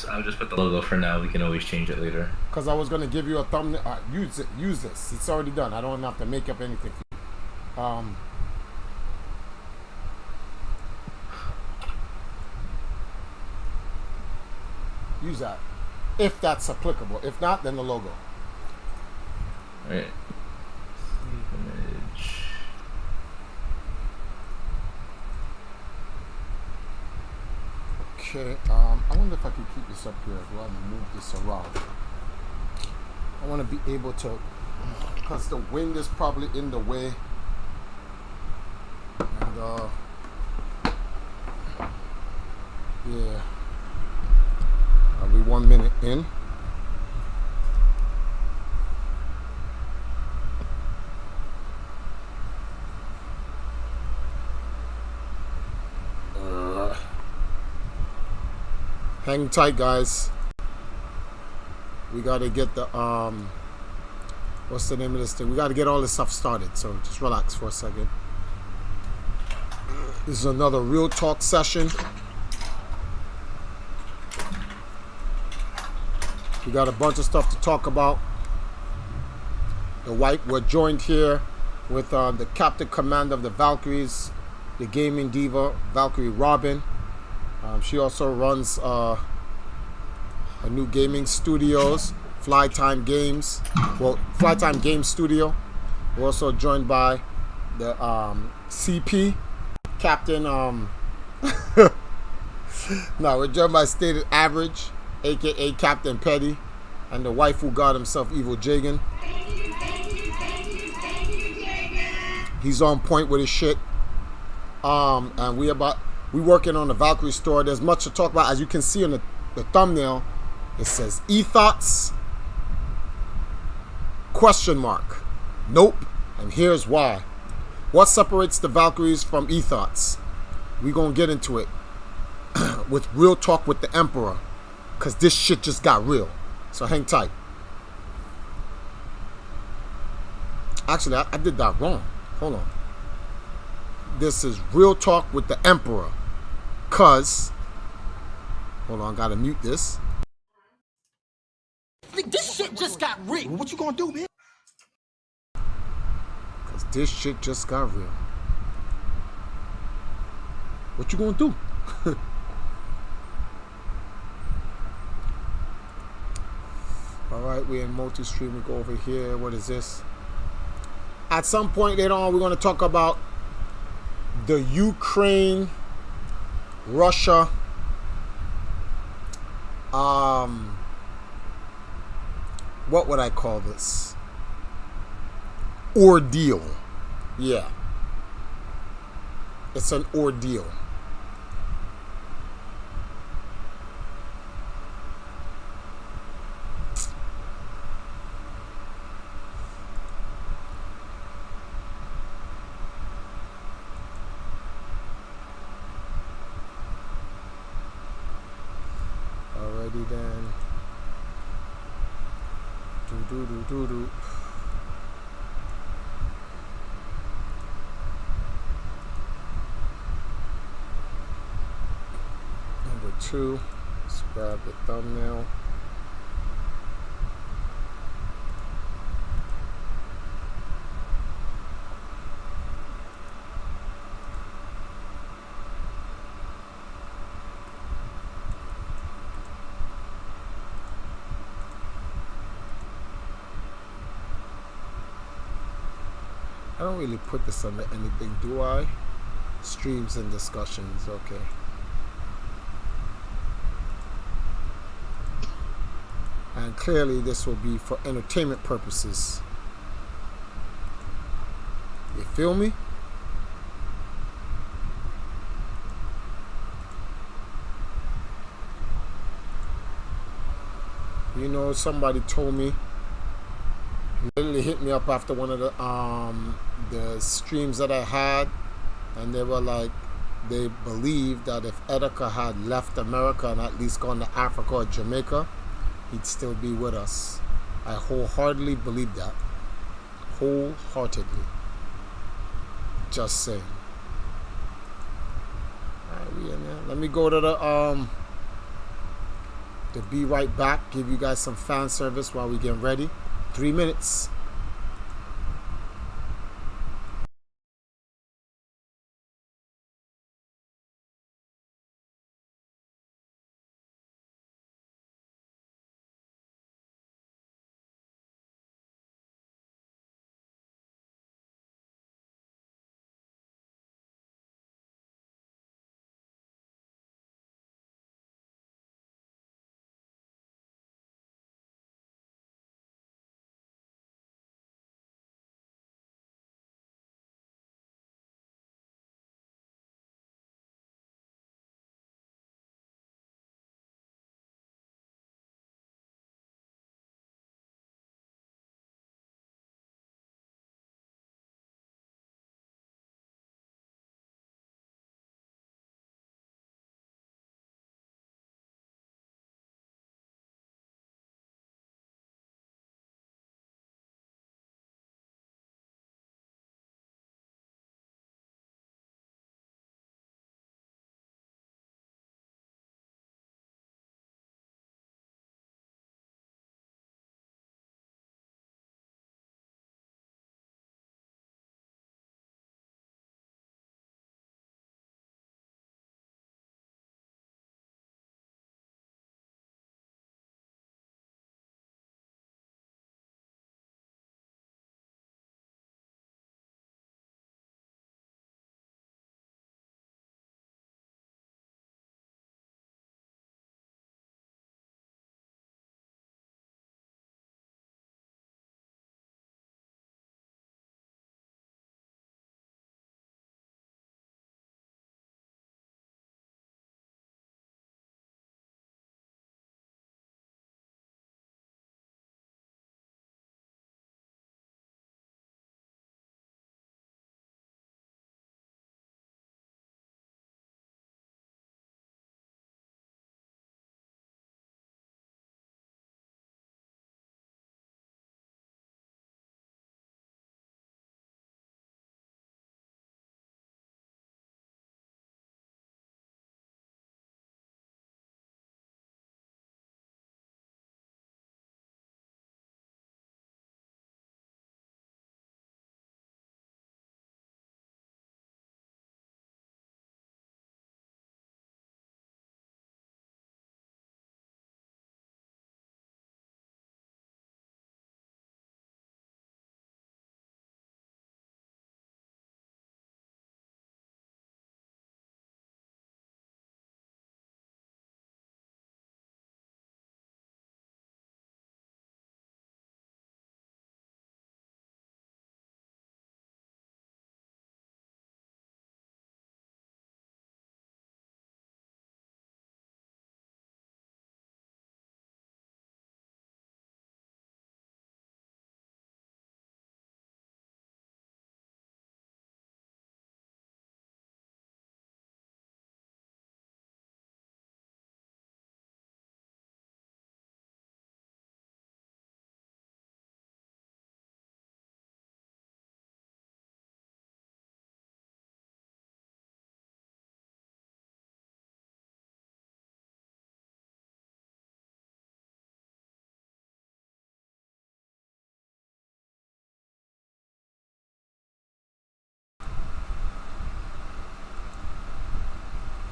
I'll just put the logo for now. We can always change it later. Because I was going to give you a thumbnail. Use it. Use this. It's already done. I don't have to make up anything for you. Use that. If that's applicable. If not, then the logo. All right. Save image. Okay, I wonder if I can keep this up here as well and move this around. I want to be able to, because the wind is probably in the way. And, yeah. Are we 1 minute in? Hang tight, guys. We gotta get the what's the name of this thing? We gotta get all this stuff started, so just relax for a second. This is another real talk session. We got a bunch of stuff to talk about. We're joined here with the Captain Commander of the Valkyries, the gaming diva, Valkyrie Robin. She also runs a new gaming studios, Flytime Games. Well, Flytime Game Studio. We're also joined by the CP, Captain. No, we're joined by Stated Average, aka Captain Petty, and the wife who got himself, Evil Jagan. He's on point with his shit. And we working on the Valkyrie store. There's much to talk about. As you can see on the thumbnail, it says ethos ? Nope. And here's why. What separates the Valkyries from ethos? We gonna get into it with real talk with the Emperor, because this shit just got real. So hang tight. Actually, I did that wrong. Hold on. This is real talk with the Emperor. Cause, hold on, gotta mute this. This shit just got real. What you gonna do, man? Cause this shit just got real. What you gonna do? Alright, we're in multi-stream. We go over here. What is this? At some point later on, we're gonna talk about the Ukraine, Russia, what would I call this? Ordeal. Yeah. It's an ordeal. Alrighty then. Do. Number 2. Let's grab the thumbnail. I don't really put this under anything, do I? Streams and discussions, okay. And clearly this will be for entertainment purposes. You feel me? You know, somebody told me, literally hit me up after one of the streams that I had, and they were like, they believed that if Edeka had left America and at least gone to Africa or Jamaica, he'd still be with us. I wholeheartedly believe that. Wholeheartedly. Just saying. Alright, we in there. Let me go to the to be right back, give you guys some fan service while we get ready. 3 minutes.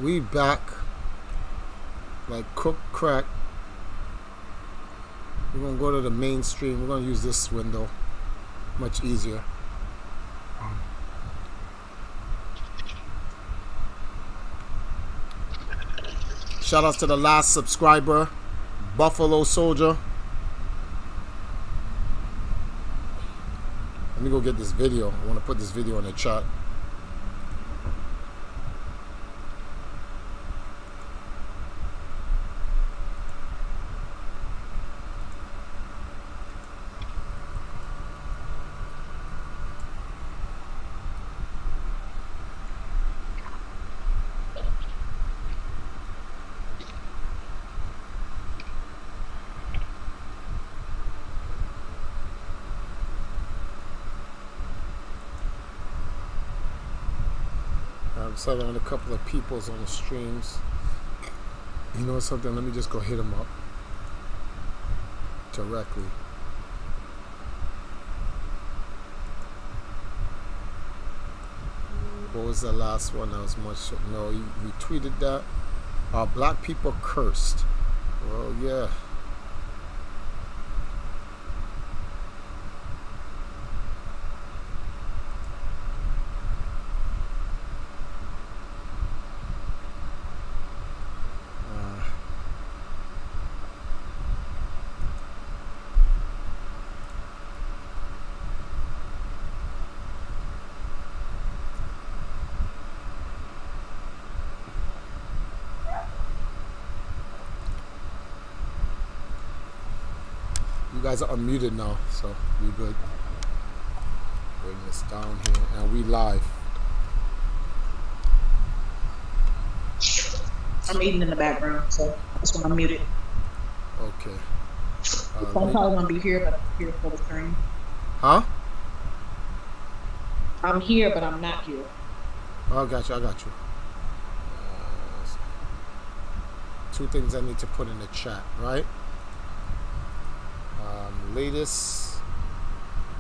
We back like cook crack. We're gonna go to the mainstream. We're gonna use this window, much easier. Shout outs to the last subscriber, Buffalo Soldier. Let me go get this video. I want to put this video in the chat. I'm selling a couple of peoples on the streams. You know something? Let me just go hit them up. directly. What was the last one? That was much. No, he tweeted that. Black people cursed. Well, yeah. You guys are unmuted now, so we good. Bring this down here, and we live. I'm eating in the background, so that's why I'm muted. Okay. I probably want to be here, but I'm here for the stream. Huh? I'm here, but I'm not here. Oh, I got you. Two things I need to put in the chat, right? Latest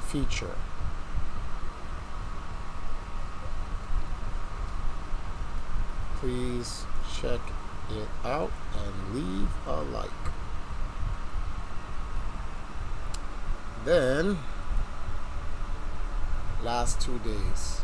feature. Please check it out and leave a like. Then, last 2 days.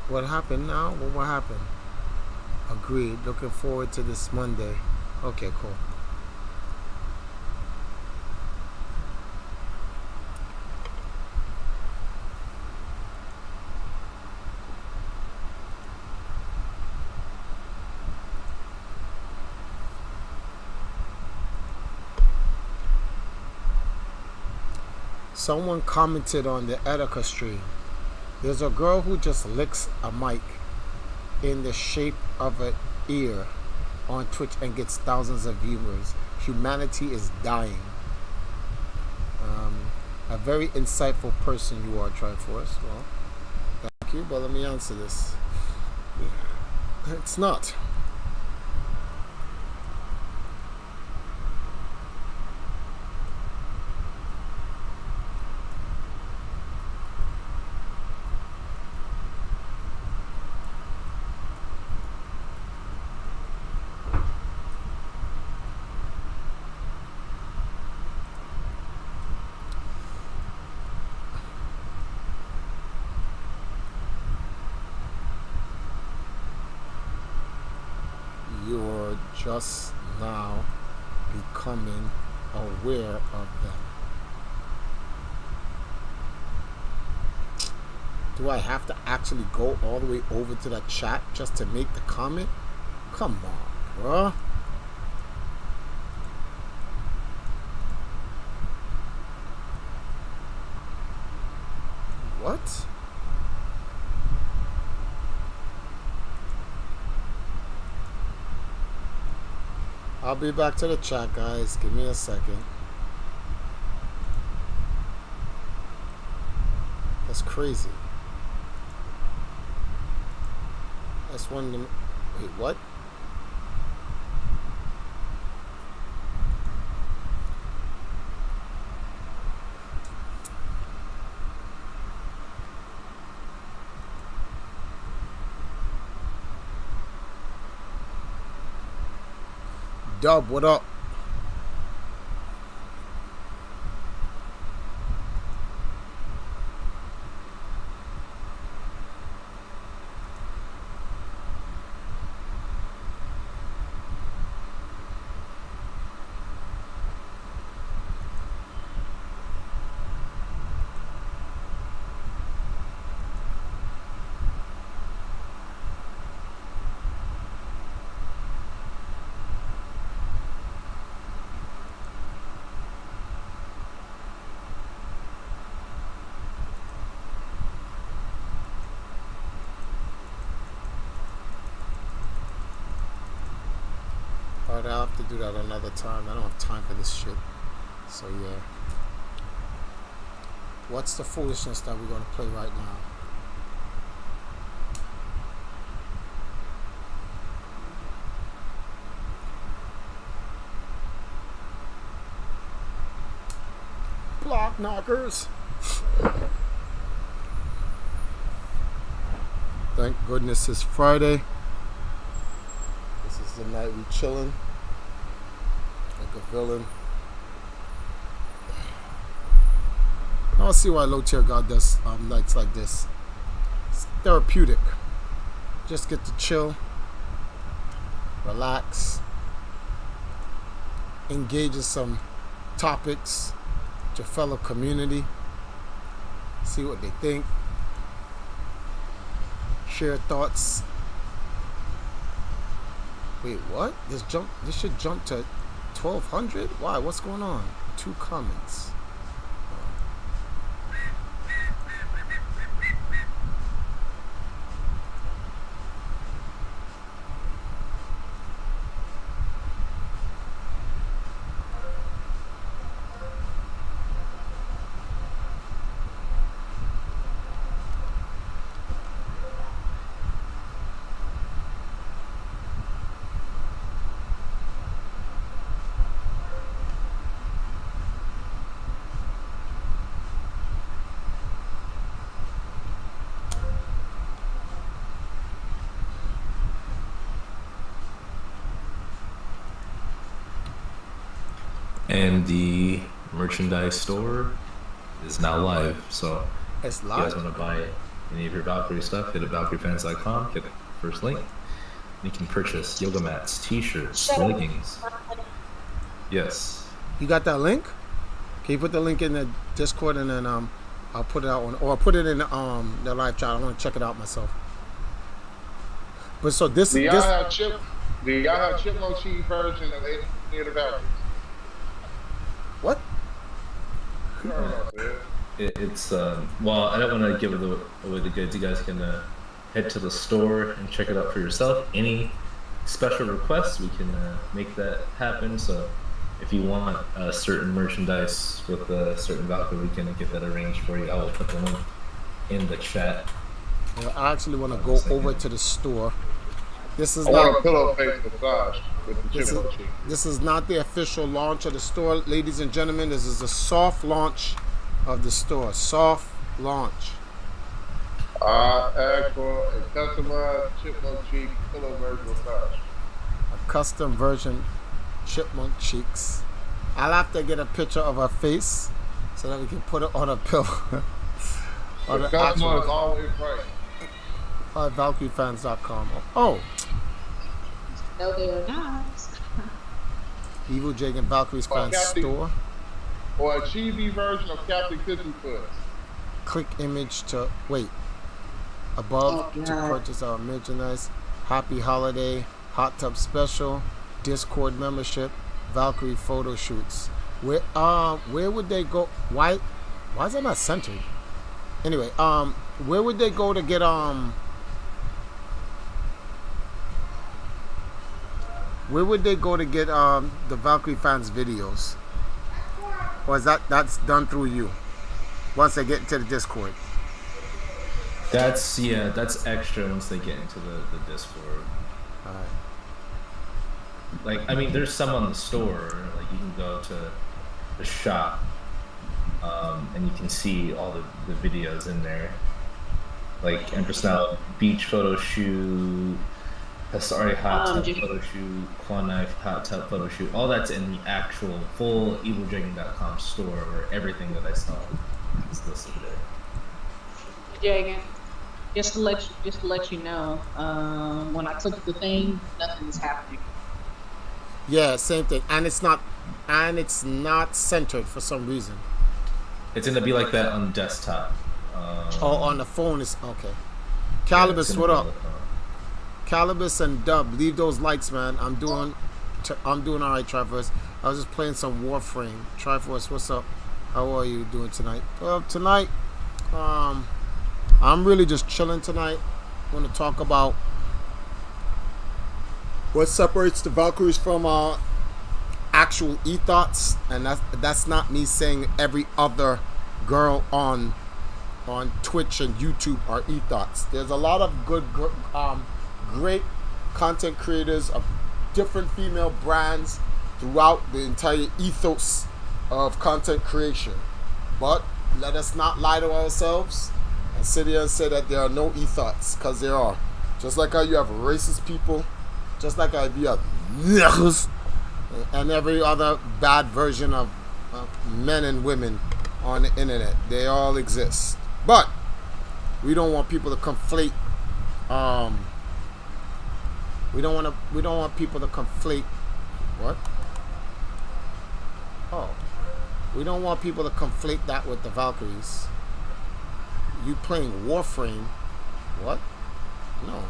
What happened now? What happened? Agreed. Looking forward to this Monday. Okay, cool. Someone commented on the Etika stream. There's a girl who just licks a mic in the shape of an ear on Twitch and gets thousands of viewers. Humanity is dying. A very insightful person you are, Triforce. Well, thank you, but let me answer this. It's not. You're just now becoming aware of them. Do I have to actually go all the way over to that chat just to make the comment? Come on, bruh. What? I'll be back to the chat, guys. Give me a second. That's crazy. That's one. Wait, what? Dub, what up? Alright, I'll have to do that another time. I don't have time for this shit. So yeah. What's the foolishness that we're gonna play right now? Block knockers. Thank goodness it's Friday. This is the night we chilling like a villain. I don't see why Low Tier God does nights like this. It's therapeutic. Just get to chill, relax, engage in some topics with your fellow community, see what they think, share thoughts. Wait, what? This should jump to 1200? Why? What's going on? 2 comments. And the merchandise store is now live. So It's if you live. guys want to buy any of your Valkyrie stuff, hit valkyriefans.com, hit the first link. You can purchase yoga mats, t-shirts, leggings. Yes. You got that link? Can you put the link in the Discord and then I'll put it out on, or I'll put it in the live chat. I want to check it out myself. But so this Do y'all this have chipmunk cheese version of any of the Valkyries? what? I don't know, man. It's well, I don't want to give away the goods. You guys can head to the store and check it out for yourself. Any special requests, we can make that happen. So if you want certain merchandise with a certain Valkyrie, we can get that arranged for you. I will put the link in the chat. I actually want to go over to the store. This is I want not a pillow face massage with the chipmunk cheese. this is not the official launch of the store, ladies and gentlemen. This is a soft launch of the store. Soft launch. I asked for a customized chipmunk cheek pillow version massage. A custom version chipmunk cheeks. I'll have to get a picture of her face so that we can put it on a pillow. On The the customer is actual always right. valkyriefans.com. Oh, No, they are not. Evil Jake and Valkyries fans Captain- store. Or a chibi version of Captain Kissy Foot. Click image to wait above Oh, to God. purchase our merchandise. Happy holiday, hot tub special, Discord membership, Valkyrie photo shoots. Where would they go? Why is that not centered? Anyway, where would they go to get where would they go to get the Valkyrie fans videos? Or is that's done through you once they get into the Discord? That's extra once they get into the Discord. All right. Like, I mean, there's some on the store. Like, you can go to the shop, and you can see all the videos in there. Like Empress Now beach photo shoot, Hasari hot tub photo shoot, Quan Knife hot tub photo shoot. All that's in the actual full evildragon.com store where everything that I sell is listed there. Jagan, just to let you know, when I click the thing, nothing's happening. Yeah, same thing. And it's not centered for some reason. It's gonna be like that on desktop. Oh, on the phone is okay. Yeah, Calibus, it's gonna what be up? on the phone. Calibus and Dub, leave those likes, man. I'm doing all right, Triforce. I was just playing some Warframe. Triforce, what's up? How are you doing tonight? Well, tonight, I'm really just chilling tonight. I want to talk about What separates the Valkyries from actual ethos, and that's not me saying every other girl on Twitch and YouTube are ethos. There's a lot of good, great content creators of different female brands throughout the entire ethos of content creation. But let us not lie to ourselves and sit here and say that there are no ethos, because there are. Just like how you have racist people, just like how you have niggas, and every other bad version of men and women on the internet. They all exist. But we don't want people to conflate. We don't want people to conflate. What? Oh, we don't want people to conflate that with the Valkyries. You playing Warframe? What? No,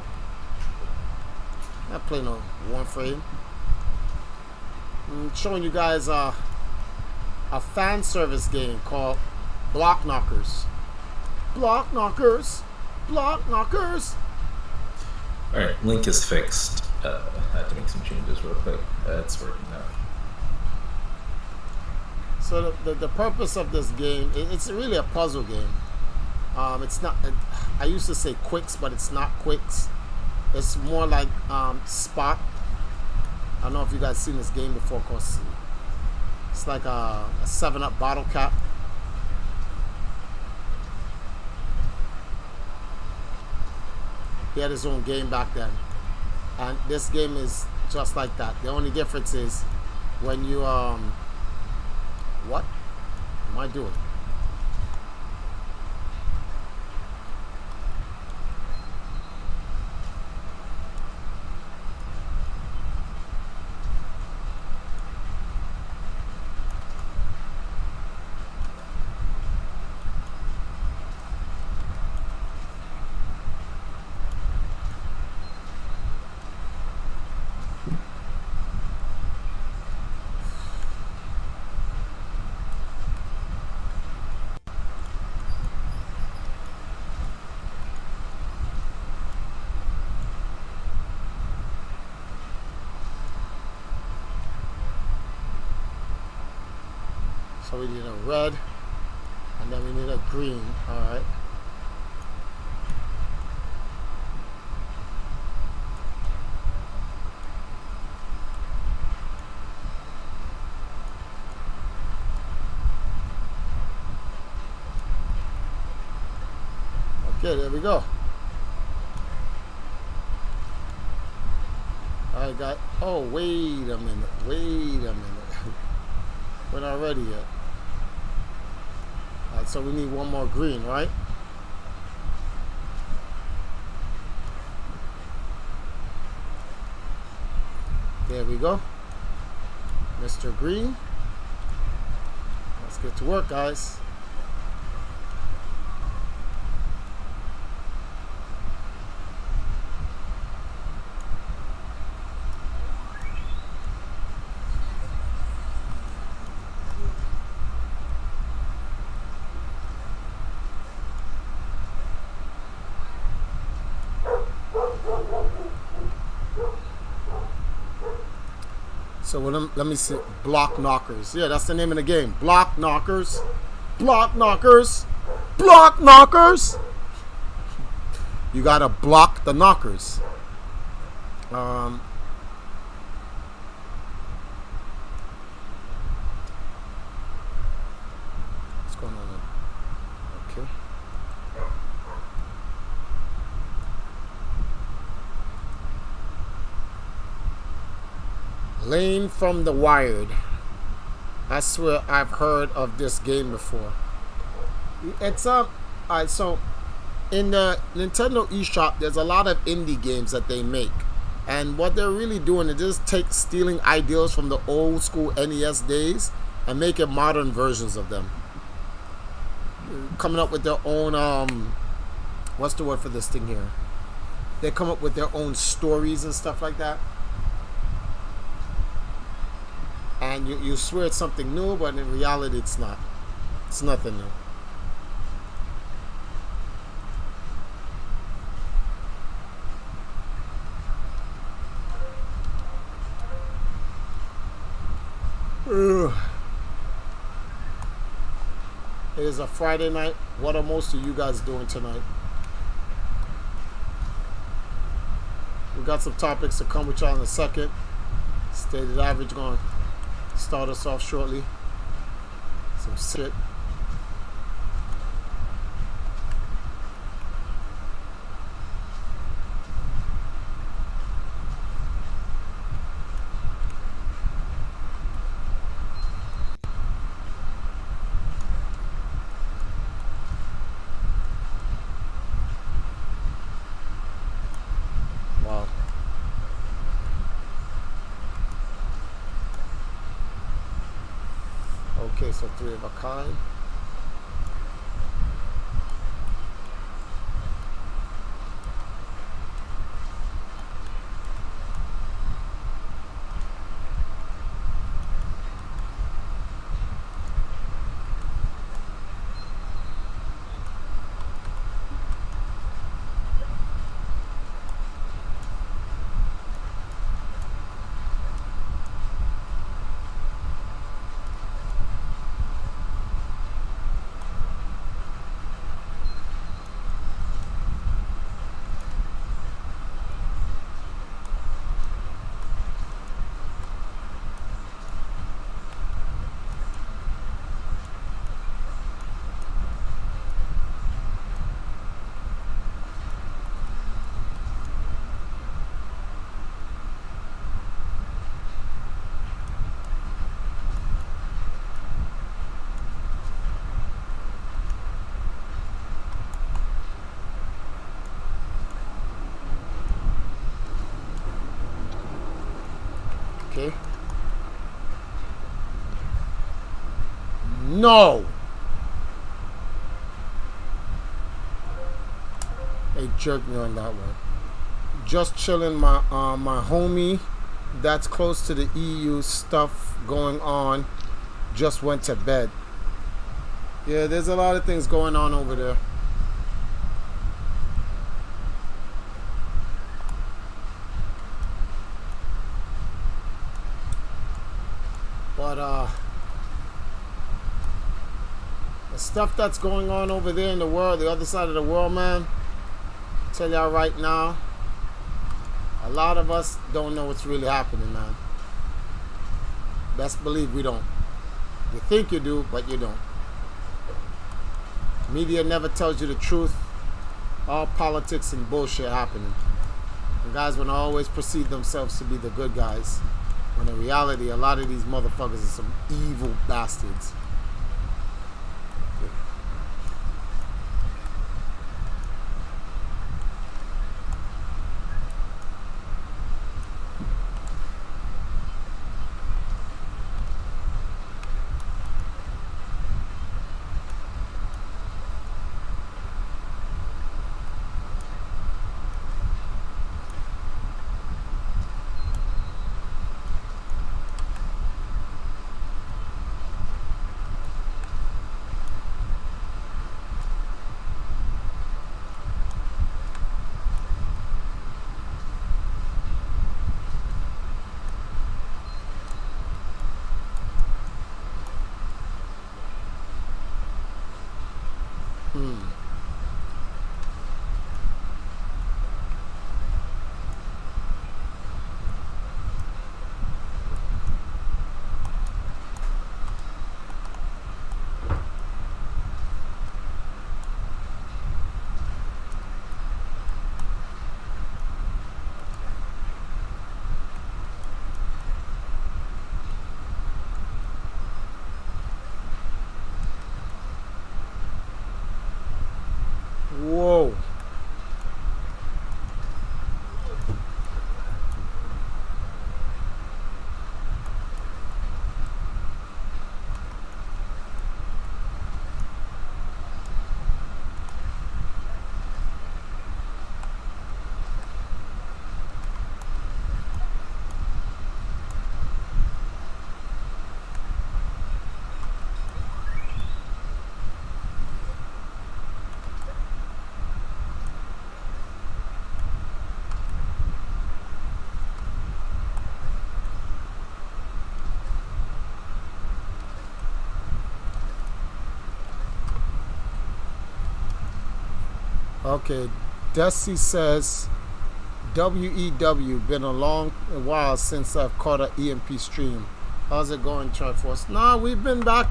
I'm not playing no Warframe. I'm showing you guys a fan service game called Block Knockers. Block Knockers. Block Knockers. Alright, link is fixed. I had to make some changes real quick. It's working now. So the purpose of this game, it's really a puzzle game. It's not. I used to say quicks, but it's not quicks. It's more like Spot. I don't know if you guys seen this game before, cause it's like a 7-Up bottle cap. He had his own game back then, and this game is just like that. The only difference is when you what am I doing? So we need a red, and then we need a green. All right. Okay, there we go. All right, guys. Oh, wait a minute. Wait a minute. We're not ready yet. Alright, so we need one more green, right? There we go. Mr. Green. Let's get to work, guys. So let me see. Block Knockers. Yeah, that's the name of the game. Block Knockers. Block Knockers. Block Knockers. You gotta block the knockers. What's going on? Okay. Lane from the Wired. I swear I've heard of this game before. It's alright, so in the Nintendo eShop there's a lot of indie games that they make. And what they're really doing is just stealing ideas from the old school NES days and making modern versions of them. Coming up with their own what's the word for this thing here? They come up with their own stories and stuff like that. And you swear it's something new, but in reality it's not. It's nothing new. Ugh. It is a Friday night. What are most of you guys doing tonight? We got some topics to come with y'all in a second. Stated average going to start us off shortly. Some shit. Wow. Okay, so 3 of a kind. Okay. No. They jerked me on that one. Just chilling. My my homie that's close to the EU stuff going on just went to bed. Yeah, there's a lot of things going on over there. But the stuff that's going on over there in the world, the other side of the world, man, I tell y'all right now, a lot of us don't know what's really happening, man. Best believe we don't. You think you do, but you don't. Media never tells you the truth. All politics and bullshit happening. And guys want to always perceive themselves to be the good guys, when in reality, a lot of these motherfuckers are some evil bastards. Okay, Desi says, WEW, been a long while since I've caught an EMP stream. How's it going, Triforce? Nah, we've been back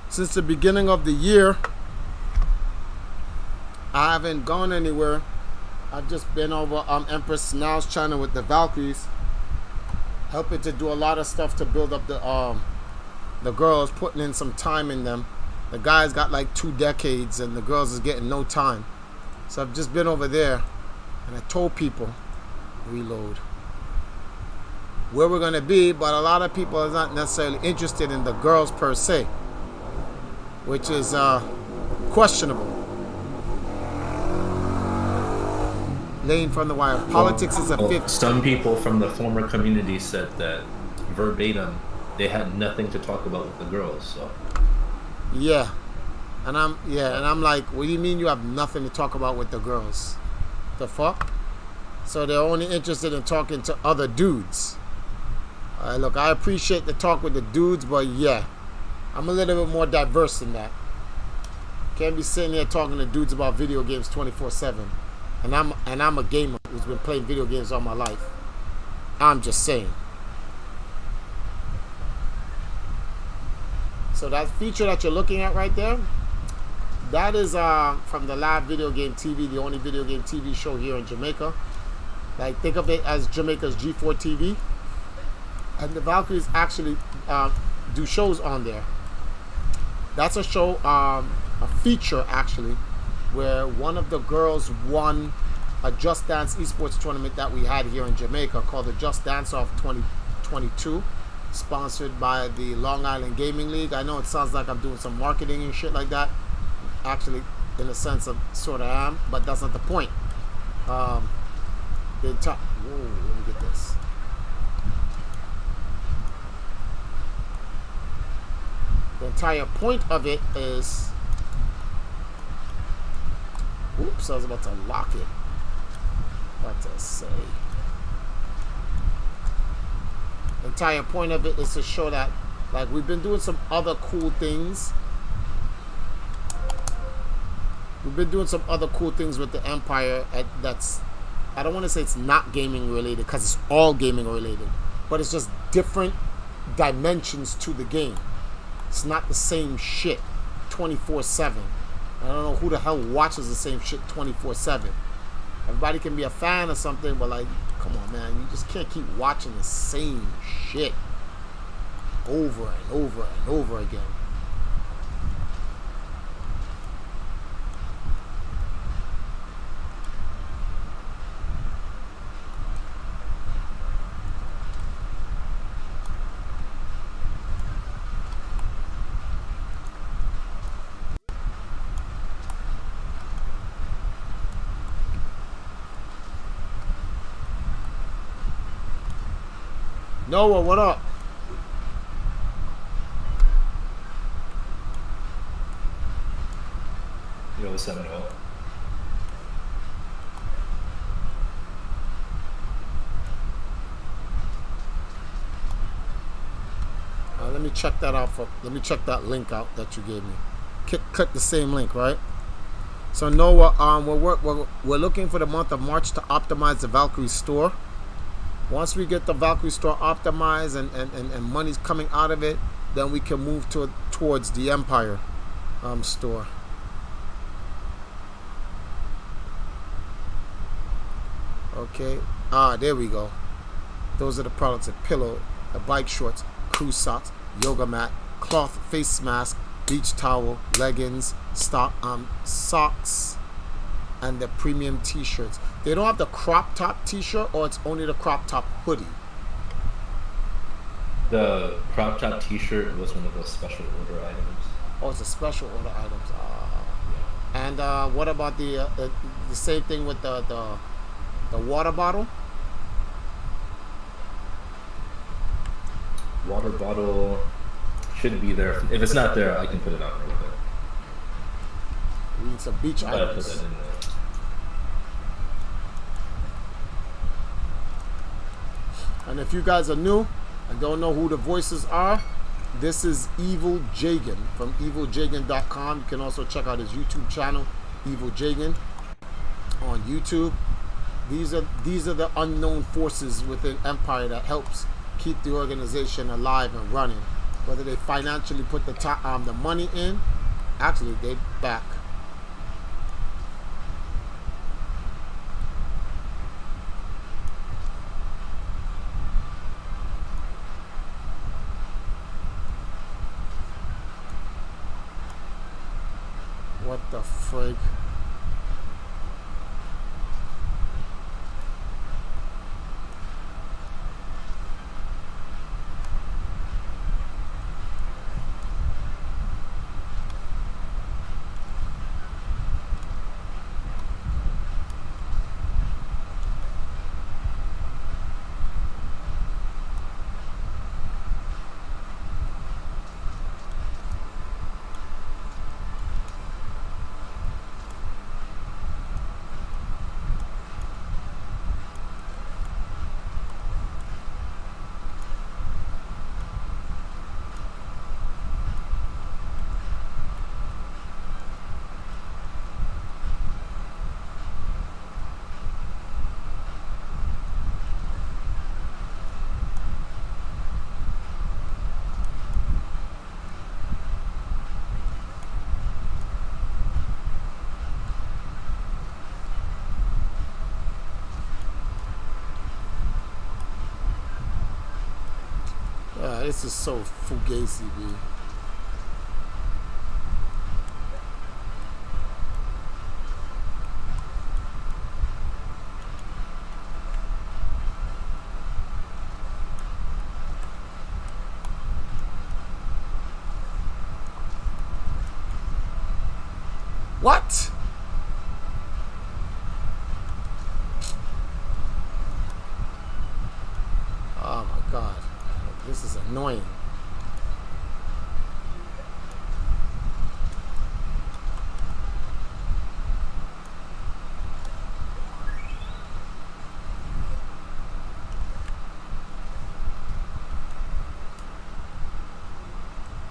since the beginning of the year. I haven't gone anywhere. I've just been over Empress Now's channel with the Valkyries, helping to do a lot of stuff to build up the girls, putting in some time in them. The guys got like 2 decades and the girls is getting no time. So I've just been over there and I told people, reload, where we're gonna be, but a lot of people are not necessarily interested in the girls per se, which is questionable. Laying from the wire. Politics is a fifth. Some people from the former community said that verbatim they had nothing to talk about with the girls. So yeah, and I'm like, what do you mean you have nothing to talk about with the girls? The fuck? So they're only interested in talking to other dudes. Look, I appreciate the talk with the dudes, but yeah, I'm a little bit more diverse than that. Can't be sitting there talking to dudes about video games 24/7. And I'm a gamer who's been playing video games all my life. I'm just saying. So that feature that you're looking at right there, that is from the live video game TV, the only video game TV show here in Jamaica. Like, think of it as Jamaica's G4 TV. And the Valkyries actually do shows on there. That's a show, a feature actually, where one of the girls won a Just Dance eSports tournament that we had here in Jamaica called the Just Dance Off 2022, sponsored by the Long Island Gaming League. I know it sounds like I'm doing some marketing and shit like that. Actually, in a sense, I sort of am, but that's not the point. Whoa, let me get this. The entire point of it is... Oops, I was about to lock it. What to say? The entire point of it is to show that, like, we've been doing some other cool things. We've been doing some other cool things with the Empire that's, I don't want to say it's not gaming related, because it's all gaming related, but it's just different dimensions to the game. It's not the same shit 24/7. I don't know who the hell watches the same shit 24/7. Everybody can be a fan of something, but like, come on, man, you just can't keep watching the same shit over and over and over again. Noah, what up? Yo, what's up, Noah? Let me check that out. Let me check that link out that you gave me. Click the same link, right? So Noah, we're looking for the month of March to optimize the Valkyrie store. Once we get the Valkyrie store optimized and money's coming out of it, then we can move towards the Empire store. Okay. There we go. Those are the products: a pillow, the bike shorts, crew socks, yoga mat, cloth face mask, beach towel, leggings, socks, and the premium t-shirts. They don't have the crop top t-shirt, or it's only the crop top hoodie. The crop top t-shirt was one of those special order items. Oh, it's a special order items. And what about the same thing with the water bottle? Water bottle should be there. If it's not there, I can put it on real quick. We need some beach items. Put that in there. And if you guys are new and don't know who the voices are, this is Evil Jagan from eviljagan.com. You can also check out his YouTube channel, Evil Jagan. on YouTube. These are the unknown forces within Empire that helps keep the organization alive and running. Whether they financially put the money in, actually they back. What the frig? This is so fugazi, B. What? Oh my God. This is annoying.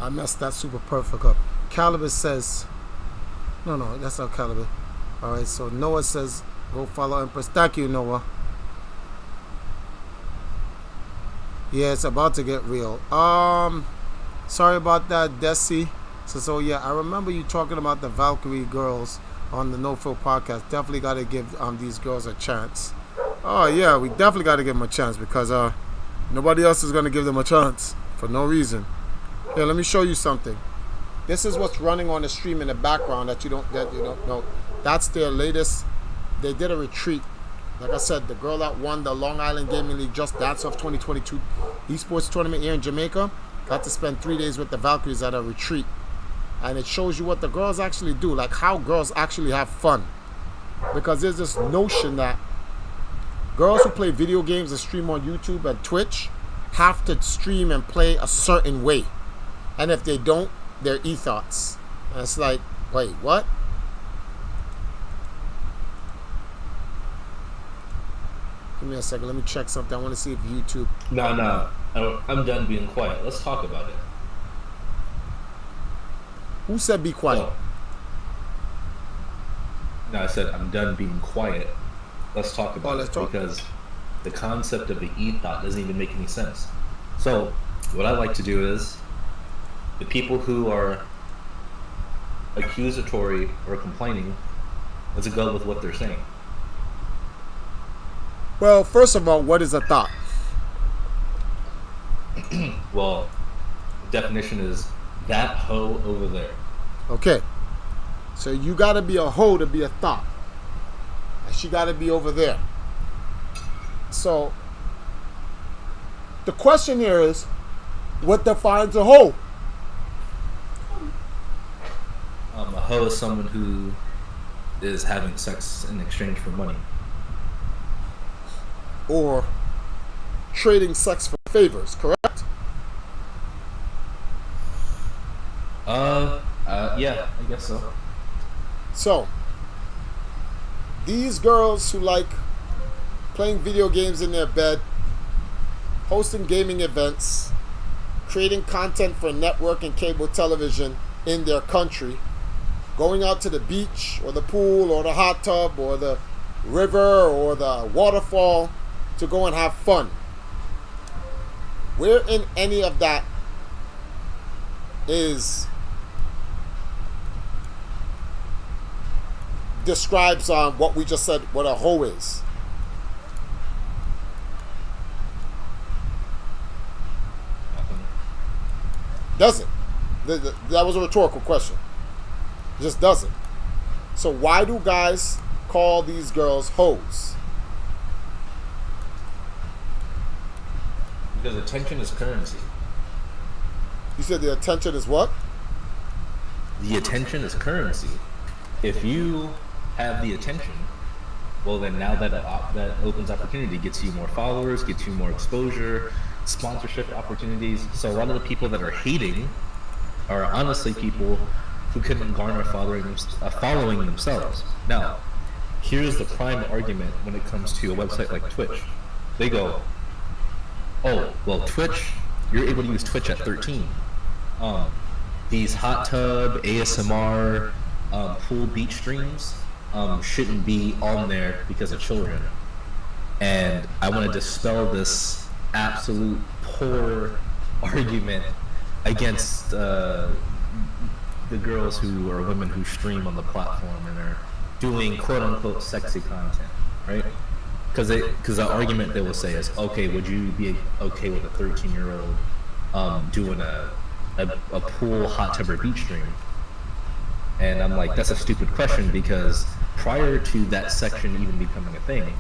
I messed that super perfect up. Caliber says, no, that's not Caliber. All right, so Noah says, go follow Empress. Thank you, Noah. Yeah, it's about to get real. Sorry about that, Desi. So yeah, I remember you talking about the Valkyrie girls on the No Fill podcast. Definitely got to give these girls a chance. Oh yeah, we definitely got to give them a chance because nobody else is gonna give them a chance for no reason. Here, let me show you something. This is what's running on the stream in the background that you don't know. That's their latest. They did a retreat. Like I said, the girl that won the Long Island Gaming League Just Dance Off 2022 eSports tournament here in Jamaica got to spend 3 days with the Valkyries at a retreat. And it shows you what the girls actually do, like how girls actually have fun. Because there's this notion that girls who play video games and stream on YouTube and Twitch have to stream and play a certain way. And if they don't, they're ethos. And it's like, wait, what? Give me a second. Let me check something. I want to see if YouTube... No. I'm done being quiet. Let's talk about it. Who said be quiet? Oh. No, I said I'm done being quiet. Let's talk about it. Because the concept of the ethos doesn't even make any sense. So, what I like to do is, the people who are accusatory or complaining, let's go with what they're saying. Well, first of all, what is a thot? Well, the definition is that hoe over there. Okay. So you got to be a hoe to be a thot. And she got to be over there. So the question here is, what defines a hoe? A hoe is someone who is having sex in exchange for money. Or trading sex for favors, correct? Yeah, I guess so. So, these girls who like playing video games in their bed, hosting gaming events, creating content for network and cable television in their country, going out to the beach or the pool or the hot tub or the river or the waterfall to go and have fun. Where in any of that is describes what we just said what a hoe is? Doesn't. That was a rhetorical question. It just doesn't. So why do guys call these girls hoes? Because attention is currency. You said the attention is what? The attention is currency. If you have the attention, well then now that opens opportunity, gets you more followers, gets you more exposure, sponsorship opportunities. So a lot of the people that are hating are honestly people who couldn't garner a following themselves. Now, here's the prime argument when it comes to a website like Twitch. They go, oh, well, Twitch, you're able to use Twitch at 13. These hot tub, ASMR, pool beach streams shouldn't be on there because of children. And I want to dispel this absolute poor argument against the girls who are women who stream on the platform and are doing quote-unquote sexy content, right? Because the argument they will say is, okay, would you be okay with a 13-year-old doing a pool hot tub or beach stream? And I'm like, that's a stupid question, because prior to that section even becoming a thing,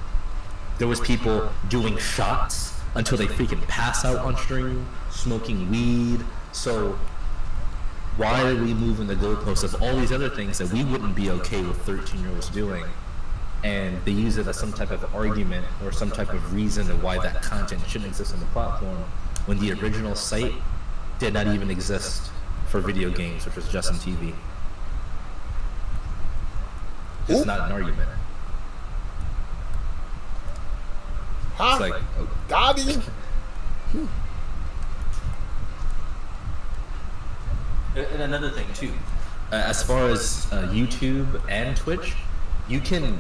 there was people doing shots until they freaking pass out on stream, smoking weed. So why are we moving the goalposts of all these other things that we wouldn't be okay with 13-year-olds doing? And they use it as some type of argument or some type of reason of why that content shouldn't exist on the platform, when the original site did not even exist for video games, which was Justin TV. It's not an argument. Huh? It's like, Got him. And another thing too, as far as YouTube and Twitch, you can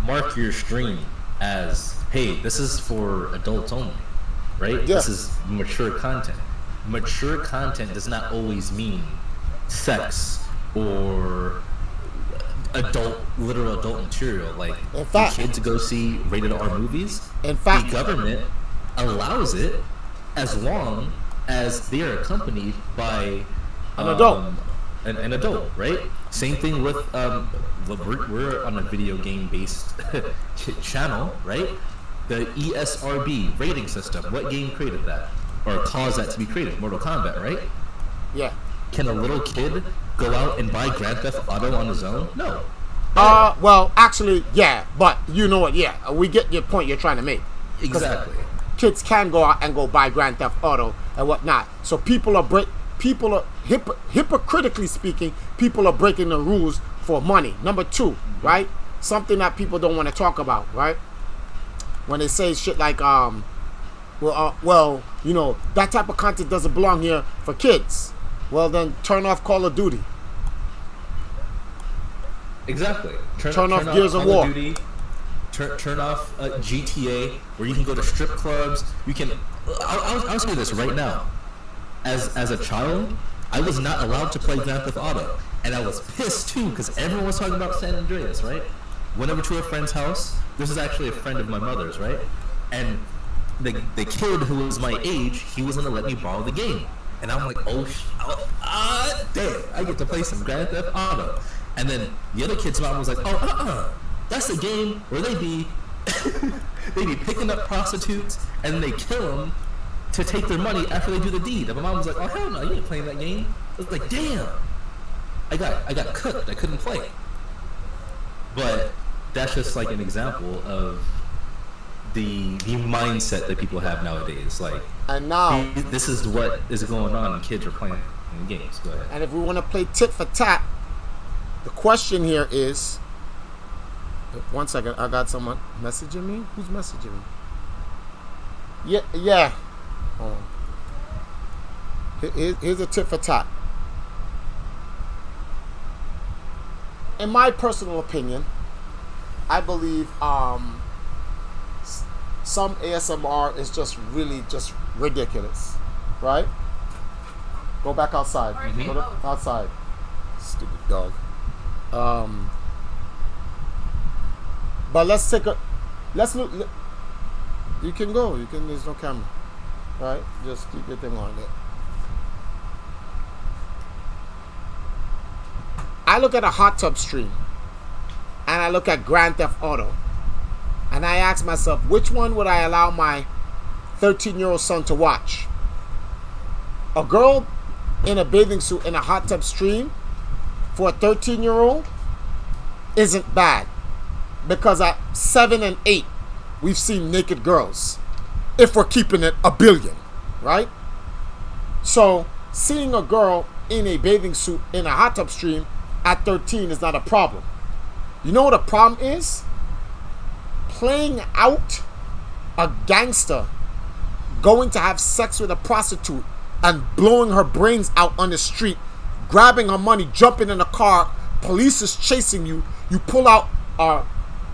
mark your stream as, hey, this is for adults only, right? Yeah. This is mature content. Mature content does not always mean sex or literal adult material. Like, In fact, for kids to go see rated R movies, in fact, the government allows it as long as they are accompanied by an adult. An adult, right? Same thing with we're on a video game based channel, right? The ESRB rating system. What game created that or caused that to be created? Mortal Kombat, right? Yeah. Can a little kid go out and buy Grand Theft Auto on his own? No. Well, actually, yeah, but you know what? Yeah, we get your point you're trying to make. Exactly. Kids can go out and go buy Grand Theft Auto and whatnot. So people are hypocritically speaking, people are breaking the rules for money. Number two, right? Something that people don't want to talk about, right? When they say shit like, well, you know, that type of content doesn't belong here for kids. Well, then turn off Call of Duty. Exactly. Turn off Gears of War. Duty, turn off GTA, where you can go to strip clubs. You can. I'll say this right now. As a child, I was not allowed to play Grand Theft Auto, and I was pissed too because everyone was talking about San Andreas, right? Went over to a friend's house. This is actually a friend of my mother's, right? And the kid who was my age, he was gonna let me borrow the game. And I'm like, oh, damn, I get to play some Grand Theft Auto. And then the other kid's mom was like, oh, that's the game where they be picking up prostitutes and they kill them to take their money after they do the deed. And my mom was like, oh, hell no, you ain't playing that game. I was like, damn, I got cooked. I couldn't play. But that's just like an example of the mindset that people have nowadays. Like, and now this is what is going on, and kids are playing games. Go ahead. And if we want to play tit for tat, the question here is, 1 second, I got someone messaging me. Who's messaging me? Yeah. Hold on. Here's a tit for tat. In my personal opinion, I believe some ASMR is just really just ridiculous, right? Go back outside. Go outside. Stupid dog. But let's look. You can go. You can. There's no camera, right? Just keep your thing on there. I look at a hot tub stream, and I look at Grand Theft Auto, and I ask myself, which one would I allow my 13-year-old son to watch? A girl in a bathing suit in a hot tub stream for a 13-year-old isn't bad, because at 7 and 8 we've seen naked girls, if we're keeping it a billion, right? So seeing a girl in a bathing suit in a hot tub stream at 13 is not a problem. You know what a problem is? Playing out a gangster going to have sex with a prostitute and blowing her brains out on the street, grabbing her money, jumping in a car, police is chasing you, you pull out a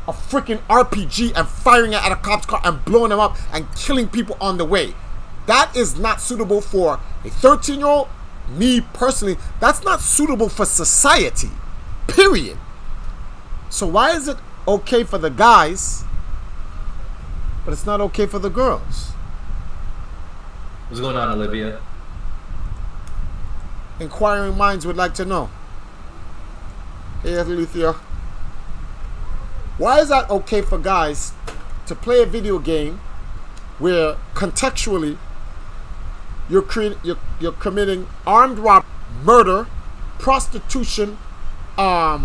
freaking RPG and firing it at a cop's car and blowing them up and killing people on the way. That is not suitable for a 13-year-old. Me personally, that's not suitable for society, period. So why is it okay for the guys, but it's not okay for the girls? What's going on, Olivia? Inquiring minds would like to know. Hey, Alethea. Why is that okay for guys to play a video game where contextually you're committing armed robbery, murder, prostitution, I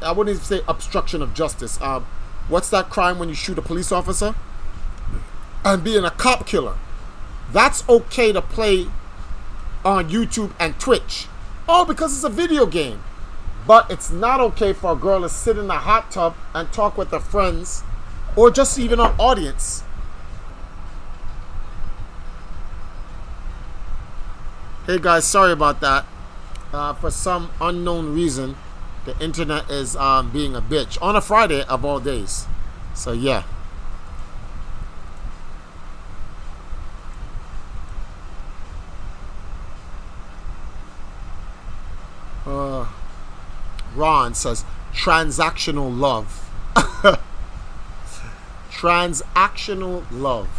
wouldn't even say obstruction of justice. What's that crime when you shoot a police officer? And being a cop killer. That's okay to play on YouTube and Twitch. Oh, because it's a video game. But it's not okay for a girl to sit in a hot tub and talk with her friends, or just even an audience. Hey guys, sorry about that. For some unknown reason, the internet is being a bitch on a Friday of all days. So yeah. Ron says transactional love. Transactional love.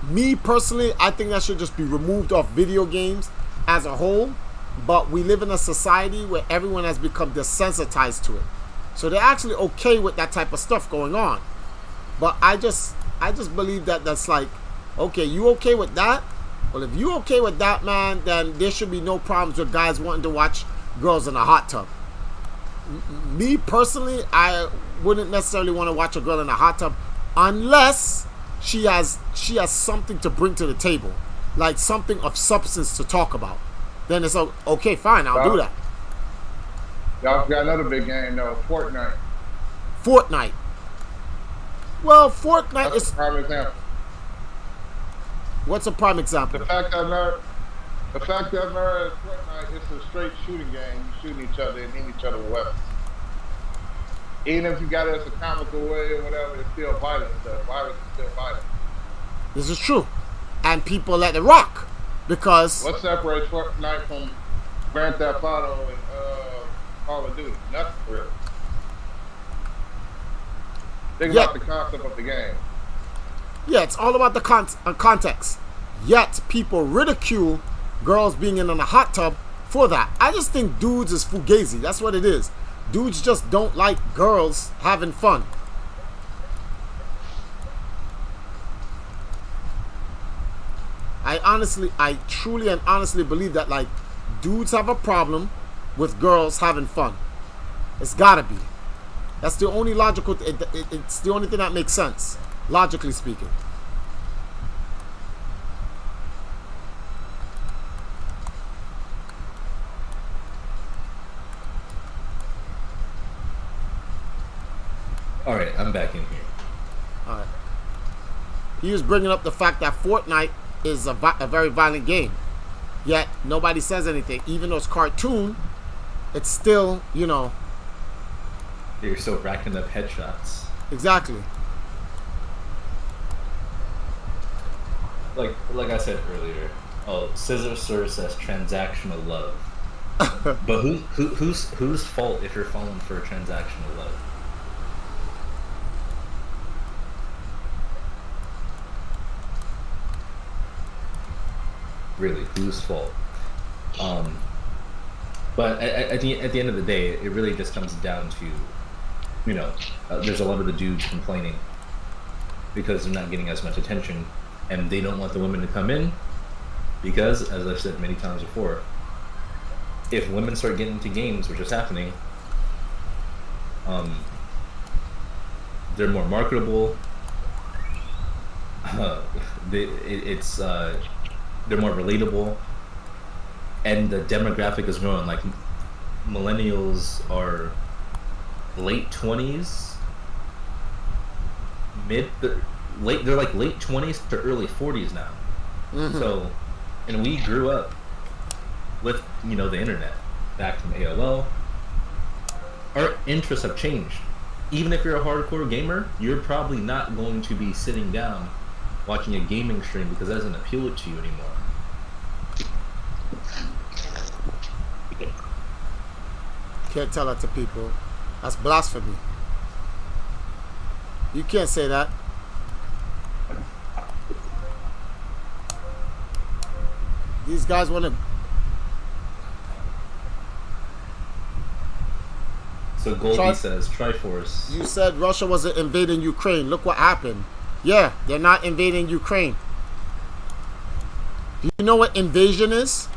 Me personally, I think that should just be removed off video games as a whole. But we live in a society where everyone has become desensitized to it, so they're actually okay with that type of stuff going on. But I just believe that that's like, okay, you okay with that? Well, if you okay with that, man, then there should be no problems with guys wanting to watch girls in a hot tub. Me personally, I wouldn't necessarily want to watch a girl in a hot tub unless she has something to bring to the table, like something of substance to talk about. Then it's okay, fine, I'll do that. Y'all got another big game though, Fortnite. Fortnite. Well, Fortnite is a prime example. What's a prime example? The fact that Fortnite it's a straight shooting game. You shooting each other and hitting each other with weapons. Even if you got it as a comical way or whatever, it's still violent stuff. Violence is still violent. This is true. And people let it rock. Because what separates Fortnite from Grand Theft Auto and Call of Duty? Nothing really. Think about the concept of the game. Yeah, it's all about the context. Yet people ridicule girls being in a hot tub for that. I just think dudes is fugazi. That's what it is. Dudes just don't like girls having fun. I truly and honestly believe that, like, dudes have a problem with girls having fun. It's gotta be. That's the only logical, it's the only thing that makes sense, logically speaking. All right, I'm back in here. All right. He was bringing up the fact that Fortnite is a very violent game. Yet nobody says anything. Even though it's cartoon, it's still, you know. You're still racking up headshots. Exactly. Like I said earlier. Oh, Scissor Sir says transactional love. But whose fault if you're falling for transactional love? Really, whose fault? But at the end of the day, it really just comes down to, you know, there's a lot of the dudes complaining because they're not getting as much attention, and they don't want the women to come in because, as I've said many times before, if women start getting into games, which is happening, they're more marketable. They're more relatable, and the demographic is growing. Like millennials are late 20s, they're like late 20s to early 40s now. Mm-hmm. So, and we grew up with, you know, the internet back from AOL. Our interests have changed. Even if you're a hardcore gamer, you're probably not going to be sitting down watching a gaming stream because that doesn't appeal to you anymore. Can't tell that to people. That's blasphemy. You can't say that. These guys want to. So Goldie says Triforce. You said Russia wasn't invading Ukraine. Look what happened. Yeah, they're not invading Ukraine. Do you know what invasion is?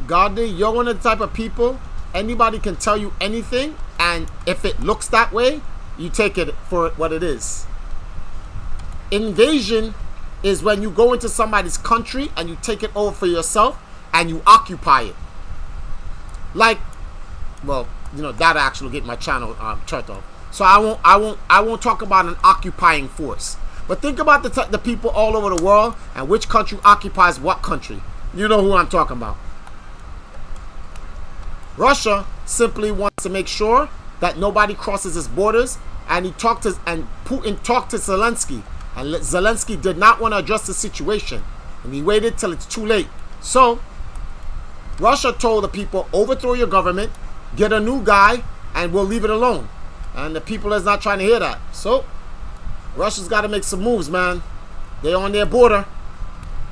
Godly, you're one of the type of people, anybody can tell you anything, and if it looks that way, you take it for what it is. Invasion is when you go into somebody's country and you take it over for yourself and you occupy it. Like, well, you know, that actually get my channel turned off. So I won't talk about an occupying force. But think about the people all over the world and which country occupies what country. You know who I'm talking about. Russia simply wants to make sure that nobody crosses his borders, and Putin talked to Zelensky, and Zelensky did not want to address the situation, and he waited till it's too late. So Russia told the people, overthrow your government, get a new guy, and we'll leave it alone. And the people is not trying to hear that. So Russia's got to make some moves, man. They're on their border.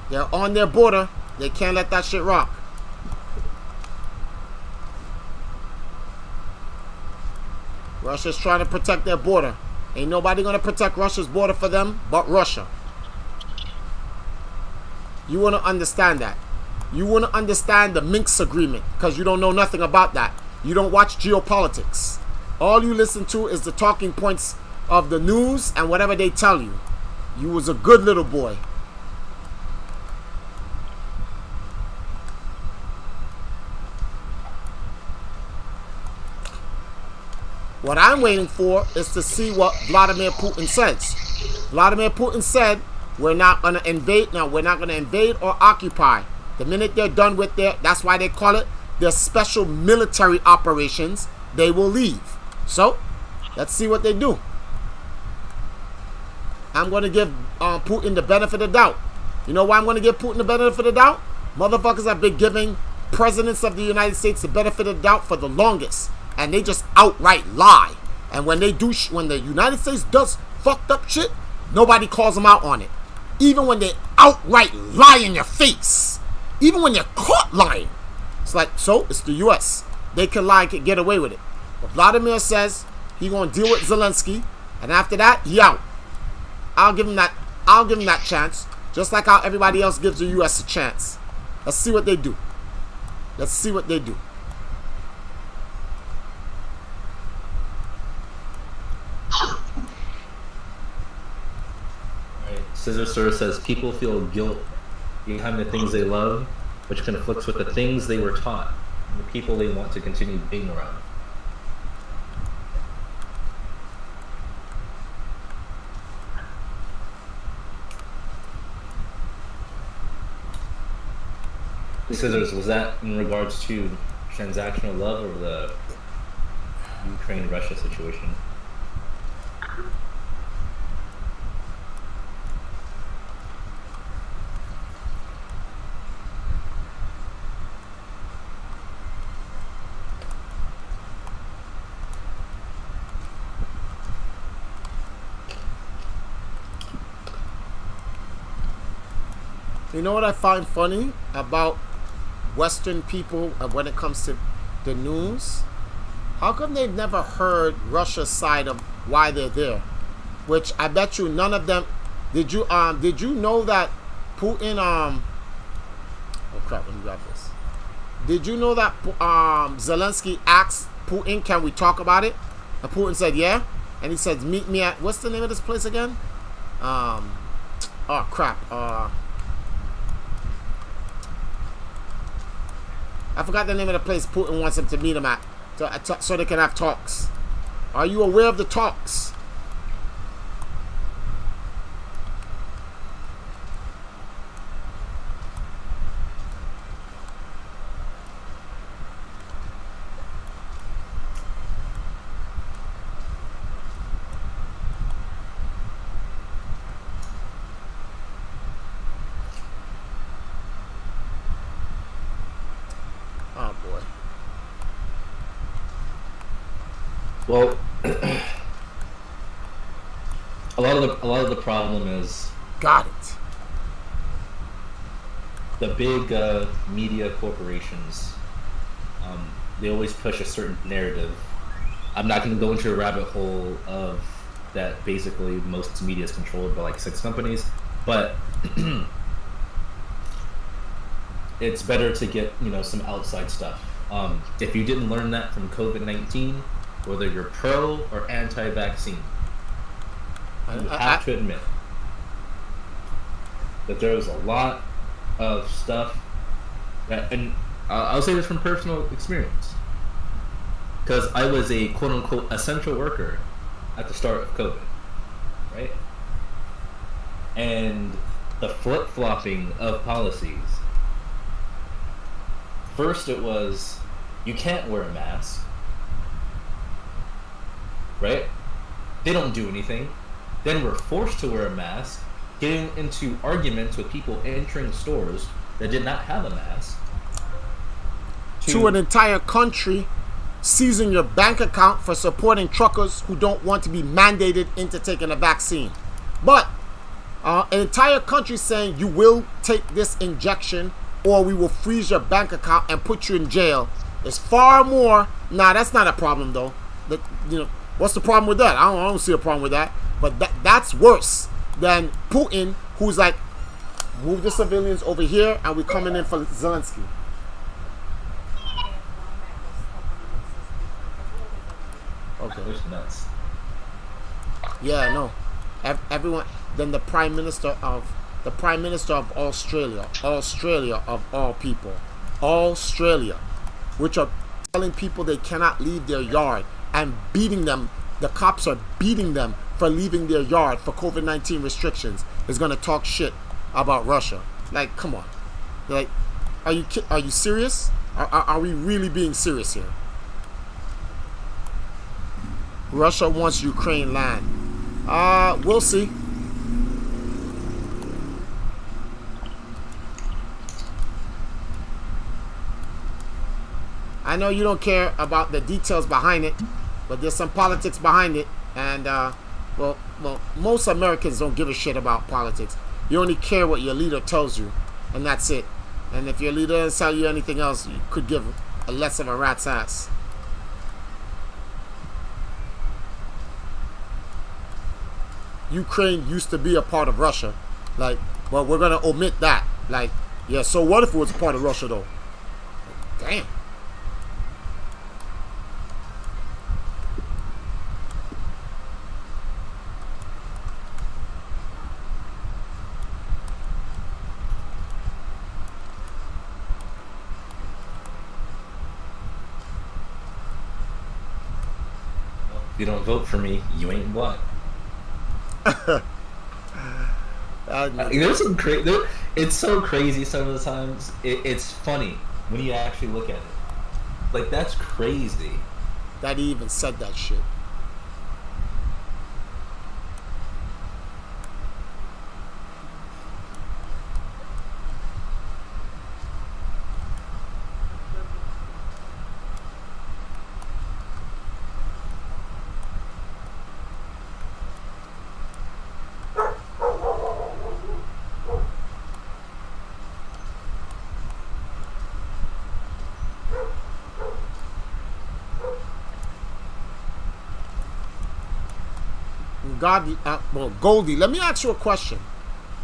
They're on their border. They can't let that shit rock. Russia's trying to protect their border. Ain't nobody going to protect Russia's border for them but Russia. You want to understand that. You want to understand the Minsk agreement because you don't know nothing about that. You don't watch geopolitics. All you listen to is the talking points of the news and whatever they tell you. You was a good little boy. What I'm waiting for is to see what Vladimir Putin says. Vladimir Putin said, we're not going to invade. Now, we're not going to invade or occupy. The minute they're done with that's why they call it their special military operations, they will leave. So, let's see what they do. I'm going to give Putin the benefit of the doubt. You know why I'm going to give Putin the benefit of the doubt? Motherfuckers have been giving presidents of the United States the benefit of the doubt for the longest. And they just outright lie. And when they do, when the United States does fucked up shit, nobody calls them out on it. Even when they outright lie in your face. Even when they're caught lying. It's like, so, it's the U.S. They can lie and can get away with it. But Vladimir says he's going to deal with Zelensky. And after that, he out. I'll give him that chance. Just like how everybody else gives the U.S. a chance. Let's see what they do. Let's see what they do. Scissor Sir says people feel guilt behind the things they love, which conflicts with the things they were taught and the people they want to continue being around. Scissors, was that in regards to transactional love or the Ukraine-Russia situation? You know what I find funny about Western people when it comes to the news? How come they've never heard Russia's side of why they're there? Which I bet you none of them. Did you know that Putin oh crap, let me grab this. Did you know that Zelensky asked Putin, can we talk about it? And Putin said yeah. And he said, meet me at, what's the name of this place again? Oh crap. I forgot the name of the place Putin wants him to meet him at, so they can have talks. Are you aware of the talks? Oh boy. Well, a lot of the problem is Got it. the big media corporations. They always push a certain narrative. I'm not going to go into a rabbit hole of that. Basically, most media is controlled by like 6 companies, but it's better to get some outside stuff. If you didn't learn that from COVID-19, whether you're pro or anti-vaccine, you have to admit that there was a lot of stuff that, and I'll say this from personal experience, because I was a quote-unquote essential worker at the start of COVID, right? And the flip-flopping of policies. First it was, you can't wear a mask, right? They don't do anything. Then we're forced to wear a mask, getting into arguments with people entering stores that did not have a mask. To an entire country seizing your bank account for supporting truckers who don't want to be mandated into taking a vaccine. But an entire country saying you will take this injection or we will freeze your bank account and put you in jail is far more. Nah, that's not a problem though. What's the problem with that? I don't see a problem with that. But that's worse than Putin, who's like, move the civilians over here and we're coming in for Zelensky. Okay, that's nuts. Yeah, no. Everyone. Then the prime minister of Australia of all people, Australia, which are telling people they cannot leave their yard and beating them. The cops are beating them for leaving their yard for COVID-19 restrictions. Is going to talk shit about Russia. Like, come on. Like, are you serious? Are we really being serious here? Russia wants Ukraine land. We'll see. I know you don't care about the details behind it, but there's some politics behind it, and well, most Americans don't give a shit about politics. You only care what your leader tells you, and that's it. And if your leader doesn't tell you anything else, you could give a less of a rat's ass. Ukraine used to be a part of Russia. Like, well, we're gonna omit that. Like, yeah, so what if it was a part of Russia though? Damn. If you don't vote for me, you ain't black. There's some crazy. It's so crazy some of the times. It's funny when you actually look at it. Like, that's crazy. That he even said that shit. Goldie, let me ask you a question.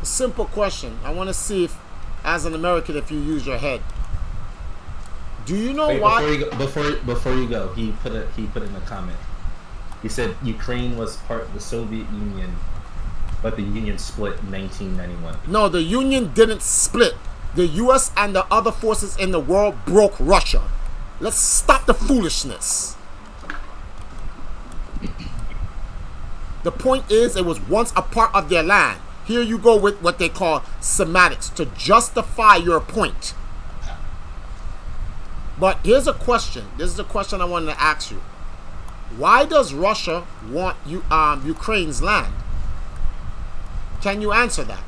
A simple question. I want to see if, as an American, if you use your head. Do you know why? Before you go, he put in a comment. He said Ukraine was part of the Soviet Union, but the Union split in 1991. No, the Union didn't split. The U.S. and the other forces in the world broke Russia. Let's stop the foolishness. The point is, it was once a part of their land. Here you go with what they call semantics to justify your point. But here's a question. This is a question I wanted to ask you. Why does Russia want Ukraine's land? Can you answer that?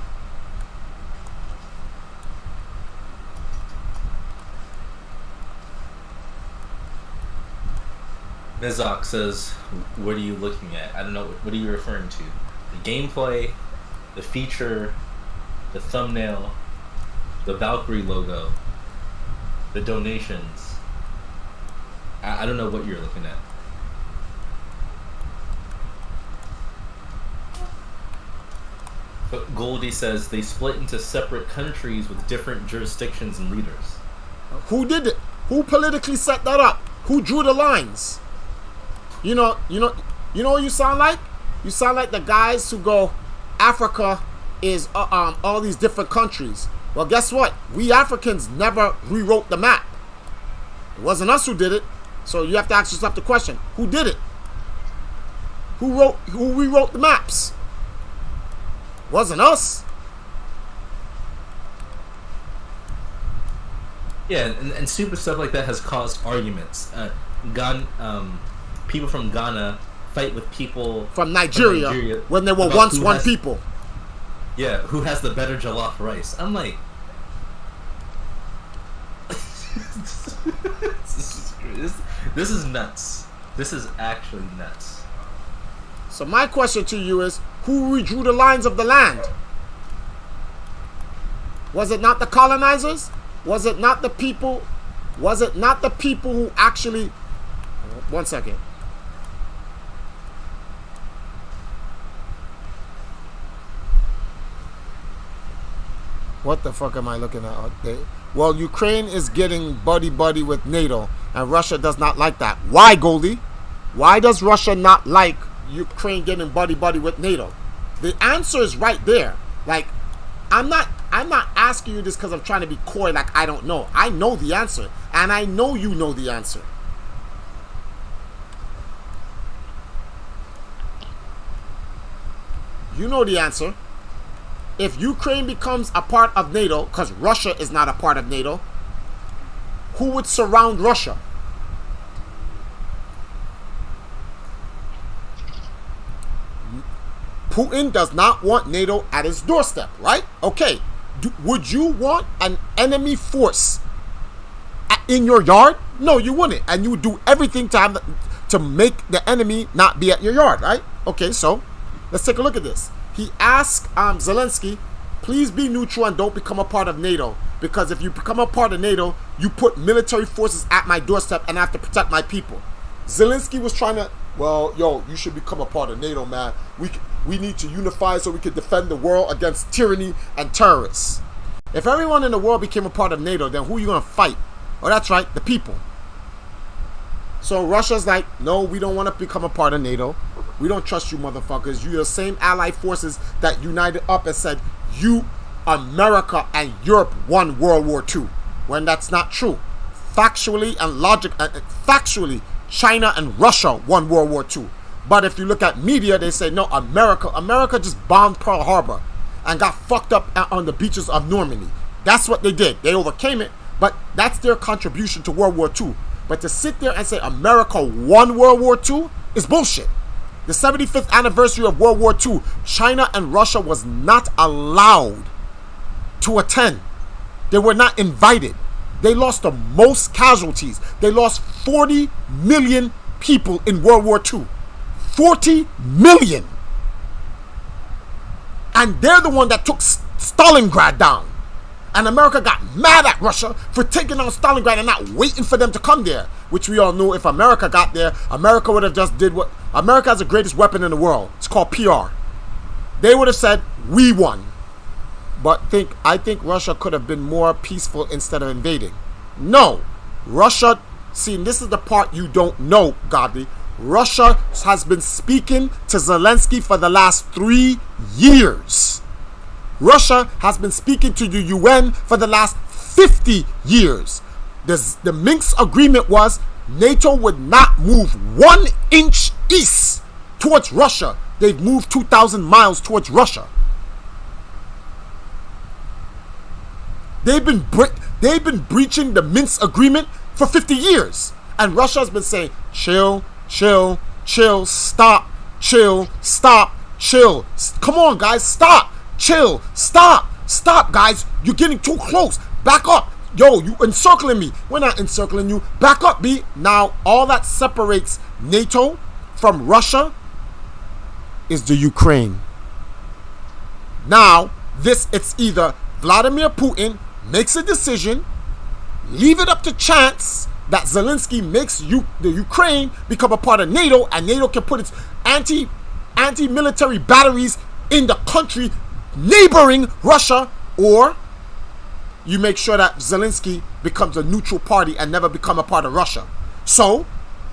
Mizok says, what are you looking at? I don't know. What are you referring to? The gameplay, the feature, the thumbnail, the Valkyrie logo, the donations. I don't know what you're looking at. But Goldie says they split into separate countries with different jurisdictions and leaders. Who did it? Who politically set that up? Who drew the lines? You know what you sound like? You sound like the guys who go, Africa is all these different countries. Well, guess what? We Africans never rewrote the map. It wasn't us who did it. So you have to ask yourself the question, who did it? Who rewrote the maps? It wasn't us. Yeah, and stupid stuff like that has caused arguments. People from Ghana fight with people from Nigeria when they were once one people. Yeah, who has the better jollof rice? I'm like, this is nuts. This is actually nuts. So my question to you is, who redrew the lines of the land? Was it not the colonizers? Was it not the people? Was it not the people who actually... One second. What the fuck am I looking at? Well, Ukraine is getting buddy-buddy with NATO, and Russia does not like that. Why, Goldie? Why does Russia not like Ukraine getting buddy-buddy with NATO? The answer is right there. Like, I'm not asking you this because I'm trying to be coy like I don't know. I know the answer, and I know you know the answer. You know the answer. If Ukraine becomes a part of NATO, because Russia is not a part of NATO, who would surround Russia? Putin does not want NATO at his doorstep, right? Okay. Would you want an enemy force in your yard? No, you wouldn't. And you would do everything to make the enemy not be at your yard, right? Okay, so let's take a look at this. He asked Zelensky, please be neutral and don't become a part of NATO. Because if you become a part of NATO, you put military forces at my doorstep and I have to protect my people. Zelensky was trying to, well, yo, you should become a part of NATO, man. We need to unify so we can defend the world against tyranny and terrorists. If everyone in the world became a part of NATO, then who are you going to fight? Oh, that's right, the people. So Russia's like, no, we don't want to become a part of NATO. We don't trust you motherfuckers. You're the same allied forces that united up and said, you, America and Europe won World War II. When that's not true. Factually, China and Russia won World War II. But if you look at media, they say, no, America just bombed Pearl Harbor. and got fucked up on the beaches of Normandy. That's what they did. They overcame it, but that's their contribution to World War II. But to sit there and say America won World War II is bullshit. The 75th anniversary of World War II, China and Russia was not allowed to attend. They were not invited. They lost the most casualties. They lost 40 million people in World War II. 40 million. And they're the one that took Stalingrad down. And America got mad at Russia for taking down Stalingrad and not waiting for them to come there. Which we all know if America got there, America would have just did what... America has the greatest weapon in the world. It's called PR. They would have said, we won. But I think Russia could have been more peaceful instead of invading. No. Russia... See, and this is the part you don't know, Godly. Russia has been speaking to Zelensky for the last 3 years. Russia has been speaking to the UN for the last 50 years. The Minsk agreement was NATO would not move 1 inch east towards Russia. They've moved 2,000 miles towards Russia. They've been breaching the Minsk agreement for 50 years. And Russia has been saying, chill, chill, chill, stop, chill, stop, chill. Come on, guys, stop. Chill, stop, guys. You're getting too close. Back up. Yo, you encircling me. We're not encircling you. Back up, B. Now, all that separates NATO from Russia is the Ukraine. Now, it's either Vladimir Putin makes a decision, leave it up to chance that Zelensky makes the Ukraine become a part of NATO, and NATO can put its anti-military batteries in the country neighboring Russia, or you make sure that Zelensky becomes a neutral party and never become a part of Russia. So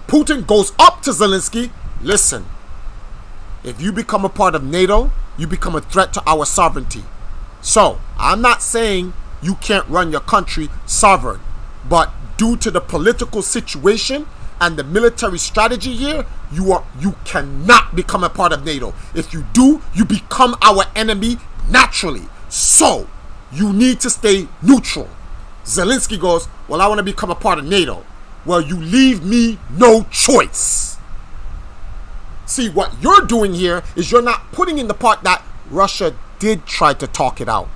Putin goes up to Zelensky, listen, if you become a part of NATO, you become a threat to our sovereignty. So I'm not saying you can't run your country sovereign, but due to the political situation and the military strategy here, you cannot become a part of NATO. If you do, you become our enemy naturally. So you need to stay neutral. Zelensky goes, well, I want to become a part of NATO. Well, you leave me no choice. See, what you're doing here is you're not putting in the part that Russia did try to talk it out.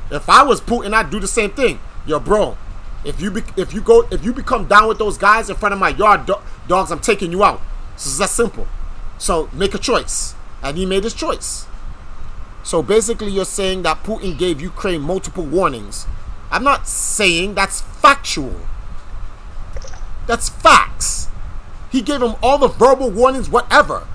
If I was Putin, I'd do the same thing. Yo, bro, if you become down with those guys in front of my yard dogs, I'm taking you out. This is that simple. So make a choice. And he made his choice. So basically you're saying that Putin gave Ukraine multiple warnings. I'm not saying, that's factual. That's facts. He gave him all the verbal warnings, whatever.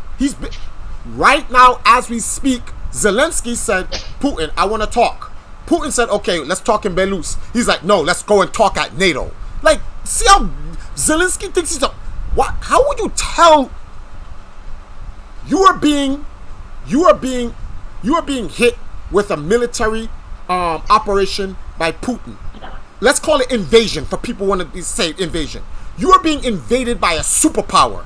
Right now as we speak, Zelensky said, Putin, I want to talk. Putin said, okay, let's talk in Belarus. He's like, no, let's go and talk at NATO. Like, see how Zelensky thinks he's a... What? How would you tell... You are being hit with a military operation by Putin. Let's call it invasion for people want to say invasion. You are being invaded by a superpower.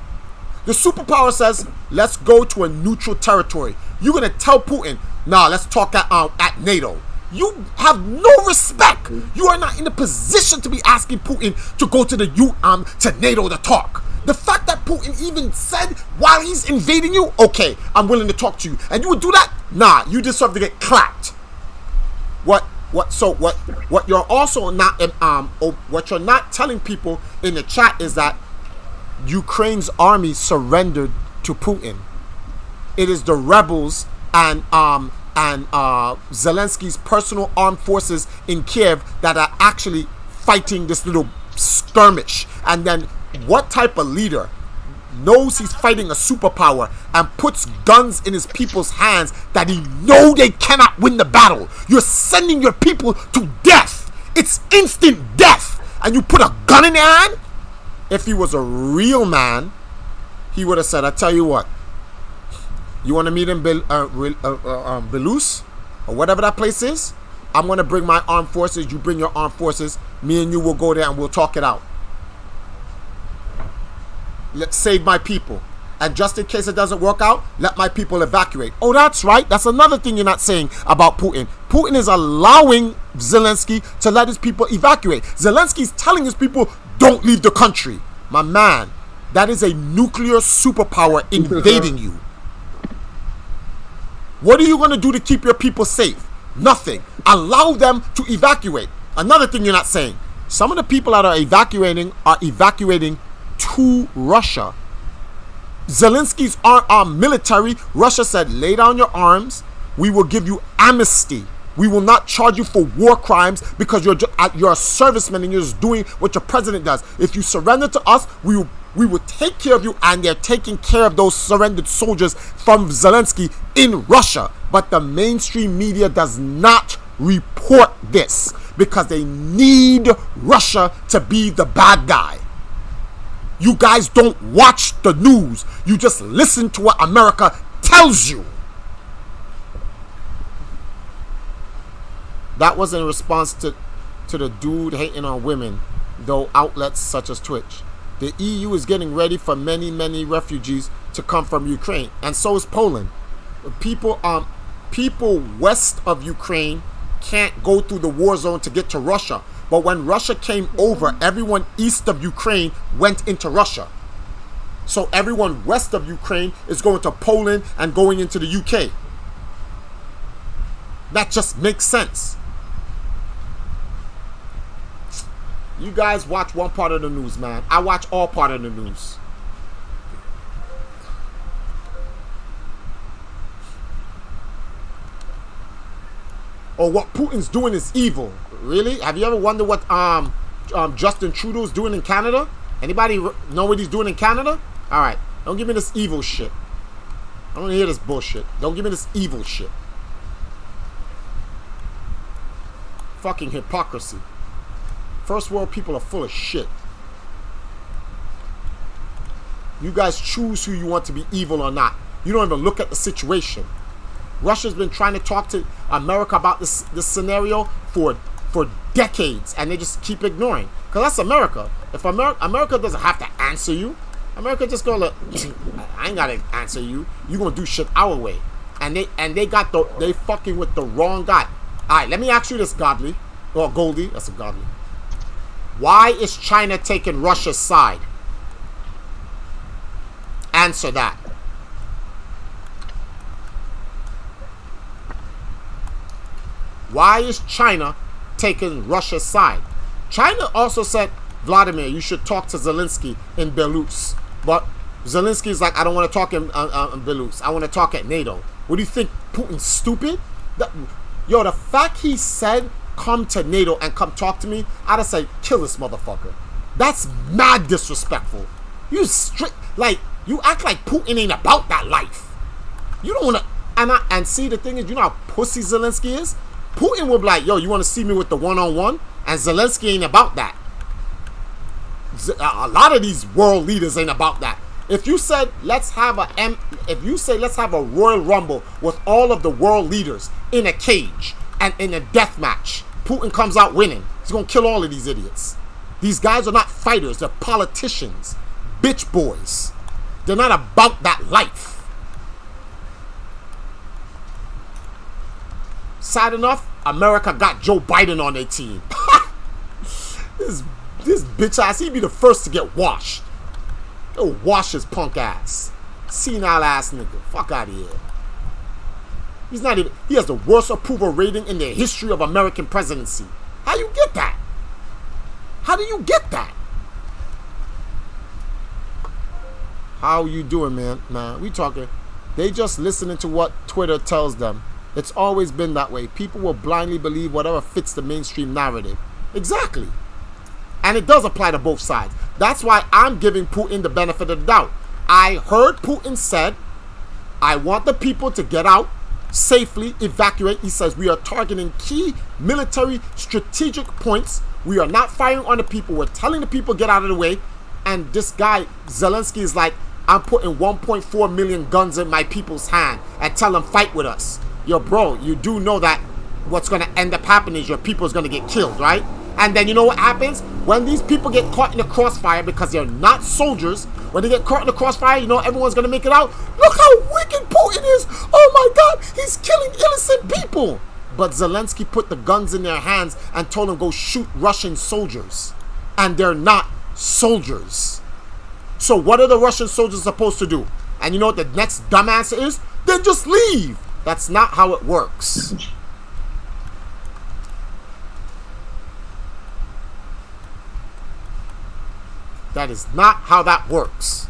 The superpower says, let's go to a neutral territory. You're going to tell Putin, nah, let's talk at NATO. You have no respect. You are not in a position to be asking Putin to go to to NATO to talk. The fact that Putin even said while he's invading you, okay, I'm willing to talk to you, and you would do that? Nah, you deserve to get clapped. What you're also not what you're not telling people in the chat is that Ukraine's army surrendered to Putin. It is the rebels and Zelensky's personal armed forces in Kiev that are actually fighting this little skirmish. And then what type of leader knows he's fighting a superpower and puts guns in his people's hands that he know they cannot win the battle? You're sending your people to death. It's instant death. And you put a gun in their hand? If he was a real man, he would have said, I tell you what, you want to meet in Belarus or whatever that place is? I'm going to bring my armed forces. You bring your armed forces. Me and you will go there and we'll talk it out. Let's save my people. And just in case it doesn't work out, let my people evacuate. Oh, that's right. That's another thing you're not saying about Putin. Putin is allowing Zelensky to let his people evacuate. Zelensky's telling his people, don't leave the country. My man, that is a nuclear superpower invading you. What are you going to do to keep your people safe? Nothing. Allow them to evacuate. Another thing you're not saying. Some of the people that are evacuating to Russia. Zelensky's military, Russia said, lay down your arms. We will give you amnesty. We will not charge you for war crimes because you're a serviceman and you're just doing what your president does. If you surrender to us, we will take care of you, and they're taking care of those surrendered soldiers from Zelensky in Russia. But the mainstream media does not report this because they need Russia to be the bad guy. You guys don't watch the news. You just listen to what America tells you. That was in response to the dude hating on women, though outlets such as Twitch. The EU is getting ready for many, many refugees to come from Ukraine, and so is Poland. People west of Ukraine can't go through the war zone to get to Russia. But when Russia came over, everyone east of Ukraine went into Russia. So everyone west of Ukraine is going to Poland and going into the UK. That just makes sense. You guys watch one part of the news, man. I watch all part of the news. Or what Putin's doing is evil. Really? Have you ever wondered what Justin Trudeau's doing in Canada? Anybody know what he's doing in Canada? Alright, don't give me this evil shit. I don't want to hear this bullshit. Don't give me this evil shit. Fucking hypocrisy. First world people are full of shit. You guys choose who you want to be evil or not. You don't even look at the situation. Russia's been trying to talk to America about this scenario for decades, and they just keep ignoring. Because that's America. If America doesn't have to answer you, America just go, look, I ain't gotta answer you. You gonna do shit our way. And they fucking with the wrong guy. Alright, let me ask you this, Godly. Or Goldie, that's a Godly. Why is China taking Russia's side? Answer that. Why is China taking Russia's side? China also said, Vladimir, you should talk to Zelensky in Belarus. But Zelensky's like, I don't want to talk in Belarus. I want to talk at NATO. What do you think? Putin's stupid? The fact he said, come to NATO and come talk to me, I'd have said, kill this motherfucker. That's mad disrespectful. You act like Putin ain't about that life. You don't want to, and see, the thing is, you know how pussy Zelensky is? Putin will be like, yo, you want to see me with the one-on-one? And Zelensky ain't about that. A lot of these world leaders ain't about that. If you said let's have a Royal Rumble with all of the world leaders in a cage and in a death match, Putin comes out winning. He's gonna kill all of these idiots. These guys are not fighters, they're politicians, bitch boys. They're not about that life. Sad enough, America got Joe Biden on their team. This bitch ass, he'd be the first to get washed. He'll wash his punk ass. Senile ass nigga. Fuck out of here. He has the worst approval rating in the history of American presidency. How you get that? How do you get that? How you doing, man? Nah, we talking. They just listening to what Twitter tells them. It's always been that way. People will blindly believe whatever fits the mainstream narrative. Exactly. And it does apply to both sides. That's why I'm giving Putin the benefit of the doubt. I heard Putin said, I want the people to get out, safely evacuate. He says we are targeting key military strategic points. We are not firing on the people. We're telling the people get out of the way. And this guy, Zelensky, is like, I'm putting 1.4 million guns in my people's hand and tell them fight with us. Yo, bro, you do know that what's going to end up happening is your people is going to get killed, right? And then you know what happens? when these people get caught in the crossfire because they're not soldiers, when they get caught in the crossfire, you know everyone's going to make it out. Look how wicked Putin is. Oh my God, he's killing innocent people. But Zelensky put the guns in their hands and told them go shoot Russian soldiers. And they're not soldiers. So what are the Russian soldiers supposed to do? And you know what the next dumb answer is? Then just leave. That's not how it works. That is not how that works.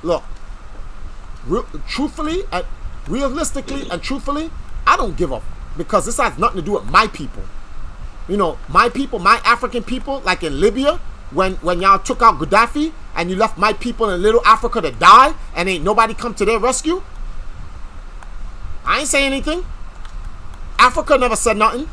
Look, truthfully, realistically and truthfully, I don't give a because this has nothing to do with my people. You know, my people, my African people, like in Libya, when y'all took out Gaddafi and you left my people in little Africa to die and ain't nobody come to their rescue. I ain't say anything. Africa never said nothing.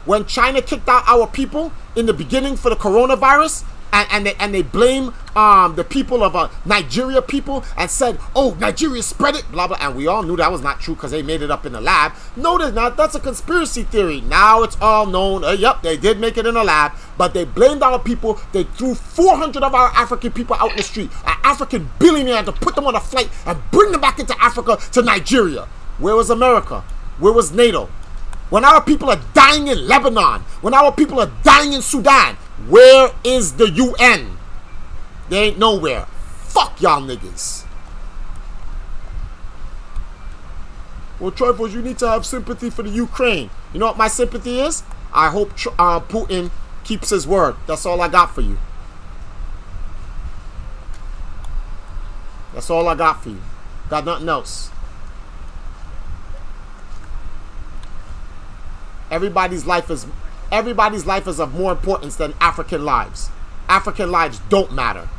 When China kicked out our people in the beginning for the coronavirus, and they blame the people of Nigeria people and said, oh, Nigeria spread it, blah, blah. And we all knew that was not true because they made it up in the lab. No, they're not. That's a conspiracy theory. Now it's all known. Yep, they did make it in a lab, but they blamed our people. They threw 400 of our African people out in the street. An African billionaire had to put them on a flight and bring them back into Africa to Nigeria. Where was America? Where was NATO? When our people are dying in Lebanon, when our people are dying in Sudan, where is the UN? They ain't nowhere. Fuck y'all niggas. Well, Trifles, you need to have sympathy for the Ukraine. You know what my sympathy is? I hope Putin keeps his word. That's all I got for you. That's all I got for you. Got nothing else. Everybody's life is of more importance than African lives. African lives don't matter.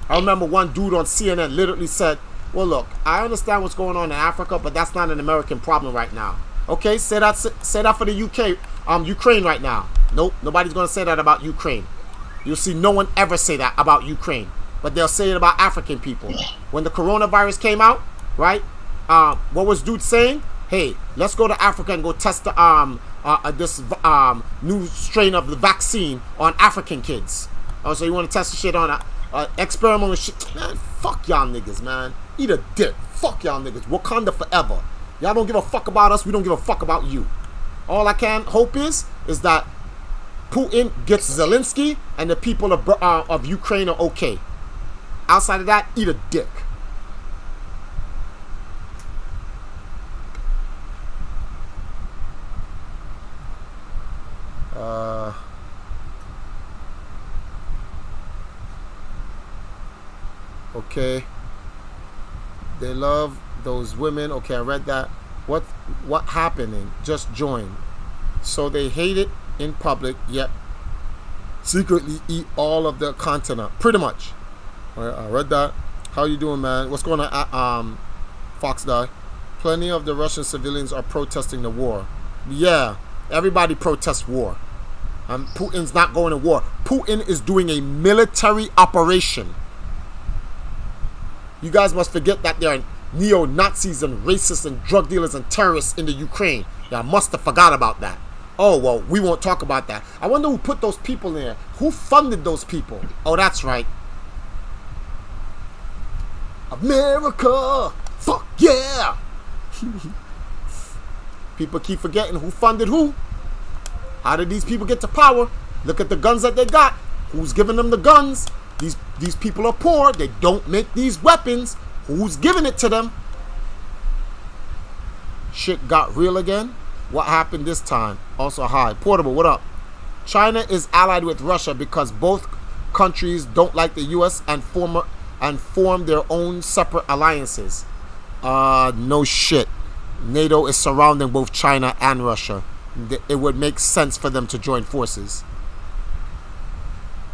I remember one dude on CNN literally said, well, look, I understand what's going on in Africa, but that's not an American problem right now. Okay, say that for the Ukraine right now. Nope, nobody's going to say that about Ukraine. You'll see no one ever say that about Ukraine, but they'll say it about African people. When the coronavirus came out, right? What was dude saying? Hey, let's go to Africa and go test the this new strain of the vaccine on African kids. Oh, so you want to test the shit on experimental shit? Man, fuck y'all niggas, man. Eat a dick. Fuck y'all niggas. Wakanda forever. Y'all don't give a fuck about us. We don't give a fuck about you. All I can hope is that Putin gets Zelensky and the people of Ukraine are okay. Outside of that, eat a dick. Okay. They love those women. Okay, I read that. What happening? Just join. So they hate it in public, yet secretly eat all of the content. Pretty much. All right, I read that. How you doing, man? What's going on? Fox Die. Plenty of the Russian civilians are protesting the war. Yeah, everybody protests war. Putin's not going to war. Putin is doing a military operation. You guys must forget that there are neo-Nazis and racists and drug dealers and terrorists in the Ukraine. Y'all must have forgot about that. Oh, well, we won't talk about that. I wonder who put those people in there. Who funded those people? Oh, that's right. America! Fuck yeah! People keep forgetting who funded who. How did these people get to power? Look at the guns that they got. Who's giving them the guns? These people are poor. They don't make these weapons. Who's giving it to them? Shit got real again. What happened this time? Also, hi. Portable, what up? China is allied with Russia because both countries don't like the U.S. and form their own separate alliances. No shit. NATO is surrounding both China and Russia. It would make sense for them to join forces.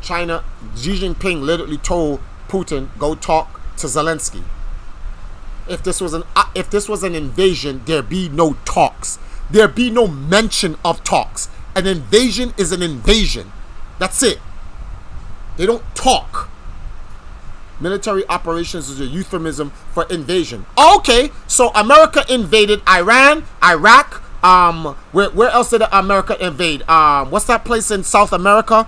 China, Xi Jinping literally told Putin, go talk to Zelensky. If this was an invasion, there'd be no talks. There'd be no mention of talks. An invasion is an invasion. That's it. They don't talk. Military operations is a euphemism for invasion. Okay, so America invaded Iran, Iraq, Where else did America invade? What's that place in South America?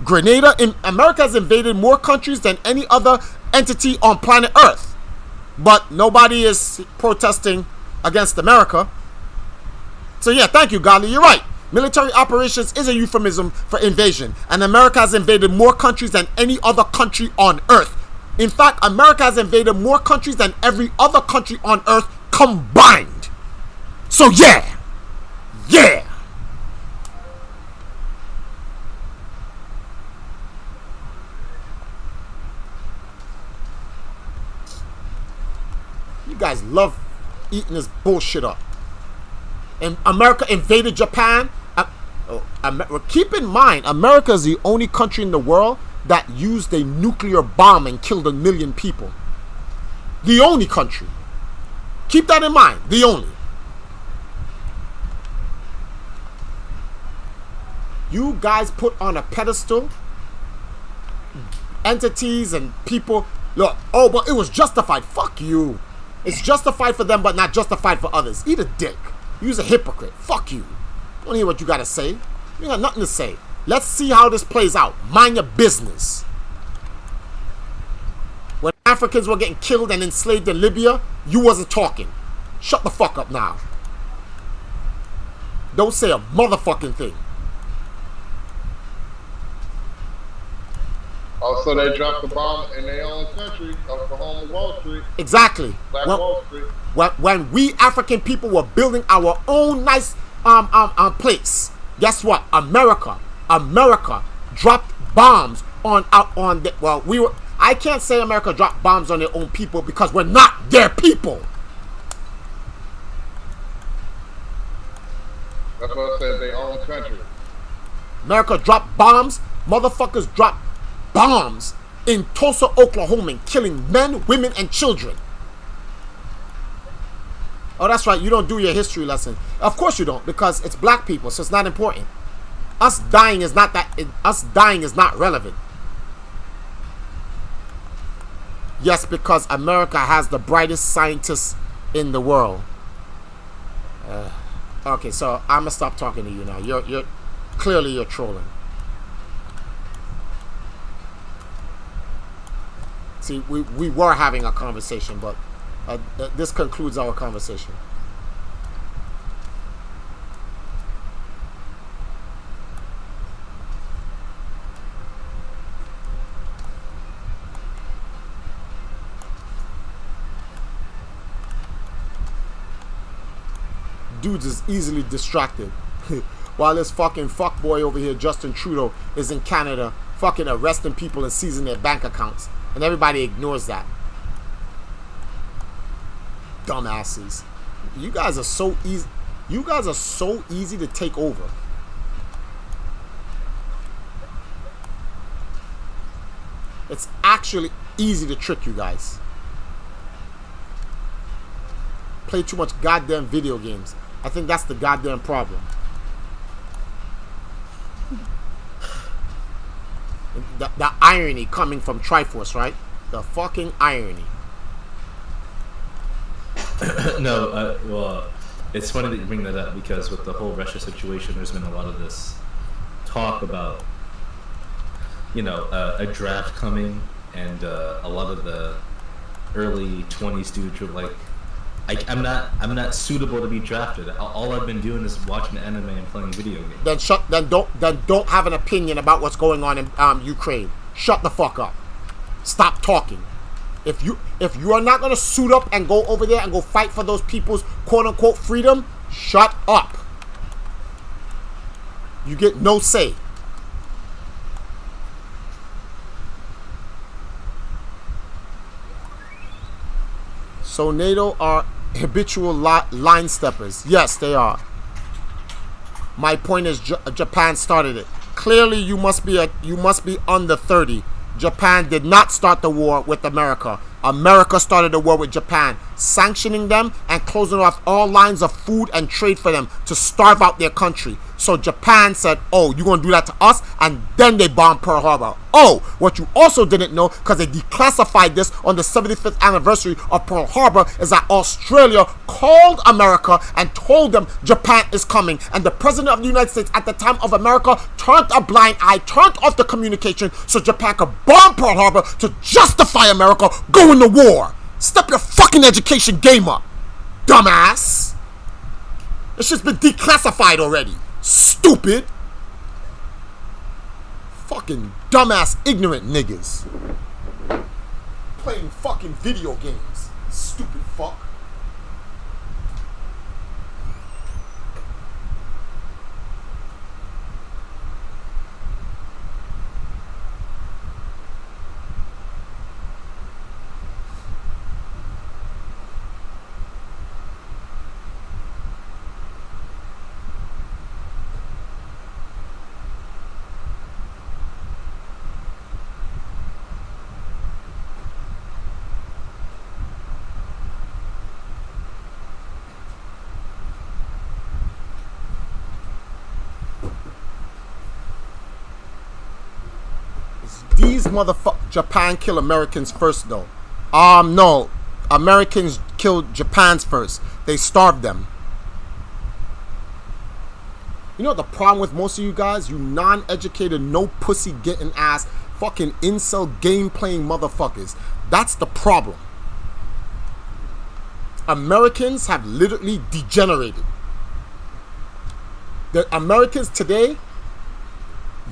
Grenada. America has invaded more countries than any other entity on planet Earth. But nobody is protesting against America. So yeah, thank you, Godly. You're right. Military operations is a euphemism for invasion. And America has invaded more countries than any other country on Earth. In fact, America has invaded more countries than every other country on Earth combined. So yeah. Yeah. You guys love eating this bullshit up. And America invaded Japan. Keep in mind, America is the only country in the world that used a nuclear bomb and killed 1 million people. The only country. Keep that in mind. The only. You guys put on a pedestal entities and people. Look, oh, but it was justified. Fuck you. It's justified for them, but not justified for others. Eat a dick. You's a hypocrite. Fuck you. Don't hear what you gotta say. You got nothing to say. Let's see how this plays out. Mind your business. When Africans were getting killed and enslaved in Libya, you wasn't talking. Shut the fuck up now. Don't say a motherfucking thing. Also, they dropped the bomb in their own country, Oklahoma, Wall Street. Exactly. Wall Street. When we African people were building our own nice place, guess what? America dropped bombs on the. Well, we were. I can't say America dropped bombs on their own people because we're not their people. That's what I said. Their own country. America dropped bombs. Motherfuckers dropped bombs in Tulsa, Oklahoma, killing men, women, and children. Oh, that's right. You don't do your history lesson. Of course you don't, because it's black people, so it's not important. Us dying is not that. Us dying is not relevant. Yes, because America has the brightest scientists in the world. Okay, so I'm gonna stop talking to you now. You're clearly trolling. See, we were having a conversation, but this concludes our conversation. Dudes is easily distracted. While this fucking fuckboy over here, Justin Trudeau, is in Canada fucking arresting people and seizing their bank accounts. And everybody ignores that. Dumbasses. You guys are so easy. You guys are so easy to take over. It's actually easy to trick you guys. Play too much goddamn video games. I think that's the goddamn problem. The irony coming from Triforce, right? The fucking irony. No, well, it's funny that you bring that up because with the whole Russia situation, there's been a lot of this talk about, you know, a draft coming, and a lot of the early 20s dudes were like, I'm not suitable to be drafted. All I've been doing is watching anime and playing video games. Then don't have an opinion about what's going on in Ukraine. Shut the fuck up. Stop talking. If you are not gonna suit up and go over there and go fight for those people's quote unquote freedom, shut up. You get no say. So NATO are habitual line steppers. Yes, they are. My point is Japan started it. Clearly, you must be under 30. Japan did not start the war with America. America started the war with Japan. sanctioning them and closing off all lines of food and trade for them to starve out their country. So Japan said, oh, you're going to do that to us? And then they bombed Pearl Harbor. Oh, what you also didn't know, because they declassified this on the 75th anniversary of Pearl Harbor, is that Australia called America and told them Japan is coming. And the president of the United States at the time of America turned a blind eye, turned off the communication so Japan could bomb Pearl Harbor to justify America going to war. Step your fucking education game up, dumbass. It's just been declassified already. Stupid. Fucking dumbass ignorant niggas. Playing fucking video games. Stupid fuck. These motherfuckers, Japan kill Americans first though. No. Americans killed Japan's first. They starved them. You know what the problem with most of you guys? You non-educated, no pussy getting ass, fucking incel game playing motherfuckers. That's the problem. Americans have literally degenerated. The Americans today,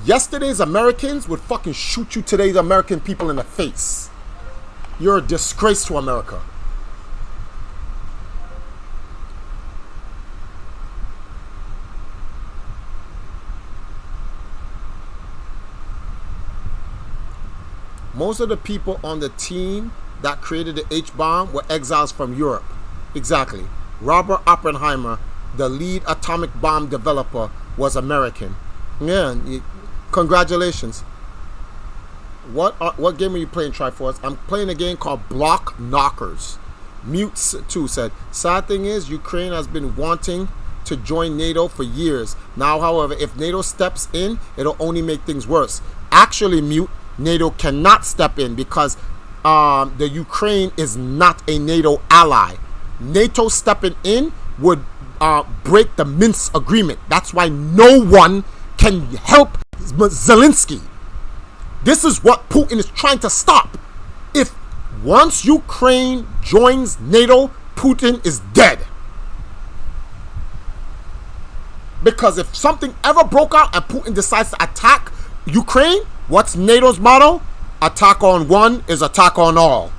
yesterday's Americans would fucking shoot you today's American people in the face. You're a disgrace to America. Most of the people on the team that created the H-bomb were exiles from Europe. Exactly. Robert Oppenheimer, the lead atomic bomb developer, was American. Yeah, congratulations. What game are you playing, Triforce? I'm playing a game called Block Knockers. Mute2 said, sad thing is, Ukraine has been wanting to join NATO for years. Now, however, if NATO steps in, it'll only make things worse. Actually, Mute, NATO cannot step in because the Ukraine is not a NATO ally. NATO stepping in would break the Minsk agreement. That's why no one can help Zelensky. This is what Putin is trying to stop. If once Ukraine joins NATO, Putin is dead. Because if something ever broke out and Putin decides to attack Ukraine, what's NATO's motto? Attack on one is attack on all.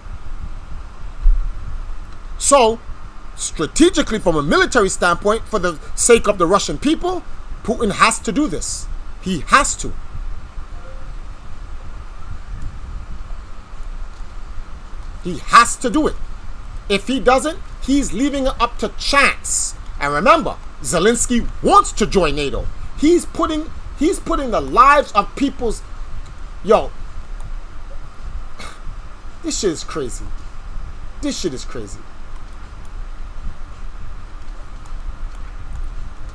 So, strategically, from a military standpoint, for the sake of the Russian people, Putin has to do this. He has to. He has to do it. If he doesn't, he's leaving it up to chance. And remember, Zelensky wants to join NATO. He's putting the lives of people's... Yo, this shit is crazy. This shit is crazy.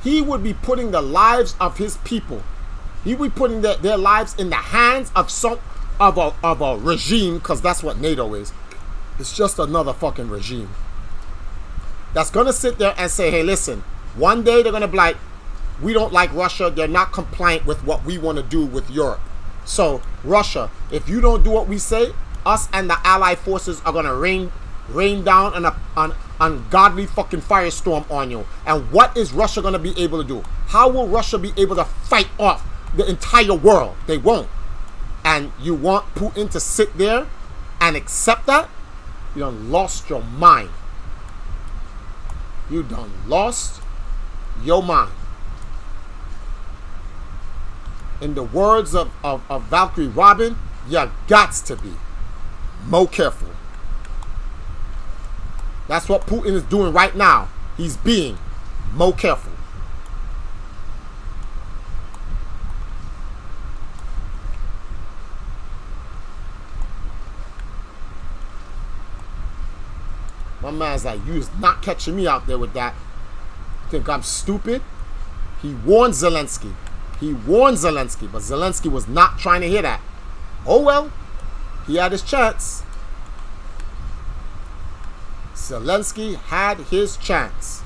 He would be putting the lives of his people. He would be putting their lives in the hands of a regime, because that's what NATO is. It's just another fucking regime that's gonna sit there and say, hey, listen, one day they're gonna be like, we don't like Russia, they're not compliant with what we want to do with Europe. So Russia, if you don't do what we say, us and the allied forces are gonna rain down an ungodly fucking firestorm on you. And what is Russia gonna be able to do? How will Russia be able to fight off the entire world? They won't. And you want Putin to sit there and accept that? You done lost your mind. You done lost your mind. In the words of Valkyrie Robin, you gots to be more careful. That's what Putin is doing right now. He's being more careful. My man's like, you is not catching me out there with that. Think I'm stupid? He warned Zelensky. But Zelensky was not trying to hear that. Oh well, he had his chance. Zelensky had his chance.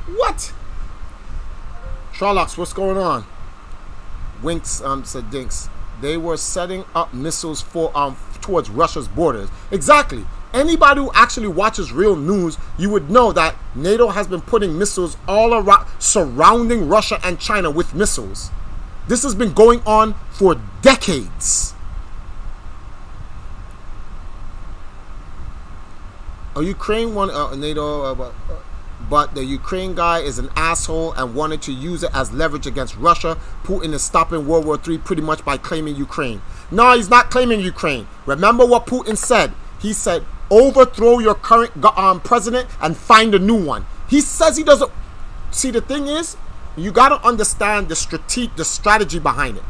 What? Trollocs, what's going on? Winks said Dinks. They were setting up missiles for towards Russia's borders. Exactly. Anybody who actually watches real news, you would know that NATO has been putting missiles all around, surrounding Russia and China with missiles. This has been going on for decades. Ukraine won NATO, but the Ukraine guy is an asshole and wanted to use it as leverage against Russia. Putin is stopping World War III pretty much by claiming Ukraine. No, he's not claiming Ukraine. Remember what Putin said? He said, overthrow your current president and find a new one. He says he doesn't. See, the thing is, you got to understand the strategy behind it.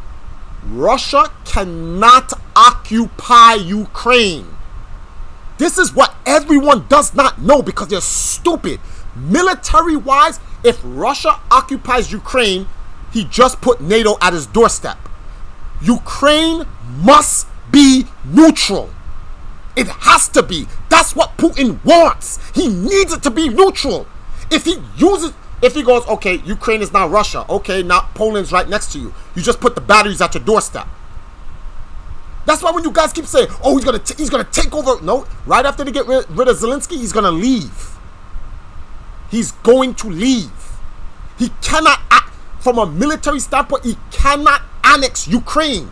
Russia cannot occupy Ukraine. This is what everyone does not know because they're stupid. Military-wise, if Russia occupies Ukraine, he just put NATO at his doorstep. Ukraine must be neutral. It has to be. That's what Putin wants. He needs it to be neutral. If he goes, okay, Ukraine is now Russia. Okay, now Poland's right next to you. You just put the batteries at your doorstep. That's why when you guys keep saying, oh, he's gonna take over. No, right after they get rid of Zelensky, he's gonna leave. He's going to leave. He cannot, from a military standpoint, he cannot annex Ukraine.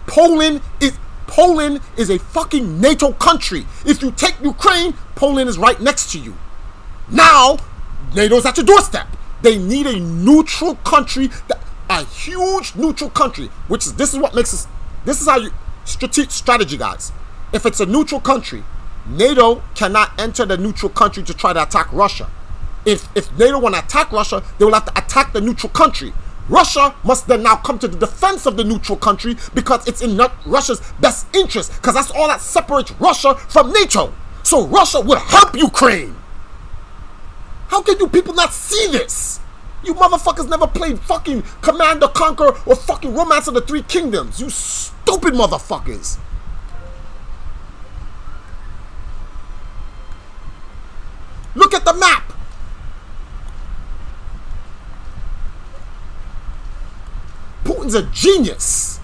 Poland is a fucking NATO country. If you take Ukraine, Poland is right next to you. Now, NATO's at your doorstep. They need a neutral country, a huge neutral country, this is what makes us, this is how you, strategy guys. If it's a neutral country, NATO cannot enter the neutral country to try to attack Russia. If NATO want to attack Russia, they will have to attack the neutral country. Russia must then now come to the defense of the neutral country because it's in Russia's best interest, because that's all that separates Russia from NATO. So Russia will help Ukraine. How can you people not see this? You motherfuckers never played fucking Command and Conquer or fucking Romance of the Three Kingdoms. You stupid motherfuckers. Look at the map. Putin's a genius.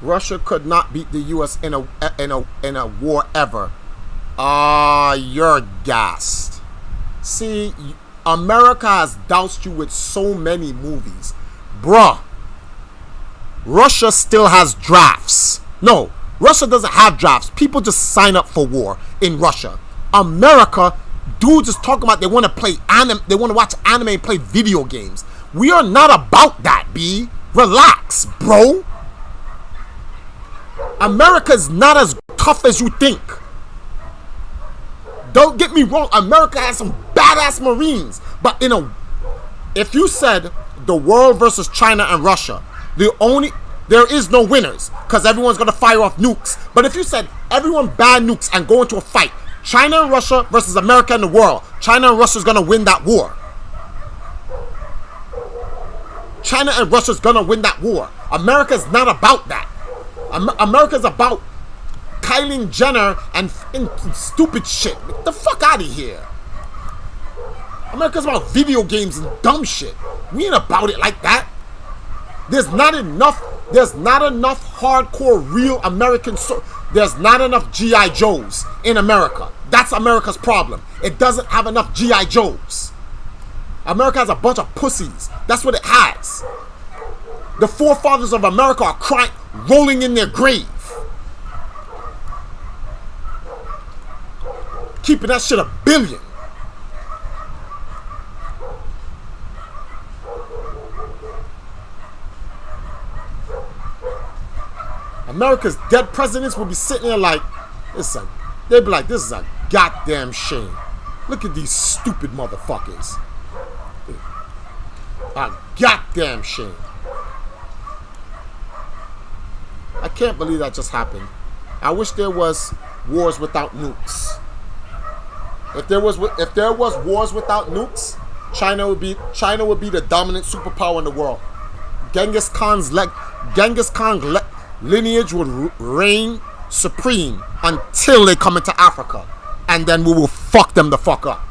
Russia could not beat the U.S. in a war ever. You're gassed. See, America has doused you with so many movies. Bruh. Russia still has drafts. No, Russia doesn't have drafts. People just sign up for war in Russia. America, dudes is talking about they want to play anime, they want to watch anime and play video games. We are not about that, B. Relax, bro. America is not as tough as you think. Don't get me wrong, America has some badass Marines. But if you said the world versus China and Russia, there is no winners because everyone's going to fire off nukes. But if you said everyone ban nukes and go into a fight, China and Russia versus America and the world, China and Russia is going to win that war. China and Russia is going to win that war. America is not about that. America is about Kylie Jenner and stupid shit. Get the fuck out of here. America's about video games and dumb shit. We ain't about it like that. There's not enough hardcore real American. There's not enough G.I. Joes in America. That's America's problem. It doesn't have enough G.I. Joes. America has a bunch of pussies. That's what it has. The forefathers of America are crying, rolling in their grave. keeping that shit a billion. America's dead presidents will be sitting there like, they'd be like, this is a goddamn shame. Look at these stupid motherfuckers. A goddamn shame. I can't believe that just happened. I wish there was wars without nukes. If there was wars without nukes, China would be the dominant superpower in the world. Genghis Khan's lineage would reign supreme until they come into Africa, and then we will fuck them the fuck up,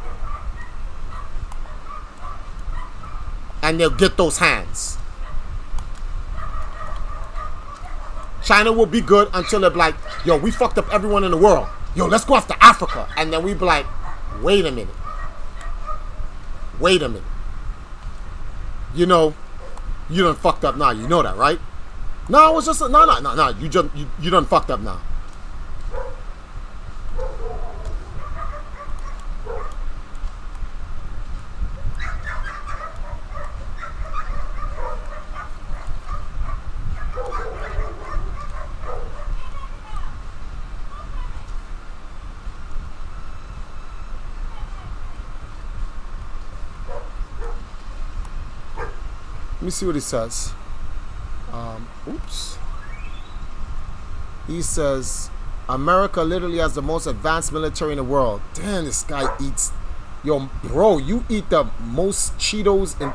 and they'll get those hands. China will be good until they're like, yo, we fucked up everyone in the world. Yo, let's go after Africa. And then we be like, wait a minute. Wait a minute. You know, you done fucked up now. You know that, right? No, it's just, no. You done fucked up now. Let me see what he says. Oops. He says, America literally has the most advanced military in the world. Damn, this guy eats. Yo, bro, you eat the most Cheetos in.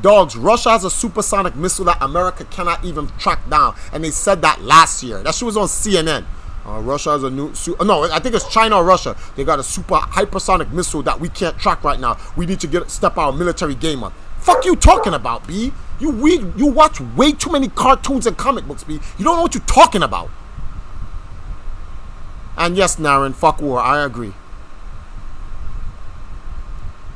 Dogs, Russia has a supersonic missile that America cannot even track down. And they said that last year. That shit was on CNN. Russia has a new. No, I think it's China or Russia. They got a super hypersonic missile that we can't track right now. We need to step our military game up. Fuck you talking about, B? You watch way too many cartoons and comic books, B. You don't know what you're talking about. And yes, Naren, fuck war. I agree.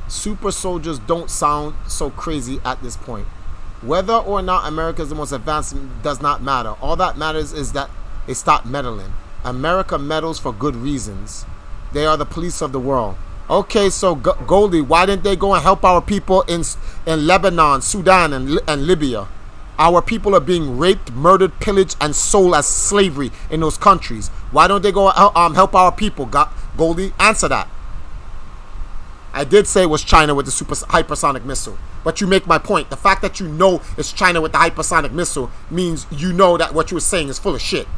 Super soldiers don't sound so crazy at this point. Whether or not America is the most advanced does not matter. All that matters is that they stop meddling. America meddles for good reasons. They are the police of the world. Okay, so Goldie, why didn't they go and help our people in Lebanon, Sudan, and Libya? Our people are being raped, murdered, pillaged, and sold as slavery in those countries. Why don't they go help our people? Goldie, answer that. I did say it was China with the hypersonic missile. But you make my point. The fact that you know it's China with the hypersonic missile means you know that what you were saying is full of shit.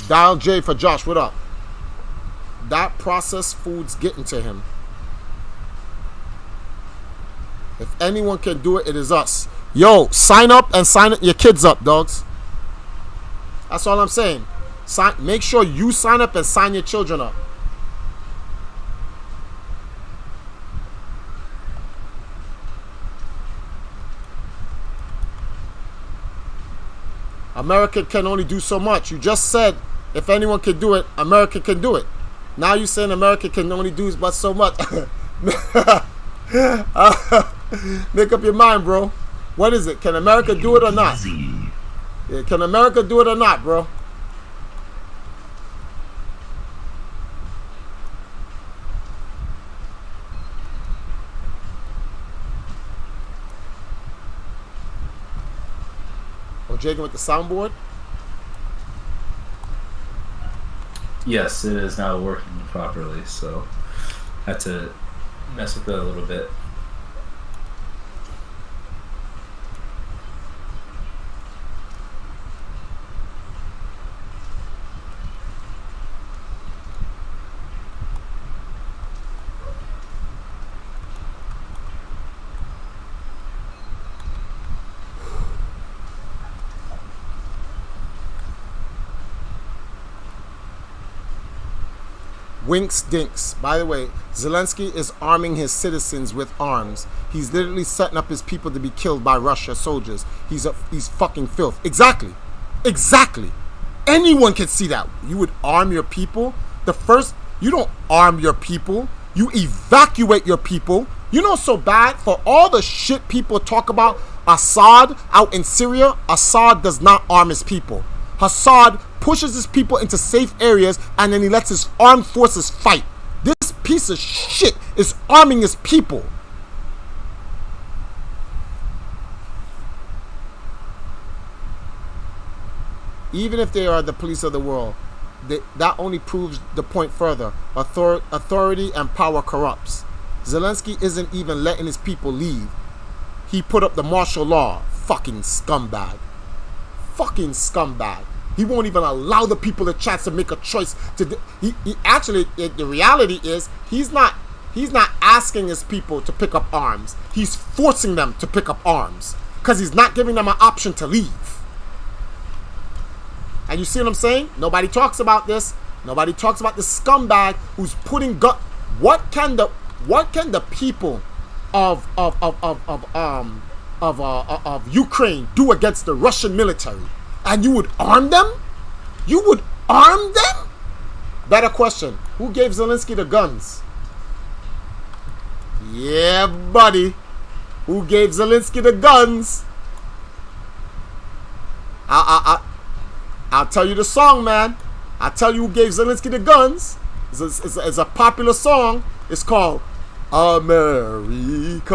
Dial J for Josh, what up? That processed food's getting to him. If anyone can do it, it is us. Yo, sign up and sign your kids up, dogs. That's all I'm saying. Make sure you sign up and sign your children up. America can only do so much. You just said if anyone can do it, America can do it. Now you're saying America can only do but so much. Make up your mind, bro. What is it? Can America do it or not? Yeah, can America do it or not, bro? Oh, Jacob with the soundboard? Yes, it is now working properly, so I had to mess with it a little bit. Winks dinks. By the way, Zelensky is arming his citizens with arms. He's literally setting up his people to be killed by Russia soldiers. He's fucking filth. Exactly. Exactly. Anyone can see that. You would arm your people. You don't arm your people. You evacuate your people. You know, so bad for all the shit people talk about Assad out in Syria. Assad does not arm his people. Assad pushes his people into safe areas and then he lets his armed forces fight. This piece of shit is arming his people. Even if they are the police of the world, that only proves the point further. Authority and power corrupts. Zelensky isn't even letting his people leave. He put up the martial law. Fucking scumbag. Fucking scumbag. He won't even allow the people a chance to make a choice. He actually, the reality is, he's not asking his people to pick up arms. He's forcing them to pick up arms because he's not giving them an option to leave. And you see what I'm saying? Nobody talks about this. Nobody talks about the scumbag who's putting gun. What can the people of Ukraine do against the Russian military? And you would arm them? You would arm them? Better question. Who gave Zelensky the guns? Yeah, buddy. Who gave Zelensky the guns? I'll tell you the song, man. I'll tell you who gave Zelensky the guns. It's a popular song. It's called America.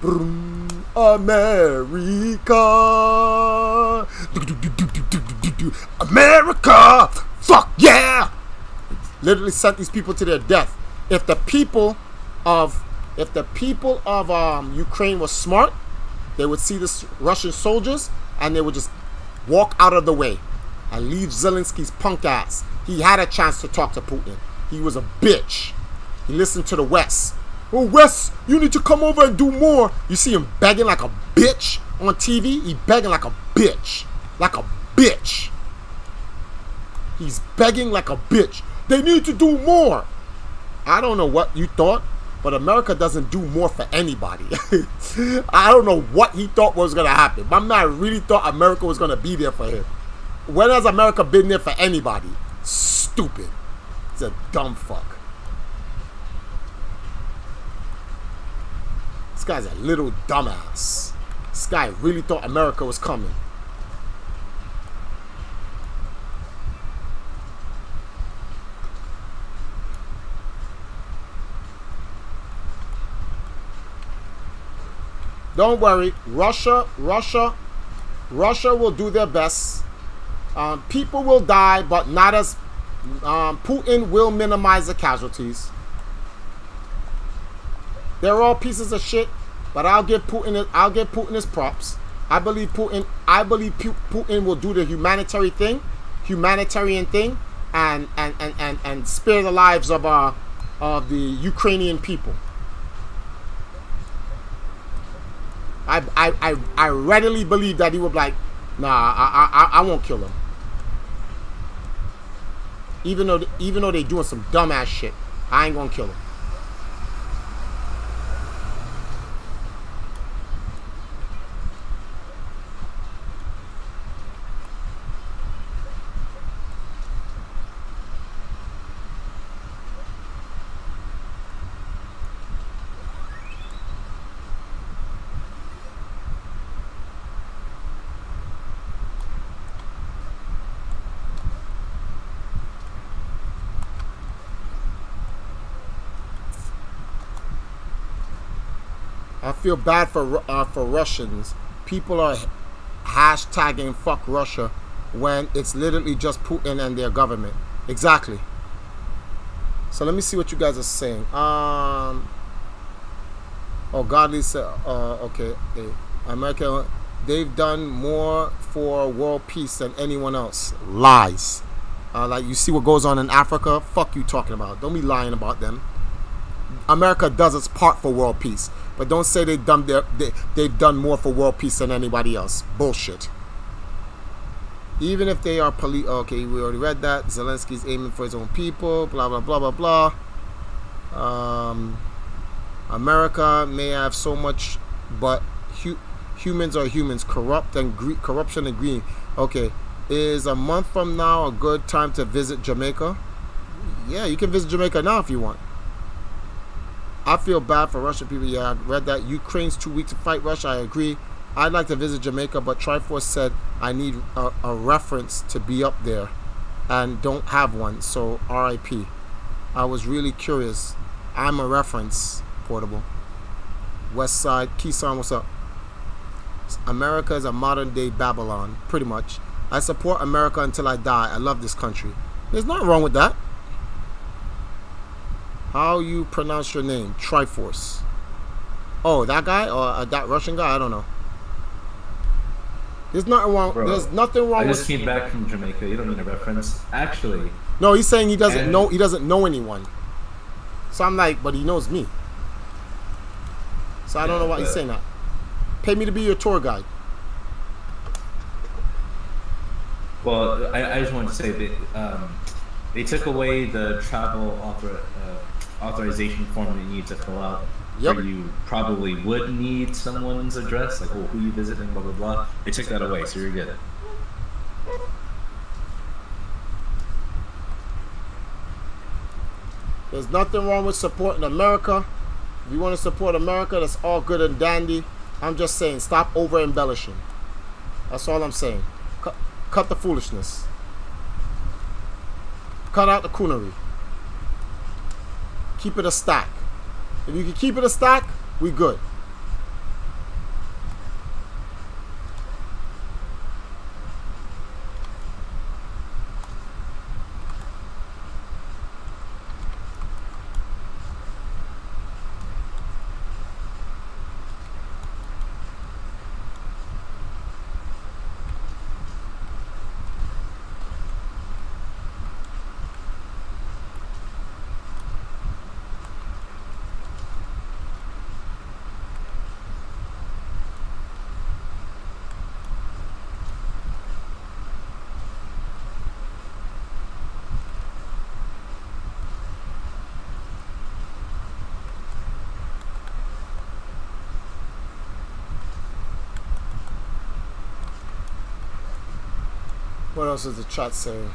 Brum, America. America. Fuck yeah. Literally sent these people to their death. If the people of Ukraine was smart, they would see the Russian soldiers and they would just walk out of the way and leave Zelensky's punk ass. He had a chance to talk to Putin. He was a bitch. He listened to the West. Oh, West, you need to come over and do more. You see him begging like a bitch on TV? He begging like a bitch. Like a bitch. He's begging like a bitch. They need to do more. I don't know what you thought, but America doesn't do more for anybody. I don't know what he thought was going to happen. My man really thought America was going to be there for him. When has America been there for anybody? Stupid. He's a dumb fuck. This guy's a little dumbass. This guy really thought America was coming. Don't worry, Russia will do their best. People will die, but not as Putin will minimize the casualties. They're all pieces of shit, but I'll give Putin his props. I believe Putin will do the humanitarian thing, and spare the lives of the Ukrainian people. I readily believe that he would be like, nah, I won't kill him. Even though they doing some dumbass shit, I ain't gonna kill him. I feel bad for Russians. People are hashtagging fuck Russia when it's literally just Putin and their government. Exactly. So let me see what you guys are saying. Oh, Godly said, okay, America, they've done more for world peace than anyone else. Lies. Like you see what goes on in Africa? Fuck you talking about. Don't be lying about them. America does its part for world peace. But don't say they've done more for world peace than anybody else. Bullshit. Even if they are police. Okay, we already read that. Zelensky's aiming for his own people. Blah, blah, blah, blah, blah. America may have so much, but humans are humans. Corruption and greed. Okay. Is a month from now a good time to visit Jamaica? Yeah, you can visit Jamaica now if you want. I feel bad for Russian people. Yeah, I read that. Ukraine's too weak to fight Russia. I agree. I'd like to visit Jamaica, but Triforce said I need a reference to be up there and don't have one. So RIP. I was really curious. I'm a reference, Portable. West Side. Keyshawn, what's up? America is a modern day Babylon, pretty much. I support America until I die. I love this country. There's nothing wrong with that. How you pronounce your name? Triforce. Oh, that guy or that Russian guy? I don't know. There's nothing wrong. Bro, there's nothing wrong. I just came back from Jamaica. You don't need a reference. Actually. No, he's saying he doesn't know. He doesn't know anyone. So I'm like, but he knows me. So I don't know why he's saying that. Pay me to be your tour guide. Well, I just wanted to say that they took away the travel authorization form that you need to fill out. Yep. Where you probably would need someone's address, like who you visiting, blah blah blah. They took that away, so you're good. There's nothing wrong with supporting America. If you want to support America, that's all good and dandy. I'm just saying, stop over embellishing. That's all I'm saying. Cut the foolishness. Cut out the coonery. Keep it a stack. If you can keep it a stack, we good. What else is the chat saying?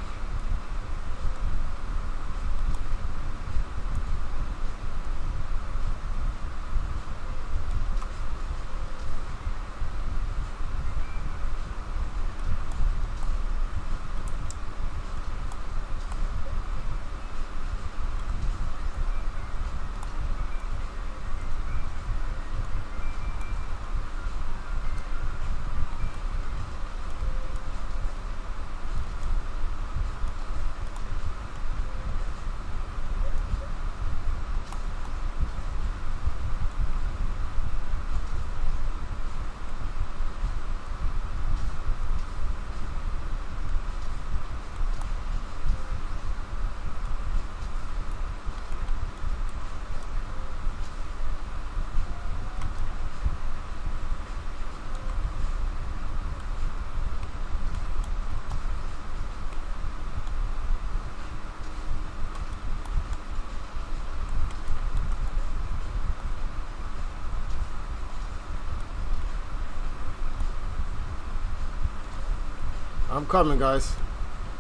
I'm coming, guys.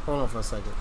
Hold on for a second.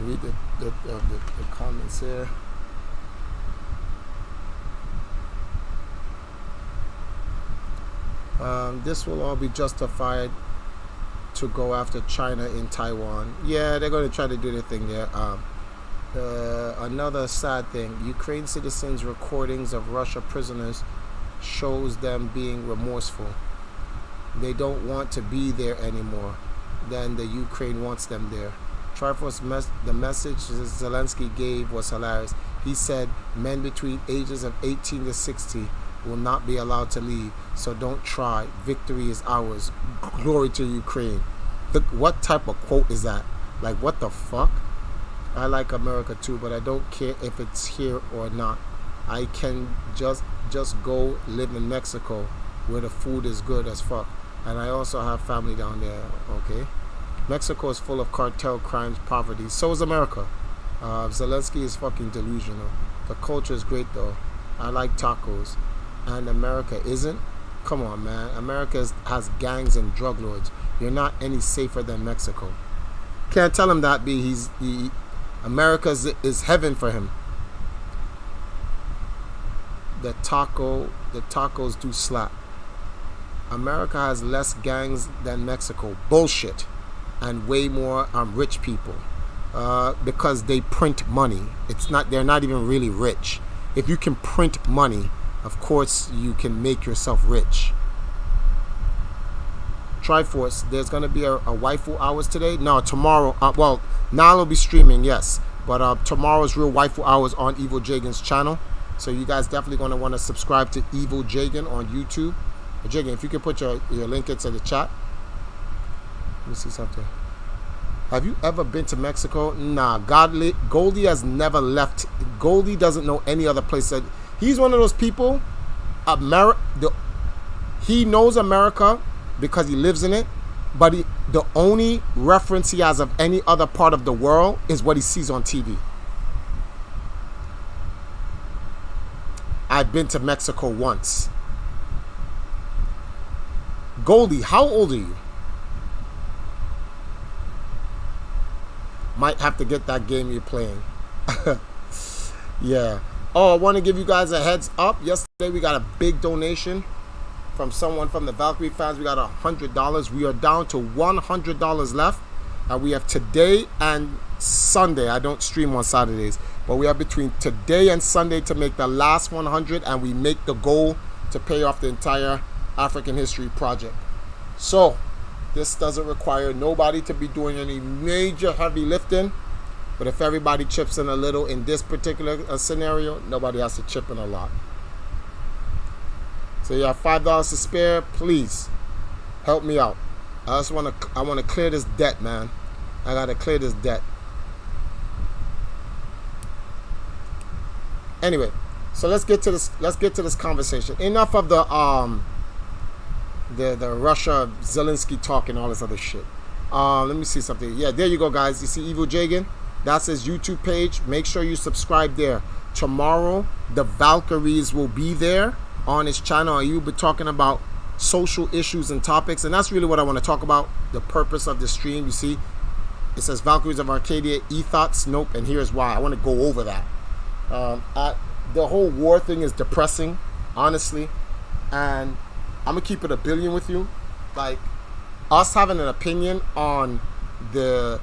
read the comments here. This will all be justified to go after China in Taiwan. Yeah, they're going to try to do their thing there. Another sad thing, Ukraine citizens' recordings of Russia prisoners shows them being remorseful. They don't want to be there anymore. Then the Ukraine wants them there. Triforce the message Zelensky gave was hilarious. He said men between ages of 18 to 60 will not be allowed to leave, so don't try. Victory is ours. Glory to Ukraine. Look, what type of quote is that? Like, what the fuck? I like America too, but I don't care if it's here or not. I can just go live in Mexico where the food is good as fuck, and I also have family down there. Okay, Mexico is full of cartel crimes, poverty. So is America. Zelensky is fucking delusional. The culture is great though. I like tacos, and America isn't. Come on, man. America has gangs and drug lords. You're not any safer than Mexico. Can't tell him that. America is heaven for him. The tacos do slap. America has less gangs than Mexico. Bullshit. And way more rich people. Because they print money. They're not even really rich. If you can print money, of course you can make yourself rich. Triforce, there's going to be a waifu hours today? No, tomorrow. Well, now it'll be streaming, yes. But tomorrow's real waifu hours on Evil Jagan's channel. So you guys definitely going to want to subscribe to Evil Jagan on YouTube. Jagan, if you can put your link into the chat. Let me see something. Have you ever been to Mexico? Nah, Goldie has never left. Goldie doesn't know any other place. He's one of those people. He knows America because he lives in it, but the only reference he has of any other part of the world is what he sees on TV. I've been to Mexico once. Goldie, how old are you? Might have to get that game you're playing. Yeah. Oh, I want to give you guys a heads up. Yesterday we got a big donation from someone from the Valkyrie fans. We got $100. We are down to $100 left. And we have today and Sunday. I don't stream on Saturdays, but we have between today and Sunday to make the last 100, and we make the goal to pay off the entire African History Project. So this doesn't require nobody to be doing any major heavy lifting, but if everybody chips in a little in this particular scenario, nobody has to chip in a lot. So you have $5 to spare. Please help me out. I want to clear this debt, man. I gotta clear this debt. Anyway, so let's get to this conversation. Enough of the Russia Zelensky talk and all this other shit. Let me see something. Yeah, there you go, guys. You see Evil Jagan? That's his YouTube page. Make sure you subscribe there. Tomorrow, the Valkyries will be there on his channel, and you'll be talking about social issues and topics, and that's really what I want to talk about. The purpose of the stream. You see, it says Valkyries of Arcadia, ethos. Nope, and here's why. I want to go over that. The whole war thing is depressing, honestly, and I'm gonna keep it a billion with you. Like, us having an opinion on that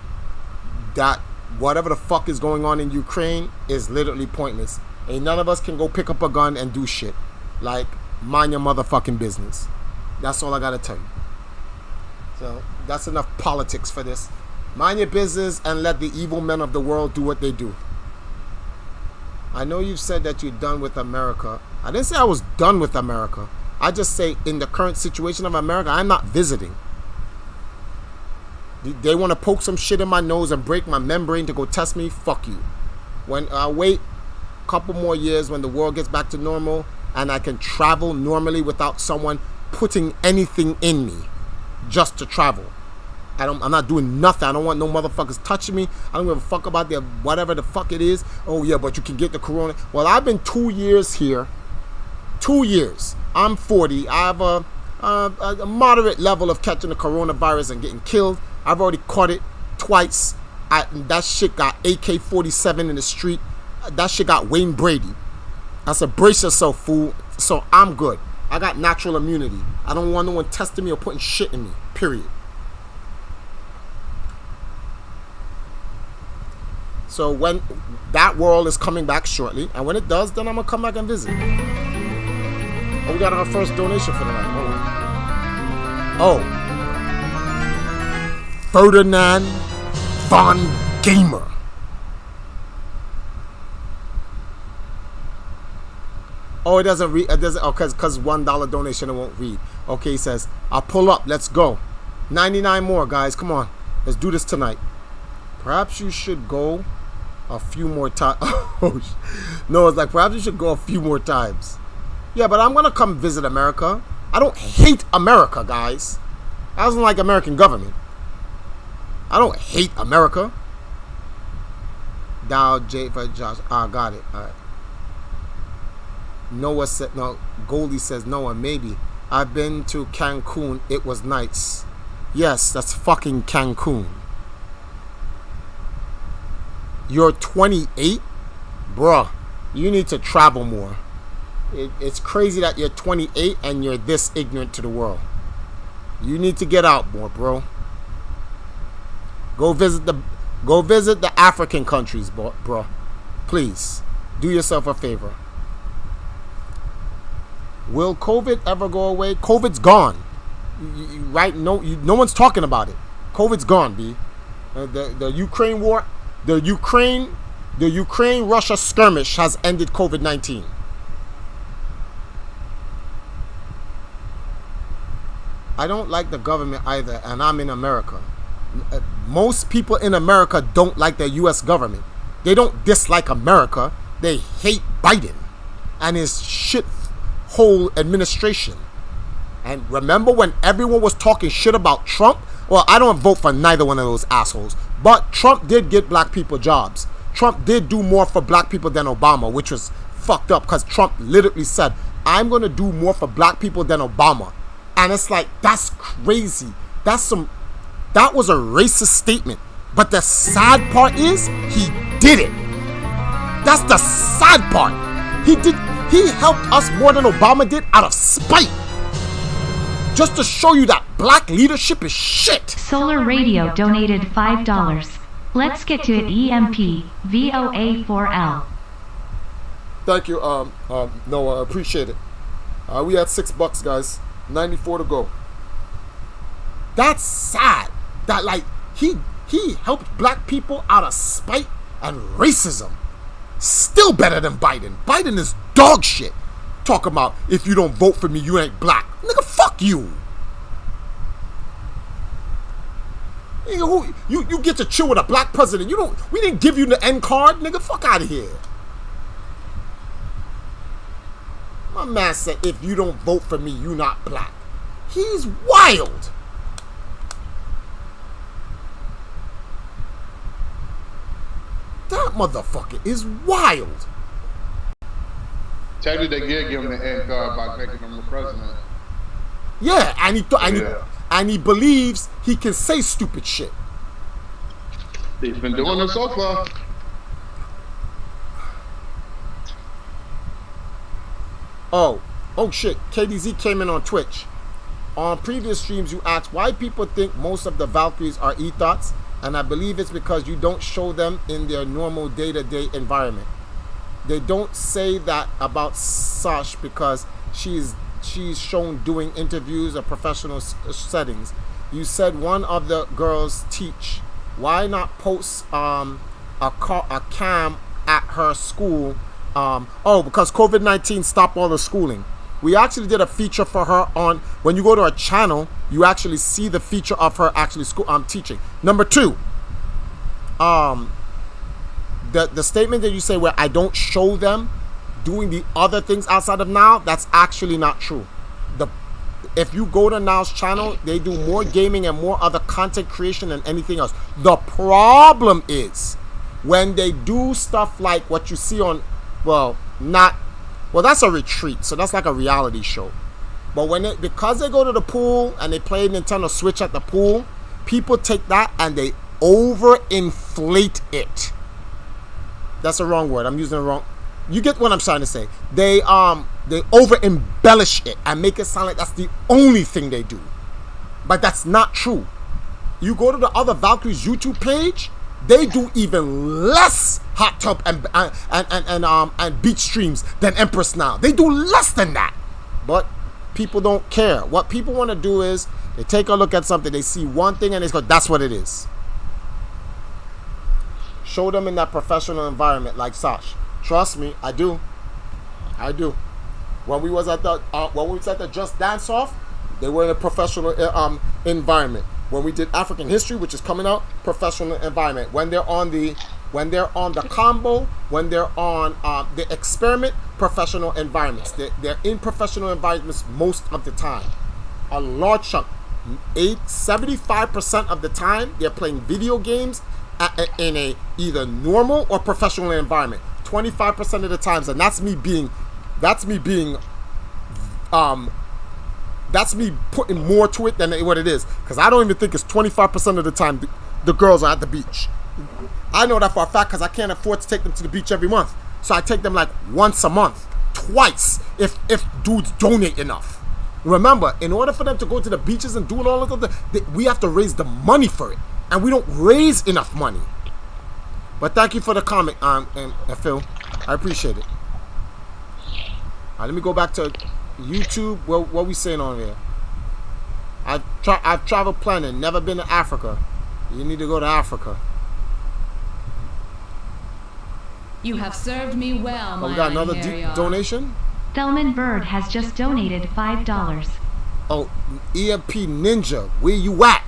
whatever the fuck is going on in Ukraine is literally pointless. And none of us can go pick up a gun and do shit. Like, mind your motherfucking business. That's all I gotta tell you. So that's enough politics for this. Mind your business and let the evil men of the world do what they do. I know you've said that you're done with America. I didn't say I was done with America. I just say in the current situation of America, I'm not visiting. They want to poke some shit in my nose and break my membrane to go test me. Fuck you. When I wait a couple more years when the world gets back to normal and I can travel normally without someone putting anything in me just to travel. I'm not doing nothing. I don't want no motherfuckers touching me. I don't give a fuck about their whatever the fuck it is. Oh yeah, but you can get the corona. Well, I've been 2 years here. 2 years. I'm 40. I have a moderate level of catching the coronavirus and getting killed. I've already caught it twice. that shit got AK-47 in the street. That shit got Wayne Brady. I said, brace yourself, fool. So I'm good. I got natural immunity. I don't want no one testing me or putting shit in me. Period. So when that world is coming back shortly, and when it does, then I'm gonna come back and visit. Oh, we got our first donation for the night. Oh, Ferdinand Von Gamer. Oh, it doesn't read. It doesn't. Oh, cause $1 donation it won't read. Okay, he says, I'll pull up. Let's go. 99 more, guys. Come on, let's do this tonight. Perhaps you should go a few more times. No, it's like perhaps you should go a few more times. Yeah, but I'm gonna come visit America. I don't hate America, guys. I don't like American government. I don't hate America. Dow J for Josh. Got it. All right. Noah said no. Goldie says Noah maybe. I've been to Cancun. It was nice. Yes, that's fucking Cancun. You're 28, bruh. You need to travel more. It's crazy that you're 28 and you're this ignorant to the world. You need to get out more, bro. Go visit the African countries, bro. Please, do yourself a favor. Will COVID ever go away? COVID's gone. Right? No one's talking about it. COVID's gone, B. The Ukraine war, the Ukraine-Russia skirmish has ended COVID-19. I don't like the government either, and I'm in America. Most people in America don't like the U.S. government. They don't dislike America. They hate Biden and his shithole administration. And remember when everyone was talking shit about Trump? Well, I don't vote for neither one of those assholes. But Trump did get black people jobs. Trump did do more for black people than Obama, which was fucked up because Trump literally said, I'm going to do more for black people than Obama. And it's like, that's crazy. That was a racist statement. But the sad part is, he did it. That's the sad part. He helped us more than Obama did out of spite. Just to show you that black leadership is shit. Solar Radio donated $5. Let's get to it. EMP VOA4L. Thank you, Noah. I appreciate it. We had $6, guys. 94 to go. That's sad. That like he helped black people out of spite and racism. Still better than Biden. Biden is dog shit. Talk about if you don't vote for me, you ain't black. Nigga, fuck you. Nigga, you get to chill with a black president. We didn't give you the N card, nigga. Fuck out of here. My man said, if you don't vote for me, you not black. He's wild. That motherfucker is wild. Technically, they did give him the N card by making him the president. Yeah, and he believes he can say stupid shit. He's been doing it so far. Oh shit, KDZ came in on Twitch. On previous streams you asked why people think most of the Valkyries are ethos, and I believe it's because you don't show them in their normal day-to-day environment. They don't say that about Sash because she's shown doing interviews or professional settings. You said one of the girls teach. Why not post a cam at her school? Because COVID-19 stopped all the schooling. We actually did a feature for her on, when you go to her channel, you actually see the feature of her actually teaching. Number 2, the statement that you say where I don't show them doing the other things outside of Now, that's actually not true. If you go to Now's channel, they do more gaming and more other content creation than anything else. The problem is when they do stuff like what you see on, that's a retreat, so that's like a reality show. But because they go to the pool and they play Nintendo Switch at the pool, people take that and they overinflate it. That's the wrong word. I'm using the wrong. You get what I'm trying to say. They over embellish it and make it sound like that's the only thing they do. But that's not true. You go to the other Valkyries YouTube page, they do even less hot tub and beach streams than Empress now. They do less than that. But people don't care. What people want to do is they take a look at something, they see one thing and they go, that's what it is. Show them in that professional environment like Sash. Trust me, I do. When we was at the Just Dance Off, they were in a professional environment. When we did African history, which is coming out, professional environment. When they're on the combo, when they're on the experiment, professional environments. They're in professional environments most of the time. A large chunk, 75% of the time, they're playing video games in a either normal or professional environment. 25% of the times, and that's me putting more to it than what it is, because I don't even think it's 25% of the time the girls are at the beach. I know that for a fact because I can't afford to take them to the beach every month, so I take them like once a month, twice if dudes donate enough. Remember, in order for them to go to the beaches and do all of that, we have to raise the money for it, and we don't raise enough money. But thank you for the comment, Phil. I appreciate it. All right, let me go back to YouTube. What we saying on here? I've traveled planet, never been to Africa. You need to go to Africa. You have served me well, my we got another donation. Thelman Bird has just donated $5. Oh, EMP Ninja, where you at?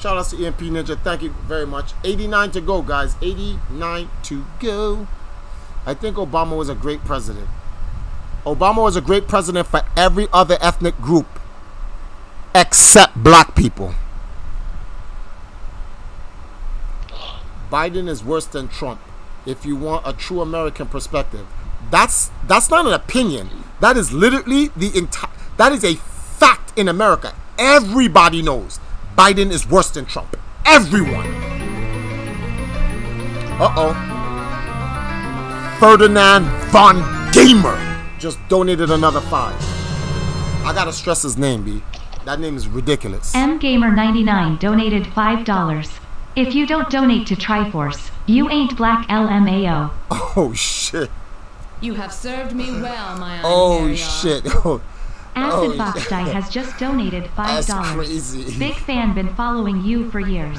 Shout out to EMP Ninja. Thank you very much. 89 to go, guys. 89 to go. I think Obama was a great president. Obama was a great president for every other ethnic group except black people. Biden is worse than Trump. If you want a true American perspective, that's not an opinion. That is literally that is a fact in America. Everybody knows Biden is worse than Trump. Everyone. Ferdinand von Gamer just donated another $5. I gotta stress his name, B. That name is ridiculous. MGamer99 donated $5. If you don't donate to Triforce, you ain't black LMAO. Oh shit. You have served me well, my Oh shit. Acid Fox Die has just donated $5. That's crazy. Big fan, been following you for years.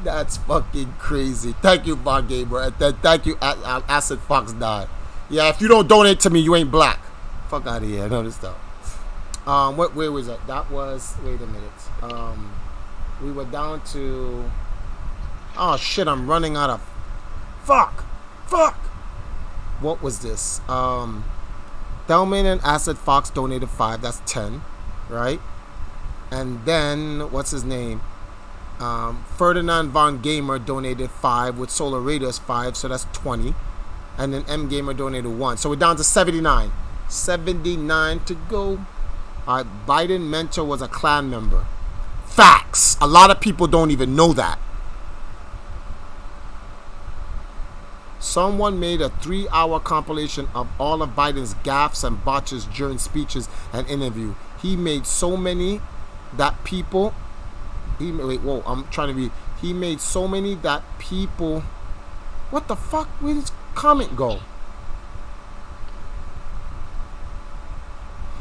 That's fucking crazy. Thank you, Von Gamer. Thank you, Acid Fox Die. Yeah, if you don't donate to me, you ain't black. Fuck out of here. I know this stuff. Where was that? That was, wait a minute. We were down to, oh shit, I'm running out of, fuck. What was this? Thelman and Acid Fox donated $5. That's 10, right? And then what's his name? Ferdinand von Gamer donated 5 with Solar Raiders 5, so that's 20. And then M Gamer donated 1, so we're down to 79. 79 to go. All right, Biden mentor was a Klan member. Facts. A lot of people don't even know that. Someone made a 3-hour compilation of all of Biden's gaffes and botches during speeches and interview. He made so many that people... He made so many that people... What the fuck? Where did his comment go?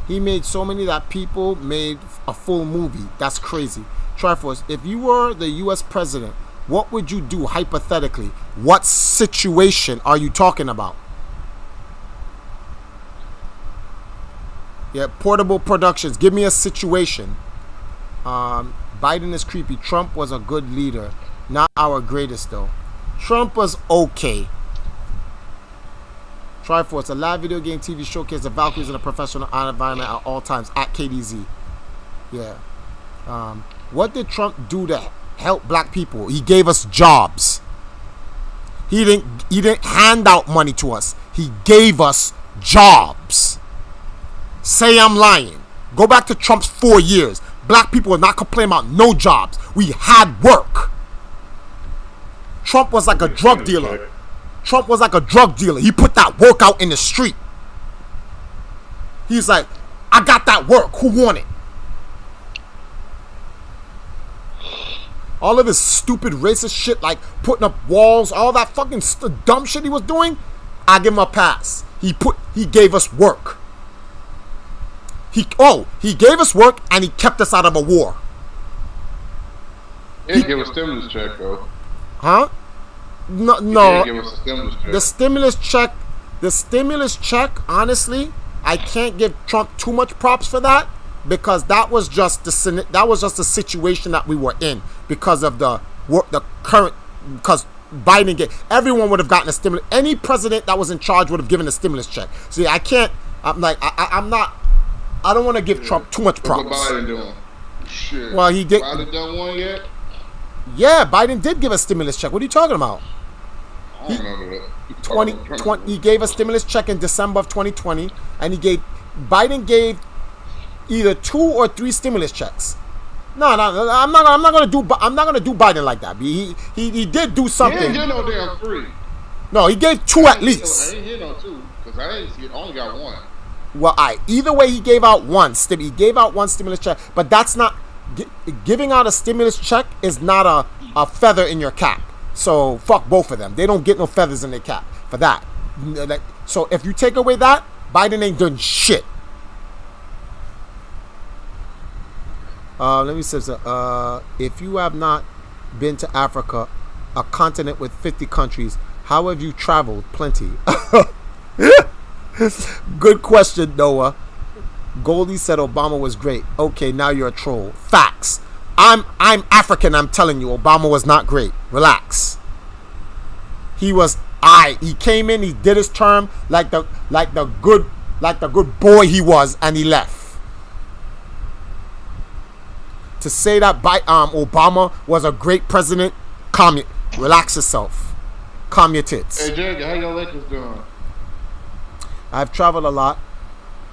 He made so many that people made a full movie. That's crazy. Triforce, if you were the U.S. president, what would you do hypothetically? What situation are you talking about? Yeah, Portable Productions. Give me a situation. Biden is creepy. Trump was a good leader. Not our greatest, though. Trump was okay. Triforce, a live video game TV showcase the Valkyries in a professional environment at all times. At KDZ. Yeah. What did Trump do to help black people? He gave us jobs. He didn't hand out money to us. He gave us jobs. Say I'm lying. Go back to Trump's 4 years. Black people are not complaining about no jobs. We had work. Trump was like a drug dealer. Trump was like a drug dealer. He put that work out in the street. He's like, I got that work. Who want it? All of his stupid racist shit, like putting up walls, all that fucking dumb shit he was doing, I give him a pass. He gave us work. He gave us work and he kept us out of a war. He didn't give a stimulus check though. Huh? No. He didn't give us a stimulus check. The stimulus check, honestly, I can't give Trump too much props for that, because that was just the situation that we were in because of the current, because Biden everyone would have gotten a stimulus. Any president that was in charge would have given a stimulus check. See, I can't. I'm like, I don't want to give Trump too much props. What Biden doing? Shit. Well, he did. Biden done one yet? Yeah, Biden did give a stimulus check. What are you talking about? I don't remember that. He gave a stimulus check in December of 2020, and Biden gave either 2 or 3 stimulus checks. No, I'm not gonna do Biden like that. He did do something. He didn't get no damn 3. No, he gave 2 at least. I ain't get no 2 because I only got 1. Well, either way, he gave out one. He gave out 1 stimulus check, but that's not giving out a stimulus check is not a feather in your cap. So fuck both of them. They don't get no feathers in their cap for that. So if you take away that, Biden ain't done shit. Let me say, if you have not been to Africa, a continent with 50 countries, how have you traveled? Plenty. Good question, Noah. Goldie said Obama was great. Okay, now you're a troll. Facts. I'm African. I'm telling you, Obama was not great. Relax. He was. He came in. He did his term like the good boy he was, and he left. To say that Obama was a great president, relax yourself. Calm your tits. Hey, Jake, how your Lakers doing? I've traveled a lot.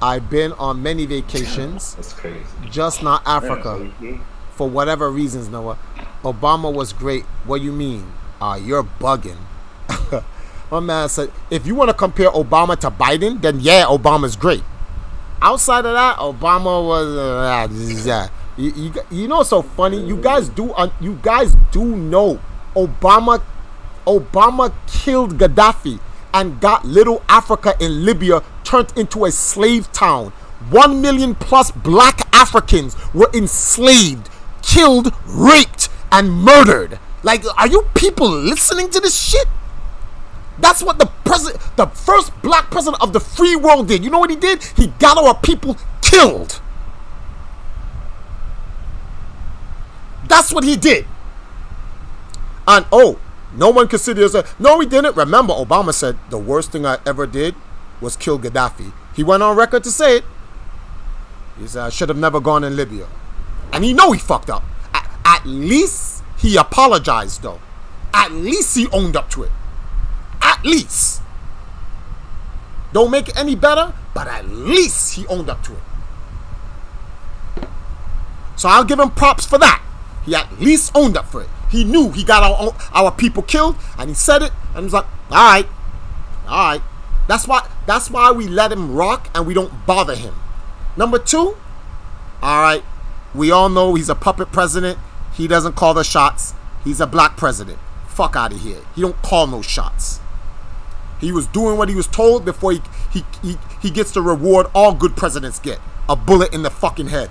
I've been on many vacations. That's crazy. Just not Africa. For whatever reasons, Noah. Obama was great. What do you mean? You're bugging. My man said, if you want to compare Obama to Biden, then yeah, Obama's great. Outside of that, Obama was... You know what's so funny? You guys do know Obama killed Gaddafi and got little Africa in Libya turned into a slave town. 1 million plus black Africans were enslaved, killed, raped, and murdered. Like, are you people listening to this shit? That's what the first black president of the free world did. You know what he did? He got our people killed. That's what he did. And no one considers it. No, he didn't. Remember, Obama said the worst thing I ever did was kill Gaddafi. He went on record to say it. He said, I should have never gone in Libya. And he fucked up. At least he apologized, though. At least he owned up to it. At least. Don't make it any better, but at least he owned up to it. So I'll give him props for that. He at least owned up for it. He knew he got our people killed, and he said it, and he was like, all right. That's why we let him rock and we don't bother him. Number 2, all right, we all know he's a puppet president. He doesn't call the shots. He's a black president. Fuck out of here. He don't call no shots. He was doing what he was told before he gets the reward all good presidents get. A bullet in the fucking head.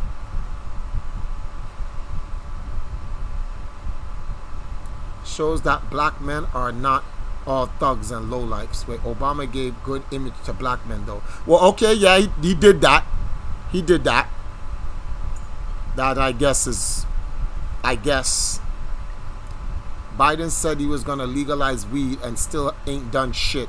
Shows that black men are not all thugs and lowlifes. Wait, Obama gave good image to black men, though. Well, okay, yeah, he did that. He did that. That, I guess. Biden said he was going to legalize weed and still ain't done shit.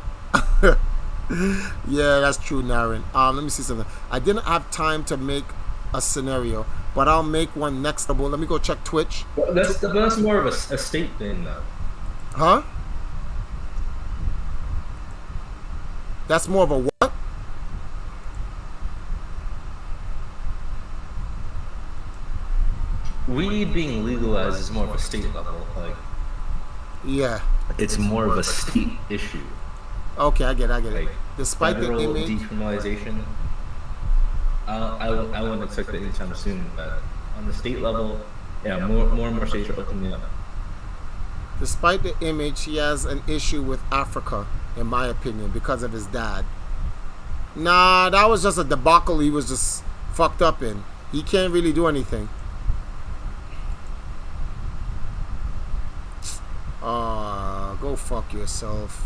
Yeah, that's true, Naren. Let me see something. I didn't have time to make a scenario, but I'll make one next. Let me go check Twitch. Well, that's more of a state thing, though. Huh? That's more of a what? Weed being legalized is is more of a state level. Like, Yeah. it's more of a state issue. Okay, I get it. Like, Despite the federal image, decriminalization, I wouldn't expect it anytime soon. But on the state level, yeah, more and more states are opening up. despite the image, he has an issue with Africa, in my opinion, because of his dad. Nah, that was just a debacle he was just fucked up in. He can't really do anything. Go fuck yourself.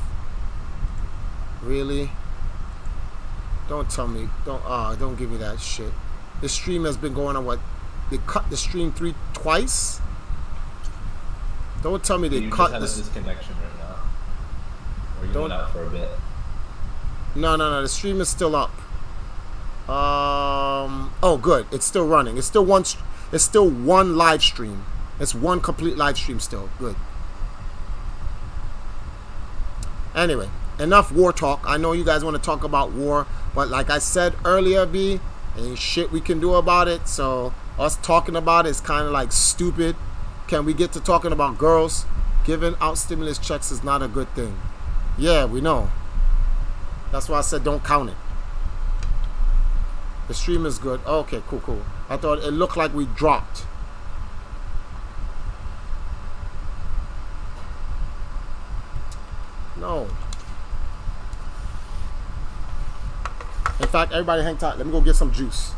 Really? Don't tell me. Don't give me that shit. The stream has been going on what? They cut the stream twice? Don't tell me they cut this. You just have a disconnection right now. Or you went out for a bit. No. The stream is still up. Oh, good. It's still running. It's still one live stream. It's one complete live stream still. Good. Anyway, enough war talk. I know you guys want to talk about war, but like I said earlier, B, ain't shit we can do about it. So us talking about it is kind of like stupid. Can we get to talking about girls? Giving out stimulus checks is not a good thing. Yeah, we know. That's why I said don't count it. The stream is good. Okay, cool. I thought it looked like we dropped. No. In fact, everybody hang tight. Let me go get some juice.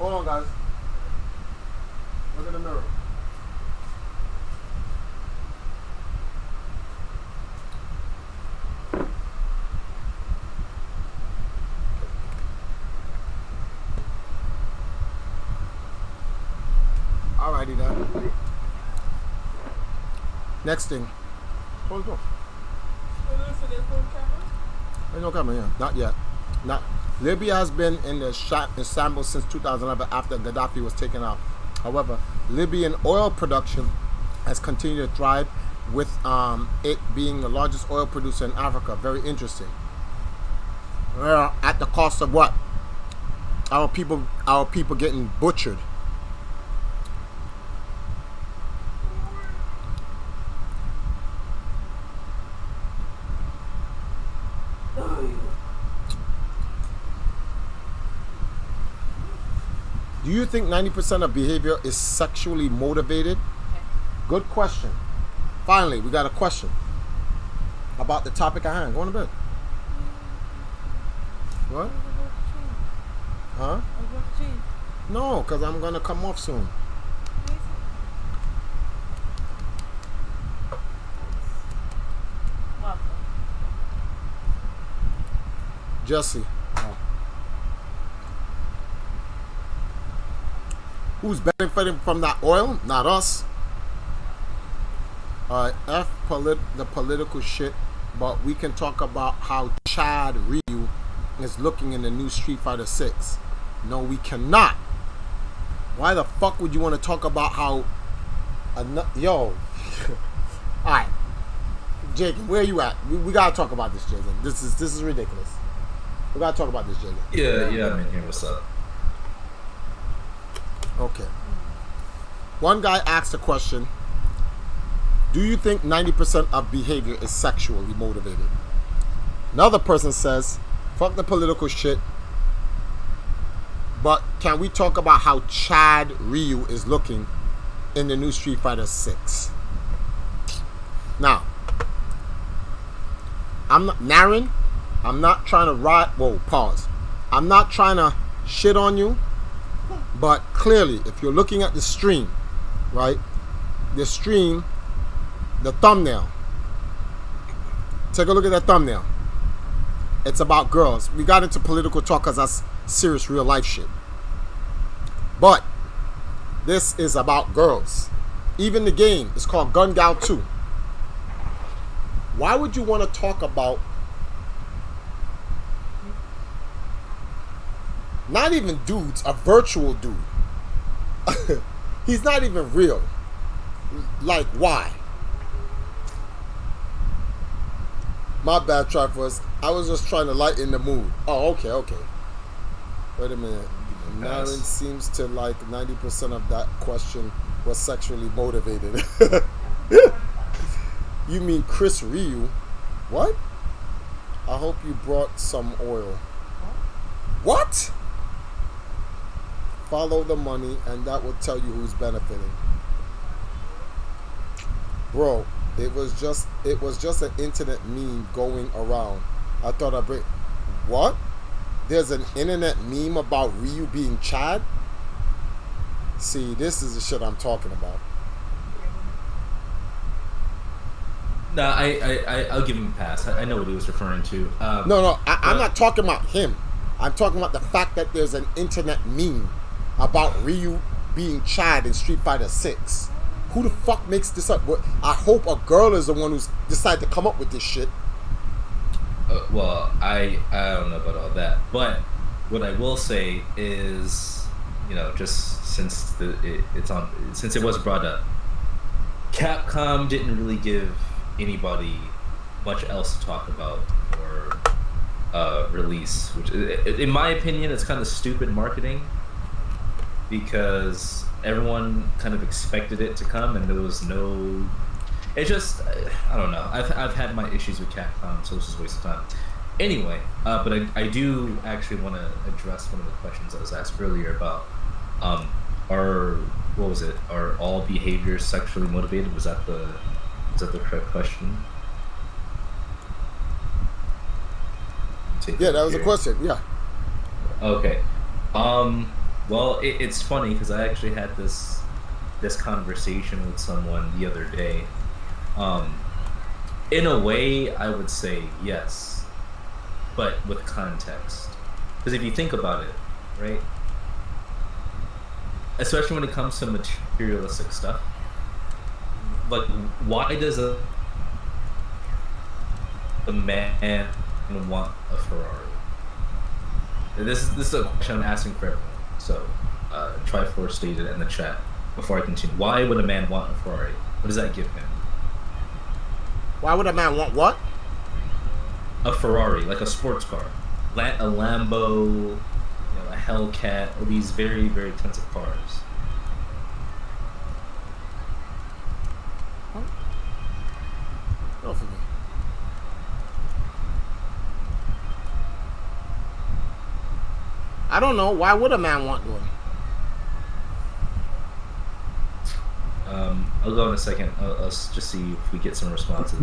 Hold on, guys. Look in the mirror. Alrighty then. Next thing. Close the door. There's no camera, yeah. Not yet. Libya has been in the shambles since 2011 after Gaddafi was taken out. However, Libyan oil production has continued to thrive, with it being the largest oil producer in Africa. Very interesting. At the cost of what? Our people getting butchered. Do you think 90% of behavior is sexually motivated? Good question. Finally, we got a question about the topic at hand. Go on to bed. What? Huh? No, because I'm going to come off soon. Jesse. Who's benefiting from that oil? Not us. The political shit, but we can talk about how Chad Ryu is looking in the new Street Fighter 6. No, we cannot. Why the fuck would you want to talk about how... Yo. Alright. Jacob, where you at? We gotta talk about this, Jacob. This is ridiculous. We gotta talk about this, Jacob. Yeah, I'm in here. What's up? Okay. One guy asked a question. Do you think 90% of behavior is sexually motivated? Another person says, fuck the political shit. But can we talk about how Chad Ryu is looking in the new Street Fighter 6? Now, I'm not Naren. I'm not trying to pause. I'm not trying to shit on you, but clearly, if you're looking at the stream, right? The stream, the thumbnail. Take a look at that thumbnail. It's about girls. We got into political talk because that's serious real life shit. But this is about girls. Even the game is called Gun Gal 2. Why would you want to talk about not even dudes, a virtual dude? He's not even real. Like, why? My bad, Triforce. I was just trying to lighten the mood. Oh, okay. Wait a minute. Naren seems to like 90% of that question was sexually motivated. You mean Chris Ryu? What? I hope you brought some oil. What? Follow the money and that will tell you who's benefiting. Bro, it was just an internet meme going around. I thought I'd bring... What? There's an internet meme about Ryu being Chad? See, this is the shit I'm talking about. No, I'll give him a pass. I know what he was referring to. No, I'm not talking about him. I'm talking about the fact that there's an internet meme about Ryu being Chad in Street Fighter 6. Who the fuck makes this up? I hope a girl is the one who's decided to come up with this shit. Well, I don't know about all that, but what I will say is, just since since it was brought up, Capcom didn't really give anybody much else to talk about for release, which, in my opinion, it's kind of stupid marketing because everyone kind of expected it to come, and there was no. It just, I don't know. I've had my issues with Capcom, so it's just a waste of time. Anyway, but I do actually want to address one of the questions that was asked earlier about are all behaviors sexually motivated? Was that the correct question? Yeah, that was a question. Yeah. Okay. Well, it's funny because I actually had this conversation with someone the other day. In a way, I would say yes, but with context. Because if you think about it, right? Especially when it comes to materialistic stuff, like, why does a man want a Ferrari? This is a question I'm asking for everyone. So, Triforce stated in the chat before I continue. Why would a man want a Ferrari? What does that give him? Why would a man want what? A Ferrari, like a sports car, a Lambo, a Hellcat, or these very, very expensive cars. Not for me. I don't know. Why would a man want one? I'll go in a second. Let's just see if we get some responses.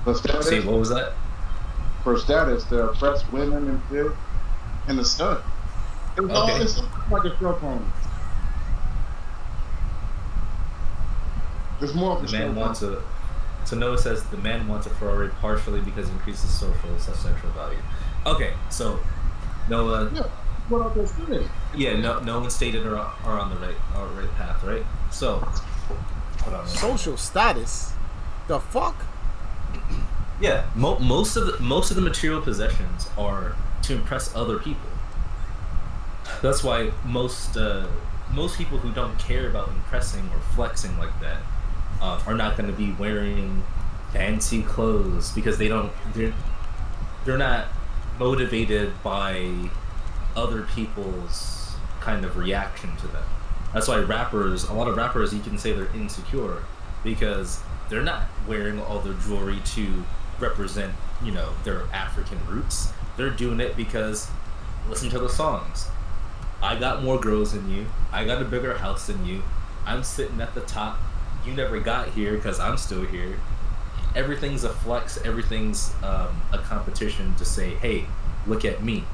For status, See, what was that? for status, to oppress women and shit, and the stunt. It was all Okay. this like a show pony. There's more of The man wants a. So Noah says the man wants a Ferrari partially because it increases social and sexual value. Okay, so Noah, Yeah. what I just finished. Yeah, no one stated are on the right path, right? So, hold on. Social status? The fuck? Yeah, most of the material possessions are to impress other people. That's why most people who don't care about impressing or flexing like that are not going to be wearing fancy clothes because they're not motivated by other people's kind of reaction to them. That's why a lot of rappers, you can say they're insecure because they're not wearing all their jewelry to represent, their African roots. They're doing it because listen to the songs. I got more girls than you. I got a bigger house than you. I'm sitting at the top. You never got here because I'm still here. Everything's a flex. Everything's a competition to say, hey, look at me.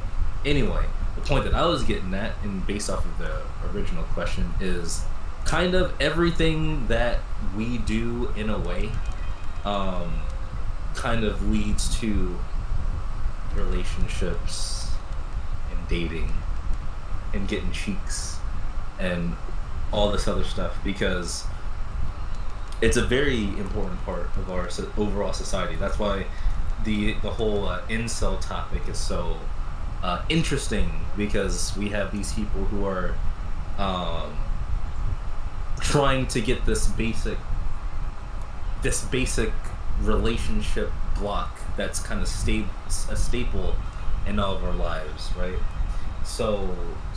Anyway, the point that I was getting at, and based off of the original question, is kind of everything that we do in a way kind of leads to relationships and dating and getting cheeks and all this other stuff, because it's a very important part of our overall society. That's why the whole incel topic is so interesting, because we have these people who are trying to get this basic relationship block that's kind of a staple in all of our lives, right? So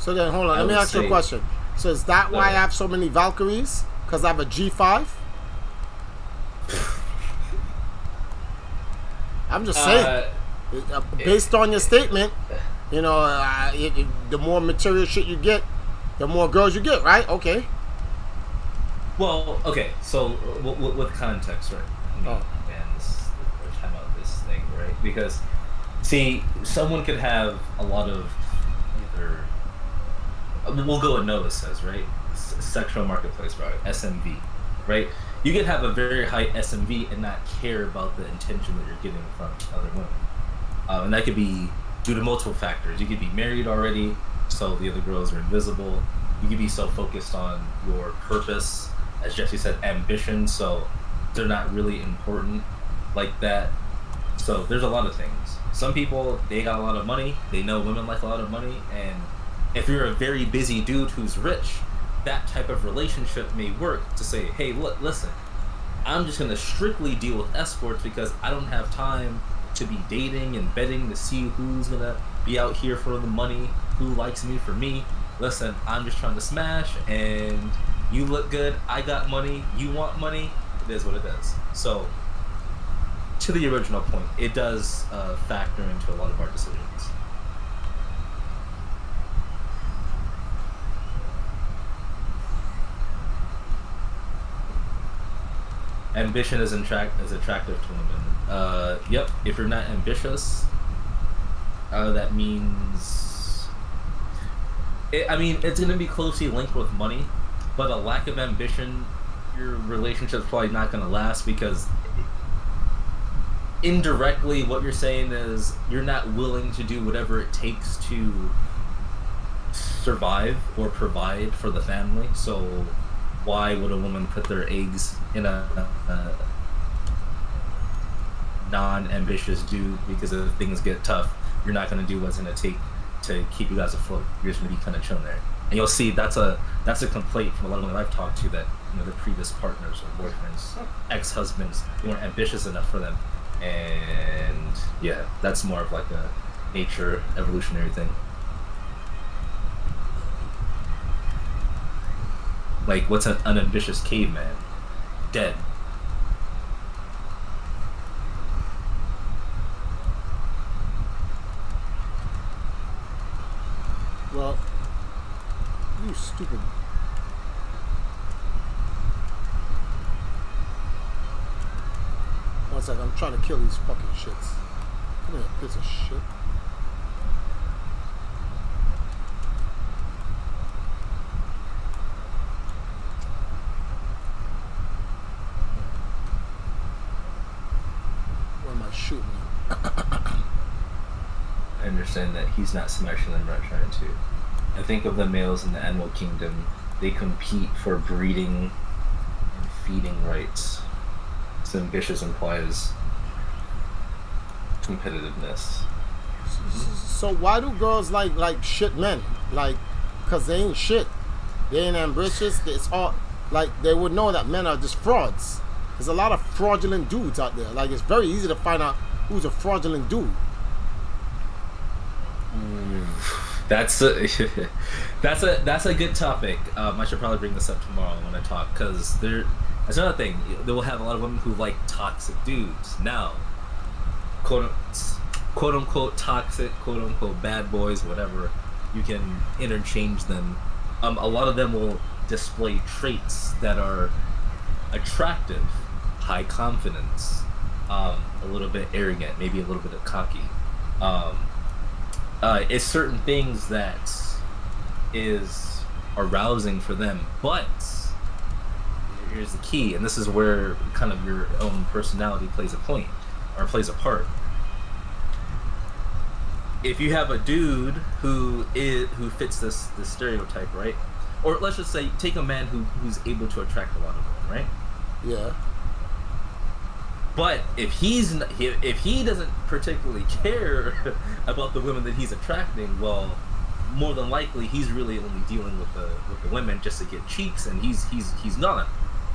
then hold on, let me ask you a question. So is that why I have so many Valkyries? Because I have a G5? I'm just saying. Based on your statement, the more material shit you get, the more girls you get, right? Okay. Well, okay, so with context, right? We're talking about this thing, right? Because, see, someone could have a lot of we'll go with Noah says, right? Sexual marketplace, right? SMV, right? You could have a very high SMV and not care about the intention that you're getting from other women. And that could be due to multiple factors. You could be married already, so the other girls are invisible. You could be so focused on your purpose, as Jesse said, ambition, so they're not really important like that. So there's a lot of things. Some people, they got a lot of money, they know women like a lot of money, and if you're a very busy dude who's rich, that type of relationship may work to say, hey, look, listen, I'm just going to strictly deal with escorts because I don't have time to be dating and betting to see who's going to be out here for the money, who likes me for me. Listen, I'm just trying to smash, and you look good, I got money, you want money, it is what it is. So, to the original point, it does factor into a lot of our decisions. Ambition is attractive to women. Yep, if you're not ambitious, that means... it's going to be closely linked with money, but a lack of ambition, your relationship's probably not going to last, because indirectly what you're saying is you're not willing to do whatever it takes to survive or provide for the family. So why would a woman put their eggs in a non-ambitious dude? Because if things get tough, you're not going to do what's going to take to keep you guys afloat. You're just going to be kind of chilling there. And you'll see that's a complaint from a lot of women I've talked to, that their previous partners or boyfriends, ex-husbands, they weren't ambitious enough for them. And yeah, that's more of like a nature evolutionary thing. Like, what's an unambitious caveman? Dead. Well, you stupid. One second, I'm trying to kill these fucking shits. Come here, piece of shit. And understand that he's not smashing them, not trying to. I think of the males in the animal kingdom, they compete for breeding and feeding rights. So ambitious implies competitiveness. So why do girls like shit men? Like, cause they ain't shit. They ain't ambitious. It's all like they would know that men are just frauds. There's a lot of fraudulent dudes out there. Like, it's very easy to find out who's a fraudulent dude. That's a that's a good topic. I should probably bring this up tomorrow when I talk, because that's another thing. They will have a lot of women who like toxic dudes. Now, quote unquote toxic, quote unquote bad boys, whatever. You can interchange them. A lot of them will display traits that are attractive, high confidence, a little bit arrogant, maybe a little bit of cocky. It's certain things that is arousing for them, but here's the key, and this is where kind of your own personality plays a part. If you have a dude who fits this stereotype, right? Or let's just say, take a man who's able to attract a lot of women, right? Yeah. But if he doesn't particularly care about the women that he's attracting, well, more than likely he's really only dealing with the women just to get cheeks, and he's not.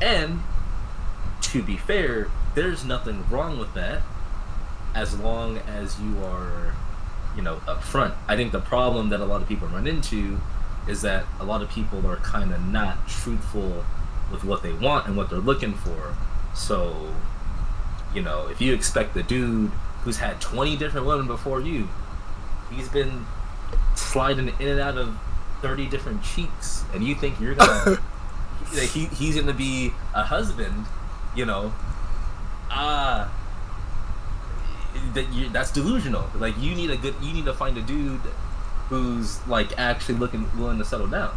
And to be fair, there's nothing wrong with that, as long as you are, upfront. I think the problem that a lot of people run into is that a lot of people are kind of not truthful with what they want and what they're looking for. So, if you expect the dude who's had 20 different women before you, he's been sliding in and out of 30 different cheeks, and you think you're gonna he's gonna be a husband, that's delusional. Like, you need to find a dude who's like actually willing to settle down.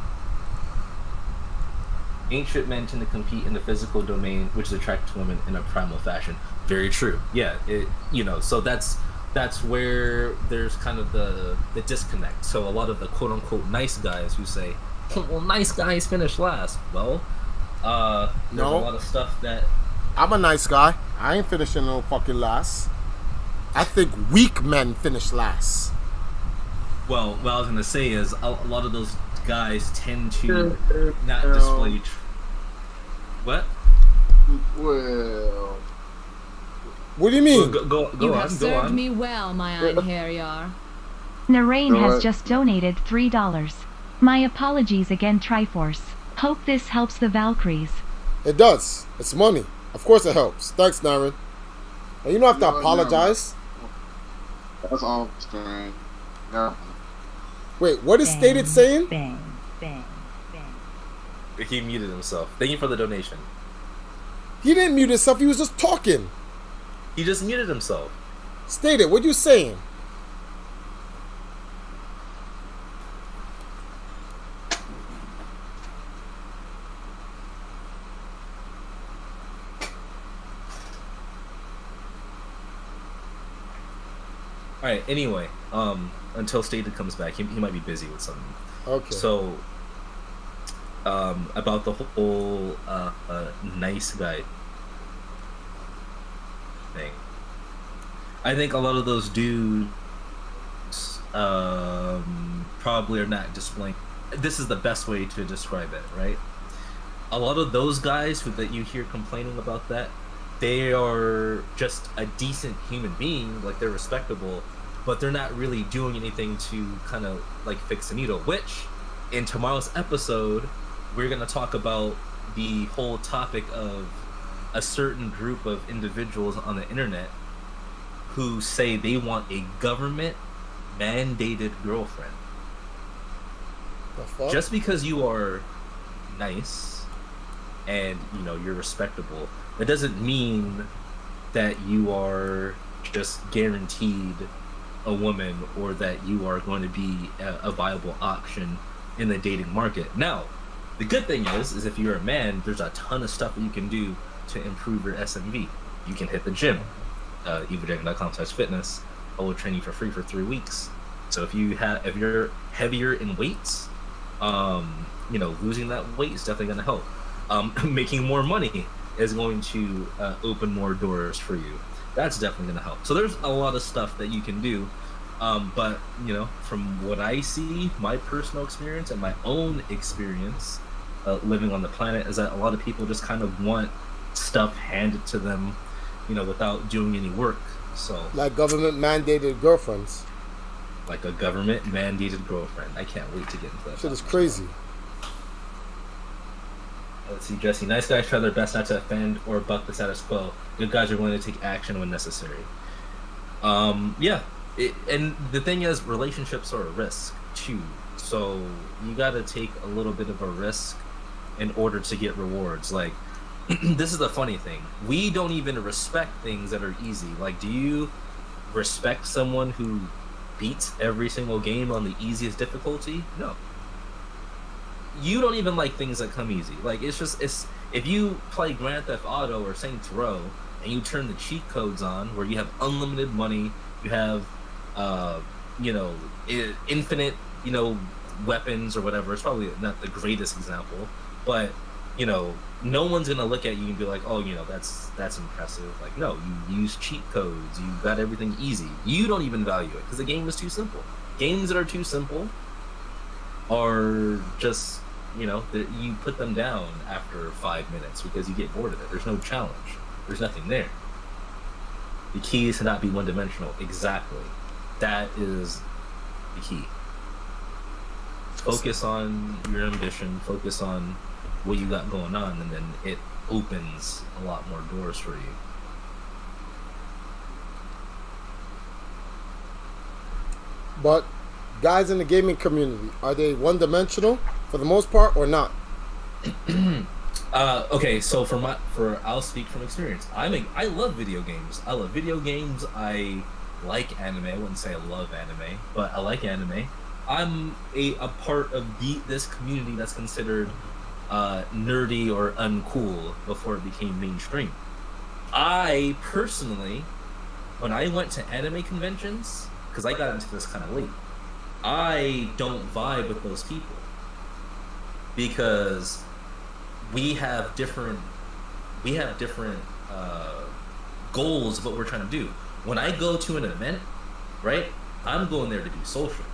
Ancient men tend to compete in the physical domain, which is attracted to women in a primal fashion. Very true. Yeah. So that's where there's kind of the disconnect. So a lot of the quote unquote nice guys who say, well, nice guys finish last. Well, there's a lot of stuff that... I'm a nice guy. I ain't finishing no fucking last. I think weak men finish last. Well, what I was gonna say is a lot of those guys tend to not display. What? Well, what do you mean? Go You on. have served me well, my Einherjar. Narain has Alright. just donated $3. My apologies again, Triforce. Hope this helps the Valkyries. It does. It's money. Of course it helps. Thanks, Naren. And you don't have to No, apologize. that's all I'm saying. Yeah. Wait, what is Stated saying? Bang, bang, bang. He muted himself. Thank you for the donation. He didn't mute himself. He was just talking. He just muted himself. Stated, what you saying? All right. Anyway, until Stated comes back, he might be busy with something. Okay. So, about the whole nice guy thing, I think a lot of those dudes probably are not displaying. This is the best way to describe it, right? A lot of those guys that you hear complaining about that, they are just a decent human being, like they're respectable, but they're not really doing anything to kind of like fix the needle. Which, in tomorrow's episode, we're gonna talk about the whole topic of a certain group of individuals on the internet who say they want a government mandated girlfriend. The fuck? Just because you are nice and you're respectable, that doesn't mean that you are just guaranteed a woman, or that you are going to be a viable option in the dating market. Now, the good thing is if you're a man, there's a ton of stuff that you can do to improve your SMV. You can hit the gym, evadragon.com/fitness. I will train you for free for 3 weeks. So if you're heavier in weights, losing that weight is definitely going to help. Making more money is going to open more doors for you. That's definitely going to help. So there's a lot of stuff that you can do. But from what I see, my personal experience and my own experience living on the planet is that a lot of people just kind of want stuff handed to them, without doing any work. So like government mandated girlfriends. Like a government mandated girlfriend. I can't wait to get into that. Shit is crazy. Let's see, Jesse. Nice guys try their best not to offend or buck the status quo. Good guys are willing to take action when necessary. Yeah. And the thing is, relationships are a risk too. So you got to take a little bit of a risk in order to get rewards. Like, this is the funny thing. We don't even respect things that are easy. Like, do you respect someone who beats every single game on the easiest difficulty? No. You don't even like things that come easy. Like, it's if you play Grand Theft Auto or Saints Row and you turn the cheat codes on where you have unlimited money, you have infinite weapons or whatever. It's probably not the greatest example, but no one's gonna look at you and be like, oh, that's impressive. Like, no, you use cheat codes, you got everything easy. You don't even value it because the game is too simple. Games that are too simple are just you put them down after 5 minutes because you get bored of it. There's no challenge. There's nothing there. The key is to not be one-dimensional. Exactly. That is the key. Focus on your ambition, focus on what you got going on, and then it opens a lot more doors for you. But guys in the gaming community, are they one-dimensional for the most part or not? Okay, so I'll speak from experience. I love video games. I like anime. I wouldn't say I love anime, but I like anime. I'm a part of this community that's considered nerdy or uncool before it became mainstream. I personally, when I went to anime conventions, because I got into this kind of late, I don't vibe with those people because we have different goals of what we're trying to do. When I go to an event, right, I'm going there to be social.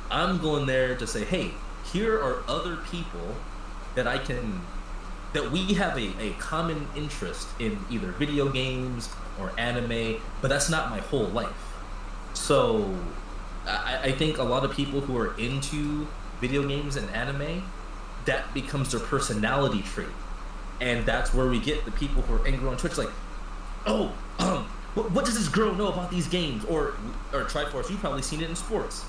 I'm going there to say, hey, here are other people that we have a common interest in either video games or anime, but that's not my whole life. So I think a lot of people who are into video games and anime, that becomes their personality trait. And that's where we get the people who are angry on Twitch, like, oh, what does this girl know about these games? Or Triforce, you've probably seen it in sports.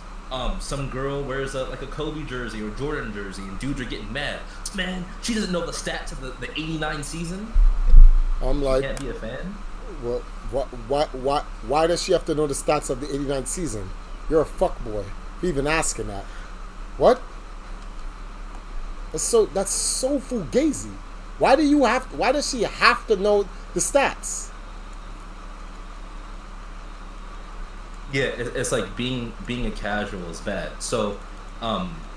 Some girl wears a Kobe jersey or Jordan jersey, and dudes are getting mad. Man, she doesn't know the stats of the 89 season. I'm like, you can't be a fan. Well, why does she have to know the stats of the 89 season? You're a fuckboy for even asking that. What? That's so fugazi. Why does she have to know the stats? Yeah, it's like being a casual is bad. So,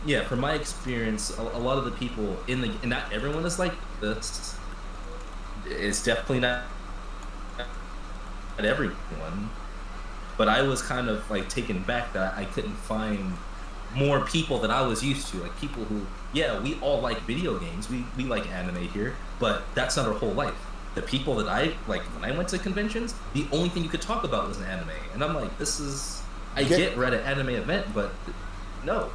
yeah, from my experience, a lot of the people and not everyone is like this. It's definitely not everyone, but I was kind of like taken back that I couldn't find more people that I was used to, like people who, yeah, we all like video games, we like anime here, but that's not our whole life. The people that I like when I went to conventions, the only thing you could talk about was an anime, and I'm like, I get we're at an anime event, but no.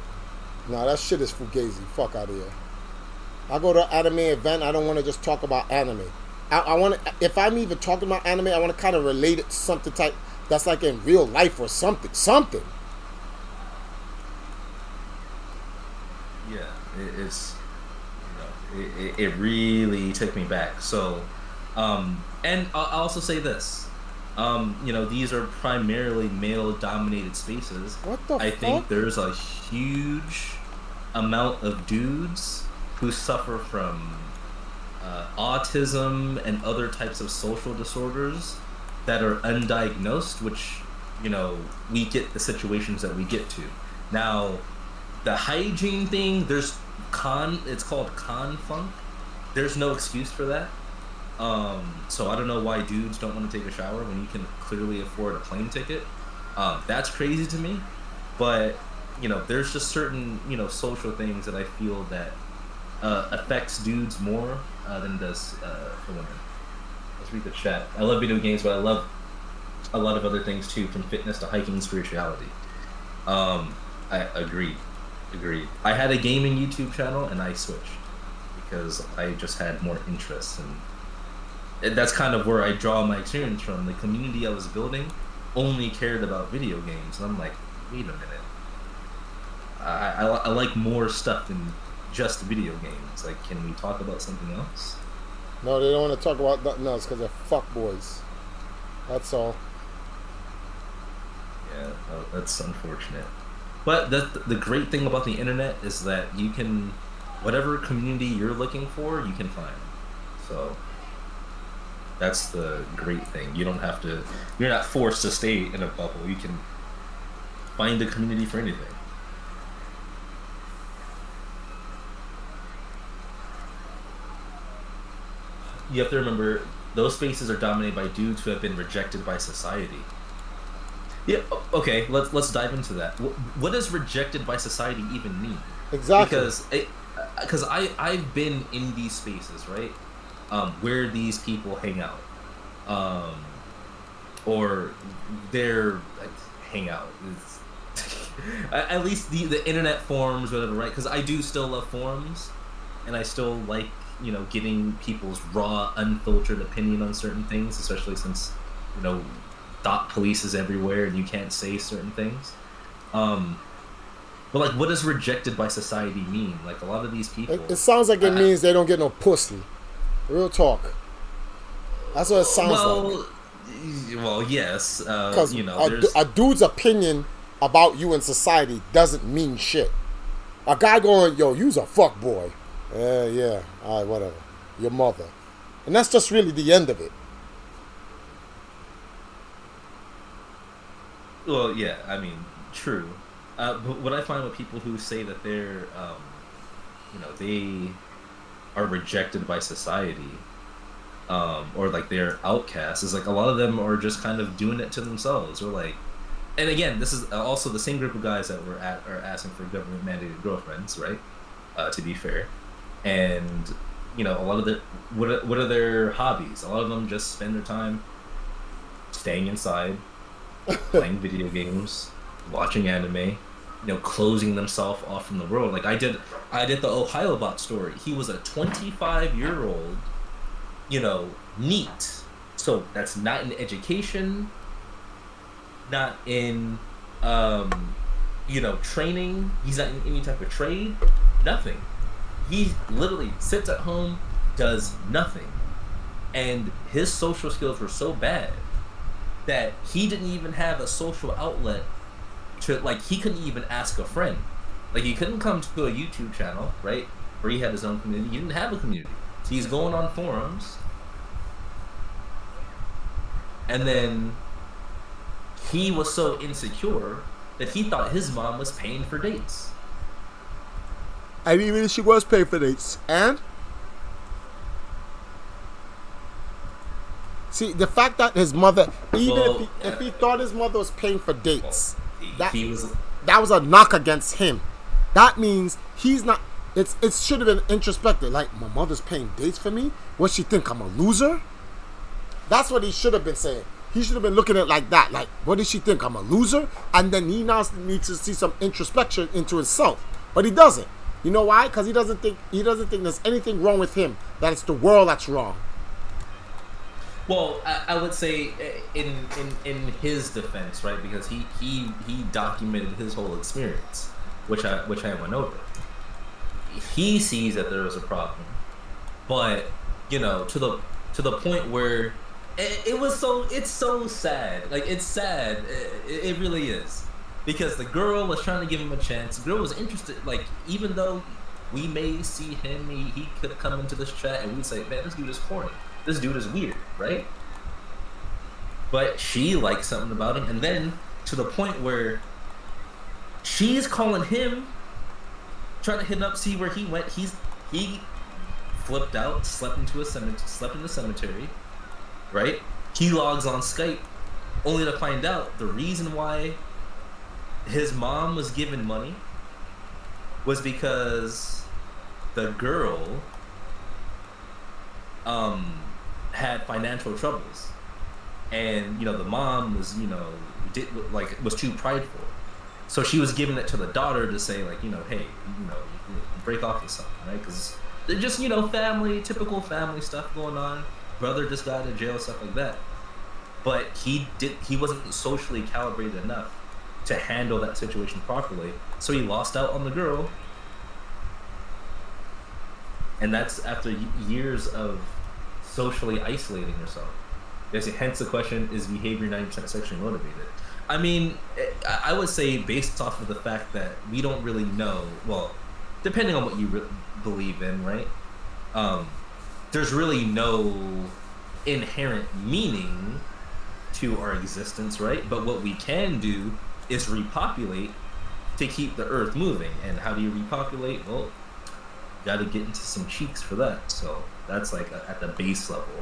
Nah, that shit is fugazi. Fuck out of here. I go to an anime event, I don't want to just talk about anime. I want to, if I'm even talking about anime, I want to kind of relate it to something type that's like in real life or something. Yeah, it's it really took me back. So, and I'll also say this, these are primarily male-dominated spaces. What the fuck? I think there's a huge amount of dudes who suffer from autism and other types of social disorders that are undiagnosed, which we get the situations that we get to. Now, the hygiene thing, it's called con funk. There's no excuse for that. So I don't know why dudes don't want to take a shower when you can clearly afford a plane ticket. That's crazy to me. But, you know, there's just certain, you know, social things that I feel that affects dudes more than it does for women. Let's read the chat. I love video games, but I love a lot of other things too, from fitness to hiking, spirituality. I agreed. I had a gaming YouTube channel and I switched because I just had more interest, and that's kind of where I draw my experience from. The community I was building only cared about video games, and I'm like, wait a minute. I like more stuff than just video games. Like, can we talk about something else? No, they don't want to talk about nothing else because they're fuck boys. That's all. Yeah, that's unfortunate. But the great thing about the internet is that you can, whatever community you're looking for, you can find. So that's the great thing. You don't have to, you're not forced to stay in a bubble. You can find a community for anything. You have to remember, those spaces are dominated by dudes who have been rejected by society. Yeah, okay, let's dive into that. What does rejected by society even mean? Exactly. Because I've been in these spaces, right? Where these people hang out. Or they're hang out. At least the internet forums, whatever, right? Because I do still love forums, and I still like, you know, getting people's raw, unfiltered opinion on certain things, especially since, you know, thought police is everywhere and you can't say certain things. But like, what does rejected by society mean? Like, a lot of these people, it sounds like it means they don't get no pussy. Real talk. That's what it sounds like. Well, yes. Because you know, a dude's opinion about you in society doesn't mean shit. A guy going, yo, you's a fuck boy. Yeah, all right, whatever. Your mother. And that's just really the end of it. Well, yeah, I mean, true. But what I find with people who say that they're, you know, they are rejected by society, or like they're outcasts, is like a lot of them are just kind of doing it to themselves, or like, and again, this is also the same group of guys that are asking for government mandated girlfriends, right? To be fair. And, you know, a lot of the, what are their hobbies? A lot of them just spend their time staying inside, playing video games, watching anime, you know, closing themselves off from the world. Like I did the Ohio bot story. He was a 25-year-old, you know, NEET. So that's not in education, not in, you know, training. He's not in any type of trade, nothing. He literally sits at home, does nothing. And his social skills were so bad that he didn't even have a social outlet to, like, he couldn't even ask a friend. Like, he couldn't come to a YouTube channel, right, where he had his own community. He didn't have a community. So he's going on forums. And then he was so insecure that he thought his mom was paying for dates. And even if she was paying for dates. And? See, the fact that his mother, even if he thought his mother was paying for dates, that was a knock against him. That means he's not, it should have been introspective. Like, my mother's paying dates for me? What, she think I'm a loser? That's what he should have been saying. He should have been looking at it like that. Like, what does she think? I'm a loser? And then he now needs to see some introspection into himself. But he doesn't. You know why? Because he doesn't think there's anything wrong with him. That it's the world that's wrong. Well, I would say in his defense, right? Because he documented his whole experience, which I went over. He sees that there was a problem, but, you know, to the point where it's so sad. Like, it's sad. It really is. Because the girl was trying to give him a chance. The girl was interested. Like, even though we may see him, he could come into this chat and we'd say, man, this dude is corny. This dude is weird, right? But she liked something about him. And then to the point where She's calling him, trying to hit him up, see where he went. He flipped out, slept in the cemetery, right? He logs on Skype, only to find out the reason why his mom was given money was because the girl had financial troubles, and the mom was was too prideful, so she was giving it to the daughter to say like, hey, break off with something, right? Because they're just typical family stuff going on. Brother just got out of jail, stuff like that. But he wasn't socially calibrated enough to handle that situation properly, so he lost out on the girl, and that's after years of socially isolating herself. Hence the question: is behavior 90% sexually motivated? I mean, I would say based off of the fact that we don't really know. Well, depending on what you believe in, right? There's really no inherent meaning to our existence, right? But what we can do is repopulate to keep the earth moving. And how do you repopulate? Well, you got to get into some cheeks for that. So that's like at the base level.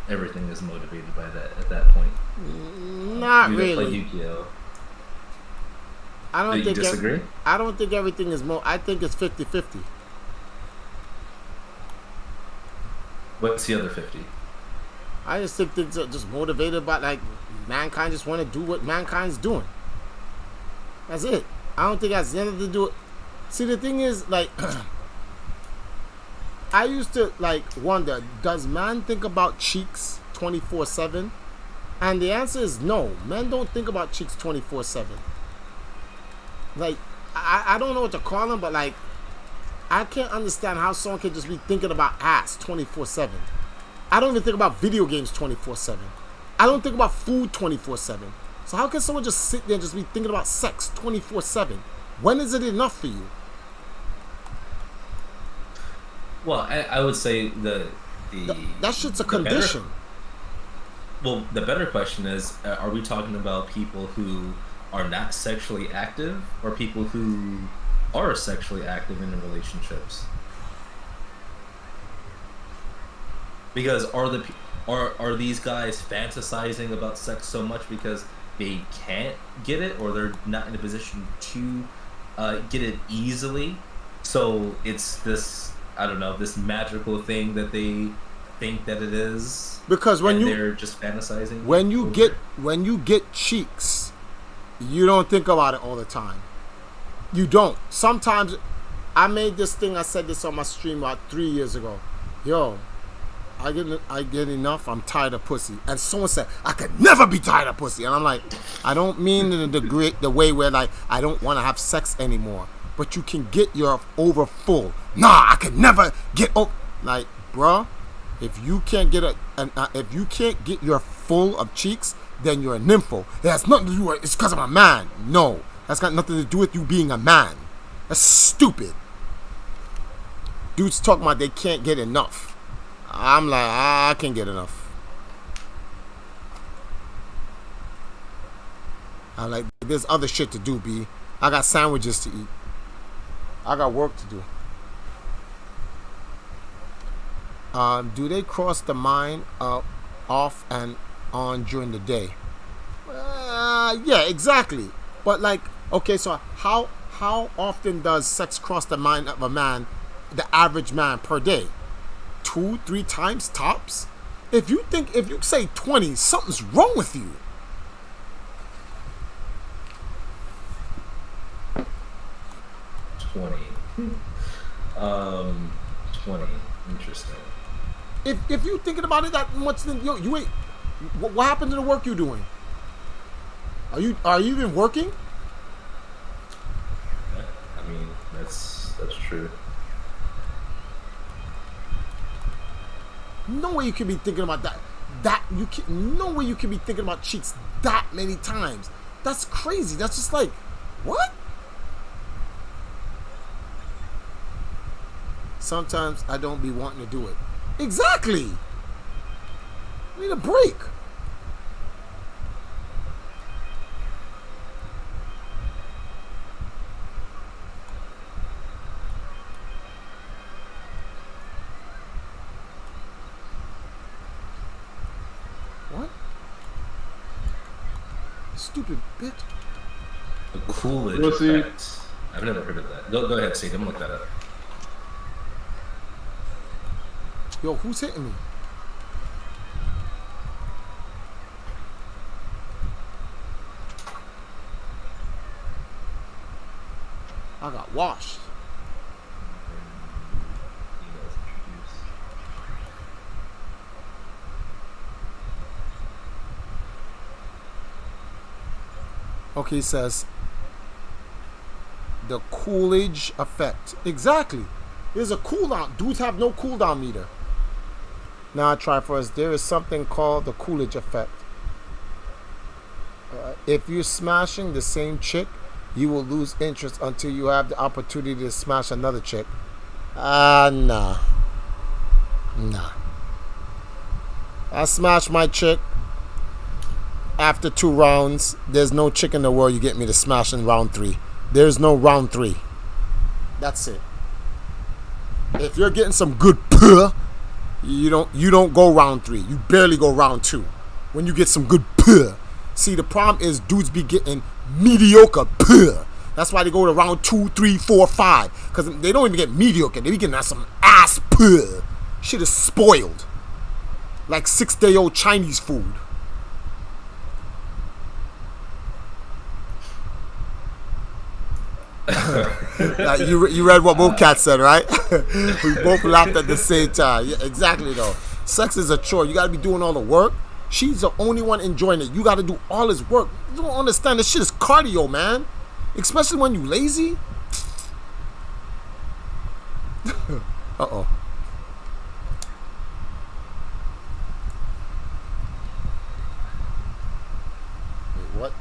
Everything is motivated by that at that point. Not really. Yu-Gi-Oh. I don't think. Disagree? I don't think everything is I think it's 50-50. What's the other 50? I just think things are just motivated by like mankind just want to do what mankind's doing. That's it. I don't think that's anything to do with. See, the thing is, like, I used to like wonder, does man think about cheeks 24/7? And the answer is no. Men don't think about cheeks 24/7. Like, I don't know what to call them, but like, I can't understand how someone can just be thinking about ass 24/7. I don't even think about video games 24/7. I don't think about food 24/7. So how can someone just sit there and just be thinking about sex 24/7? When is it enough for you? Well, I would say that shit's a condition. The better question is, are we talking about people who are not sexually active, or people who are sexually active in relationships? Because are these guys fantasizing about sex so much because they can't get it, or they're not in a position to get it easily? So it's this, I don't know, this magical thing that they think that it is. Because they're just fantasizing. When you get cheeks, you don't think about it all the time. You don't. Sometimes I made this thing. I said this on my stream about 3 years ago. Yo, I get enough. I'm tired of pussy. And someone said I could never be tired of pussy. And I'm like, I don't mean in the way where like I don't want to have sex anymore. But you can get your over full. Nah, I could never get over. Like, bruh, if you can't get if you can't get your full of cheeks, then you're a nympho. It has nothing to do with it's because I'm a man. No, that's got nothing to do with you being a man. That's stupid. Dudes talking about they can't get enough. I'm like, I can't get enough. I'm like, there's other shit to do, B. I got sandwiches to eat. I got work to do. Do they cross the mind off and on during the day? Yeah, exactly. But like, okay, so how often does sex cross the mind of a man, the average man, per day? 2-3 times tops? If you say 20, something's wrong with you. Um, 20. Interesting. If you thinking about it that much, then you ain't. What happened to the work you doing? Are you even working? Yeah, I mean, that's true. No way you can be thinking about that. No way you can be thinking about cheeks that many times. That's crazy. That's just like, what? Sometimes I don't be wanting to do it. Exactly. I need a break. stupid bitch. The Coolidge We'll see. effect. I've never heard of that. Go ahead, Steve. I'm gonna look that up. Yo, who's hitting me? I got washed. Okay, he says the Coolidge effect. Exactly. There's a cooldown. Dudes have no cooldown meter. Now I try first. There is something called the Coolidge effect. If you're smashing the same chick, you will lose interest until you have the opportunity to smash another chick. Nah. I smashed my chick. After 2 rounds, there's no chick in the world you get me to smash in round 3. There's no round 3. That's it. If you're getting some good puh, you don't go round 3. You barely go round 2. When you get some good puh. See, the problem is dudes be getting mediocre puh. That's why they go to round 2, 3, 4, 5. Because they don't even get mediocre. They be getting some ass puh. Shit is spoiled. Like 6-day-old Chinese food. You read what Mocat said, right? We both laughed at the same time. Yeah, exactly, though. Sex is a chore. You got to be doing all the work. She's the only one enjoying it. You got to do all his work. You don't understand. This shit is cardio, man. Especially when you lazy. Uh-oh. Wait, what?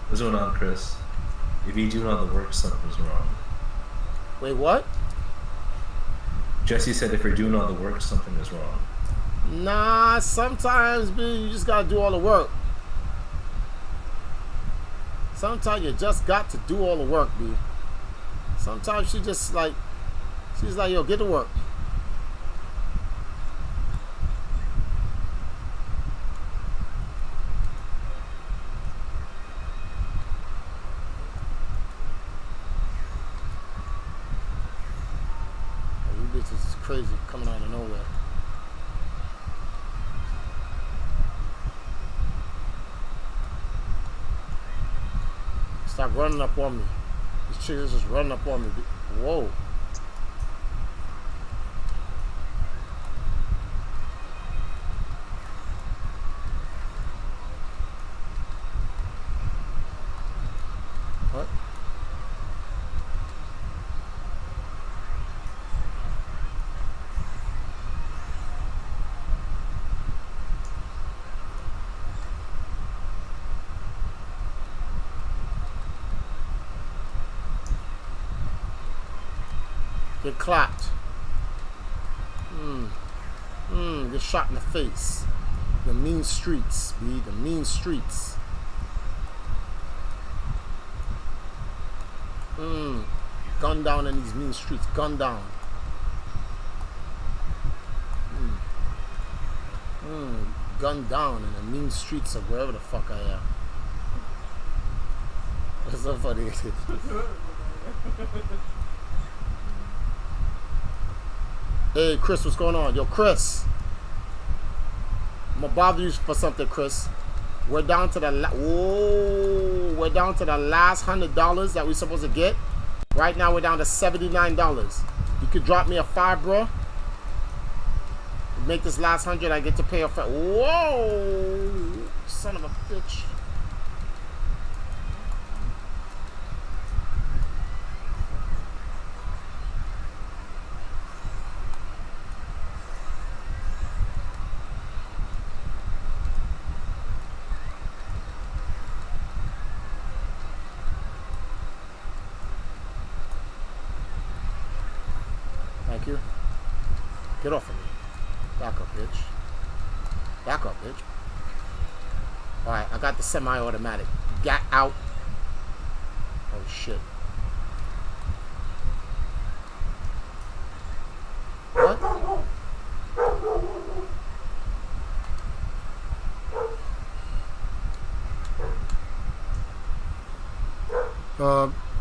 What's going on, Chris? If you do all the work, something's wrong. Wait, what? Jesse said if you're doing all the work, something is wrong. Nah, sometimes, B, you just gotta do all the work. Sometimes you just got to do all the work, B. Sometimes she's like, yo, get to work. You bitches is crazy coming out of nowhere. Stop running up on me. These chicks just running up on me. Whoa. What? Get clapped. Get shot in the face. The mean streets, B. The mean streets. Gun down in these mean streets. Gun down. Gun down in the mean streets of wherever the fuck I am. That's so funny. Hey, Chris, what's going on? Yo, Chris. I'm gonna bother you for something, Chris. We're down to the we're down to the last $100 that we're supposed to get. Right now, we're down to $79. You could drop me a 5, bro. Make this last 100. I get to pay a friend. Whoa, son of a bitch. Thank you. Get off of me. Back up, bitch. Back up, bitch. Alright, I got the semi-automatic. Get out. Oh, shit. What?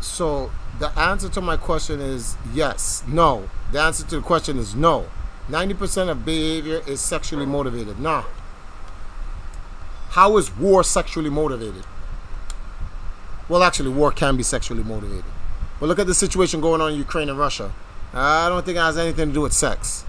So the answer to my question is yes. No. The answer to the question is no. 90% of behavior is sexually motivated. Nah. How is war sexually motivated? Well, actually, war can be sexually motivated. But look at the situation going on in Ukraine and Russia. I don't think it has anything to do with sex.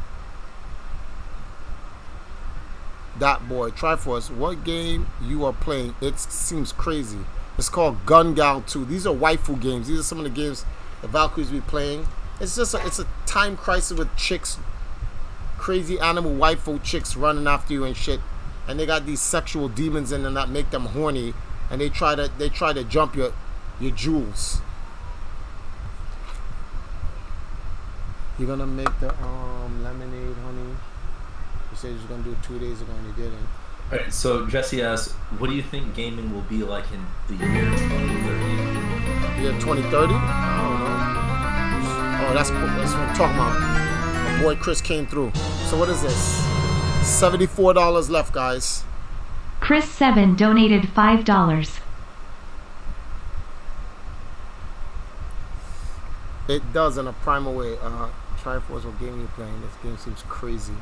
That boy, Triforce, what game you are playing? It seems crazy. It's called Gun Gal 2. These are waifu games. These are some of the games the Valkyries be playing. It's a time crisis with chicks, crazy animal waifu chicks running after you and shit. And they got these sexual demons in them that make them horny, and they try to jump your jewels. You're gonna make the lemonade, honey. You said you was gonna do it 2 days ago and you didn't. All right, so Jesse asks, what do you think gaming will be like in the year 2030? Year 2030? I don't know. Oh, that's what I'm talking about. My boy Chris came through. So what is this? $74 left, guys. Chris 7 donated $5. It does in a primal way. Triforce, what game you playing? This game seems crazy.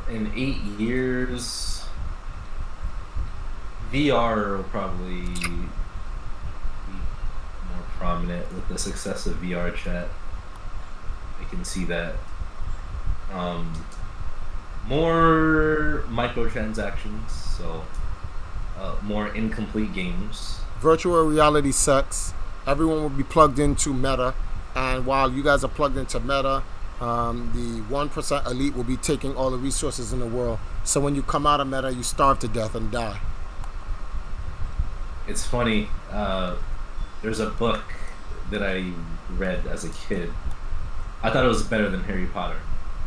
In 8 years, VR will probably be more prominent with the success of VR chat. I can see that. More microtransactions, so more incomplete games. Virtual reality sex. Everyone will be plugged into Meta, and while you guys are plugged into Meta, the 1% elite will be taking all the resources in the world. So when you come out of Meta, you starve to death and die. It's funny. There's a book that I read as a kid. I thought it was better than Harry Potter.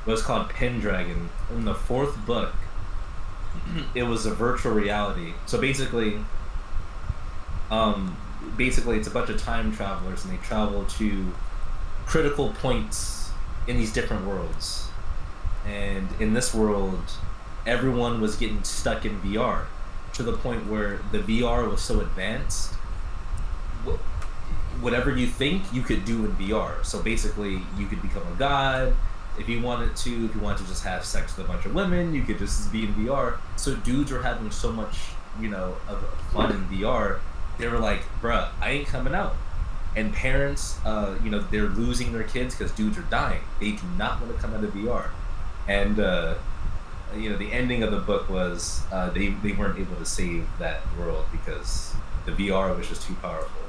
It was called Pendragon. In the 4th book, it was a virtual reality. So basically, it's a bunch of time travelers, and they travel to critical points in these different worlds. And in this world, everyone was getting stuck in VR to the point where the VR was so advanced, whatever you think you could do in VR. So basically, you could become a god if you wanted to. If you wanted to just have sex with a bunch of women, you could just be in VR. So dudes were having so much, of fun in VR. They were like, bruh, I ain't coming out. And parents, they're losing their kids because dudes are dying. They do not want to come out of VR. And, the ending of the book was they weren't able to save that world because the VR was just too powerful.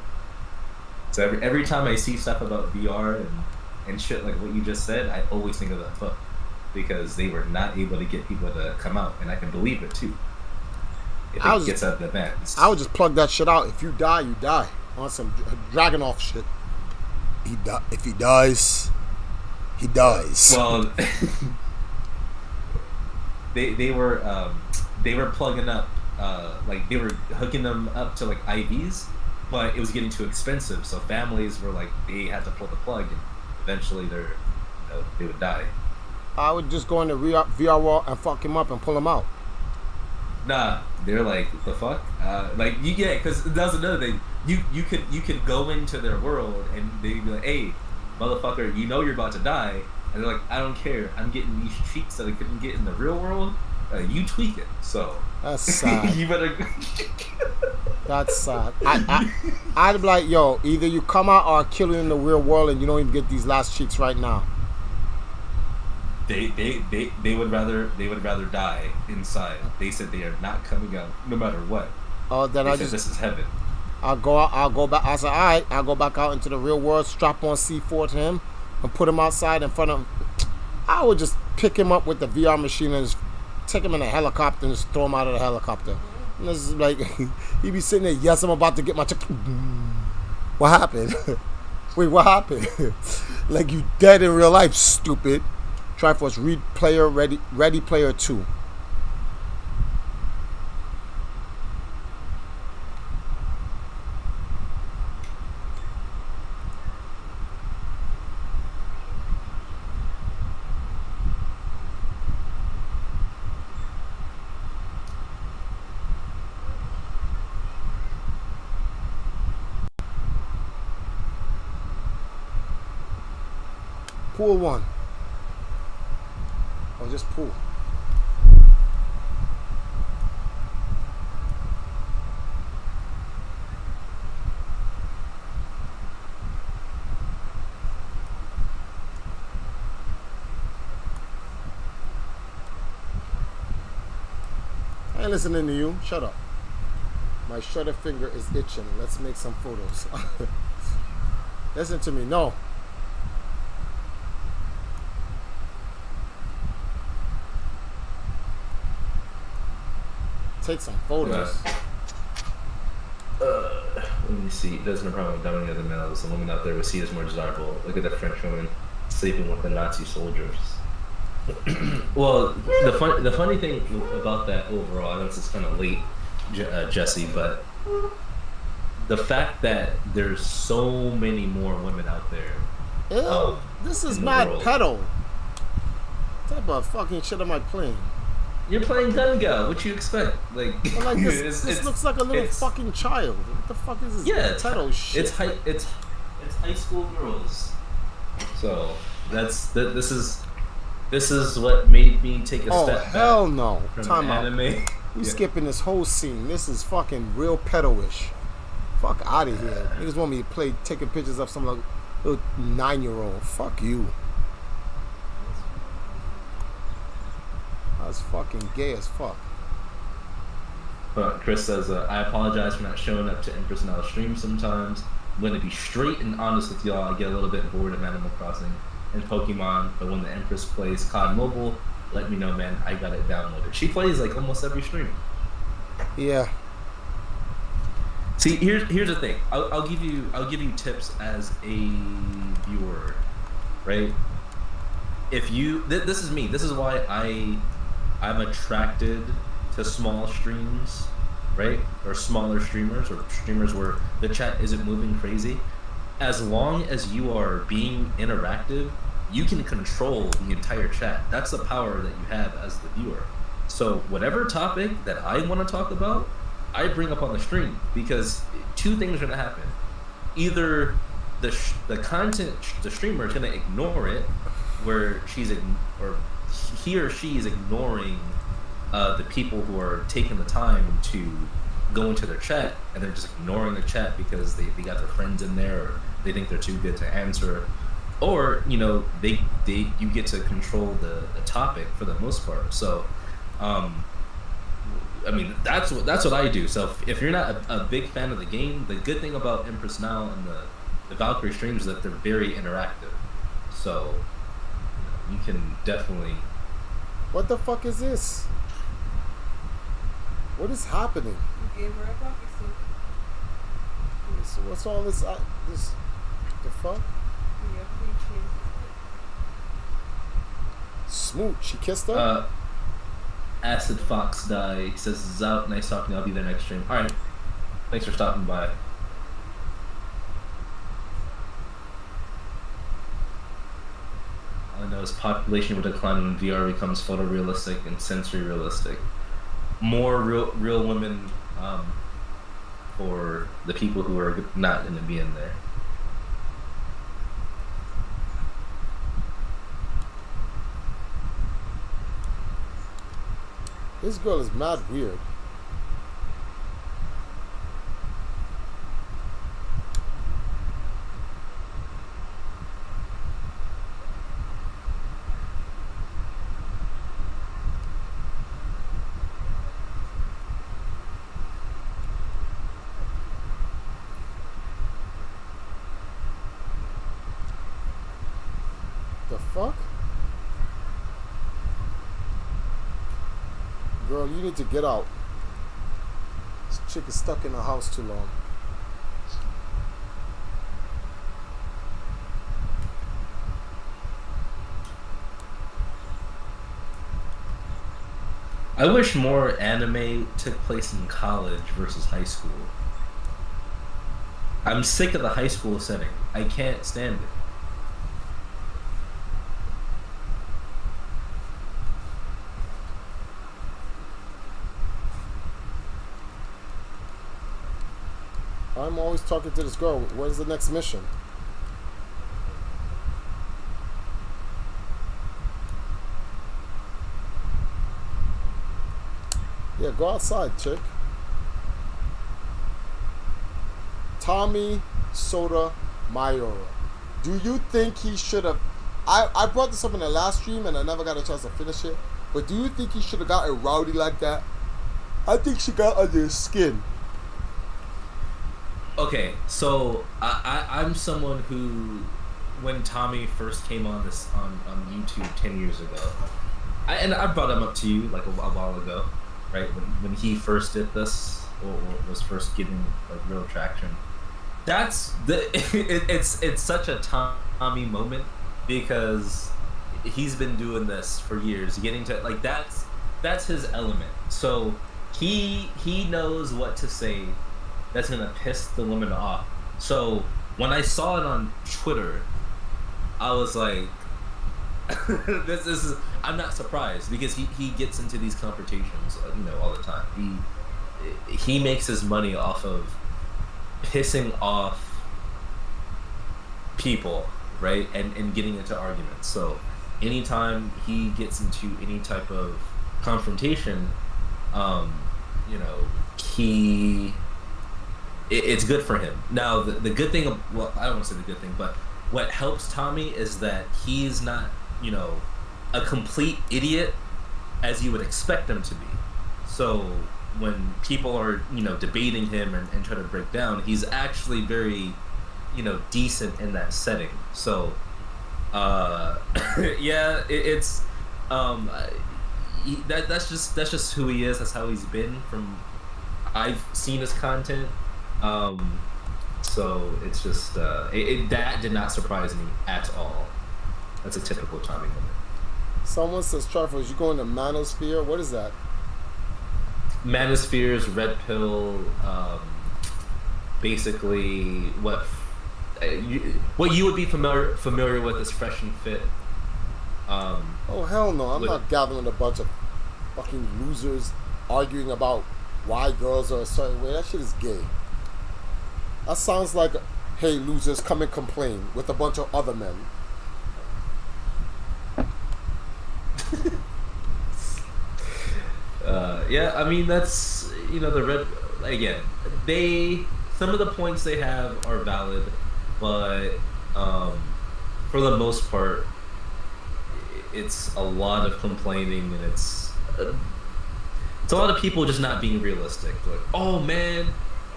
So every time I see stuff about VR and shit like what you just said, I always think of that book because they were not able to get people to come out. And I can believe it, too. If it gets out of advanced. I would just plug that shit out. If you die, you die. On some Dragunov shit. If he dies, he dies. Well, they were plugging up, they were hooking them up to IVs, but it was getting too expensive. So families were they had to pull the plug, and eventually they would die. I would just go in the VR wall and fuck him up and pull him out. Nah, they're like, the fuck? Because that's another thing. You could go into their world and they'd be like, hey, motherfucker, you're about to die. And they're like, I don't care. I'm getting these cheats that I couldn't get in the real world. You tweak it. So that's sad. You better. That's sad. I'd be like, yo, either you come out or I kill you in the real world, and you don't even get these last cheeks right now. They would rather die inside. They said they are not coming out no matter what. Oh, then this is heaven. I'll go back. I said, all right, I'll go back out into the real world, strap on C4 to him, and put him outside in front of him. I would just pick him up with the VR machine and just take him in a helicopter and just throw him out of the helicopter. And this is he'd be sitting there, yes, I'm about to get my check. What happened? Wait, what happened? Like you dead in real life, stupid. Triforce, read player ready player 2. Pool 1. Or just pool. I ain't listening to you. Shut up. My shutter finger is itching. Let's make some photos. Listen to me. No. Take some photos. Let me see. There's no problem with dominating other males. The woman out there would see as more desirable. Look at that French woman sleeping with the Nazi soldiers. Well, the funny thing about that overall, I know this is kind of late, Jesse, but the fact that there's so many more women out there. Ew, this is mad pedo. What type of fucking shit am I playing? You're playing Gun Gal. What you expect? Like this looks like a little fucking child. What the fuck is this? Yeah, pedo shit. It's high school girls. So this is what made me take a step back. Oh hell no! From Time out. anime. We skipping this whole scene. This is fucking real pedo-ish. Fuck out of here. Niggas want me to play taking pictures of some little 9-year-old. Fuck you. That's fucking gay as fuck. Chris says, I apologize for not showing up to Empress Now stream sometimes. I'm going to be straight and honest with y'all. I get a little bit bored of Animal Crossing and Pokemon, but when the Empress plays COD Mobile, let me know, man. I got it downloaded. She plays like almost every stream. Yeah. See, here's the thing. I'll give you tips as a viewer, right? If you this is me. This is why I'm attracted to small streams, right? Or smaller streamers, or streamers where the chat isn't moving crazy. As long as you are being interactive, you can control the entire chat. That's the power that you have as the viewer. So whatever topic that I want to talk about, I bring up on the stream, because two things are going to happen. Either the streamer is going to ignore it, where he or she is ignoring the people who are taking the time to go into their chat, and they're just ignoring the chat because they got their friends in there, or they think they're too good to answer, or you get to control the topic for the most part. So I mean, that's what I do. So if you're not a big fan of the game, the good thing about Empress Now and the Valkyrie streams is that they're very interactive. So you can definitely. What the fuck is this? What is happening? You gave her a pocket stick. So what's all this? The fuck? Yeah, pretty Smooch. She kissed her. Acid Fox Die says, "Is out. Nice talking. I'll be there next stream." All right. Thanks for stopping by. All I know is population will decline when VR becomes photorealistic and sensory realistic. More real women for the people who are not going to be in there. This girl is mad weird. The fuck? Girl, you need to get out. This chick is stuck in the house too long. I wish more anime took place in college versus high school. I'm sick of the high school setting. I can't stand it. I'm always talking to this girl. When's the next mission? Yeah, go outside, chick. Tommy Soda Mayora. Do you think he should have... I brought this up in the last stream and I never got a chance to finish it. But do you think he should have gotten rowdy like that? I think she got under his skin. Okay, so I'm someone who, when Tommy first came on on YouTube 10 years ago, I brought him up to you like a while ago, right? When he first did this or was first getting like real traction. That's it's such a Tommy moment because he's been doing this for years, getting to like that's his element. So he knows what to say that's gonna piss the woman off. So when I saw it on Twitter, I was like, this is. I'm not surprised because he gets into these confrontations, all the time. He makes his money off of pissing off people, right, and getting into arguments. So anytime he gets into any type of confrontation, it's good for him. Now, the good thing, well, I don't want to say the good thing, but what helps Tommy is that he's not, a complete idiot as you would expect him to be. So when people are, debating him and try to break down, he's actually very, decent in that setting. So, yeah, that's just who he is. That's how he's been from. I've seen his content. So it's just that did not surprise me at all. That's a typical Tommy moment. Someone says, Truffles, you going to Manosphere? What is that? Manosphere's red pill, basically what you would be familiar with is Fresh and Fit. Oh hell no! I'm not gathering a bunch of fucking losers arguing about why girls are a certain way. That shit is gay. That sounds like, hey losers, come and complain with a bunch of other men. Yeah, I mean that's the red again. Some of the points they have are valid, but for the most part, it's a lot of complaining and it's a lot of people just not being realistic. Like, oh man,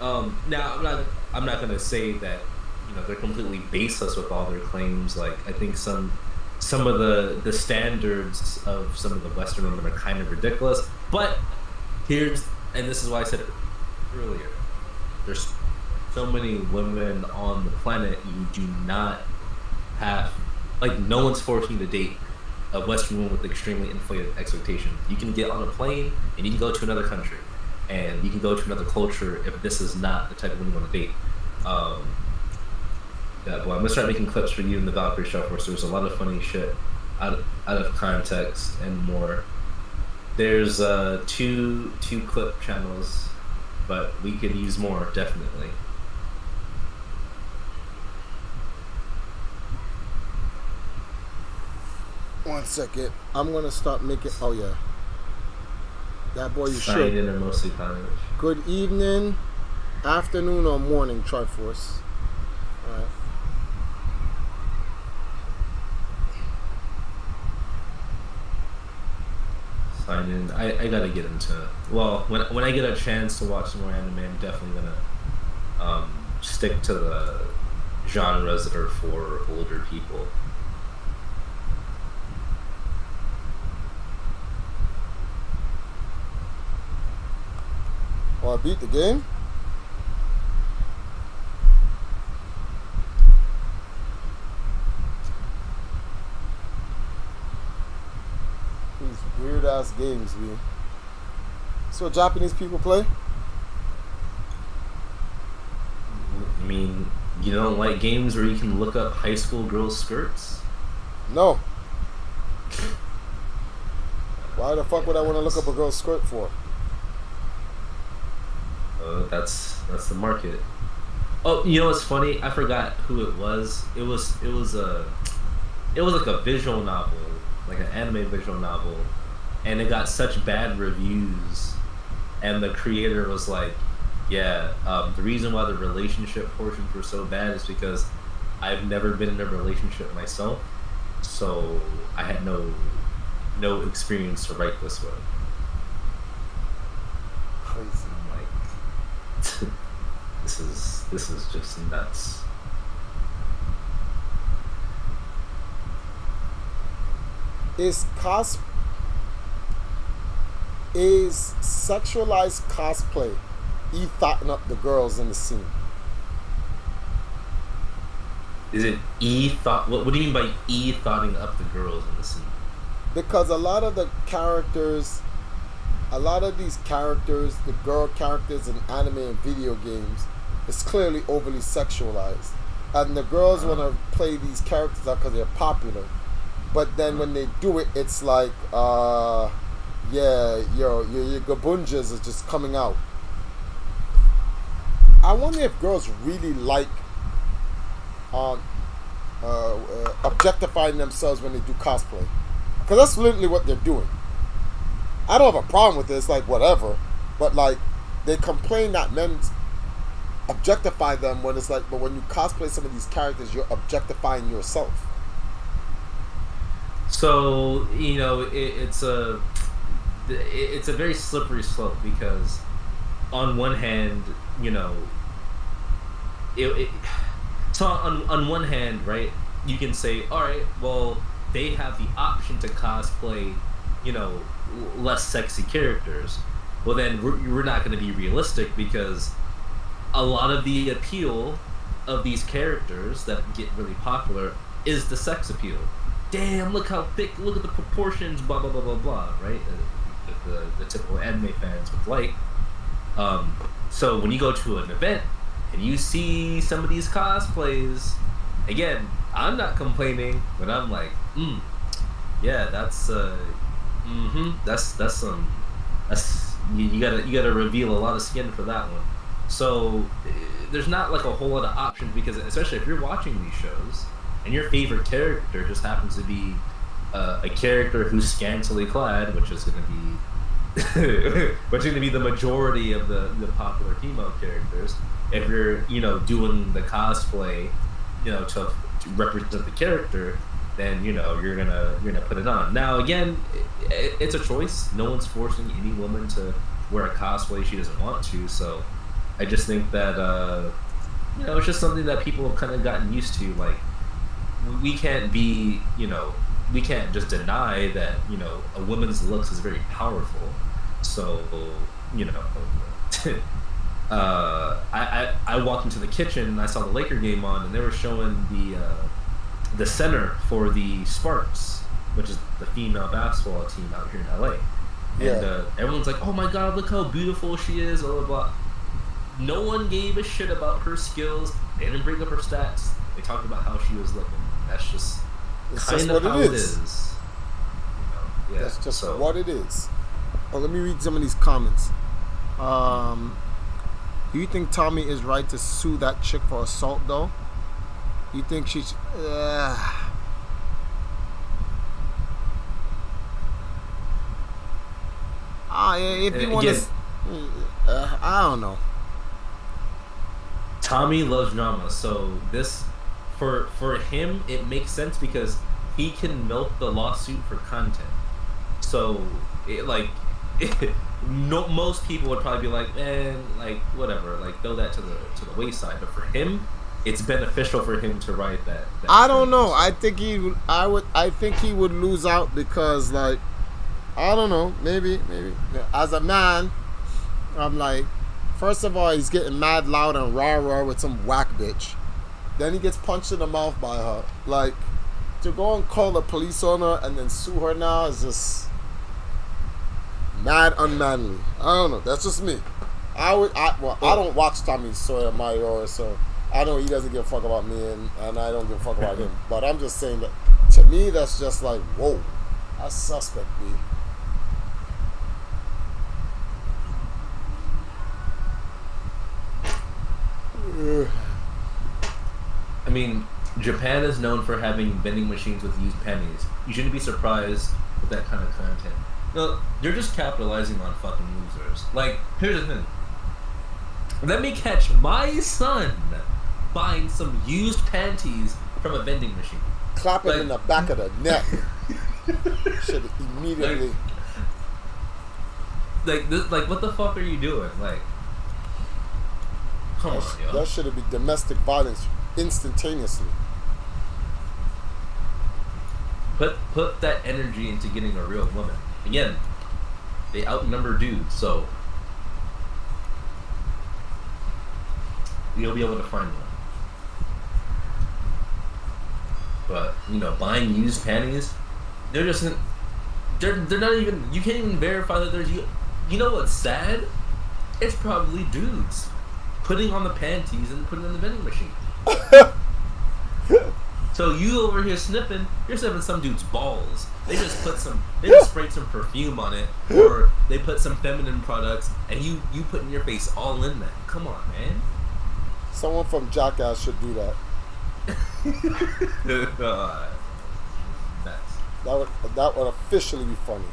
now I'm not gonna say that they're completely baseless with all their claims. Like I think some of the standards of some of the Western women are kind of ridiculous. But and this is why I said it earlier, there's so many women on the planet you do not have, like no one's forcing you to date a Western woman with extremely inflated expectations. You can get on a plane and you can go to another country and you can go to another culture if this is not the type of woman you want to date. Yeah, boy, I'm gonna start making clips for you in the Valkyrie Shuffle. So there's a lot of funny shit out of context and more. There's two clip channels, but we could use more definitely. One second, I'm gonna start making. Oh yeah, that boy you Signed should. in or mostly college. Good evening, afternoon or morning, Triforce. All right. Sign in. I gotta get into. Well, when I get a chance to watch some more anime, I'm definitely gonna stick to the genres that are for older people. Oh, I beat the game? These weird ass games, man. So Japanese people play? I mean, you don't like games where you can look up high school girls' skirts? No. Why the fuck would I want to look up a girl's skirt for? That's the market. Oh, you know what's funny? I forgot who it was. It was like a visual novel, like an anime visual novel, and it got such bad reviews. And the creator was like, "Yeah, the reason why the relationship portions were so bad is because I've never been in a relationship myself, so I had no experience to write this with." Crazy. I'm like, this is just nuts. Is sexualized cosplay ethotting up the girls in the scene? Is it thought? What do you mean by thoughting up the girls in the scene? Because a lot of these characters, the girl characters in anime and video games, is clearly overly sexualized, and the girls want to play these characters out because they're popular. But then when they do it, it's like, your gabunjas is just coming out. I wonder if girls really like objectifying themselves when they do cosplay, because that's literally what they're doing. I don't have a problem with this, like whatever, but like they complain that men objectify them when it's like, but when you cosplay some of these characters, you're objectifying yourself. So it's a very slippery slope, because on one hand, so on one hand, right, you can say, all right, well, they have the option to cosplay, less sexy characters. Well, then we're not going to be realistic, because a lot of the appeal of these characters that get really popular is the sex appeal. Damn, look how thick, look at the proportions, blah, blah, blah, blah, blah, right? The typical anime fans would like. So when you go to an event and you see some of these cosplays, again, I'm not complaining, but I'm like, yeah, that's you gotta reveal a lot of skin for that one. So there's not like a whole lot of options, because especially if you're watching these shows and your favorite character just happens to be a character who's scantily clad, which is going to be the majority of the popular female characters. If you're doing the cosplay to represent the character, then you're gonna put it on. Now again, it's a choice. No one's forcing any woman to wear a cosplay she doesn't want to. So I just think that it's just something that people have kind of gotten used to. Like, we can't just deny that a woman's looks is very powerful. So I walked into the kitchen and I saw the Laker game on, and they were showing the center for the Sparks, which is the female basketball team out here in LA. And everyone's like, "Oh my God, look how beautiful she is!" Blah blah blah. No one gave a shit about her skills. They didn't bring up her stats. They talked about how she was looking. That's just kind of how it is. Yeah, that's just what it is. Oh, let me read some of these comments. Do you think Tommy is right to sue that chick for assault, though? You think she's... if you want to... I don't know. Tommy loves drama, so this... For him, it makes sense because he can milk the lawsuit for content. So, most people would probably be like, man, like whatever, like throw that to the wayside. But for him, it's beneficial for him to write that I don't know. I think he would lose out because, like, I don't know. Maybe as a man, I'm like, first of all, he's getting mad loud and rah with some whack bitch. Then he gets punched in the mouth by her. Like, to go and call the police on her and then sue her now is just... Mad unmanly. I don't know. That's just me. I don't watch Tommy Sotomayor, so I know he doesn't give a fuck about me, and I don't give a fuck about him. But I'm just saying that to me, that's just like, whoa, that's suspect, B. I mean, Japan is known for having vending machines with used pennies. You shouldn't be surprised with that kind of content. No, they're just capitalizing on fucking losers. Like, here's the thing. Let me catch my son buying some used panties from a vending machine. Clap him in the back of the neck. Should immediately. Like, what the fuck are you doing? Like, come on, yo. That should be domestic violence instantaneously. Put that energy into getting a real woman. Again, they outnumber dudes, so you'll be able to find one. But buying used panties, they're not even. You can't even verify that there's. You know what's sad? It's probably dudes putting on the panties and putting in the vending machine. So you over here sniffing, you're sniffing some dude's balls. They just sprayed some perfume on it, or they put some feminine products, and you put in your face all in that. Come on, man. Someone from Jackass should do that. That would officially be funny.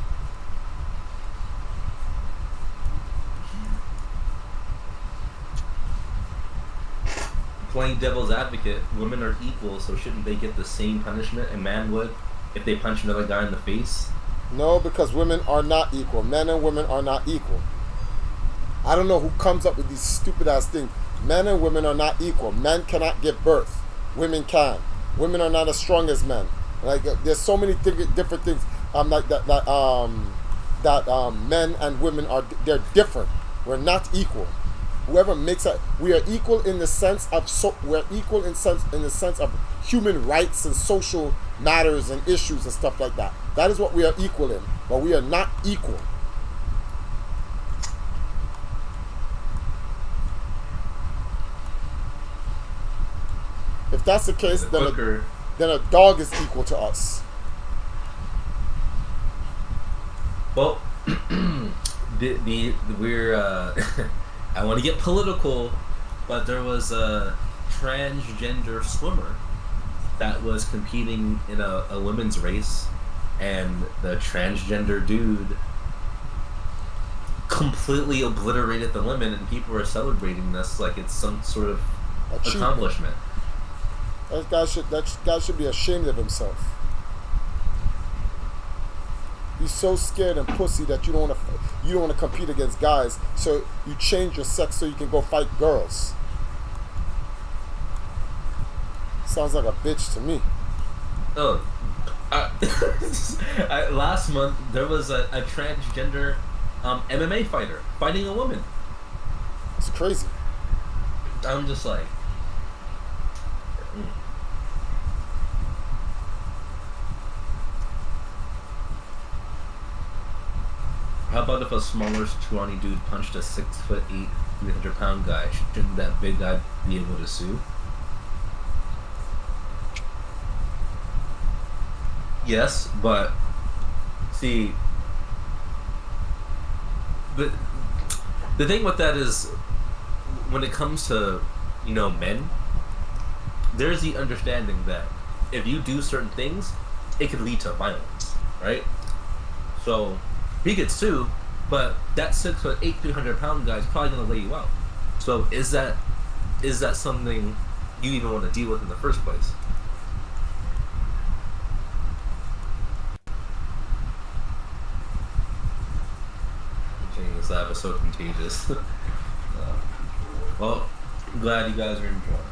Playing devil's advocate, women are equal, so shouldn't they get the same punishment a man would if they punch another guy in the face? No, because women are not equal. Men and women are not equal. I don't know who comes up with these stupid ass things. Men and women are not equal. Men cannot give birth. Women can. Women are not as strong as men. Like there's so many different things. Like that men and women they're different. We're not equal. Whoever makes it, we are equal in the sense of we're equal in the sense of human rights and social matters and issues and stuff like that. That is what we are equal in, but we are not equal. If that's the case, then a dog is equal to us. Well, we're. I want to get political, but there was a transgender swimmer that was competing in a women's race, and the transgender dude completely obliterated the women, and people are celebrating this like it's some sort of accomplishment. That guy should be ashamed of himself. You're so scared and pussy that you don't want to compete against guys, so you change your sex so you can go fight girls. Sounds like a bitch to me. Oh, last month there was a transgender MMA fighter fighting a woman. It's crazy. I'm just like. How about if a smaller, scrawny dude punched a 6'8", 300-pound guy? Shouldn't that big guy be able to sue? Yes, but see, the thing with that is, when it comes to men, there's the understanding that if you do certain things, it could lead to violence, right? So. He could sue, but that 6'8", 300-pound guy is probably gonna lay you out. So is that something you even want to deal with in the first place? This lab is so contagious. Well, I'm glad you guys are enjoying.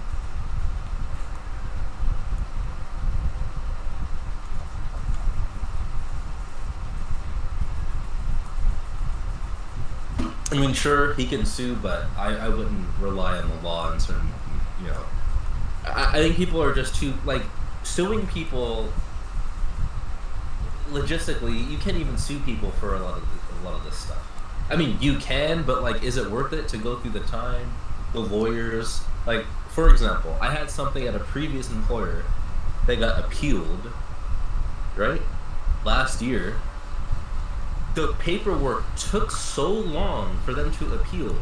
I mean, sure, he can sue, but I wouldn't rely on the law and certain, I think people are just too, suing people, logistically, you can't even sue people for a lot a lot of this stuff. I mean, you can, but like, is it worth it to go through the time, the lawyers? Like, for example, I had something at a previous employer that got appealed, right? Last year. The paperwork took so long for them to appeal.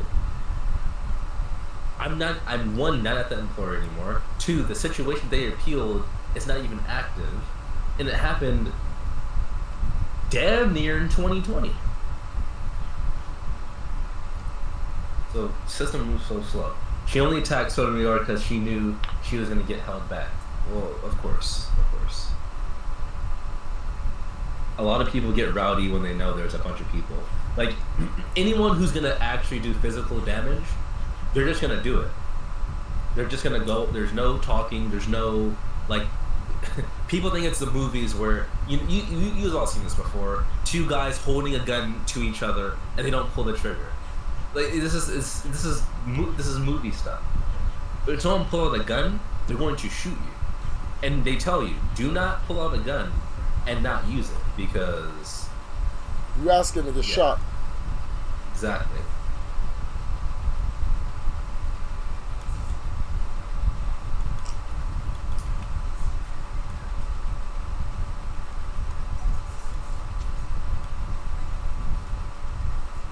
I'm one, not at that employer anymore. Two, the situation they appealed is not even active. And it happened damn near in 2020. So, system moves so slow. She only attacked Sotomayor because she knew she was going to get held back. Well, of course. A lot of people get rowdy when they know there's a bunch of people. Like, anyone who's going to actually do physical damage, they're just going to do it. They're just going to go. There's no talking. There's no, like, people think it's the movies where, you've all seen this before, two guys holding a gun to each other and they don't pull the trigger. Like, this is movie stuff. But if someone pulls out a gun, they're going to shoot you. And they tell you, do not pull out a gun and not use it, because you asking to get shot. Exactly.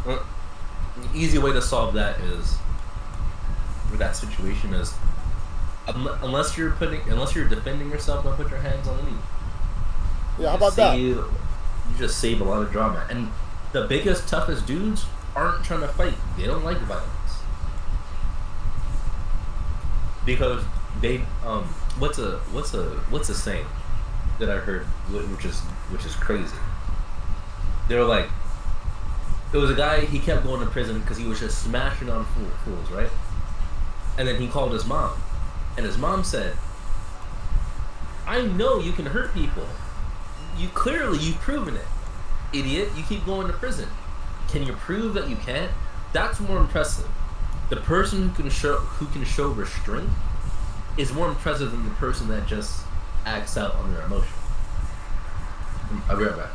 Well, the easy way to solve that is, for that situation is, unless you're defending yourself, don't put your hands on anyone. Yeah, how about that? You just save a lot of drama. And the biggest, toughest dudes aren't trying to fight. They don't like violence. Because they what's a saying that I heard, which is crazy. They're like, there was a guy, he kept going to prison because he was just smashing on fools, right? And then he called his mom. And his mom said, I know you can hurt people. You've proven it. Idiot, you keep going to prison. Can you prove that you can't? That's more impressive. The person who can show restraint is more impressive than the person that just acts out on their emotion. I'll be right back.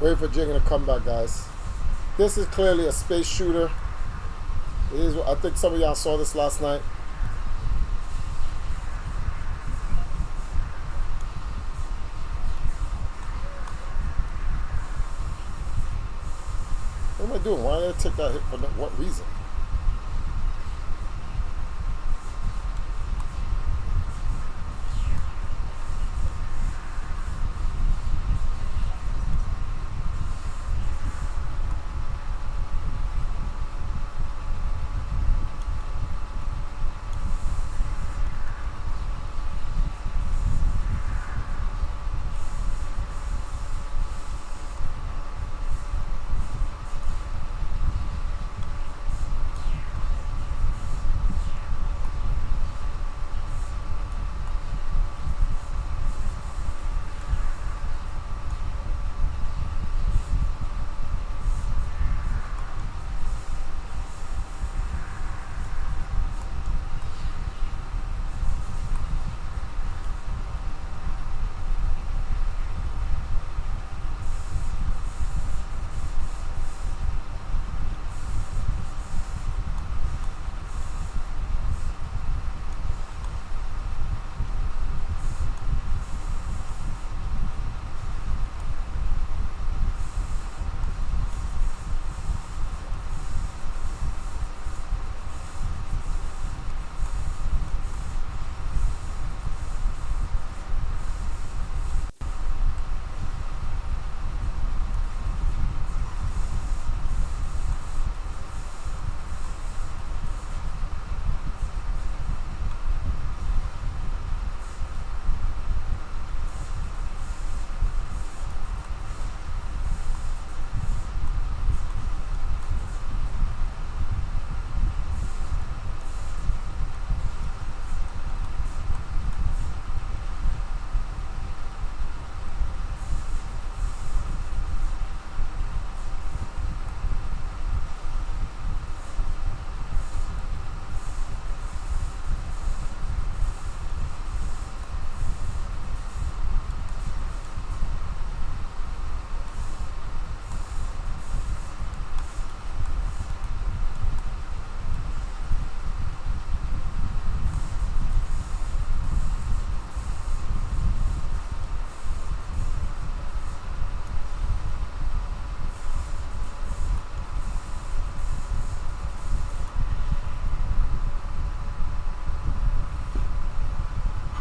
Wait for Jigging to come back, guys. This is clearly a space shooter. It is. I think some of y'all saw this last night. What am I doing? Why did I take that hit? For what reason?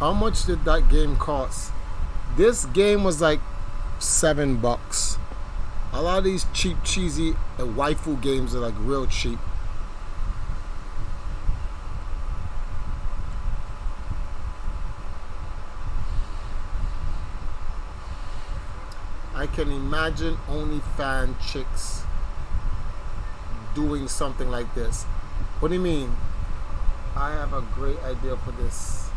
How much did that game cost? This game was like $7. A lot of these cheap, cheesy waifu games are like real cheap. I can imagine OnlyFans chicks doing something like this. What do you mean? I have a great idea for this.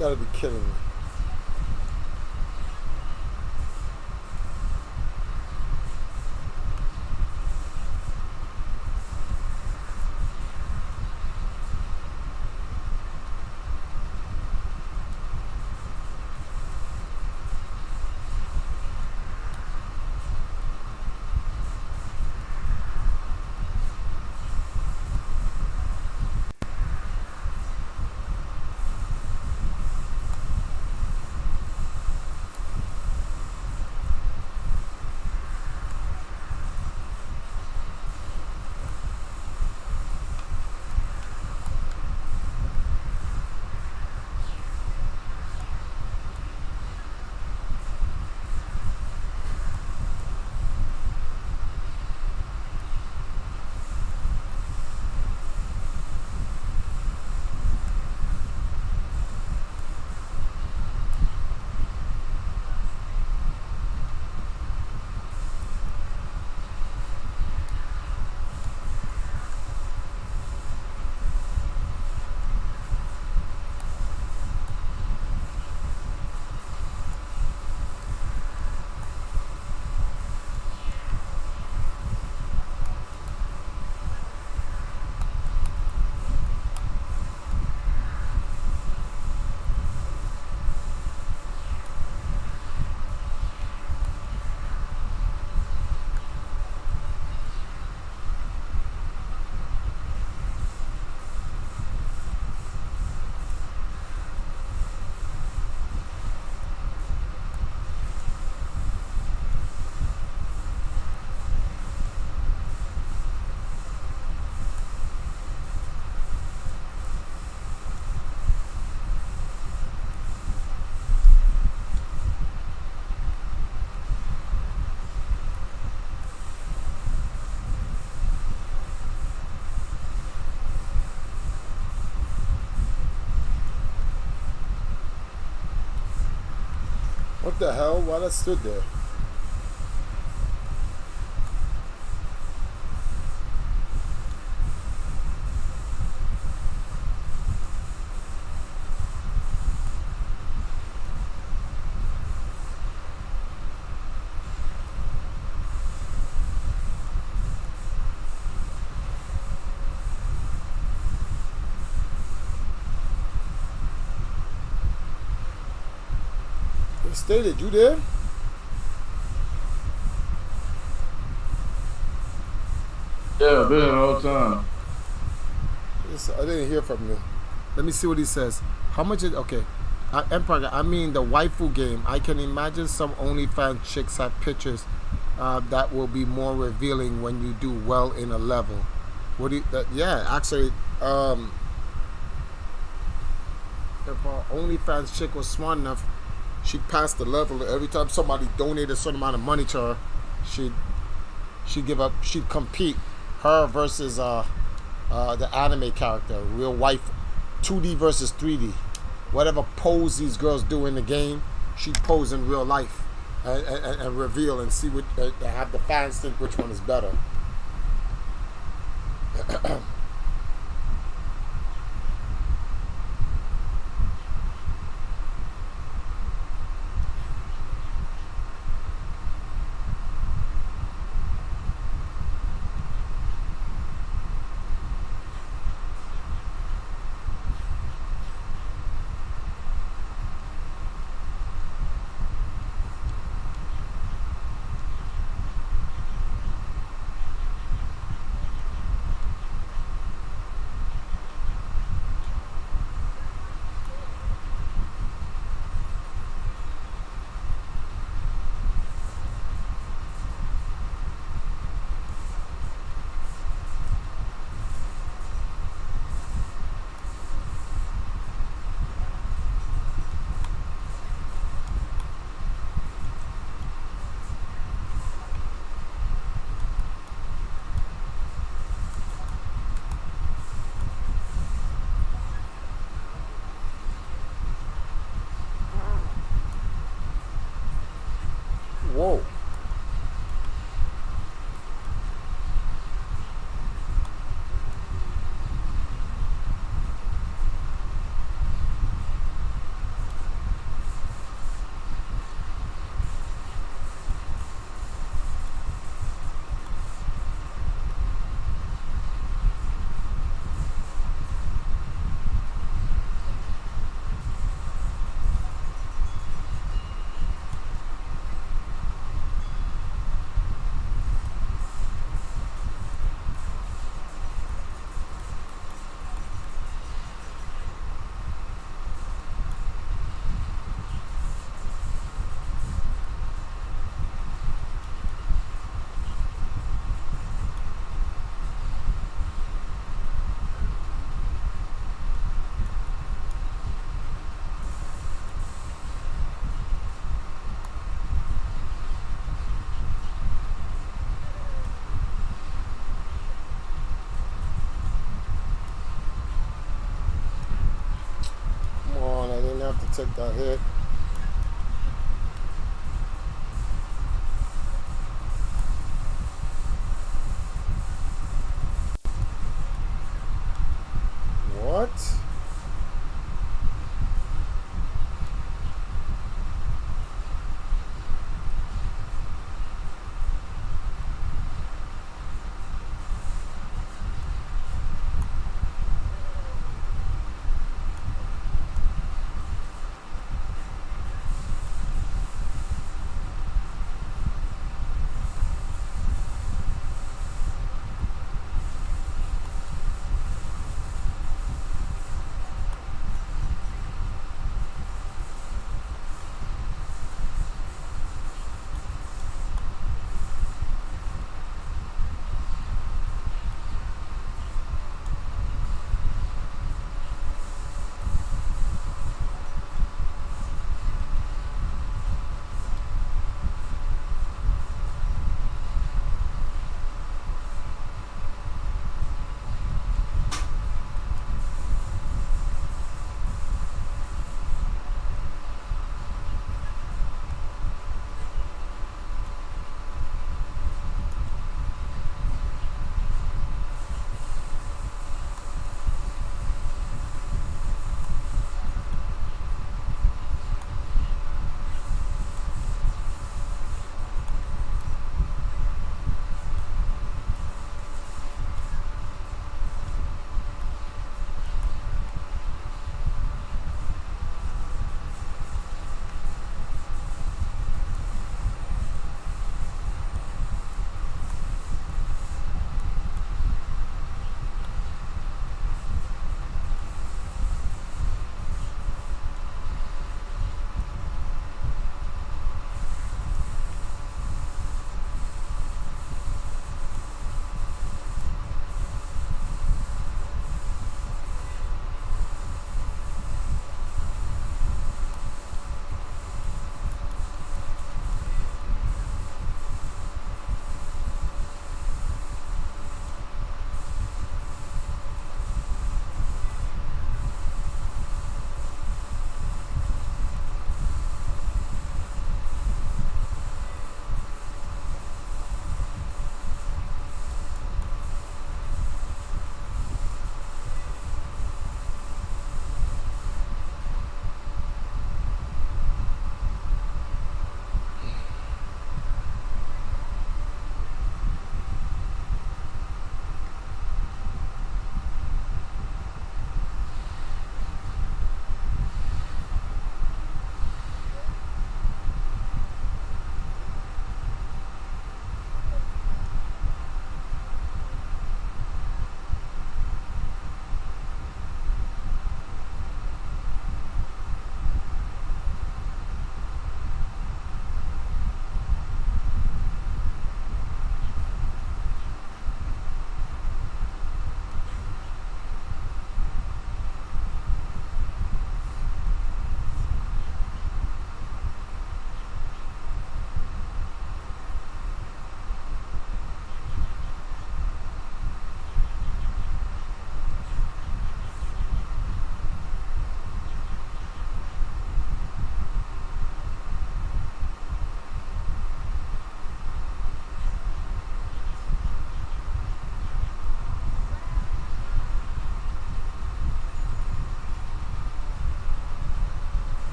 You gotta be kidding me. What the hell? Why that stood there? It stated, you there? Yeah, been the whole time. I didn't hear from you. Let me see what he says. How much is okay? Empire. I mean the waifu game. I can imagine some OnlyFans chicks have pictures that will be more revealing when you do well in a level. What do you? Yeah, actually, if our OnlyFans chick was smart enough, she'd pass the level. Every time somebody donated a certain amount of money to her, she'd give up. She'd compete. Her versus the anime character, real wife, 2D versus 3D. Whatever pose these girls do in the game, she pose in real life and reveal and see what have the fans think which one is better. Whoa. Come on, I didn't have to take that hit. What?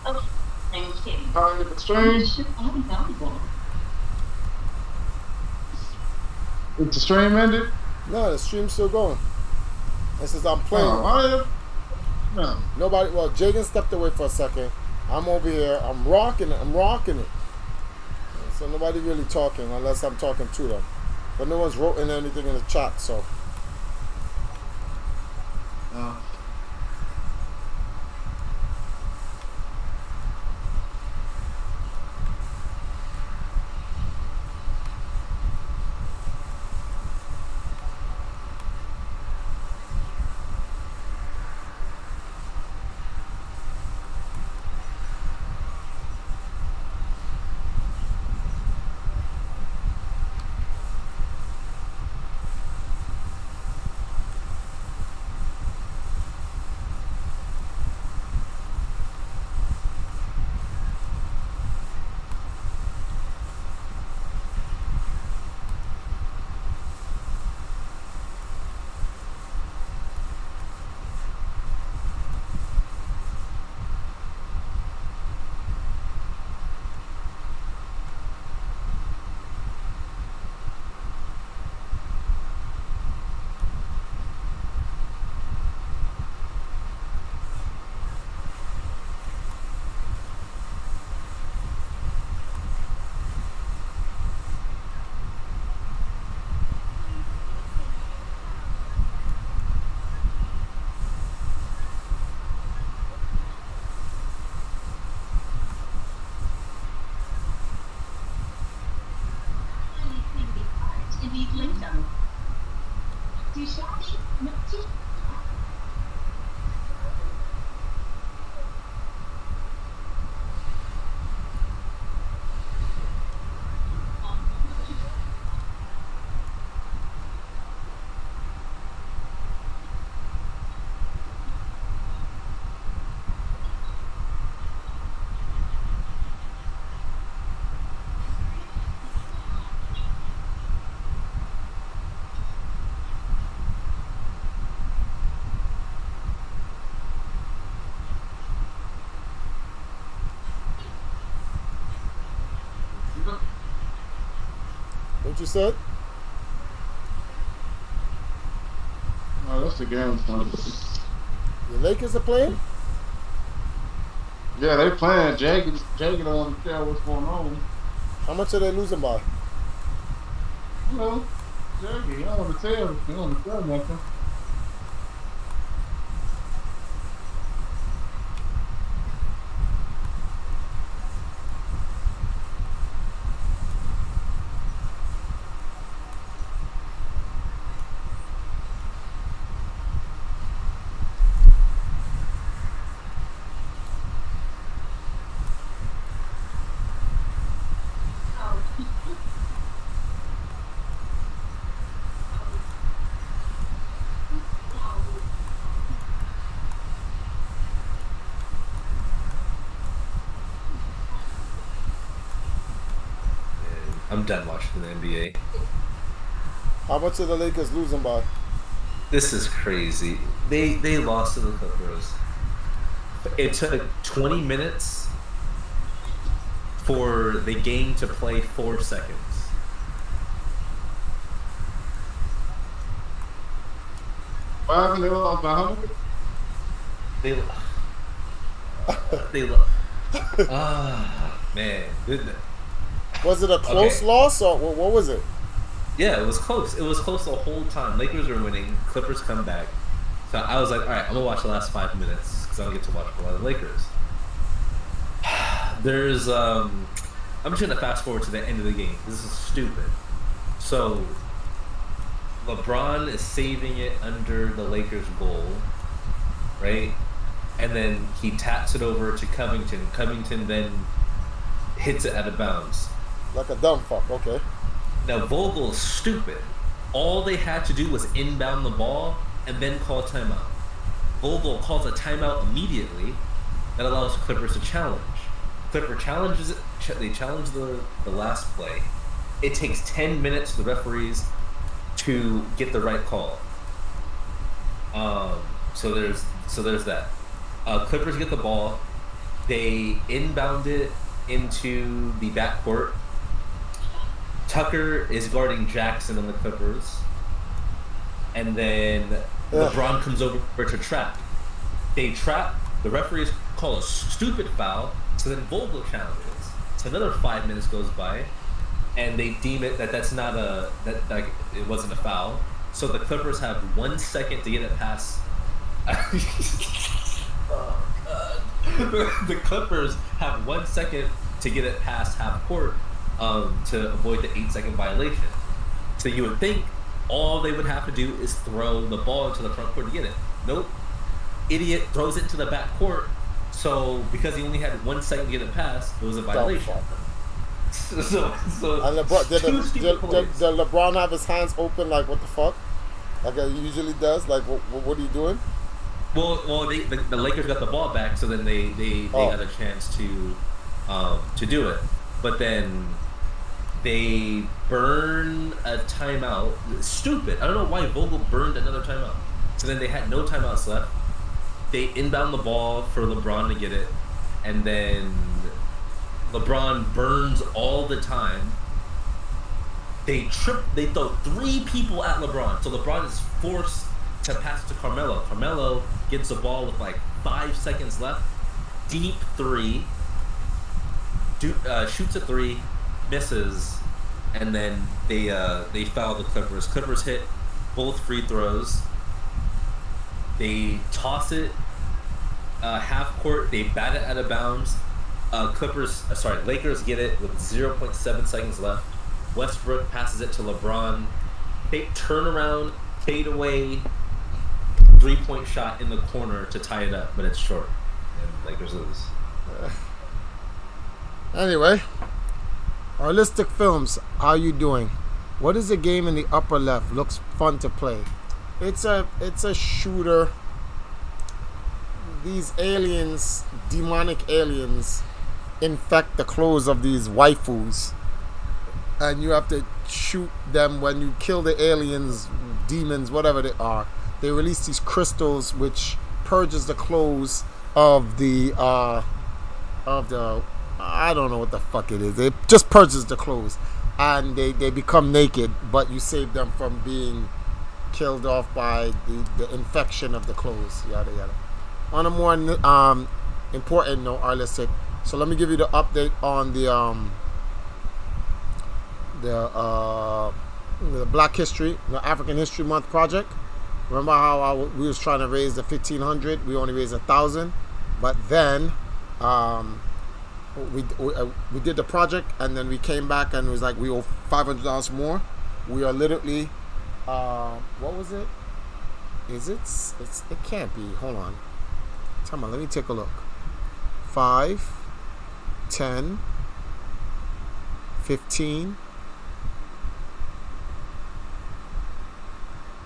How is the stream? Is the stream ended? No, the stream's still going. It says I'm playing. Oh, no. Nobody. Well, Jaden stepped away for a second. I'm over here. I'm rocking it. I'm rocking it. So nobody really talking unless I'm talking to them. But no one's wrote in anything in the chat. So. What you said? Oh, that's the game. The Lakers are playing? Yeah, they playing. Jaggy don't want to tell what's going on. How much are they losing by? Hello, Jaggy. I don't want to tell. You don't want to tell nothing. I'm done watching the NBA. How much are the Lakers losing by? This is crazy. They lost to the Clippers. It took 20 minutes for the game to play 4 seconds. Why they lost by 100? Man. Was it a close loss or what was it? Yeah, it was close. It was close the whole time. Lakers were winning. Clippers come back. So I was like, all right, I'm gonna watch the last 5 minutes because I don't get to watch a lot of the Lakers. There's I'm just gonna fast forward to the end of the game. This is stupid. So LeBron is saving it under the Lakers goal, right? And then he taps it over to Covington. Covington then hits it out of bounds. Like a dumb fuck, okay. Now Vogel is stupid. All they had to do was inbound the ball and then call timeout. Vogel calls a timeout immediately that allows Clippers to challenge. Clipper challenges it. They challenge the last play. It takes 10 minutes for the referees to get the right call. So there's that. Clippers get the ball. They inbound it into the backcourt. Tucker is guarding Jackson on the Clippers. And then LeBron comes over to trap. They trap. The referees call a stupid foul. So then Vogel challenges. So another 5 minutes goes by. And they deem it that it wasn't a foul. So the Clippers have 1 second to get it past. Oh, God. The Clippers have 1 second to get it past half court to avoid the 8-second violation. So you would think all they would have to do is throw the ball into the front court to get it. Nope. Idiot throws it into the back court. So because he only had 1 second to get it past, it was a violation. So and LeBron, did LeBron have his hands open like what the fuck? Like he usually does? Like what are you doing? Well, the Lakers got the ball back, so then they got a chance to do it. But then they burn a timeout. Stupid. I don't know why Vogel burned another timeout. So then they had no timeouts left. They inbound the ball for LeBron to get it, and then LeBron burns all the time. They throw 3 people at LeBron, so LeBron is forced to pass to Carmelo. Carmelo gets the ball with like 5 seconds left. Deep 3. Shoots a 3, misses, and then they foul the Clippers. Clippers hit both free throws. They toss it half court. They bat it out of bounds. Lakers get it with 0.7 seconds left. Westbrook passes it to LeBron. They turn around, fade away, 3-point shot in the corner to tie it up, but it's short, and Lakers lose. Anyway, Holistic Films, how you doing? What is the game in the upper left? Looks fun to play. It's a shooter. These aliens, demonic aliens, infect the clothes of these waifus, and you have to shoot them. When you kill the aliens, demons, whatever they are, they release these crystals which purges the clothes of the I don't know what the fuck it is. It just purges the clothes, and they become naked, but you save them from being killed off by the infection of the clothes, yada yada. On a more important note, Arlistic, so let me give you the update on the Black History, the African History Month project. Remember how we was trying to raise the 1,500? We only raised 1,000, but then we did the project, and then we came back and it was like we owe $500 more. We are literally what was it? It can't be. Hold on. Come on, let me take a look. 5, 10, 15,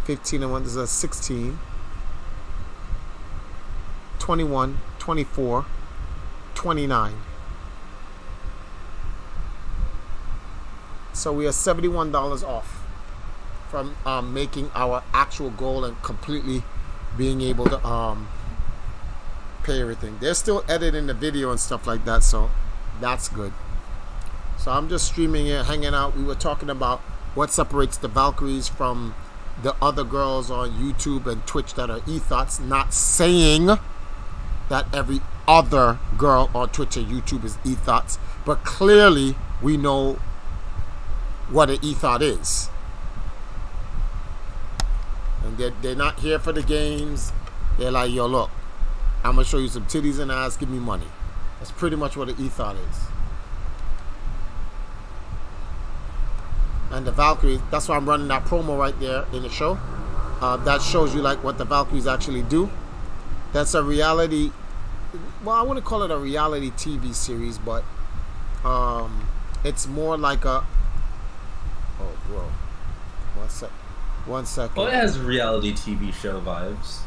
15 and 1 is a 16, 21, 24, 29. So we are $71 off from making our actual goal and completely being able to pay everything. They're still editing the video and stuff like that, so that's good. So I'm just streaming here, hanging out. We were talking about what separates the Valkyries from the other girls on YouTube and Twitch that are ethos. Not saying that every other girl on Twitch or YouTube is ethos, but clearly we know what an ethot is. And they're not here for the games. They're like, yo, look, I'm going to show you some titties and ass, give me money. That's pretty much what an ethot is. And the Valkyries, that's why I'm running that promo right there in the show. That shows you like what the Valkyries actually do. That's a reality, well, I wouldn't call it a reality TV series, but it's more like a, oh bro, 1 second. Well, it has reality TV show vibes.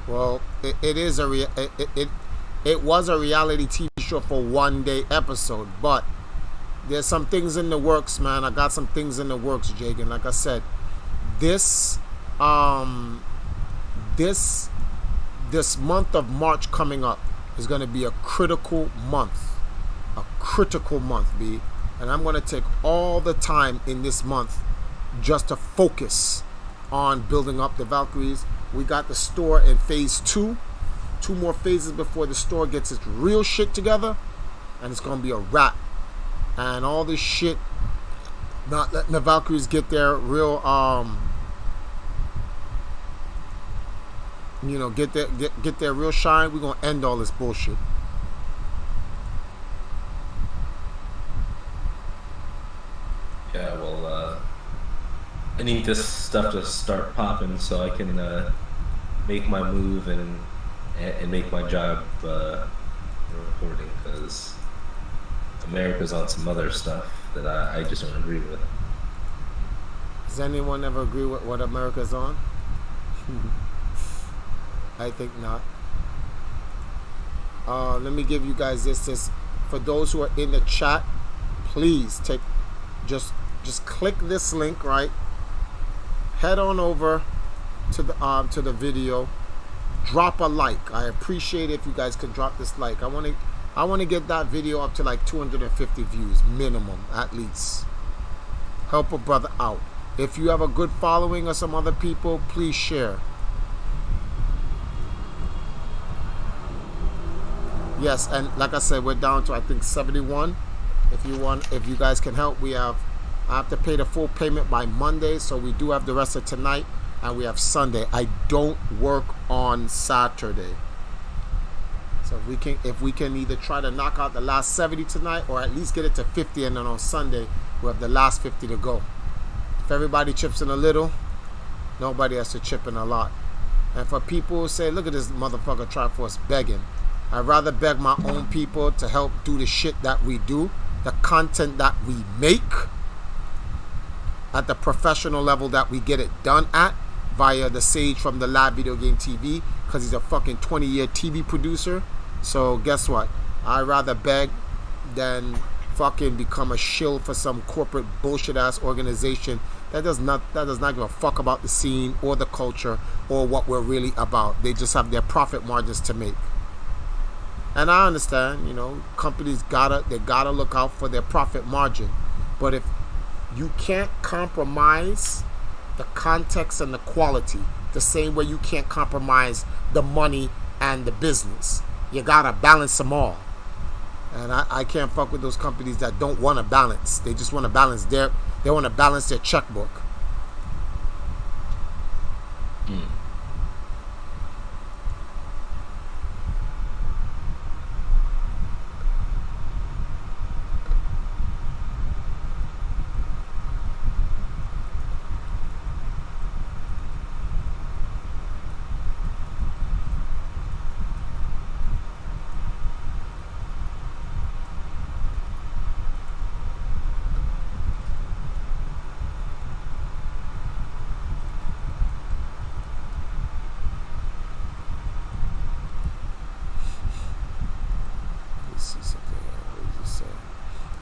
Well, it was a reality TV show for 1 day episode, but there's some things in the works, man. I got some things in the works, Jake. And like I said, this month of March coming up is going to be a critical month. A critical month, B. And I'm going to take all the time in this month just to focus on building up the Valkyries. We got the store in phase 2. 2 more phases before the store gets its real shit together. And it's going to be a wrap. And all this shit, not letting the Valkyries get their real, get their real shine. We're going to end all this bullshit. Yeah, well, I need this stuff to start popping so I can make my move and make my job reporting, because America's on some other stuff that I just don't agree with. Does anyone ever agree with what America's on? I think not. Let me give you guys this. For those who are in the chat, please just click this link, right? Head on over to the video. Drop a like. I appreciate it if you guys can drop this like. I want to get that video up to like 250 views minimum, at least. Help a brother out. If you have a good following or some other people, please share. Yes, and like I said, we're down to I think 71. If you guys can help, I have to pay the full payment by Monday, so we do have the rest of tonight, and we have Sunday. I don't work on Saturday. So if we can either try to knock out the last 70 tonight, or at least get it to 50, and then on Sunday we have the last 50 to go. If everybody chips in a little, nobody has to chip in a lot. And for people who say, look at this motherfucker Triforce begging, I'd rather beg my own people to help do the shit that we do, the content that we make, at the professional level that we get it done at, via the Sage from the Live Video Game TV, because he's a fucking 20-year TV producer. So guess what? I'd rather beg than fucking become a shill for some corporate bullshit ass organization that does not give a fuck about the scene or the culture or what we're really about. They just have their profit margins to make. And I understand, companies gotta look out for their profit margin. But if you can't compromise the context and the quality the same way you can't compromise the money and the business, you gotta balance them all. And I can't fuck with those companies that don't want to balance. They just want to balance their checkbook.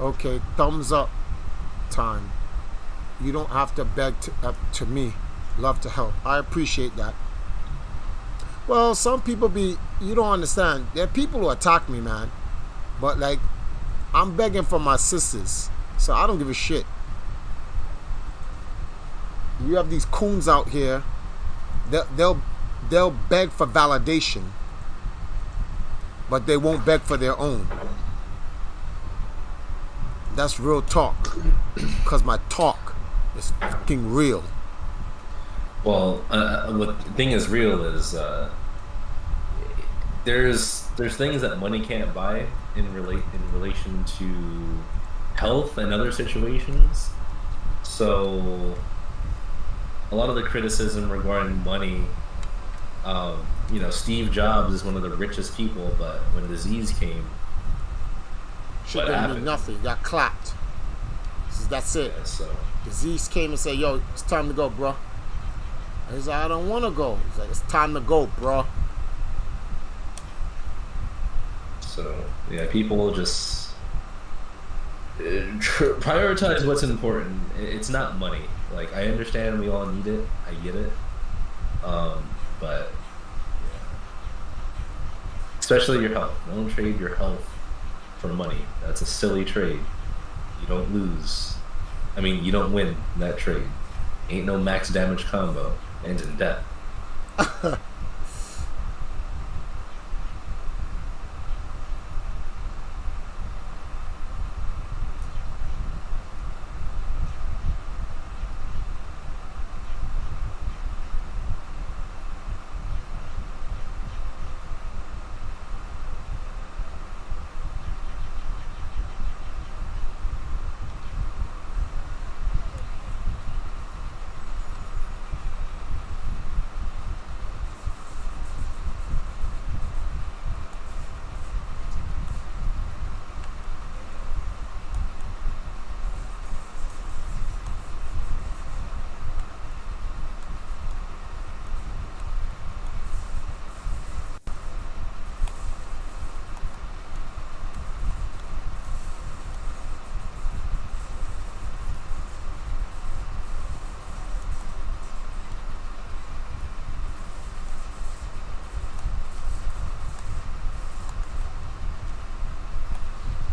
Okay, thumbs up time. You don't have to beg to me. Love to help. I appreciate that. Well, some people you don't understand. There are people who attack me, man. But like, I'm begging for my sisters, so I don't give a shit. You have these coons out here. They'll beg for validation, but they won't beg for their own. That's real talk, because my talk is fucking real. Well, what the thing is real is there's things that money can't buy in relation to health and other situations. So a lot of the criticism regarding money, Steve Jobs is one of the richest people, but when disease came, shit didn't mean nothing. You got clapped. That's it. Yeah, so disease came and said, "Yo, it's time to go, bro." And he's like, "I don't want to go." He's like, "It's time to go, bro." So yeah, people just Prioritize what's important. It's not money. Like I understand we all need it. I get it. But yeah. Especially your health. Don't trade your health for money. That's a silly trade. You don't lose. I mean, you don't win that trade. Ain't no max damage combo. Ends in death.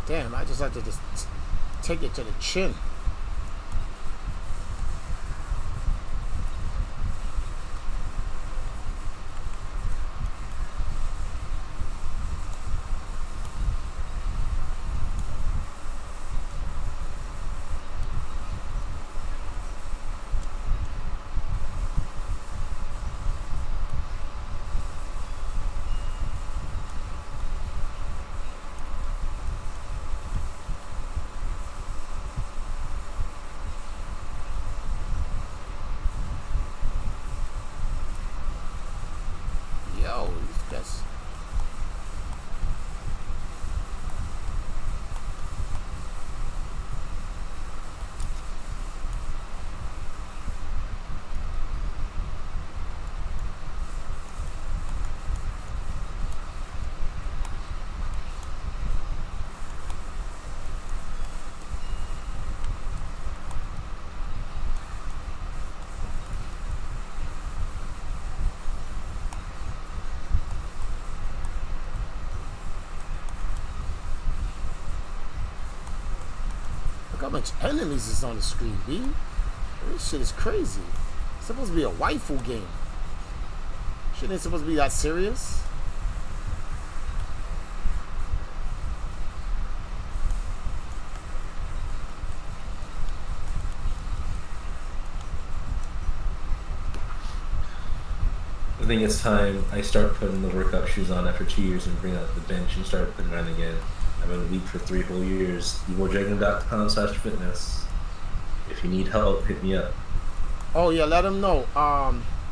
Damn, I just had to just take it to the chin. Yo, that's look how much enemies is on the screen, B. This shit is crazy. It's supposed to be a waifu game. Shit ain't supposed to be that serious. I think it's time I start putting the workout shoes on after 2 years and bring out the bench and start putting on again. I've been weak for 3 whole years. evildragon.com/fitness. If you need help, hit me up. Oh yeah, let them know.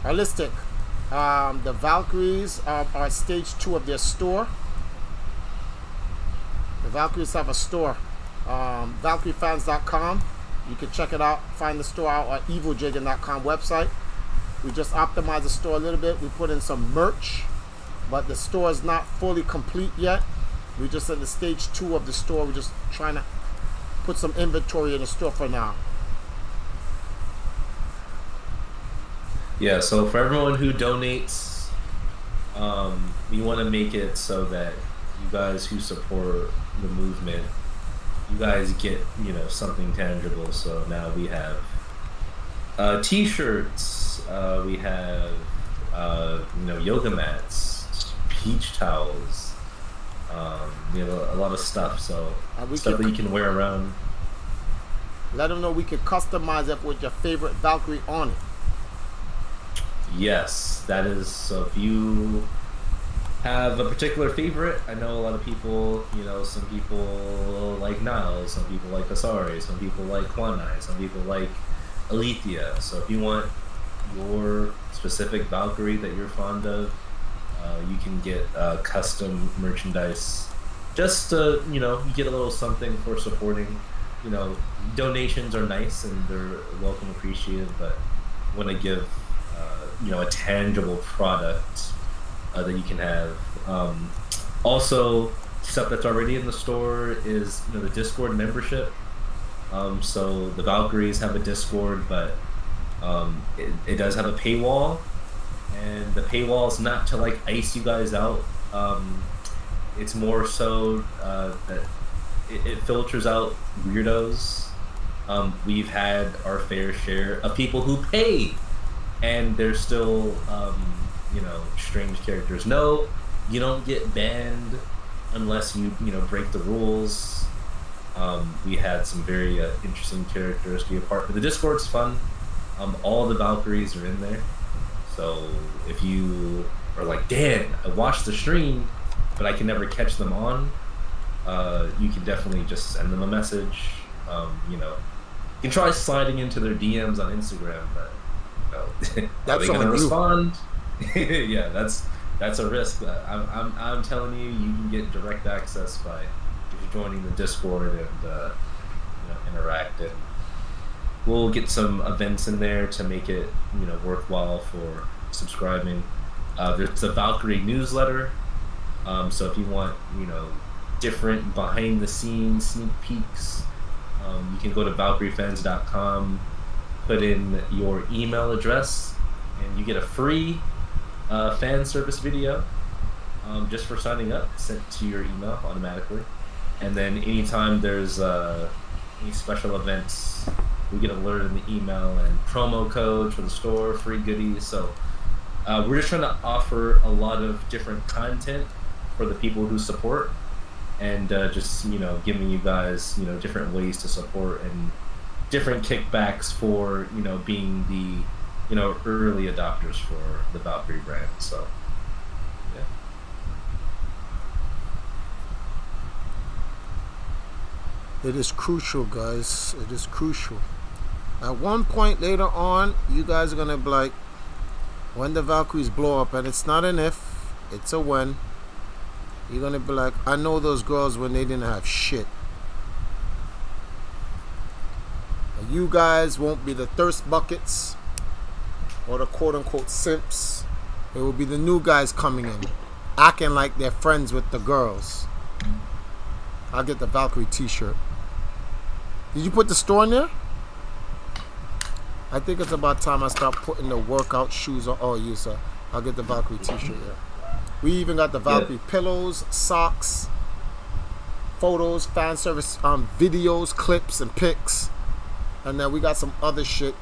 Holistic. The Valkyries are stage 2 of their store. The Valkyries have a store. ValkyrieFans.com. You can check it out. Find the store out on evildragon.com website. We just optimized the store a little bit. We put in some merch, but the store is not fully complete yet. We're just in the stage 2 of the store. We're just trying to put some inventory in the store for now. Yeah, so for everyone who donates, we want to make it so that you guys who support the movement, you guys get, something tangible. So now we have t-shirts, we have, yoga mats, beach towels, we have a lot of stuff, so stuff that you can wear around. Let them know we can customize it with your favorite Valkyrie on it. Yes, that is. So if you have a particular favorite, I know a lot of people, some people like Niles, some people like Asari, some people like Kwanai, some people like Alethea. So if you want your specific Valkyrie that you're fond of, you can get custom merchandise. Just to, you get a little something for supporting. Donations are nice and they're welcome, appreciated, but want to give a tangible product that you can have. Also, stuff that's already in the store is the Discord membership. So the Valkyries have a Discord, but it does have a paywall, and the paywall is not to like ice you guys out. It's more so that it filters out weirdos. We've had our fair share of people who pay, and they're still, strange characters. No, you don't get banned unless you break the rules. We had some very interesting characters be a part. But the Discord's fun. All the Valkyries are in there. So if you are like, Dan, I watched the stream, but I can never catch them on, you can definitely just send them a message. You can try sliding into their DMs on Instagram, but are they gonna respond? Yeah, that's a risk. I'm telling you, you can get direct access by if you're joining the Discord and interact, and we'll get some events in there to make it worthwhile for subscribing. There's the Valkyrie newsletter, so if you want different behind the scenes sneak peeks, you can go to valkyriefans.com, put in your email address, and you get a free fan service video just for signing up, sent to your email automatically. And then anytime there's any special events, we get alerted in the email, and promo codes for the store, free goodies. So we're just trying to offer a lot of different content for the people who support, and just giving you guys different ways to support and different kickbacks for being the early adopters for the Valkyrie brand. So yeah. It is crucial, guys. It is crucial. At one point later on, you guys are gonna be like, when the Valkyries blow up, and it's not an if, it's a when. You're gonna be like, I know those girls when they didn't have shit. And you guys won't be the thirst buckets or the quote-unquote simps. It will be the new guys coming in, acting like they're friends with the girls. I'll get the Valkyrie t-shirt. Did you put the store in there? I think it's about time I start putting the workout shoes on. Oh, yes, sir. I'll get the Valkyrie t-shirt, yeah. We even got the Valkyrie pillows, socks, photos, fan service, videos, clips, and pics. And then we got some other shit,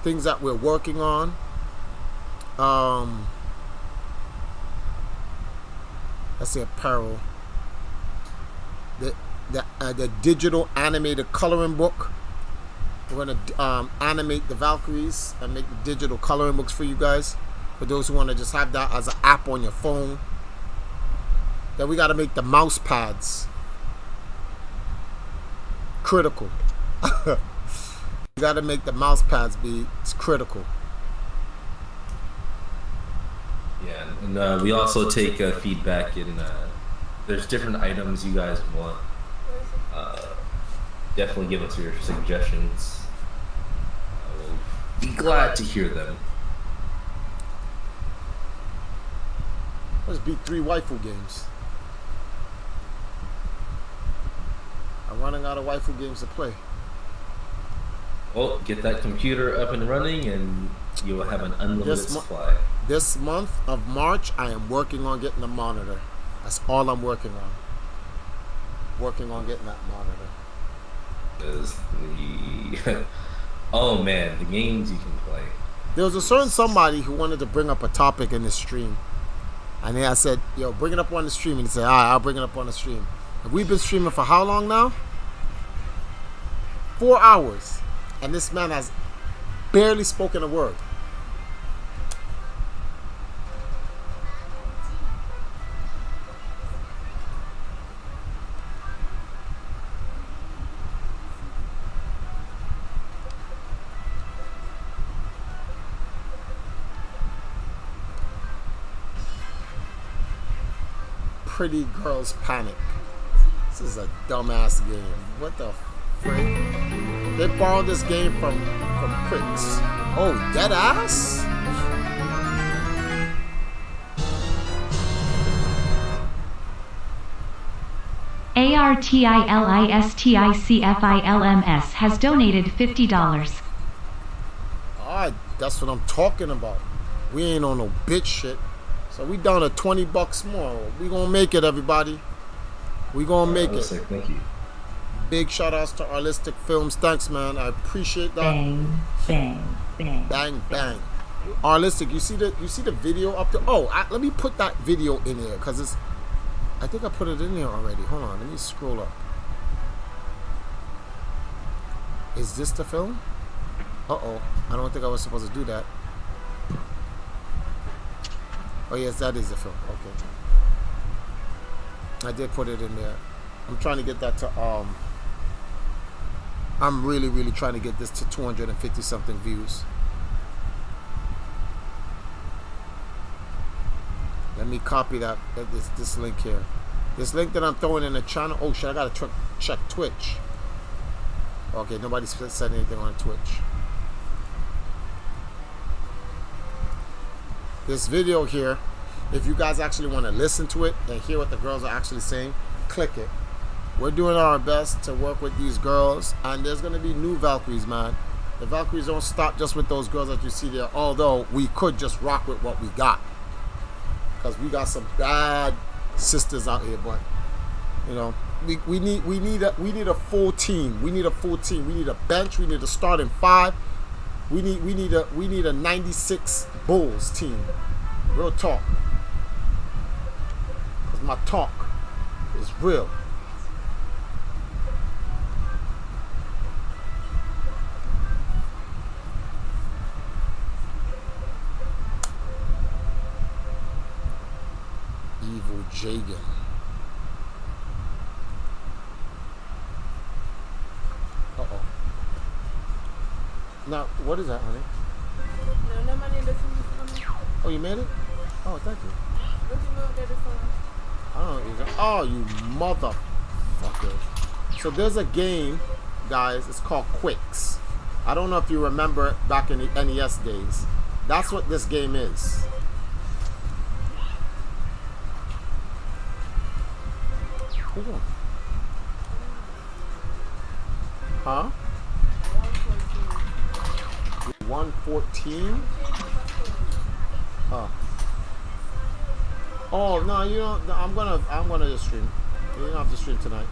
things that we're working on. Let's say apparel. The digital animated coloring book. We're gonna animate the Valkyries and make the digital coloring books for you guys. For those who want to just have that as an app on your phone. Then we got to make the mouse pads. Critical. You got to make the mouse pads it's critical. Yeah, and we also take feedback, and there's different items you guys want. Definitely give us your suggestions. I will be glad to hear them. Let's beat 3 waifu games. I'm running out of waifu games to play. Well, get that computer up and running, and you will have an unlimited supply. This month of March, I am working on getting a monitor. That's all I'm working on. Working on getting that monitor. Oh man, the games you can play. There was a certain somebody who wanted to bring up a topic in the stream. And then I said, yo, bring it up on the stream. And he said, all right, I'll bring it up on the stream. And we've been streaming for how long now? 4 hours. And this man has barely spoken a word. Pretty Girls Panic. This is a dumbass game. What the frick? They borrowed this game from Pricks. Oh, dead ass? ARTILISTICFILMS has donated $50. Alright, that's what I'm talking about. We ain't on no bitch shit. So we down to $20 more. We gonna make it, everybody. We gonna make it. Sick. Thank you. Big shout outs to Arlistic Films. Thanks, man. I appreciate that. Bang, bang, bang. Bang, bang. Arlistic, you see the video up there? Oh, let me put that video in here because it's. I think I put it in there already. Hold on, let me scroll up. Is this the film? Uh-oh, I don't think I was supposed to do that. Oh yes, that is the film. Okay. I did put it in there. I'm trying to get that to I'm really trying to get this to 250 something views. Let me copy that this link here. This link that I'm throwing in the channel. Oh shit, I gotta check Twitch. Okay, nobody said anything on Twitch. This video here, if you guys actually want to listen to it and hear what the girls are actually saying, click it. We're doing our best to work with these girls, and there's going to be new Valkyries, man. The Valkyries don't stop just with those girls that you see there, although we could just rock with what we got. Because we got some bad sisters out here, but, you know, we need a full team. We need a full team. We need a bench. We need a starting 5. We need a 96 Bulls team. Real talk. Cause my talk is real. Evil Jagan. Uh-oh. Now, what is that, honey? No money in the song. Oh, you made it? Oh, thank you. What you know that the song? I don't know. Oh, you motherfucker. So there's a game, guys. It's called Quicks. I don't know if you remember it back in the NES days. That's what this game is. Hold on. Huh? 114? Oh no, you don't. I'm gonna just stream. You don't have to stream tonight.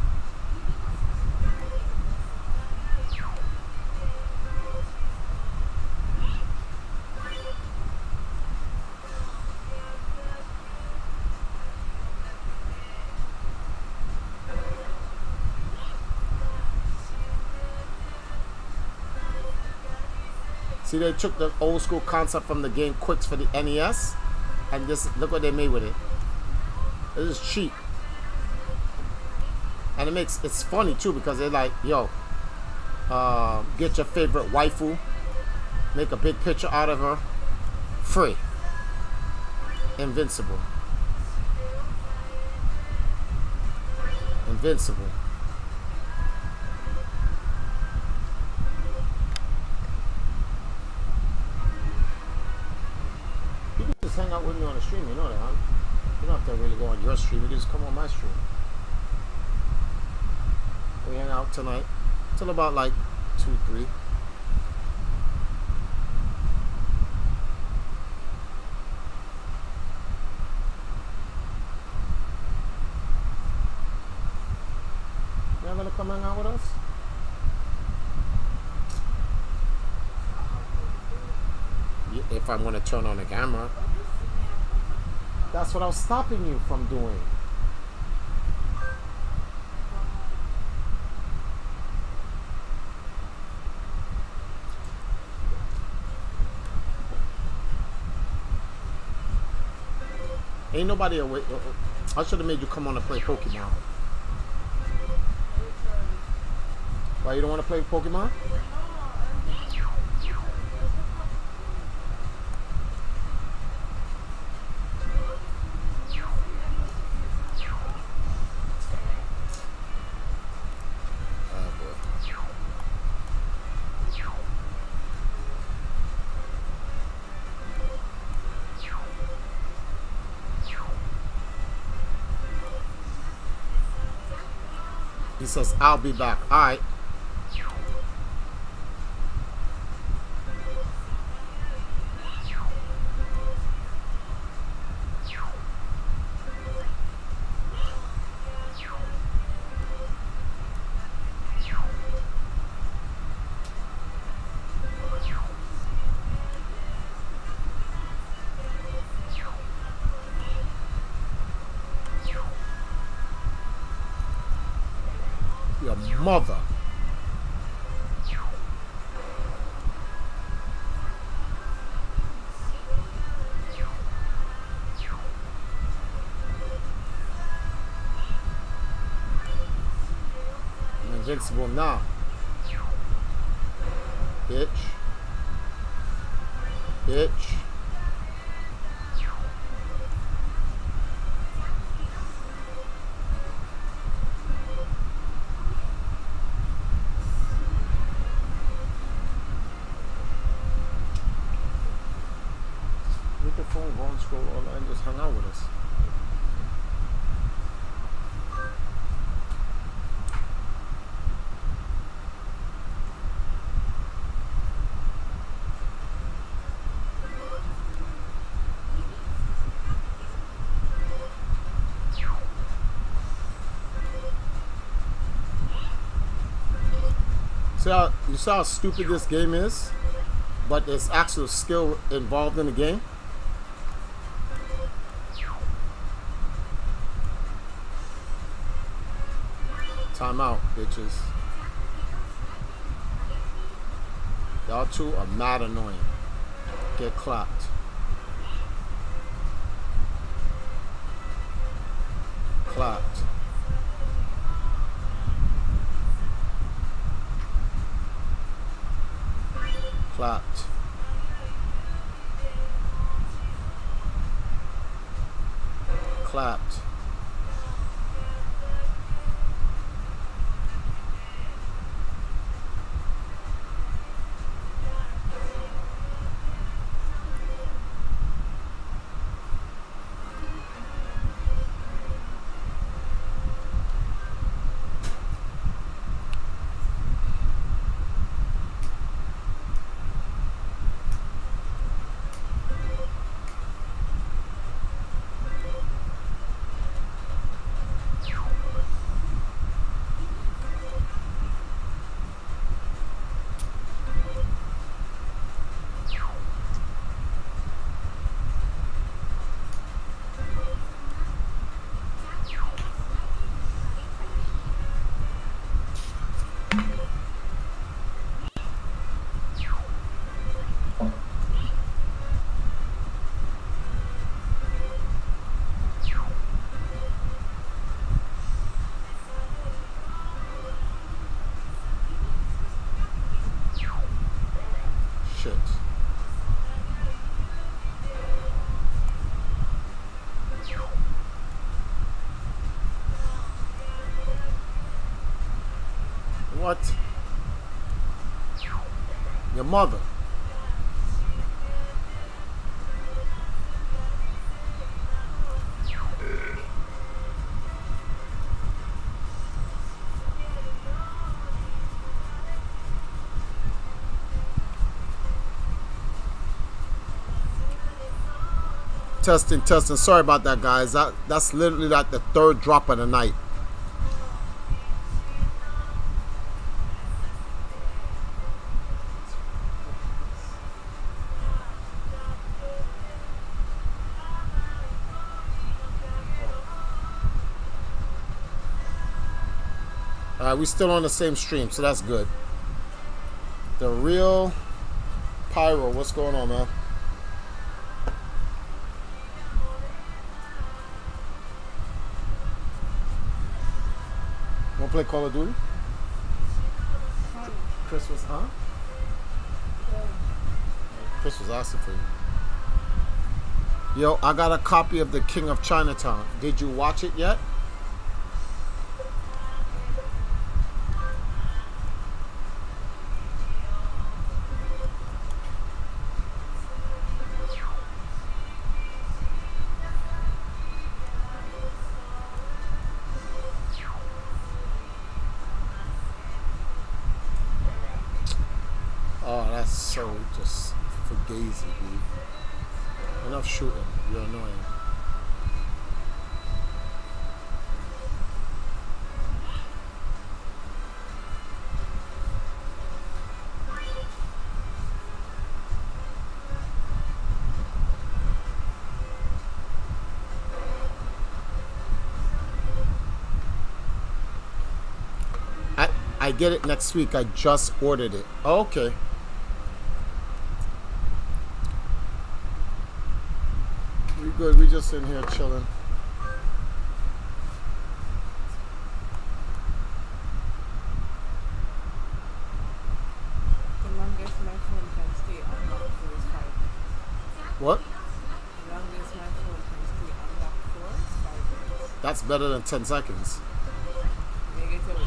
See, they took the old school concept from the game Quicks for the NES, and just look what they made with it. It is cheap, and it's funny too because they're like, yo, get your favorite waifu, make a big picture out of her, free, invincible. You can just hang out with me on the stream, you know that, huh? You don't have to really go on your stream, you can just come on my stream. We hang out tonight till about like 2, 3. Y'all gonna come hang out with us? If I'm gonna turn on the camera. That's what I was stopping you from doing. Ain't nobody awake. I should have made you come on and play Pokemon. Why, you don't want to play Pokemon? He says, I'll be back. All right. Your mother. I'm invincible now. Bitch. Bitch. Get the phone, go and scroll online, just hang out with us. You see how stupid this game is? But there's actual skill involved in the game. Time out, bitches. Y'all two are mad annoying. Get clapped. Clapped. Clapped. Clapped. Shit. What? Your mother. Testing, testing. Sorry about that, guys. That's literally like the third drop of the night. All right, we still on the same stream, so that's good. The real Pyro, what's going on, man? Want to play Call of Duty? Chris was, huh? Chris was asking for you. Yo, I got a copy of The King of Chinatown. Did you watch it yet? so just fugazi, dude. Enough shooting. You're annoying. I get it next week. I just ordered it. Okay. We good. We just in here chilling. The longest my phone can stay unlocked for is 5 minutes. What? The longest my phone can stay unlocked for is 5 minutes. That's better than 10 seconds. Negative.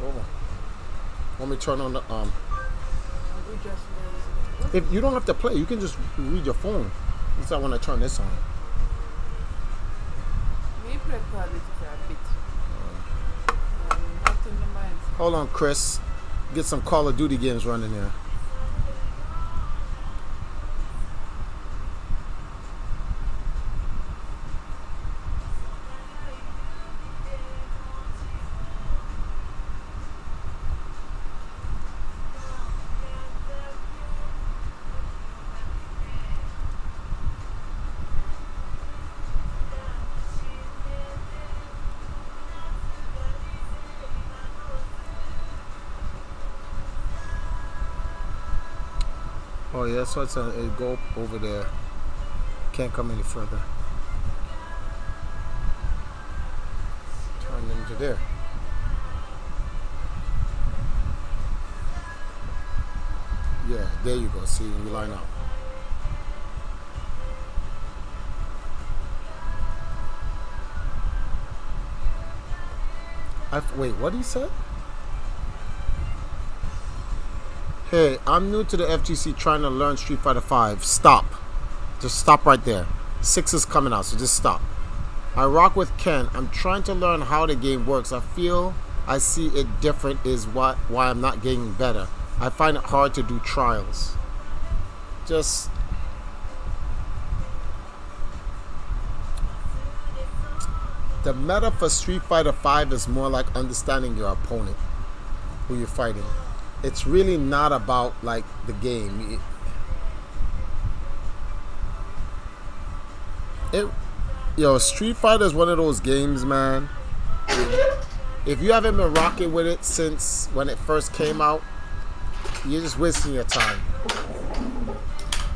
Hold on. Want me to turn on the We just realized If you don't have to play, you can just read your phone. That's why I want to turn this on. we play Call of Duty for a bit. Not in the mind. Hold on, Chris. Get some Call of Duty games running here. Oh yeah, so it's it go over there. Can't come any further. Turn into there. Yeah, there you go. See, you line up. Wait, what he said? Hey, I'm new to the FGC trying to learn Street Fighter 5. Stop. Just stop right there. 6 is coming out, so just stop. I rock with Ken. I'm trying to learn how the game works. I feel I see it different is why I'm not getting better. I find it hard to do trials. Just... The meta for Street Fighter 5 is more like understanding your opponent, who you're fighting. It's really not about like the game. Street Fighter is one of those games, man. If you haven't been rocking with it since when it first came out, you're just wasting your time.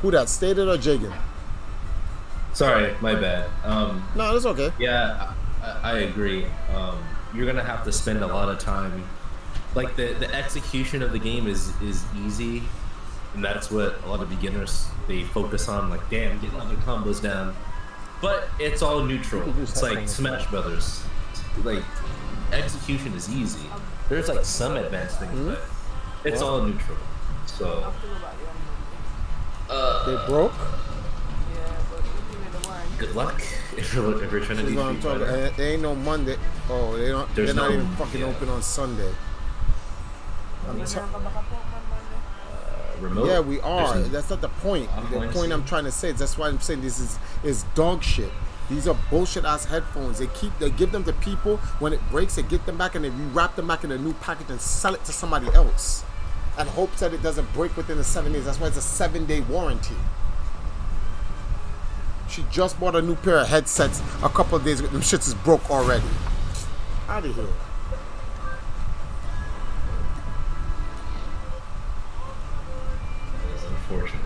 Who that? Stated or Jiggin? Sorry, my bad. No, that's okay. Yeah, I agree. You're gonna have to spend a lot of time. Like the execution of the game is easy, and that's what a lot of beginners they focus on. Like, damn, getting other combos down, but it's all neutral. It's like Smash Brothers. Like, execution is easy. There's like some advanced things, but it's all neutral. So they broke. Yeah, but good luck if you're trying to do Street Fighter. There ain't no Monday. Oh, they don't. They're not even fucking open on Sunday. Remote? Yeah, we are. That's not the point. The point I'm trying to say is that's why I'm saying this is dog shit. These are bullshit ass headphones. They give them to people. When it breaks, they get them back and they rewrap them back in a new package and sell it to somebody else, and hopes that it doesn't break within the 7 days. That's why it's a 7-day warranty. She just bought a new pair of headsets a couple of days ago. Them shits is broke already. Out of here. Unfortunate.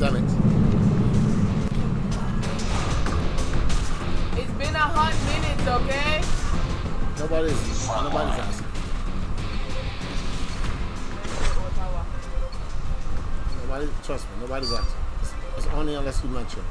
damn it. It's been a hot minute, okay? Nobody's asking. Nobody, trust me, nobody's asking. It's only unless you mention it.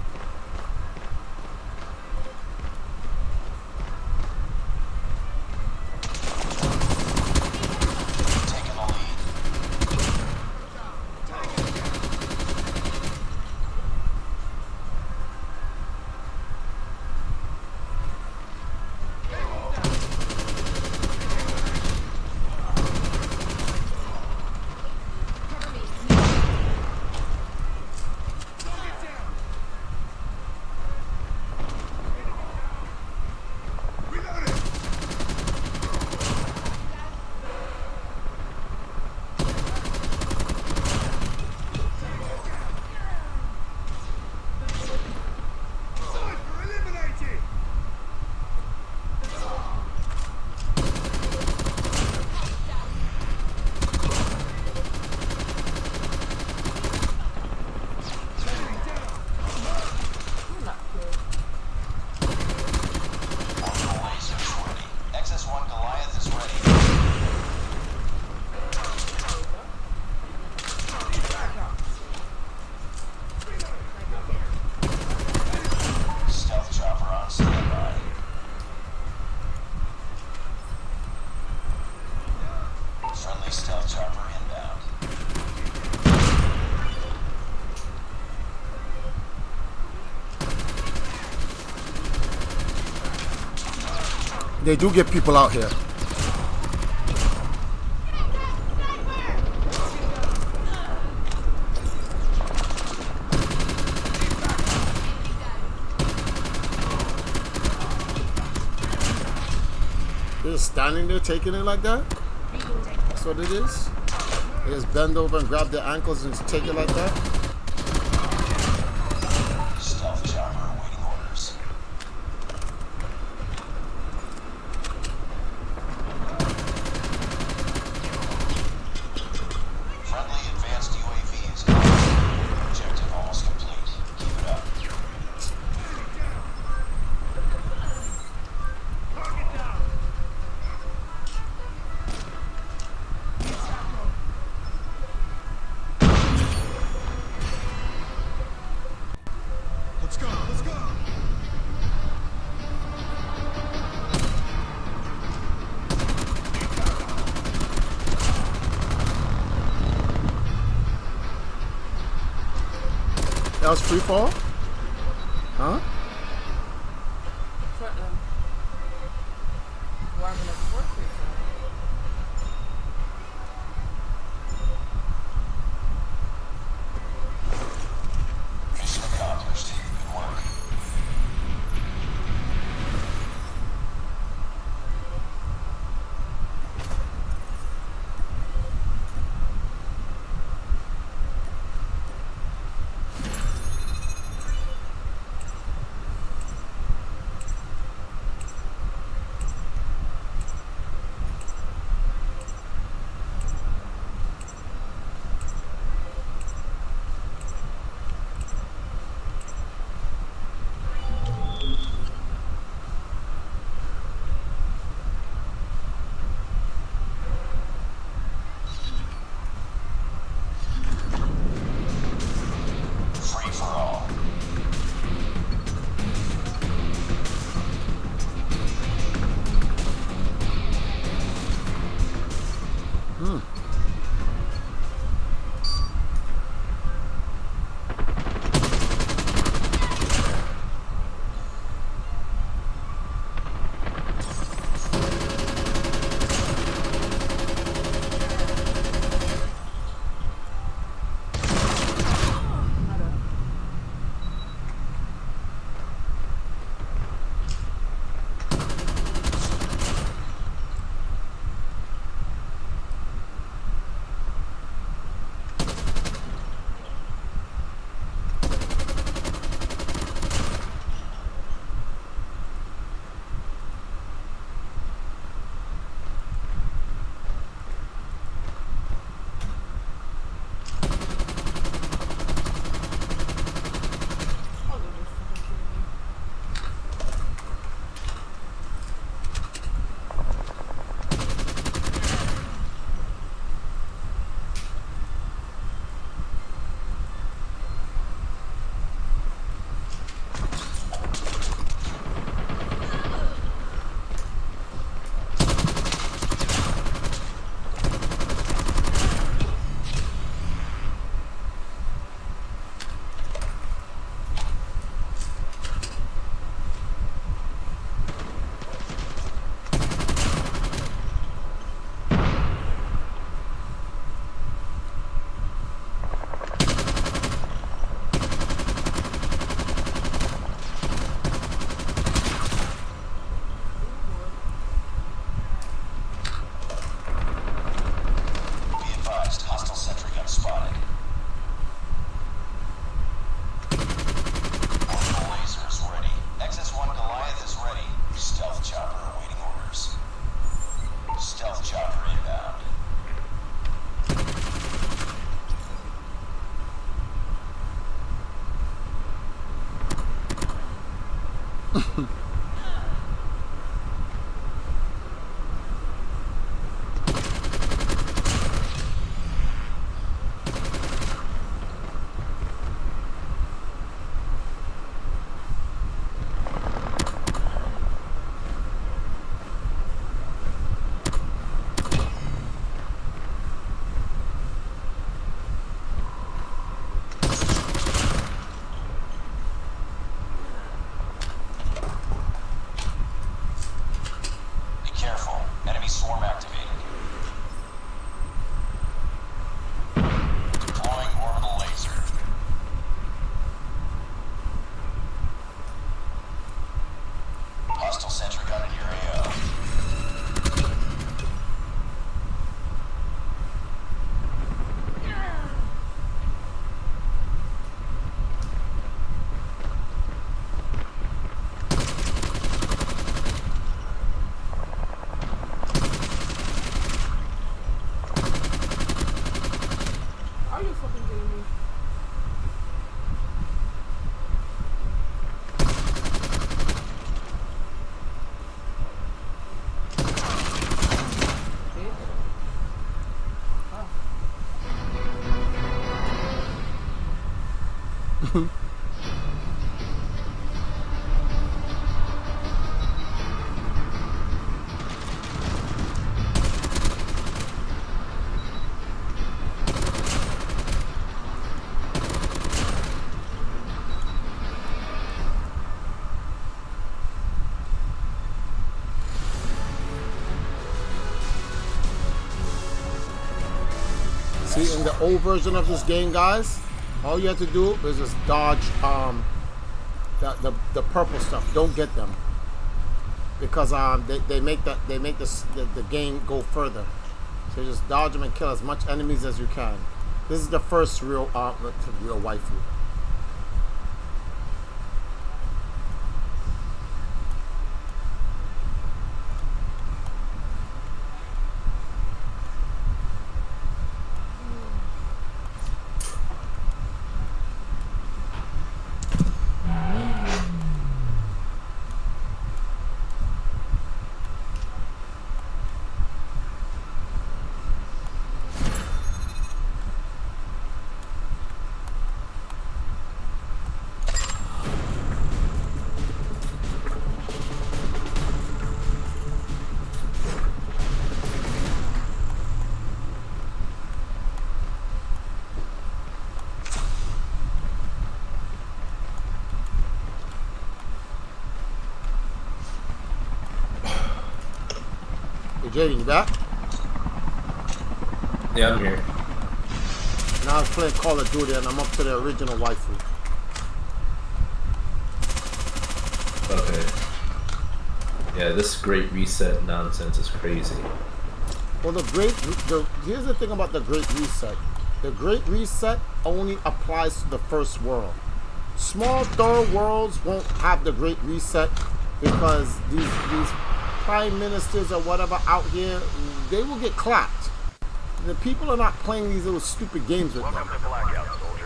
They do get people out here. They're just standing there taking it like that? That's what it is? They just bend over and grab their ankles and just take it like that? That was free fall? Huh? Warming up forces. Mission accomplished. Good work. See, in the old version of this game, guys, all you have to do is just dodge the purple stuff. Don't get them because they make the game go further. So you just dodge them and kill as much enemies as you can. This is the first real waifu. Jay, you back? Yeah, I'm here. Now I was playing Call of Duty and I'm up to the original waifu. Okay. Yeah, this great reset nonsense is crazy. Well, here's the thing about the Great Reset. The Great Reset only applies to the first world. Small third worlds won't have the Great Reset because these prime ministers or whatever out here, they will get clapped. The people are not playing these little stupid games with them,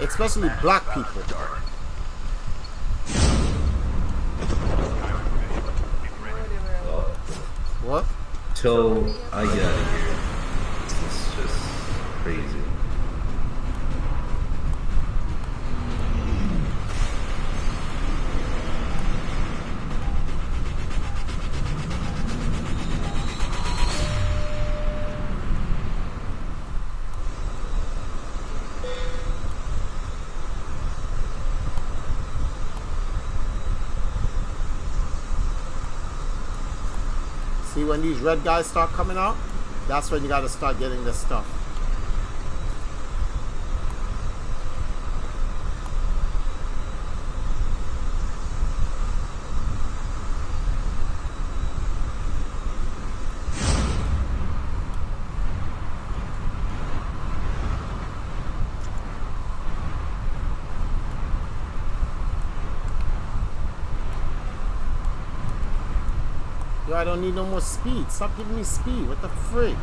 especially black people. What? Till I get out of here. It's just crazy. See, when these red guys start coming out, that's when you got to start getting this stuff. Yo, I don't need no more speed. Stop giving me speed. What the frick?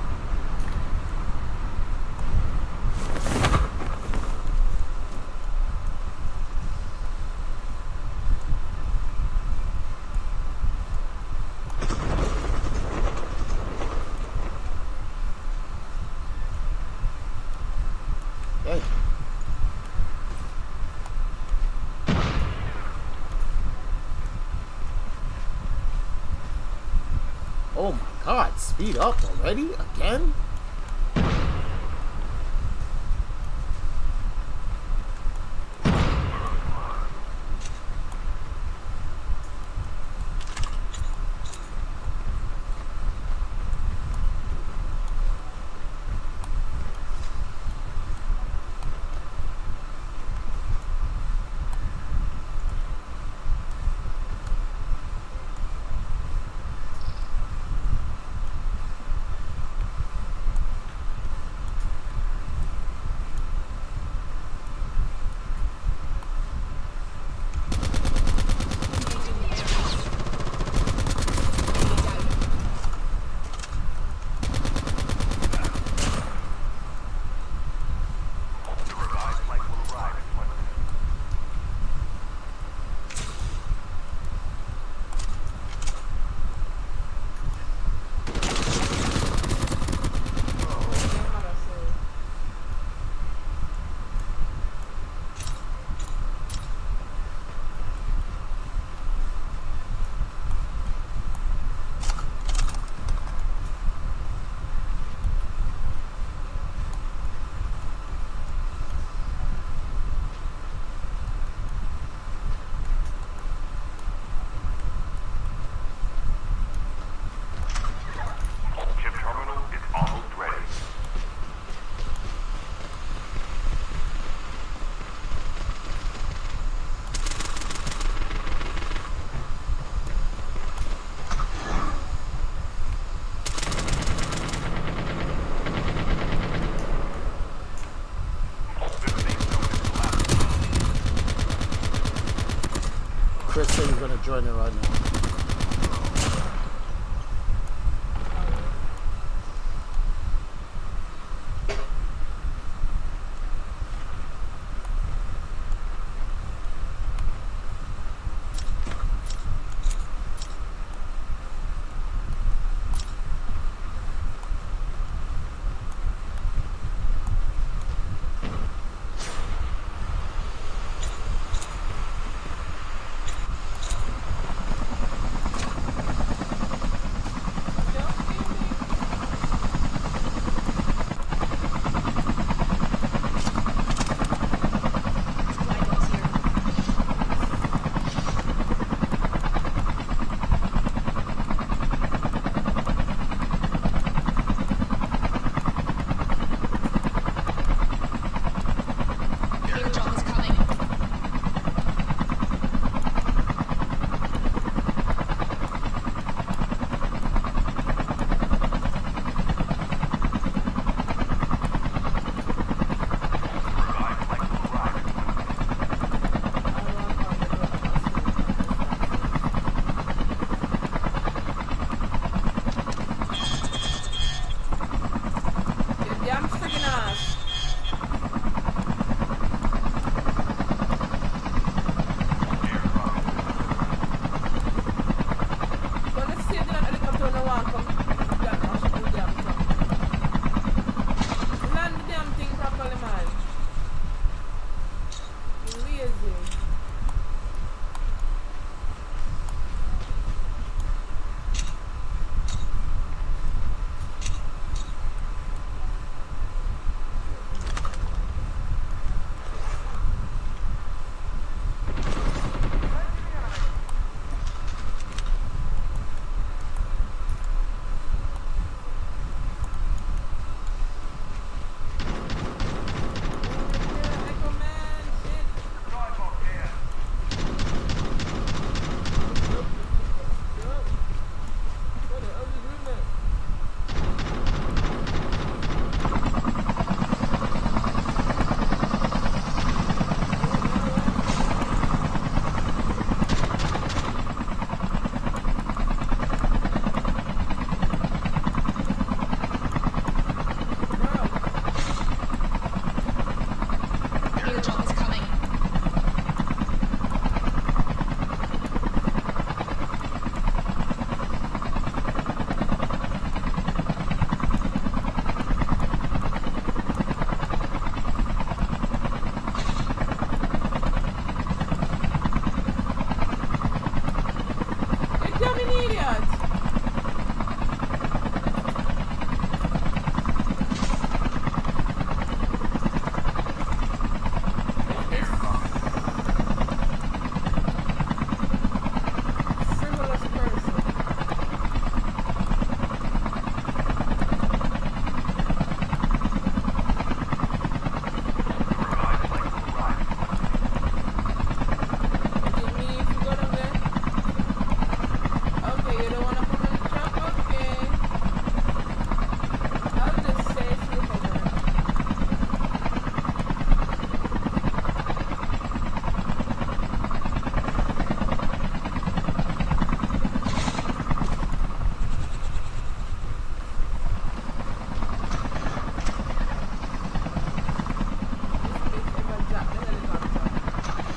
Hey. Oh my God, speed up already? Again? joining right now.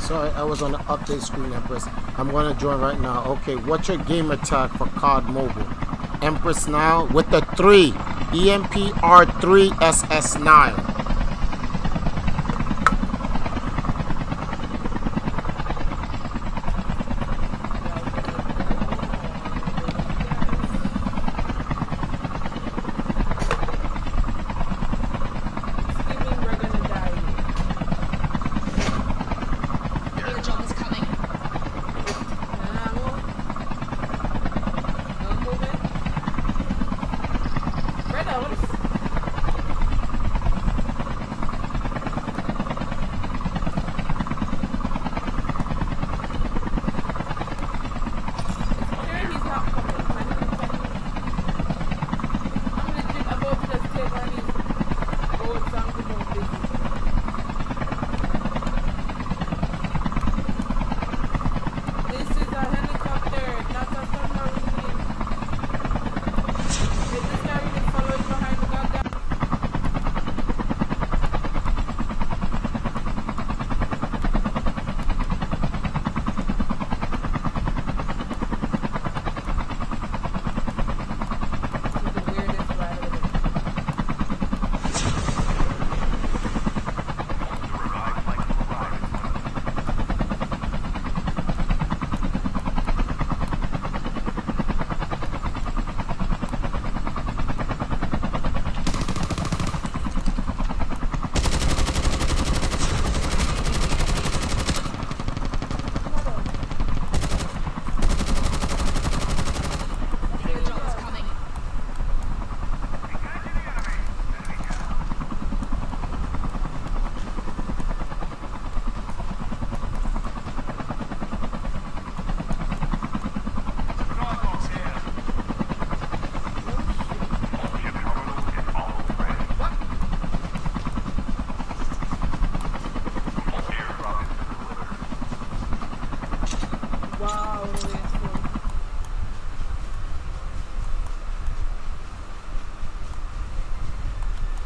Sorry, I was on the update screen, Empress. I'm going to join right now. Okay, what's your gamer tag for COD Mobile? Empress now with the 3. EMPR3SS9.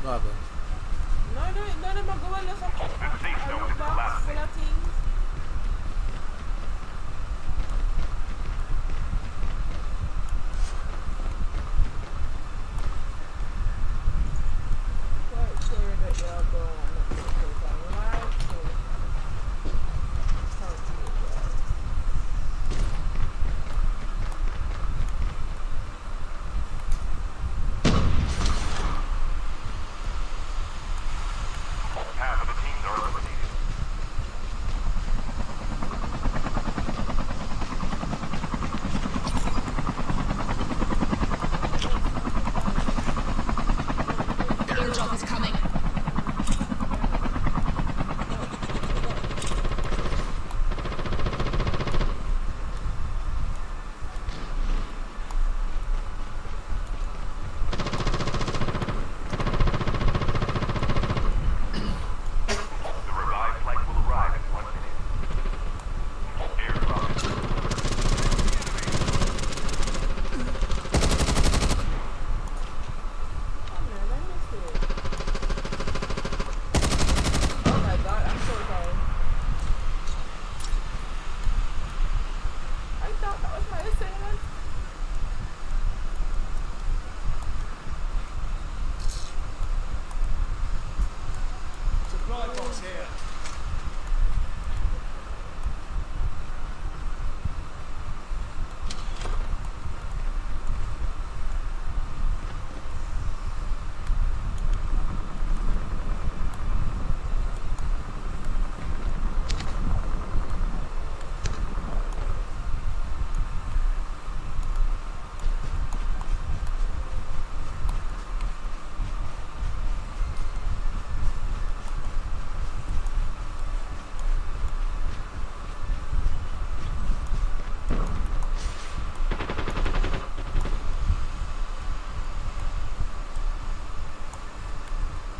Rather. No, none of them go and look a box full of things. Quite sure that y'all go on the pictures online, so talk to you guys. Half of the teams are eliminated. Airdrop is coming. The revived flight will arrive in 1 minute. Airdrop is Oh man, I missed it. Oh my god, I'm so sorry. I thought that was my assailant. supply box here.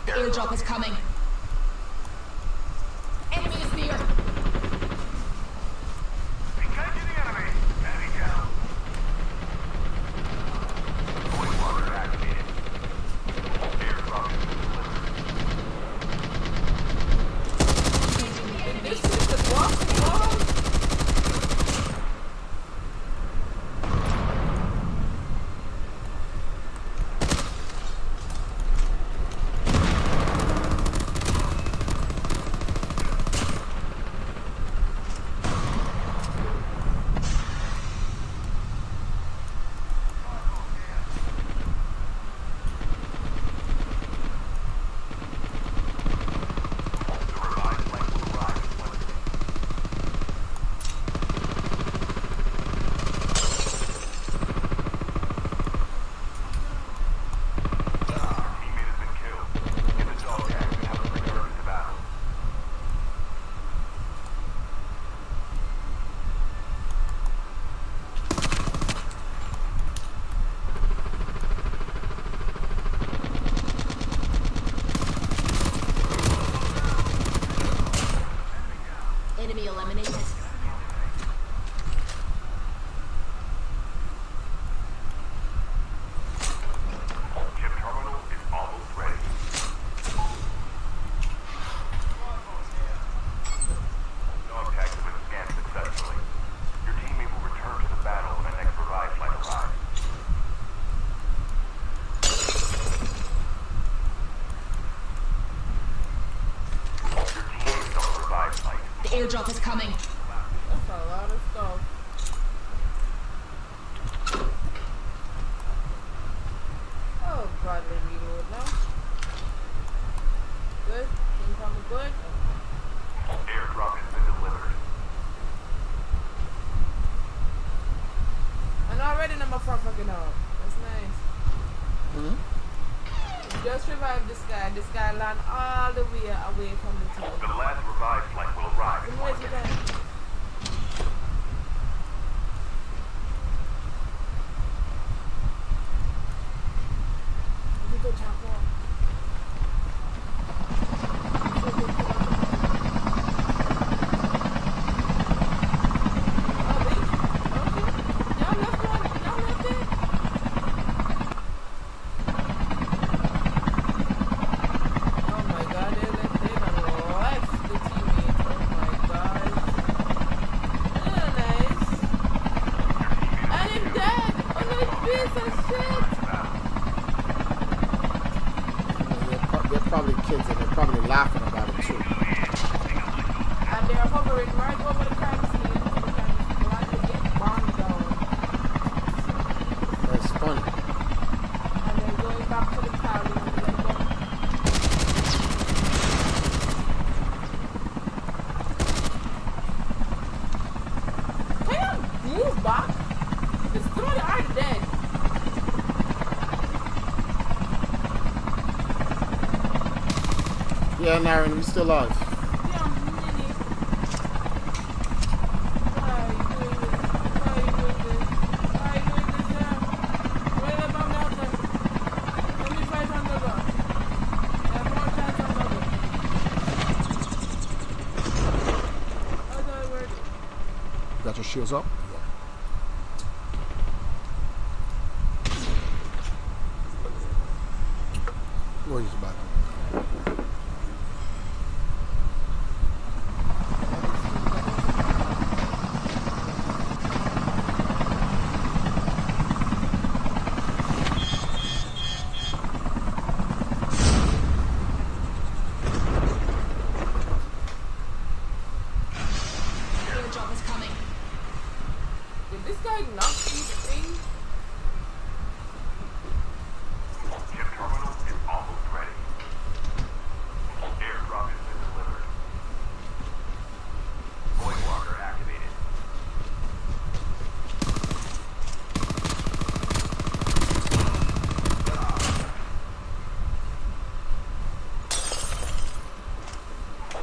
Airdrop is coming. Enemy is near. Engaging the enemy. Enemy down. Void water activated. Airdrop has been delivered. This is the box wall. The revived flight will arrive in 1 minute. Your teammate has been killed. Get the dog tags and have them returned to battle. Enemy eliminated. Chip terminal is almost ready. Dog tags have been scanned successfully. Your teammate will return to the battle when the next revived flight arrives. Your teammate is on the revived flight. The airdrop is coming. That's a lot of stuff. Oh god, they reload now. Good. Things coming good. Airdrop has been delivered. And already number 4 fucking out. That's nice. Hmm? We just revived this guy. This guy land all the way away from the team. The last revived flight will arrive in Come 1 wait minute. for that. We go chop off. Oh, wait. Okay. Y'all left one. Y'all left it. probably kids and they're probably laughing about it too. And they're hovering right over the crime scene. The one who get bombed down. That's funny. And they're going back to the town. And they're going, can you move back? There's somebody already dead. Yeah, Naren, we still alive. Yeah, Minnie. Why are you doing this? Why are you doing this? Why are you doing this there? Where the bomb out there? Let me fight another. I have more chance on another. How do I work? Got your shields up? Where is it back? Airdrop is coming. Did this guy not see the thing? Chip terminal is almost ready. Airdrop has been delivered. Void walker activated.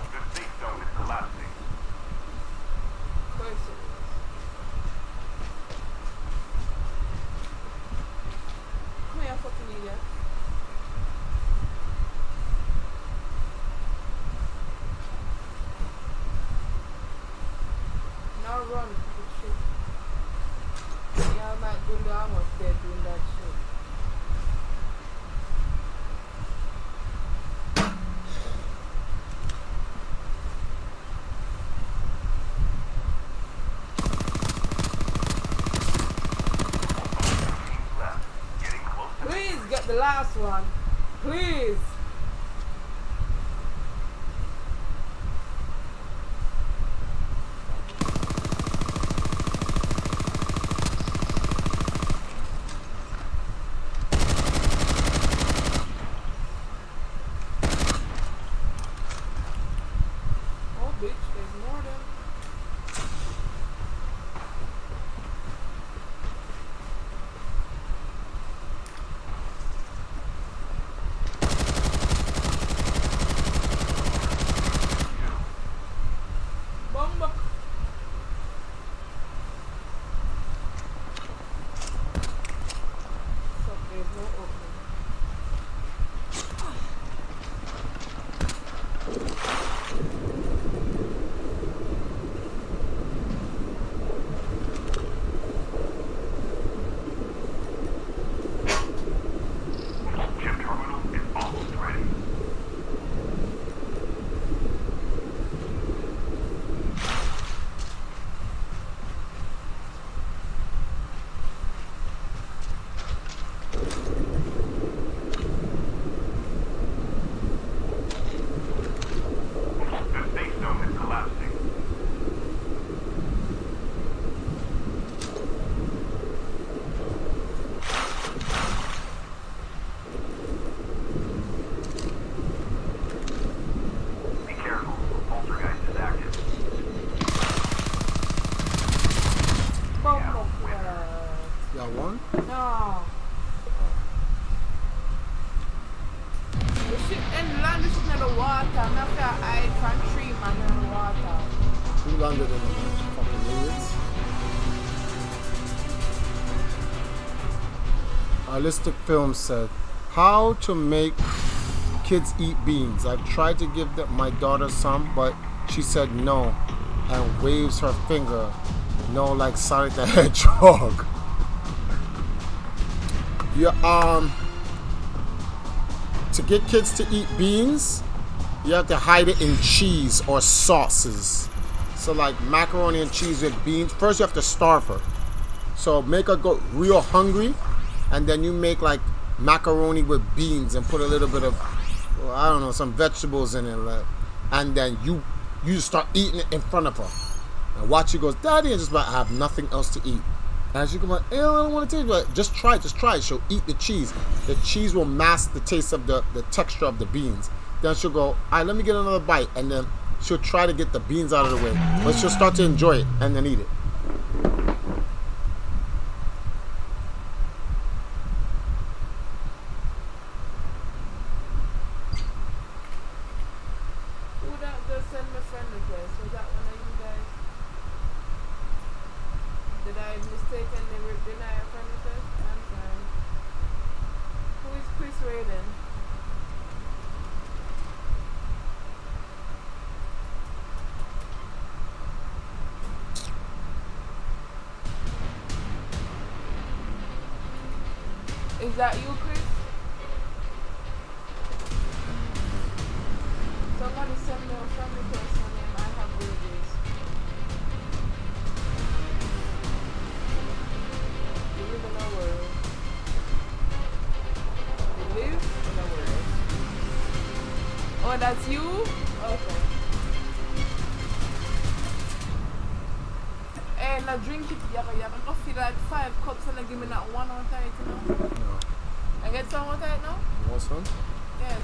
The safe zone is collapsing. Of course it is. Come here, fucking idiot. Now run, stupid shit. Yeah, I'm not going to almost dead doing that shit. Left. Getting close to Please get the last one. Please. Oh, bitch, there's more than. Bomba. So there's no opening. chip terminal is almost ready. The safe zone is collapsing. Be careful. Poltergeist is active. Bomba. Y'all won? No. The ship and land is in the water. I'm not gonna hide from tree man in the water. Who landed in the fucking idiots? Holistic Film said, how to make kids eat beans. I've tried to give my daughter some, but she said no and waves her finger. No, like Sonic the Hedgehog. Yeah, to get kids to eat beans, you have to hide it in cheese or sauces. So like macaroni and cheese with beans. First you have to starve her. So make her go real hungry, and then you make like macaroni with beans and put a little bit of well, I don't know, some vegetables in it, like, and then you start eating it in front of her, and watch she goes, Daddy, and just like, I have nothing else to eat. And she go like, I don't want to taste it. But just try it. She'll eat the cheese. The cheese will mask the taste of the texture of the beans. Then she'll go, all right, let me get another bite, and then she'll try to get the beans out of the way, but she'll start to enjoy it and then eat it. Who that just send me friend request? Was that one of you guys? Did I mistakenly deny a friend request? I'm sorry. Who is Chris Raiden? Is that you, Chris? Somebody send me a friend request for name. I have babies. You live in a world. You live in a world. Oh, that's you? Okay. Hey, now drink it. You don't feel like 5 cups and give me that one on tight, you know? No. I get some on tight now? You want some? Yes.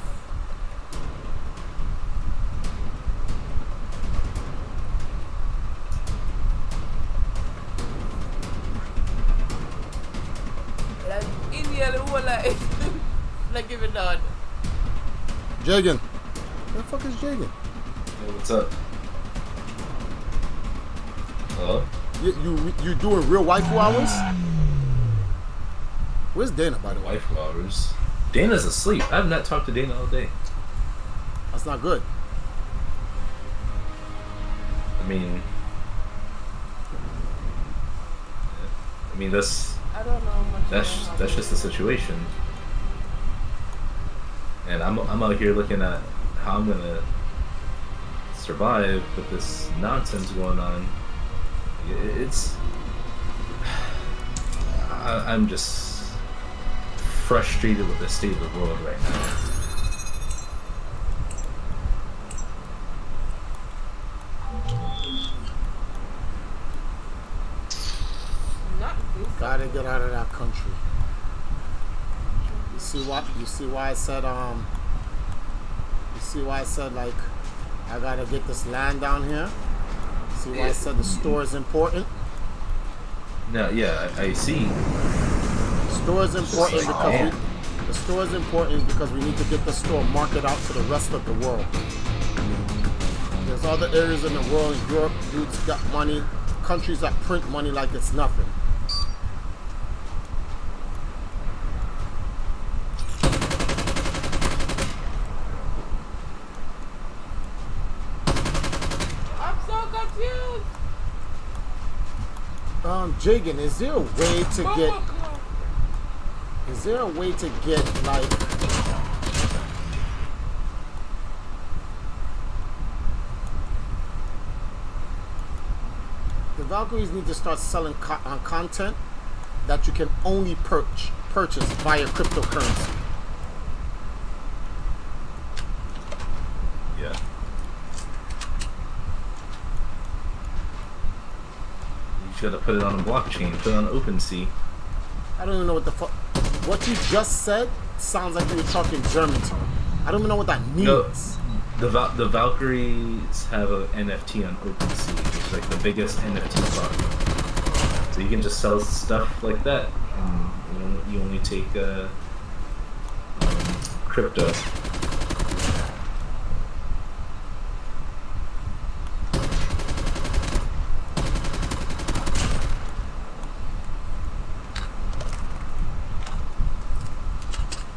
Like India, the whole life. Like give it down. Jagan. Where the fuck is Jagan? Hey, what's up? Hello? You doing real waifu hours? Where's Dana, by the way? Waifu hours. Dana's asleep. I have not talked to Dana all day. That's not good. I mean, that's I don't know much. that's just the situation. And I'm out here looking at how I'm gonna survive with this nonsense going on. It's I'm just frustrated with the state of the world right now. Not this. Gotta get out of that country. You see why I said like I gotta get this land down here? See why I said the store is important? No, yeah, I see. Store is important because we need to get the store market out to the rest of the world. There's other areas in the world, in Europe, dudes got money, countries that print money like it's nothing. I'm so confused. Jagan, is there a way to get like the Valkyries need to start selling content that you can only purchase via cryptocurrency. Yeah. You just gotta put it on a blockchain, put it on OpenSea. I don't even know what the fuck. What you just said sounds like you were talking German to me. I don't even know what that means. No, the Valkyries have an NFT on OpenSea, which is like the biggest NFT project. So you can just sell stuff like that, and you only take crypto.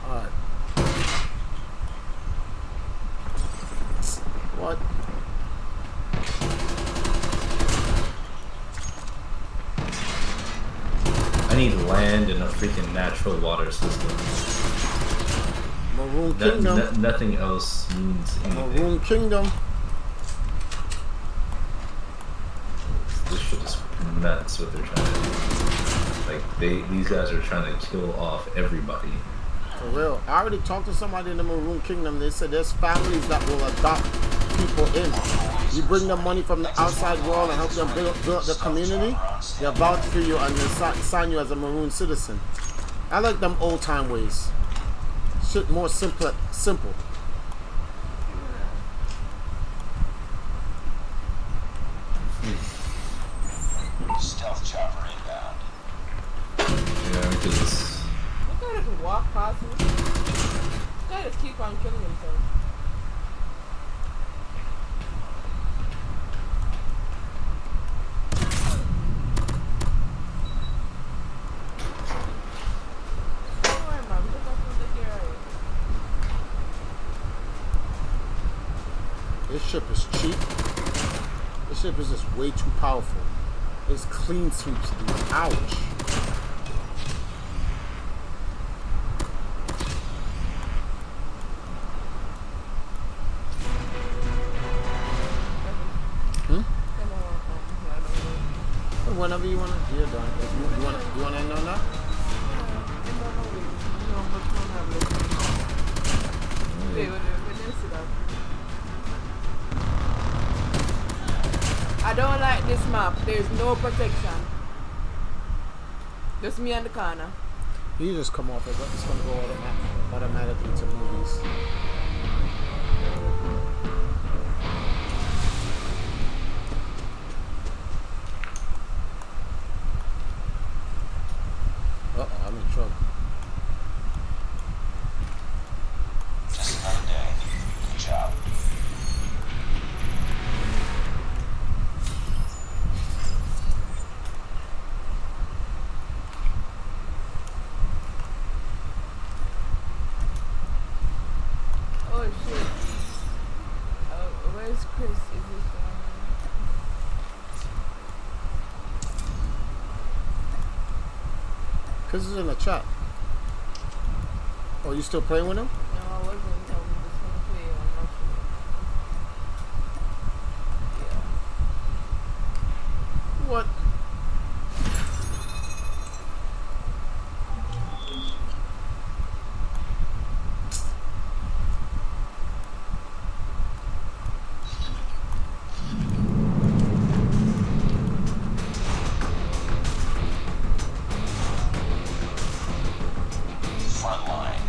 Alright. What? I need land and a freaking natural water system. Maroon Kingdom. Nothing else means anything. Maroon Kingdom. This shit is nuts what they're trying to do. Like these guys are trying to kill off everybody. For real. I already talked to somebody in the Maroon Kingdom. They said there's families that will adopt people in. You bring them money from the outside world and help them build the community. They'll vouch for you and they'll sign you as a Maroon citizen. I like them old time ways. Shit more simple. Stealth chopper inbound. Yeah, because This guy just walk past me. This guy just keep on killing himself. Don't worry, man. Just have to take care of it. This ship is cheap. This ship is just way too powerful. It's clean sweeps, dude. Ouch. Whenever you wanna, you're done. You wanna end on that? I don't like this map. There's no protection. Just me and the corner. You just come off it, but it's gonna go automatically to movies. I'm in trouble. Just another day. Good job. Oh shit. Where's Chris? Is this Chris is in the chat. Oh, you still playing with him? No, I wasn't. I was just gonna play. I'm not sure. Yeah. What? Front line.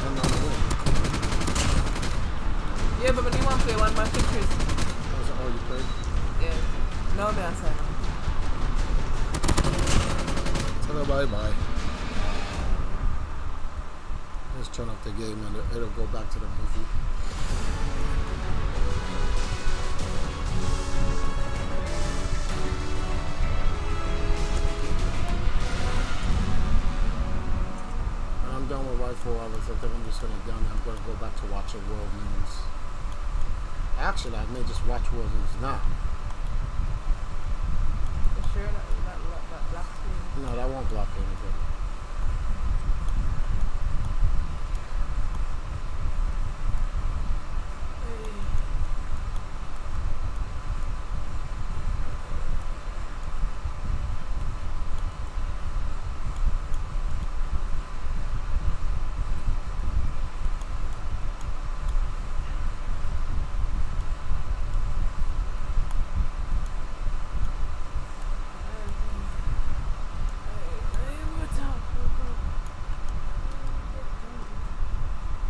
depend on the win. Yeah, but when you want to play one match with Chris. That's all you played? Yeah. No, me answer. Tell her bye-bye. Let's turn off the game and it'll go back to the movie. When I'm done with Rifle Hours, I think I'm just going to down there. I'm going to go back to watching World News. Actually, I may just watch World News now. You sure that black screen? No, that won't block anything.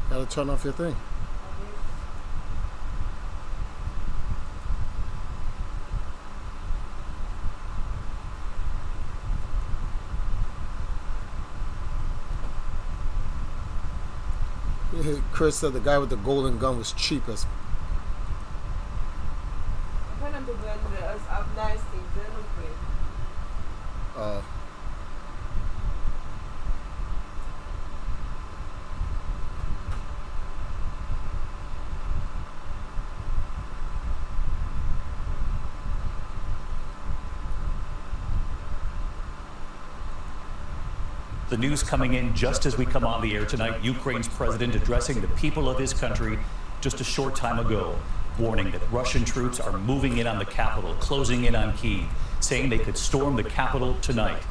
Gotta turn off your thing. Chris said the guy with the golden gun was cheapest. I want them to blend it as nice things. They look great. The news coming in just as we come on the air tonight. Ukraine's president addressing the people of his country just a short time ago, warning that Russian troops are moving in on the capital, closing in on Kyiv, saying they could storm the capital tonight.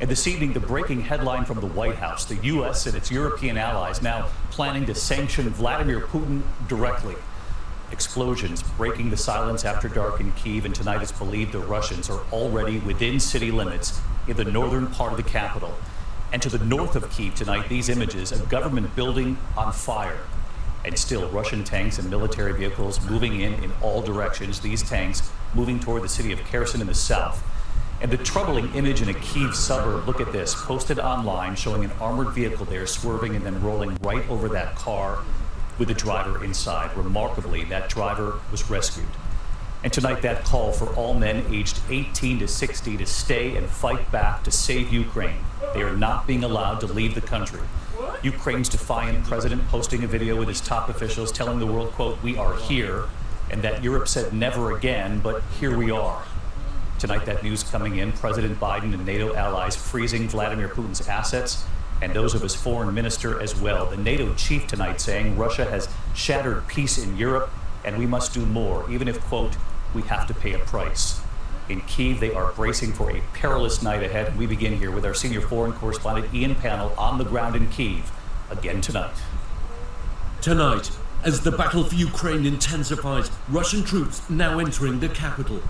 And this evening, the breaking headline from the White House, the U.S. and its European allies now planning to sanction Vladimir Putin directly. Explosions breaking the silence after dark in Kyiv, and tonight it's believed the Russians are already within city limits in the northern part of the capital. And to the north of Kyiv tonight, these images, a government building on fire. And still, Russian tanks and military vehicles moving in all directions, these tanks moving toward the city of Kherson in the south. And the troubling image in a Kyiv suburb, look at this, posted online showing an armored vehicle there swerving and then rolling right over that car with the driver inside. Remarkably, that driver was rescued. And tonight, that call for all men aged 18 to 60 to stay and fight back to save Ukraine. They are not being allowed to leave the country. Ukraine's defiant president posting a video with his top officials telling the world, quote, "We are here," and that Europe said never again, but here we are. Tonight, that news coming in, President Biden and NATO allies freezing Vladimir Putin's assets and those of his foreign minister as well. The NATO chief tonight saying Russia has shattered peace in Europe and we must do more, even if, quote, we have to pay a price. In Kyiv, they are bracing for a perilous night ahead. We begin here with our senior foreign correspondent Ian Pannell on the ground in Kyiv, again tonight. Tonight, as the battle for Ukraine intensifies, Russian troops now entering the capital.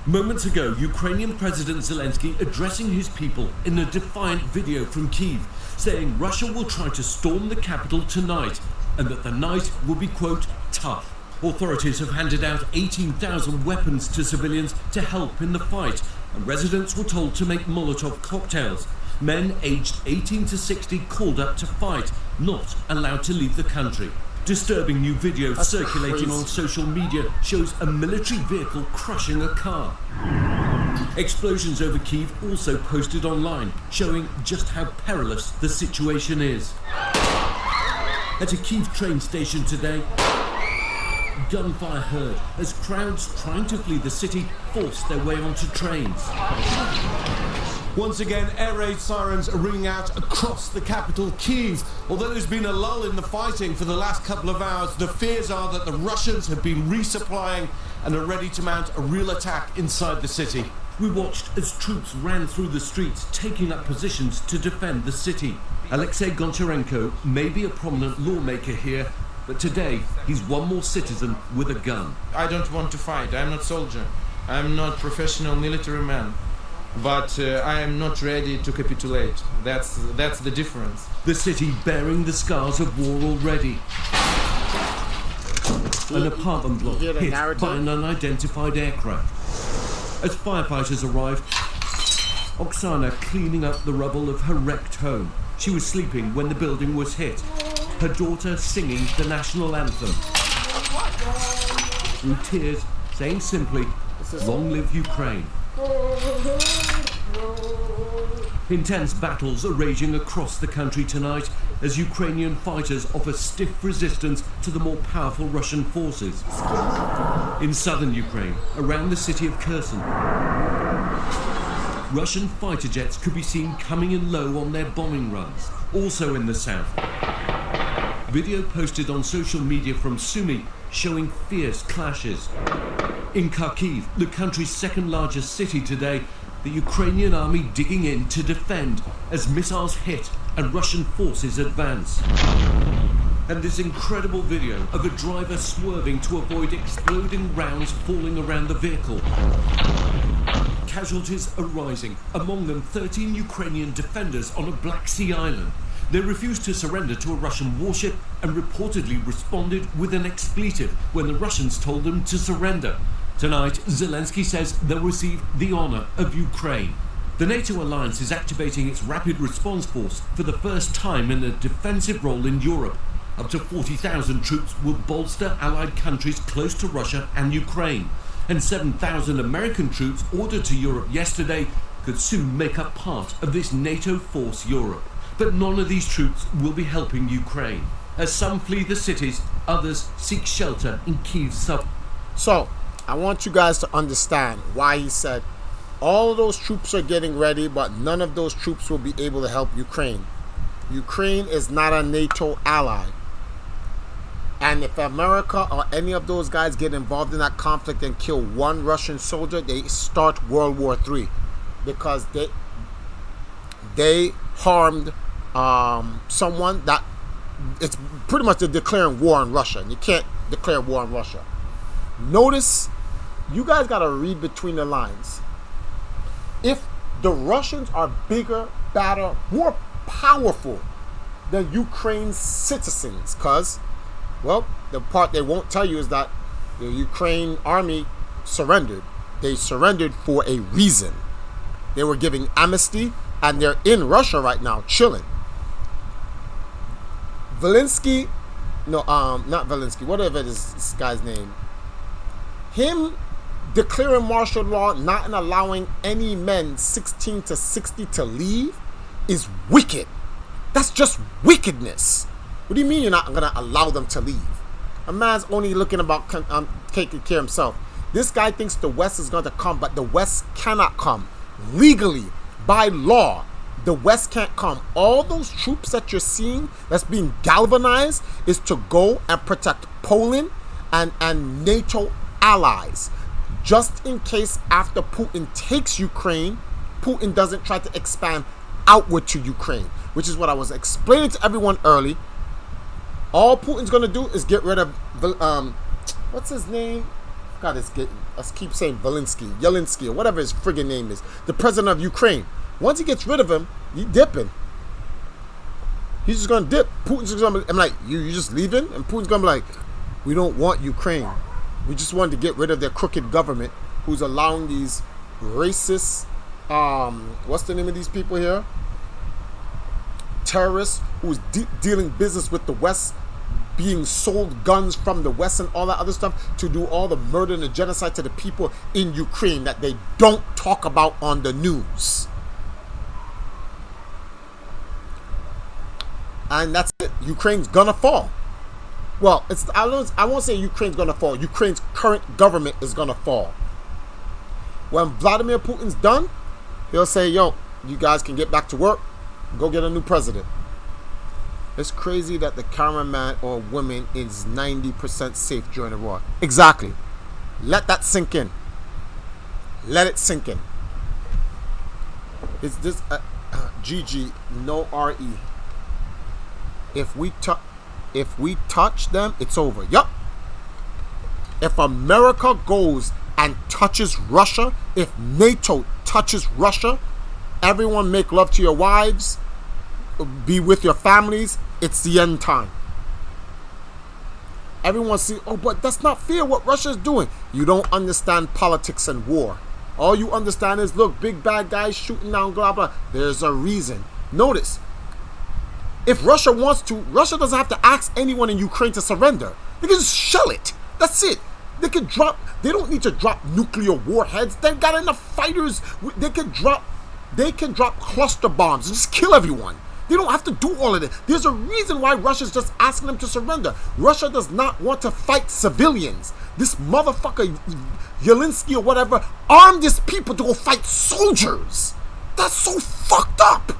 Moments ago, Ukrainian President Zelensky addressing his people in a defiant video from Kyiv, saying Russia will try to storm the capital tonight, and that the night will be, quote, tough. Authorities have handed out 18,000 weapons to civilians to help in the fight, and residents were told to make Molotov cocktails. Men aged 18 to 60 called up to fight, not allowed to leave the country. Disturbing new video circulating on social media shows a military vehicle crushing a car. Explosions over Kyiv also posted online, showing just how perilous the situation is. At a Kyiv train station today, gunfire heard as crowds trying to flee the city forced their way onto trains. Once again, air raid sirens are ringing out across the capital, Kyiv. Although there's been a lull in the fighting for the last couple of hours, the fears are that the Russians have been resupplying and are ready to mount a real attack inside the city. We watched as troops ran through the streets, taking up positions to defend the city. Alexei Goncharenko may be a prominent lawmaker here, but today he's one more citizen with a gun. I don't want to fight. I'm not soldier. I'm not professional military man. but I am not ready to capitulate. That's the difference. The city bearing the scars of war already. An apartment block You hear the hit narrative? by an unidentified aircraft. As firefighters arrived, Oksana cleaning up the rubble of her wrecked home. She was sleeping when the building was hit. Her daughter singing the national anthem. Through tears, saying simply, "Long live Ukraine." Intense battles are raging across the country tonight as Ukrainian fighters offer stiff resistance to the more powerful Russian forces. In southern Ukraine, around the city of Kherson, Russian fighter jets could be seen coming in low on their bombing runs. Also in the south, video posted on social media from Sumy showing fierce clashes. In Kharkiv, the country's second largest city today, the Ukrainian army digging in to defend as missiles hit and Russian forces advance. And this incredible video of a driver swerving to avoid exploding rounds falling around the vehicle. Casualties are rising, among them 13 Ukrainian defenders on a Black Sea island. They refused to surrender to a Russian warship and reportedly responded with an expletive when the Russians told them to surrender. Tonight, Zelensky says they'll receive the honor of Ukraine. The NATO alliance is activating its rapid response force for the first time in a defensive role in Europe. Up to 40,000 troops will bolster allied countries close to Russia and Ukraine. And 7,000 American troops ordered to Europe yesterday could soon make up part of this NATO force Europe. But none of these troops will be helping Ukraine. As some flee the cities, others seek shelter in Kiev's sub. So, I want you guys to understand why he said all of those troops are getting ready, but none of those troops will be able to help Ukraine. Ukraine is not a NATO ally. And if America or any of those guys get involved in that conflict and kill one Russian soldier, they start World War III. Because they harmed someone that it's pretty much declaring war on Russia. And you can't declare war on Russia. Notice, you guys got to read between the lines. If the Russians are bigger, badder, more powerful than Ukraine's citizens, because, well, the part they won't tell you is that the Ukraine army surrendered. They surrendered for a reason. They were giving amnesty, and they're in Russia right now, chilling. Zelensky, not Zelensky, whatever this guy's name. Him declaring martial law, not allowing any men 16 to 60 to leave, is wicked. That's just wickedness. What do you mean you're not going to allow them to leave? A man's only looking about taking care of himself. This guy thinks the West is going to come, but the West cannot come. Legally, by law, the West can't come. All those troops that you're seeing that's being galvanized is to go and protect Poland and NATO allies. Just in case after Putin takes Ukraine, Putin doesn't try to expand outward to Ukraine, which is what I was explaining to everyone early. All Putin's going to do is get rid of, what's his name? God, I keep saying Yelensky, or whatever his friggin' name is, the president of Ukraine. Once he gets rid of him, he's dipping. He's just going to dip. Putin's just going to be, I'm like, you just leaving? And Putin's going to be like, we don't want Ukraine. We just wanted to get rid of their crooked government who's allowing these racist, what's the name of these people here? Terrorists who's dealing business with the West, being sold guns from the West and all that other stuff to do all the murder and the genocide to the people in Ukraine that they don't talk about on the news. And that's it. Ukraine's gonna fall. Well, I won't say Ukraine's gonna fall. Ukraine's current government is gonna fall. When Vladimir Putin's done, he'll say, yo, you guys can get back to work. Go get a new president. It's crazy that the cameraman or woman is 90% safe during the war. Exactly. Let that sink in. Let it sink in. It's this GG, no RE. If we touch them, it's over. Yup. If America goes and touches Russia, if NATO touches Russia, everyone make love to your wives, be with your families, it's the end time. Everyone see, oh, but that's not fair what Russia's doing. You don't understand politics and war. All you understand is, look, big bad guys shooting down, blah, blah. There's a reason. Notice, if Russia wants to, Russia doesn't have to ask anyone in Ukraine to surrender. They can just shell it. That's it. They don't need to drop nuclear warheads. They've got enough fighters. They can drop cluster bombs and just kill everyone. They don't have to do all of it. There's a reason why Russia's just asking them to surrender. Russia does not want to fight civilians. This motherfucker, Zelensky or whatever, armed his people to go fight soldiers. That's so fucked up.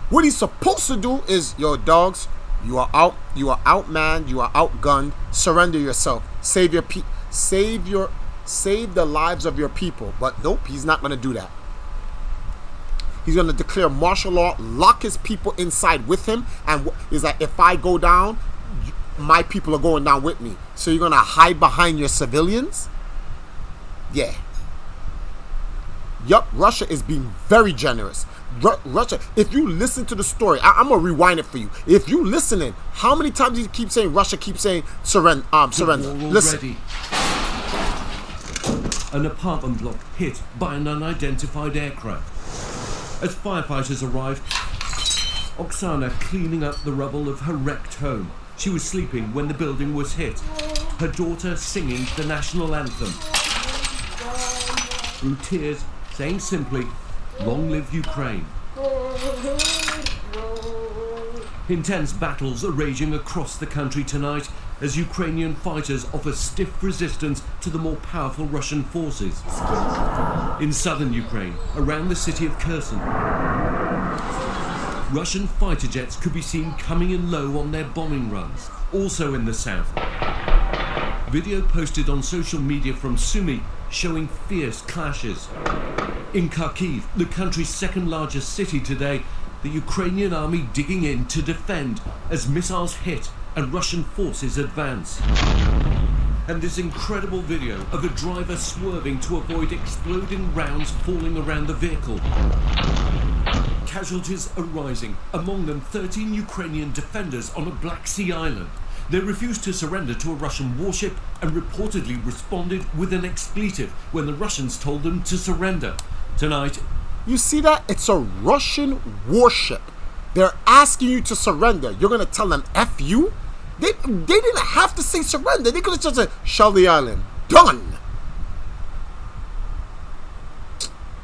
What he's supposed to do is, yo, dogs, you are outmanned, you are outgunned. Surrender yourself. Save the lives of your people. But nope, he's not going to do that. He's going to declare martial law, lock his people inside with him, and he's like, if I go down, my people are going down with me. So you're going to hide behind your civilians? Yeah. Yup, Russia is being very generous. Russia, if you listen to the story, I'm going to rewind it for you. If you listening, how many times do you keep saying Russia keeps saying surrender? Listen. An apartment block hit by an unidentified aircraft. As firefighters arrived, Oksana cleaning up the rubble of her wrecked home. She was sleeping when the building was hit, her daughter singing the national anthem. Through tears, saying simply, "Long live Ukraine." Intense battles are raging across the country tonight as Ukrainian fighters offer stiff resistance to the more powerful Russian forces. In southern Ukraine, around the city of Kherson, Russian fighter jets could be seen coming in low on their bombing runs. Also in the south, video posted on social media from Sumy showing fierce clashes. In Kharkiv, the country's second largest city today, the Ukrainian army digging in to defend as missiles hit and Russian forces advance. And this incredible video of a driver swerving to avoid exploding rounds falling around the vehicle. Casualties are rising, among them 13 Ukrainian defenders on a Black Sea island. They refused to surrender to a Russian warship and reportedly responded with an expletive when the Russians told them to surrender. Tonight, you see that? It's a Russian warship. They're asking you to surrender. You're going to tell them F you? They didn't have to say surrender. They could have just said, shell the island. Done.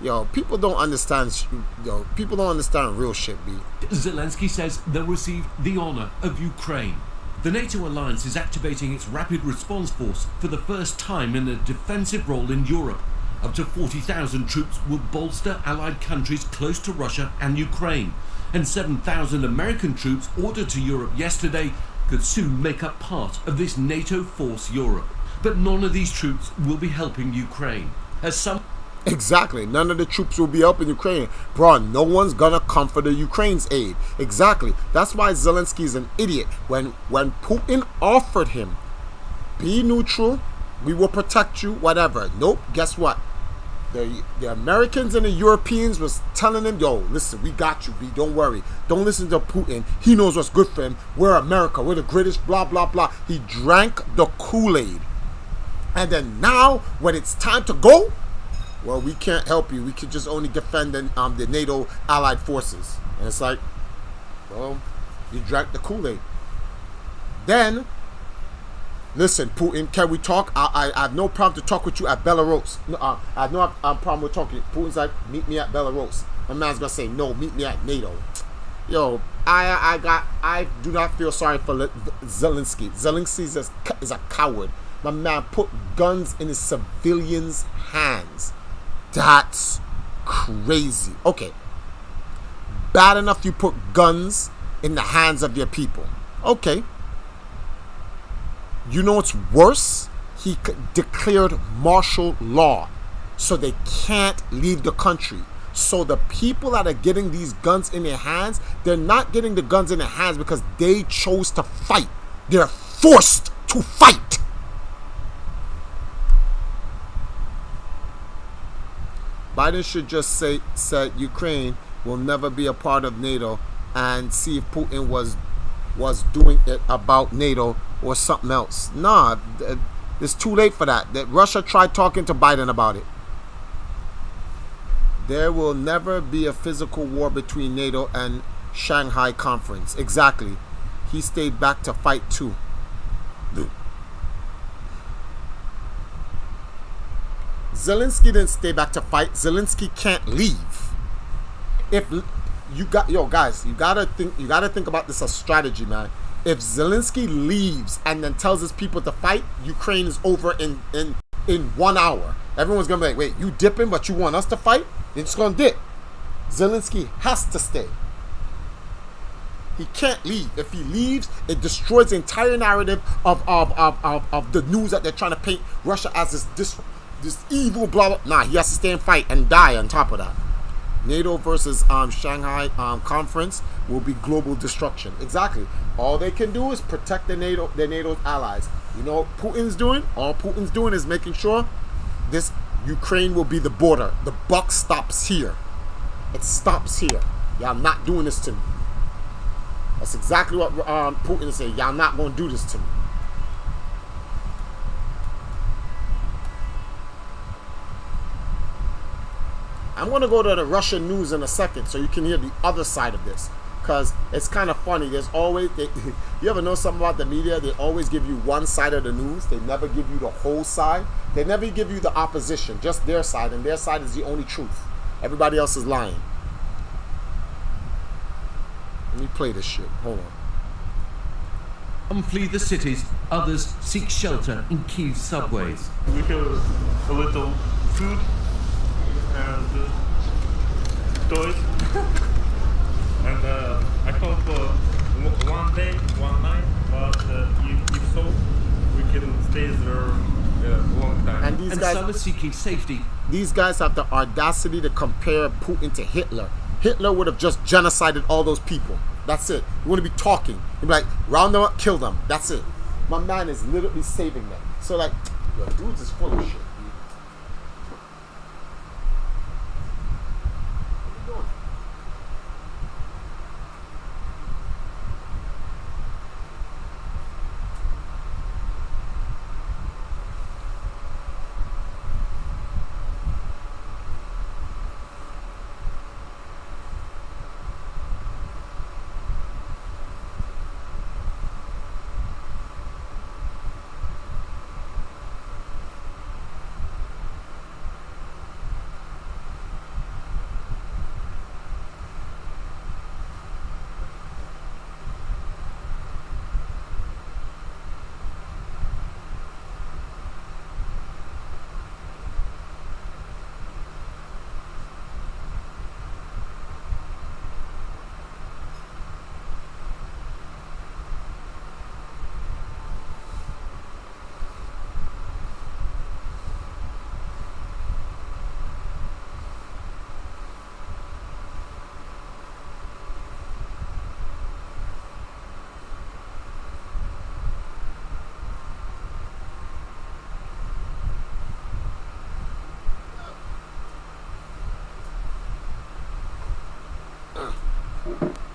Yo, people don't understand. Yo, people don't understand real shit, B. Zelensky says they'll receive the honor of Ukraine. The NATO alliance is activating its rapid response force for the first time in a defensive role in Europe. Up to 40,000 troops will bolster allied countries close to Russia and Ukraine. And 7,000 American troops ordered to Europe yesterday could soon make up part of this NATO force Europe. But none of these troops will be helping Ukraine. As some... Exactly. None of the troops will be helping Ukraine. Bro, no one's gonna come for the Ukraine's aid. Exactly. That's why Zelensky is an idiot. When Putin offered him, be neutral, we will protect you, whatever. Nope. Guess what? The Americans and the Europeans was telling him, yo, listen, we got you, B. Don't worry. Don't listen to Putin. He knows what's good for him. We're America. We're the greatest, blah, blah, blah. He drank the Kool-Aid. And then now, when it's time to go, well, we can't help you. We can just only defend the NATO allied forces. And it's like, well, you drank the Kool-Aid. Then, listen, Putin, can we talk? I have no problem to talk with you at Belarus. No, I have no problem with talking. Putin's like, meet me at Belarus. My man's gonna say, no, meet me at NATO. Yo, I do not feel sorry for Zelensky. Zelensky is a coward. My man put guns in his civilians' hands. That's crazy. Okay. Bad enough you put guns in the hands of your people. Okay. You know what's worse? He declared martial law. So they can't leave the country. So the people that are getting these guns in their hands, they're not getting the guns in their hands because they chose to fight. They're forced to fight. Biden should just said Ukraine will never be a part of NATO, and see if Putin was doing it about NATO or something else. Nah, it's too late for that. That Russia tried talking to Biden about it. There will never be a physical war between NATO and Shanghai Conference. Exactly. He stayed back to fight too. Zelensky didn't stay back to fight. Zelensky can't leave. If you got, guys, you gotta think about this as strategy, man. If Zelensky leaves and then tells his people to fight, Ukraine is over in 1 hour. Everyone's gonna be like, wait, you dipping, but you want us to fight? You're just gonna dip. Zelensky has to stay. He can't leave. If he leaves, it destroys the entire narrative of the news that they're trying to paint Russia as this evil blah blah. Nah, he has to stay and fight and die on top of that. NATO versus Shanghai Conference will be global destruction. Exactly. All they can do is protect their NATO allies. You know what Putin's doing? All Putin's doing is making sure this Ukraine will be the border. The buck stops here. It stops here. Y'all not doing this to me. That's exactly what Putin is saying. Y'all not going to do this to me. I'm going to go to the Russian news in a second so you can hear the other side of this. Because it's kind of funny. There's always... you ever know something about the media? They always give you one side of the news. They never give you the whole side. They never give you the opposition. Just their side. And their side is the only truth. Everybody else is lying. Let me play this shit. Hold on. Some flee the cities. Others seek shelter in Kyiv subways. We have a little food and toys. And I hope one day, one night, but if so, we can stay there a long time. And these guys, some are seeking safety. These guys have the audacity to compare Putin to Hitler. Hitler would have just genocided all those people. That's it. You want to be talking. You'd be like, round them up, kill them. That's it. My man is literally saving them. So like, yo, dudes is full of shit.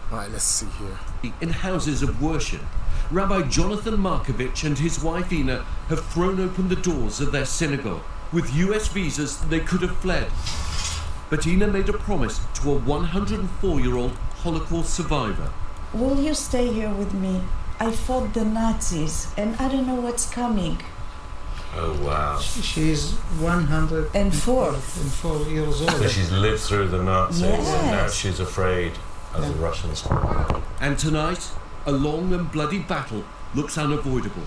All right, let's see here. In houses of worship, Rabbi Jonathan Markovich and his wife Ina have thrown open the doors of their synagogue. With US visas, they could have fled. But Ina made a promise to a 104-year-old Holocaust survivor. Will you stay here with me? I fought the Nazis, and I don't know what's coming. Oh, wow. She's 104 years old. So she's lived through the Nazis, Yes. and now she's afraid of the Russians. And tonight, a long and bloody battle looks unavoidable.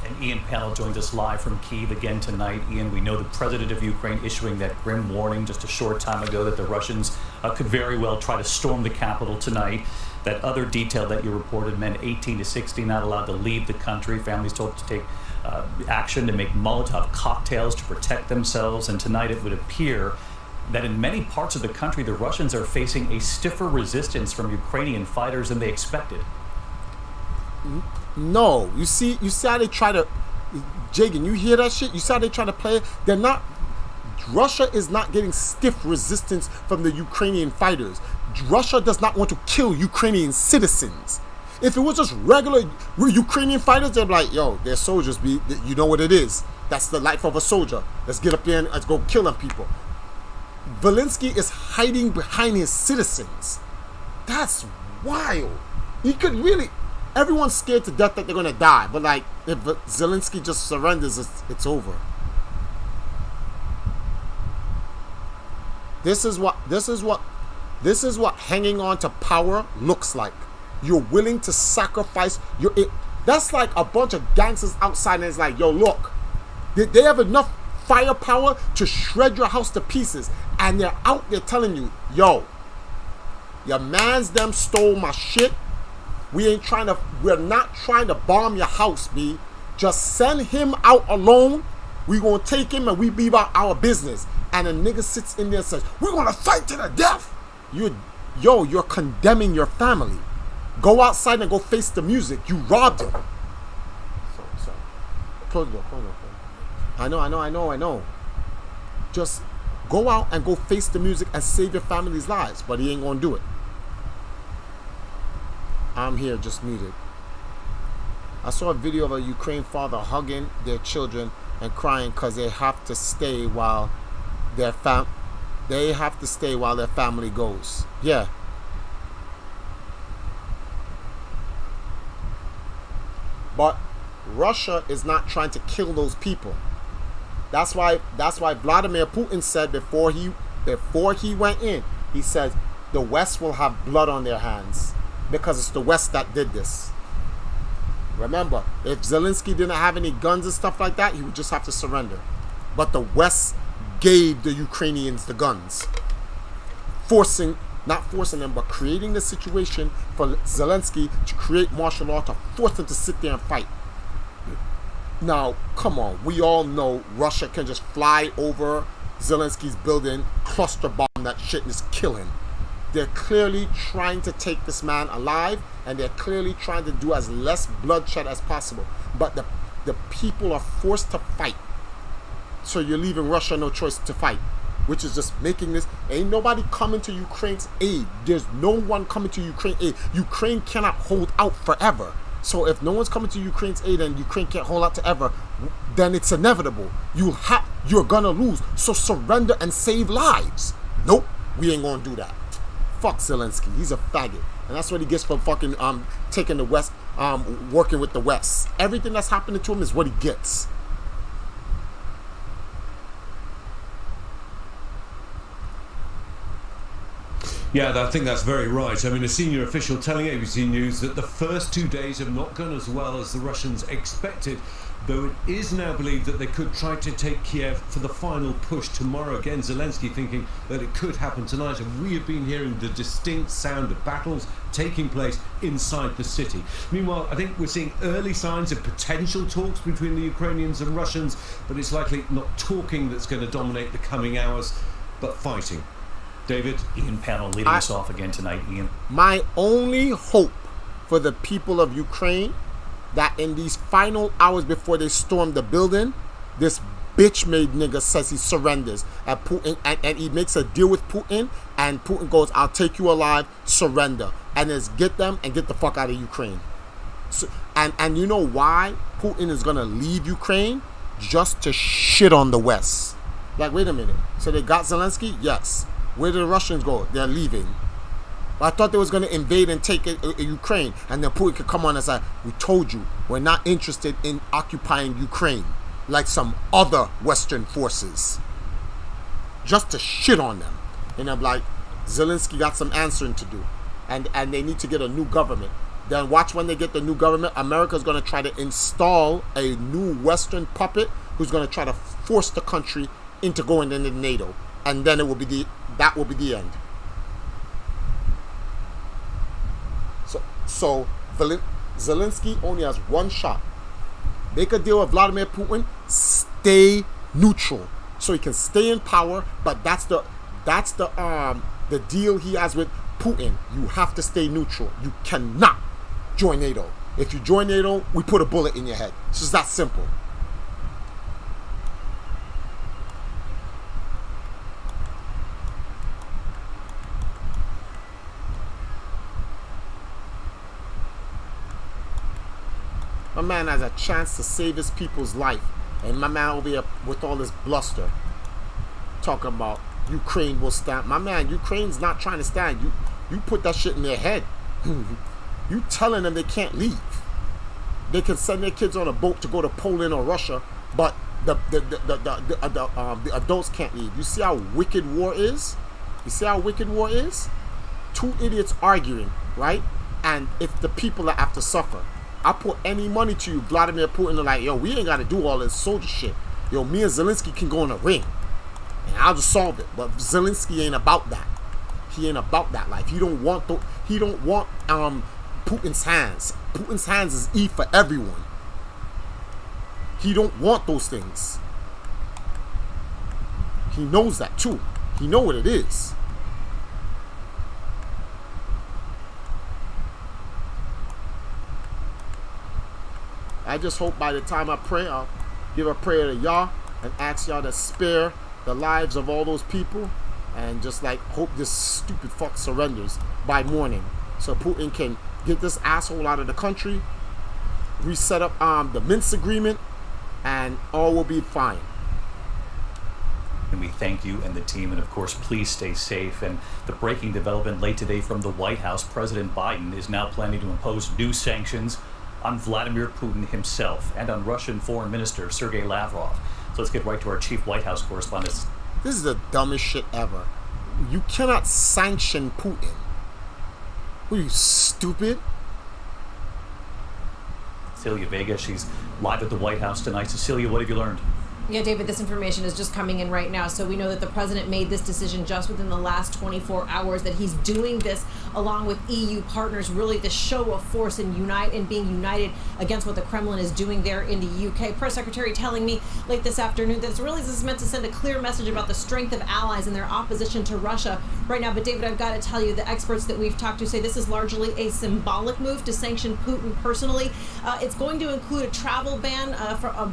And Ian Pannell joins us live from Kyiv again tonight. Ian, we know the president of Ukraine issuing that grim warning just a short time ago that the Russians could very well try to storm the capital tonight. That other detail that you reported, men 18 to 60 not allowed to leave the country. Families told to take action to make Molotov cocktails to protect themselves. And tonight it would appear that in many parts of the country, the Russians are facing a stiffer resistance from Ukrainian fighters than they expected. No, you see how they try to, Jagan, you hear that shit? You see how they try to play it? They're not Russia is not getting stiff resistance from the Ukrainian fighters. Russia does not want to kill Ukrainian citizens. If it was just regular Ukrainian fighters, they'd be like, yo, they're soldiers, you know what it is. That's the life of a soldier. Let's get up there and let's go kill them people. Zelensky is hiding behind his citizens. That's wild. He could really... Everyone's scared to death that they're going to die. But like, if Zelensky just surrenders, it's over. This is what hanging on to power looks like. You're willing to sacrifice that's like a bunch of gangsters outside and it's like, yo, look, they have enough firepower to shred your house to pieces, and they're out there telling you, yo, your mans them stole my shit. We're not trying to bomb your house, B. Just send him out alone. We gonna take him and we be about our business. And a nigga sits in there and says, we're gonna fight to the death. You're condemning your family. Go outside and go face the music. You robbed him. Sorry. Close the door. I know. Just go out and go face the music and save your family's lives. But he ain't gonna do it. I'm here, just muted. I saw a video of a Ukraine father hugging their children and crying because they have to stay while their family goes. Yeah. But Russia is not trying to kill those people. That's why Vladimir Putin said before he went in, he said the West will have blood on their hands because it's the West that did this. Remember, if Zelensky didn't have any guns and stuff like that, he would just have to surrender. But the West gave the Ukrainians the guns, not forcing them, but creating the situation for Zelensky to create martial law to force them to sit there and fight. Now, come on, we all know Russia can just fly over Zelensky's building, cluster bomb that shit, and just kill him. They're clearly trying to take this man alive, and they're clearly trying to do as less bloodshed as possible. But the people are forced to fight. So you're leaving Russia no choice to fight, which is just making this... Ain't nobody coming to Ukraine's aid. There's no one coming to Ukraine's aid. Ukraine cannot hold out forever. So if no one's coming to Ukraine's aid and Ukraine can't hold out forever, then it's inevitable. You're gonna lose. So surrender and save lives. Nope, we ain't gonna do that. Fuck Zelensky. He's a faggot. And that's what he gets for fucking taking the West, working with the West. Everything that's happening to him is what he gets. Yeah, I think that's very right. I mean, a senior official telling ABC News that the first 2 days have not gone as well as the Russians expected, though it is now believed that they could try to take Kiev for the final push tomorrow. Again, Zelensky thinking that it could happen tonight, and we have been hearing the distinct sound of battles taking place inside the city. Meanwhile, I think we're seeing early signs of potential talks between the Ukrainians and Russians, but it's likely not talking that's going to dominate the coming hours, but fighting. David? Ian Panel leading us off again tonight, Ian. My only hope for the people of Ukraine, that in these final hours before they storm the building, this bitch-made nigga says he surrenders, and Putin, and he makes a deal with Putin, and Putin goes, I'll take you alive, surrender, and let's get them and get the fuck out of Ukraine. So, and you know why Putin is gonna leave Ukraine? Just to shit on the West. Like, wait a minute, so they got Zelensky? Yes. Where did the Russians go? They're leaving. I thought they was going to invade and take Ukraine. And then Putin could come on and say, we told you, we're not interested in occupying Ukraine like some other Western forces. Just to shit on them. And I'm like, Zelensky got some answering to do. And they need to get a new government. Then watch when they get the new government. America's going to try to install a new Western puppet who's going to try to force the country into going into NATO. And then that will be the end. So Zelensky only has one shot. Make a deal with Vladimir Putin. Stay neutral, so he can stay in power. But that's the deal he has with Putin. You have to stay neutral. You cannot join NATO. If you join NATO, we put a bullet in your head. It's just that simple. My man has a chance to save his people's life. And my man over here with all this bluster talking about Ukraine will stand. My man, Ukraine's not trying to stand. You put that shit in their head. You telling them they can't leave. They can send their kids on a boat to go to Poland or Russia, but the adults can't leave. You see how wicked war is? You see how wicked war is? Two idiots arguing, right? And if the people that have to suffer. I put any money to you, Vladimir Putin, are like, yo, we ain't got to do all this soldier shit. Yo, me and Zelensky can go in a ring. And I'll just solve it. But Zelensky ain't about that. He ain't about that life. He don't want Putin's hands. Putin's hands is E for everyone. He don't want those things. He knows that too. He know what it is. I just hope by the time I pray, I'll give a prayer to y'all and ask y'all to spare the lives of all those people, and just like hope this stupid fuck surrenders by morning, so Putin can get this asshole out of the country, reset up the Minsk agreement, and all will be fine. And we thank you and the team, and of course, please stay safe. And the breaking development late today from the White House, President Biden is now planning to impose new sanctions on Vladimir Putin himself and on Russian Foreign Minister Sergei Lavrov. So let's get right to our chief White House correspondent. This is the dumbest shit ever. You cannot sanction Putin. What are you, stupid? Cecilia Vega, she's live at the White House tonight. Cecilia, what have you learned? Yeah, David, this information is just coming in right now. So we know that the president made this decision just within the last 24 hours, that he's doing this along with EU partners, really the show of force and being united against what the Kremlin is doing there in the UK. Press secretary telling me late this afternoon that this is meant to send a clear message about the strength of allies and their opposition to Russia right now. But David, I've got to tell you, the experts that we've talked to say this is largely a symbolic move to sanction Putin personally. It's going to include a travel ban,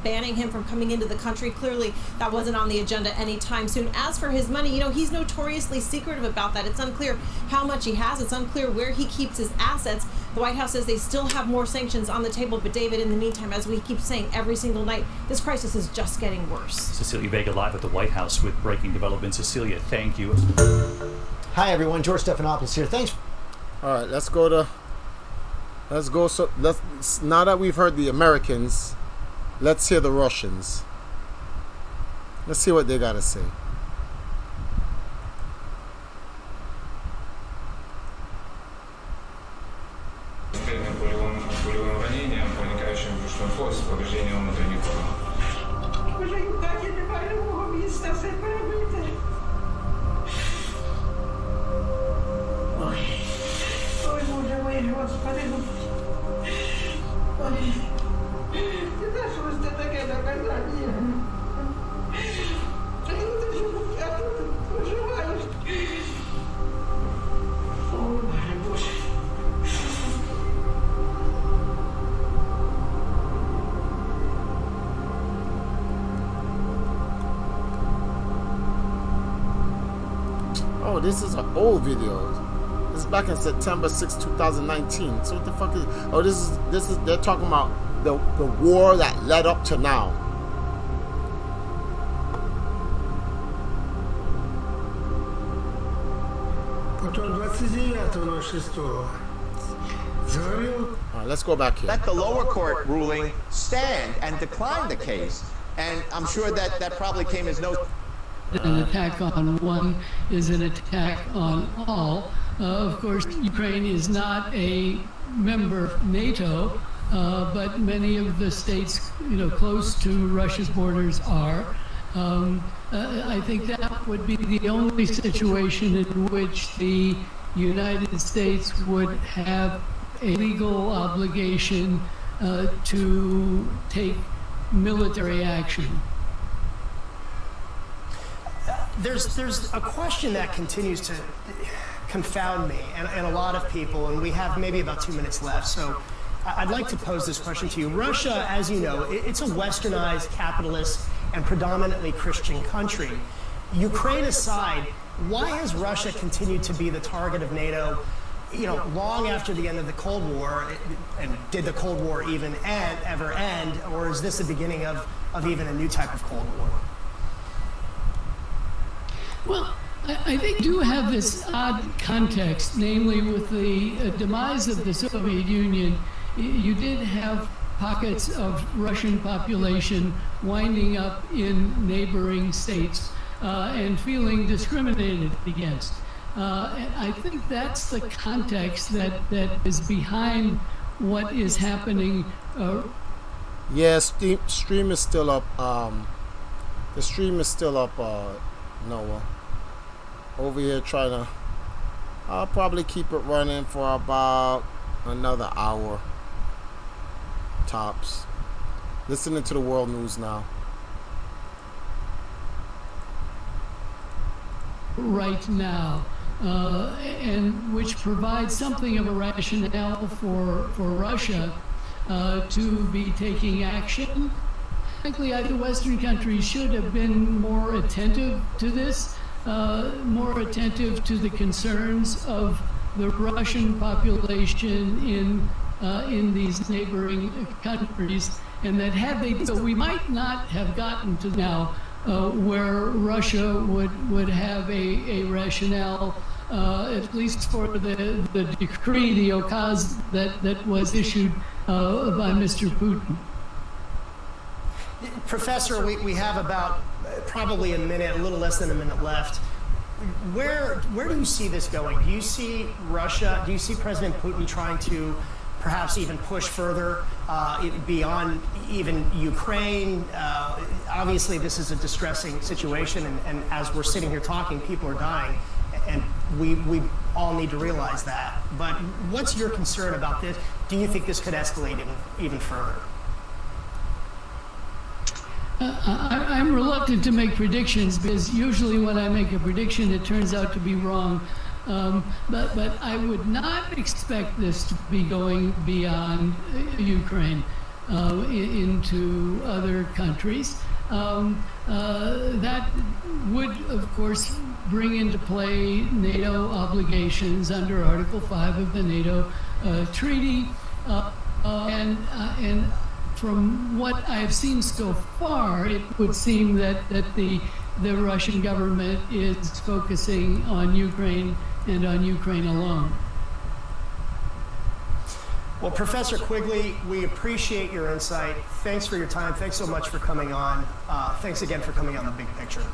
banning him from coming into the country. Clearly, that wasn't on the agenda anytime soon. As for his money, he's notoriously secretive about that. It's unclear how much he has. It's unclear where he keeps his assets. The White House says they still have more sanctions on the table. But David, in the meantime, as we keep saying every single night, this crisis is just getting worse. Cecilia Vega live at the White House with breaking developments. Cecilia, thank you. Hi, everyone. George Stephanopoulos here. Thanks. All right, let's go. So now that we've heard the Americans, let's hear the Russians. Let's see what they got to say. Oh, this is an old video. This is back in September 6, 2019. So what the fuck is? Oh, this is. They're talking about the war that led up to now. All right, let's go back here. Let the lower court ruling stand and decline the case, and I'm sure that probably came as no. An attack on one is an attack on all. Of course, Ukraine is not a member of NATO, but many of the states, close to Russia's borders are. I think that would be the only situation in which the United States would have a legal obligation to take military action. There's a question that continues to confound me and a lot of people, and we have maybe about 2 minutes left. So I'd like to pose this question to you. Russia, as you know, it's a westernized, capitalist, and predominantly Christian country. Ukraine aside, why has Russia continued to be the target of NATO long after the end of the Cold War, and did the Cold War even ever end, or is this the beginning of even a new type of Cold War? Well, I think we do have this odd context, namely with the demise of the Soviet Union, you did have pockets of Russian population winding up in neighboring states and feeling discriminated against. And I think that's the context that is behind what is happening. Yes, stream is still up. The stream is still up, Noah. Over here trying to... I'll probably keep it running for about another hour. Tops. Listening to the world news now. Right now, and which provides something of a rationale for Russia to be taking action. Frankly, the Western countries should have been more attentive to this, more attentive to the concerns of the Russian population in these neighboring countries, and that had they, so we might not have gotten to now where Russia would have a rationale, at least for the decree, the ukaz that was issued by Mr. Putin. Professor, we have about probably a minute, a little less than a minute left. Where do you see this going? Do you see Russia, do you see President Putin trying to perhaps even push further beyond even Ukraine? Obviously, this is a distressing situation, and as we're sitting here talking, people are dying, and we all need to realize that. But what's your concern about this? Do you think this could escalate even further? I'm reluctant to make predictions because usually when I make a prediction, it turns out to be wrong. But I would not expect this to be going beyond Ukraine into other countries. That would, of course, bring into play NATO obligations under Article 5 of the NATO treaty. And from what I've seen so far, it would seem that the Russian government is focusing on Ukraine and on Ukraine alone. Well, Professor Quigley, we appreciate your insight. Thanks for your time. Thanks so much for coming on. Thanks again for coming on The Big Picture.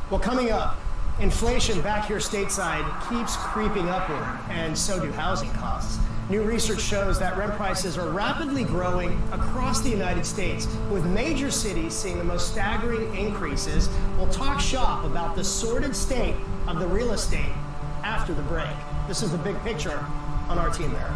Well, coming up, inflation back here stateside keeps creeping upward, and so do housing costs. New research shows that rent prices are rapidly growing across the United States, with major cities seeing the most staggering increases. We'll talk shop about the sordid state of the real estate after the break. This is The Big Picture on RT America.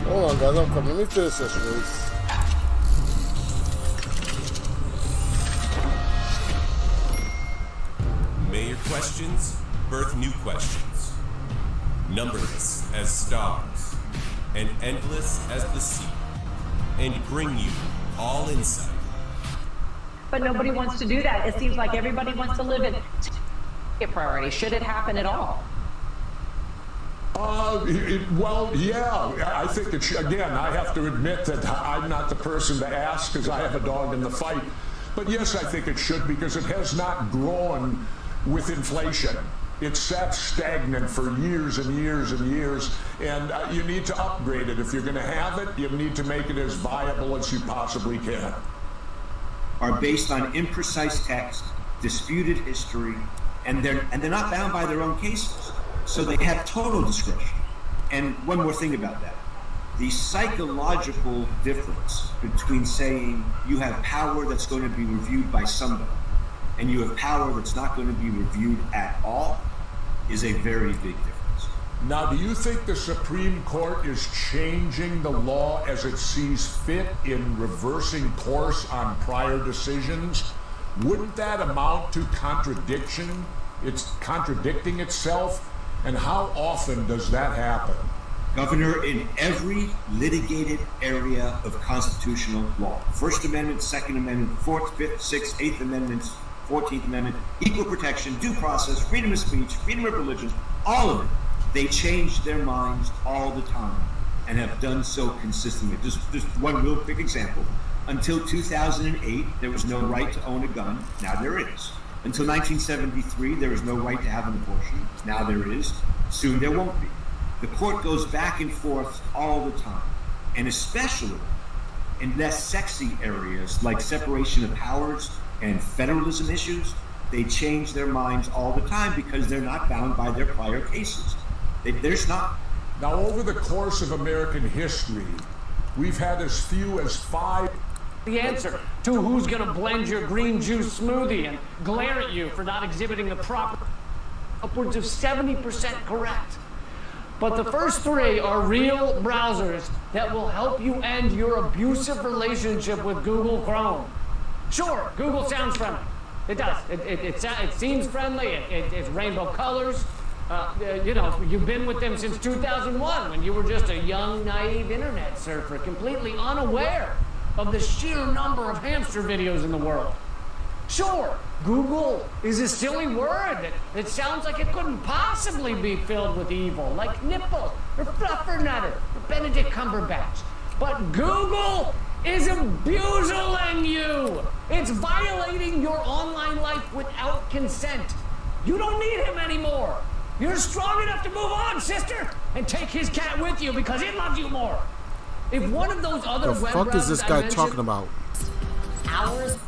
Hold on, guys, I'm coming. Let me finish this race. May your questions birth new questions, numberless as stars, and endless as the sea, and bring you all insight. But nobody wants to do that. It seems like everybody wants to live in a priority. Should it happen at all? Well, yeah, I think it should. Again, I have to admit that I'm not the person to ask because I have a dog in the fight. But yes, I think it should because it has not grown with inflation. It's sat stagnant for years and years and years, and you need to upgrade it. If you're going to have it, you need to make it as viable as you possibly can. Are based on imprecise text, disputed history, and they're not bound by their own cases. So they have total discretion. And one more thing about that. The psychological difference between saying you have power that's going to be reviewed by somebody and you have power that's not going to be reviewed at all is a very big difference. Now, do you think the Supreme Court is changing the law as it sees fit in reversing course on prior decisions? Wouldn't that amount to contradiction? It's contradicting itself. And how often does that happen? Governor, in every litigated area of constitutional law, First Amendment, Second Amendment, Fourth, Fifth, Sixth, Eighth Amendments, 14th Amendment, equal protection, due process, freedom of speech, freedom of religion, all of it, they change their minds all the time and have done so consistently. Just one real quick example. Until 2008, there was no right to own a gun. Now there is. Until 1973, there was no right to have an abortion. Now there is. Soon there won't be. The court goes back and forth all the time, and especially in less sexy areas like separation of powers and federalism issues, they change their minds all the time because they're not bound by their prior cases. There's not. Now, over the course of American history, we've had as few as 5. The answer to who's going to blend your green juice smoothie and glare at you for not exhibiting the proper upwards of 70% correct. But the first 3 are real browsers that will help you end your abusive relationship with Google Chrome. Sure, Google sounds friendly. It does. It seems friendly. It's rainbow colors. You know, you've been with them since 2001 when you were just a young, naive internet surfer, completely unaware of the sheer number of hamster videos in the world. Sure, Google is a silly word that sounds like it couldn't possibly be filled with evil, like nipple, or fluffernutter, or Benedict Cumberbatch. But Google is abuseling you! It's violating your online life without consent. You don't need him anymore. You're strong enough to move on, sister, and take his cat with you because it loves you more. If one of those other The web fuck is this browsers I guy mentioned- talking about? Hours.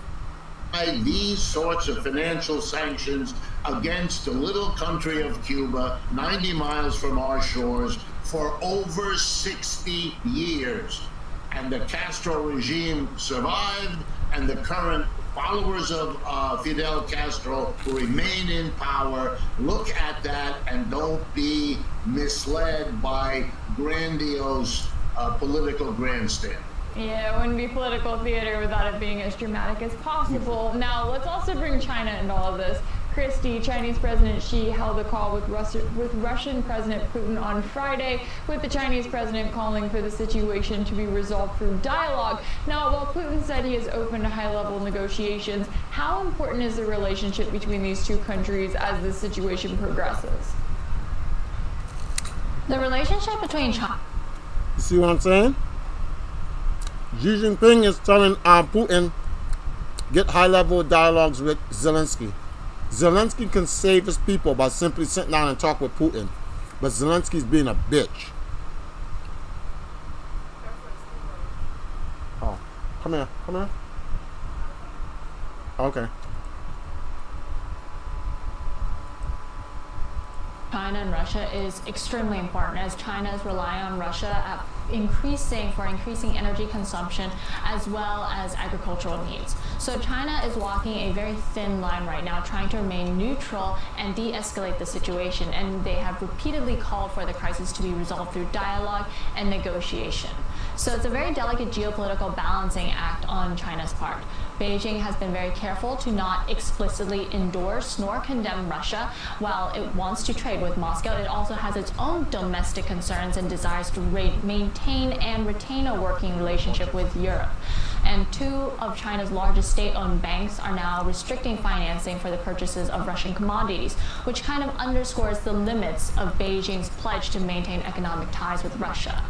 These sorts of financial sanctions against the little country of Cuba, 90 miles from our shores, for over 60 years. And the Castro regime survived, and the current followers of Fidel Castro who remain in power look at that and don't be misled by grandiose political grandstand. Yeah, it wouldn't be political theater without it being as dramatic as possible. Now, let's also bring China into all of this. Christie, Chinese President Xi held a call with Russian President Putin on Friday, with the Chinese president calling for the situation to be resolved through dialogue. Now, while Putin said he is open to high-level negotiations, how important is the relationship between these two countries as the situation progresses? The relationship between China... You see what I'm saying? Xi Jinping is telling Putin, get high-level dialogues with Zelensky. Zelensky can save his people by simply sitting down and talk with Putin. But Zelensky's being a bitch. Oh, come here, come here. Okay. China and Russia is extremely important, as China is relying on Russia for increasing energy consumption as well as agricultural needs. So China is walking a very thin line right now, trying to remain neutral and de-escalate the situation, and they have repeatedly called for the crisis to be resolved through dialogue and negotiation. So it's a very delicate geopolitical balancing act on China's part. Beijing has been very careful to not explicitly endorse nor condemn Russia. While it wants to trade with Moscow, it also has its own domestic concerns and desires to maintain and retain a working relationship with Europe. And 2 of China's largest state-owned banks are now restricting financing for the purchases of Russian commodities, which kind of underscores the limits of Beijing's pledge to maintain economic ties with Russia.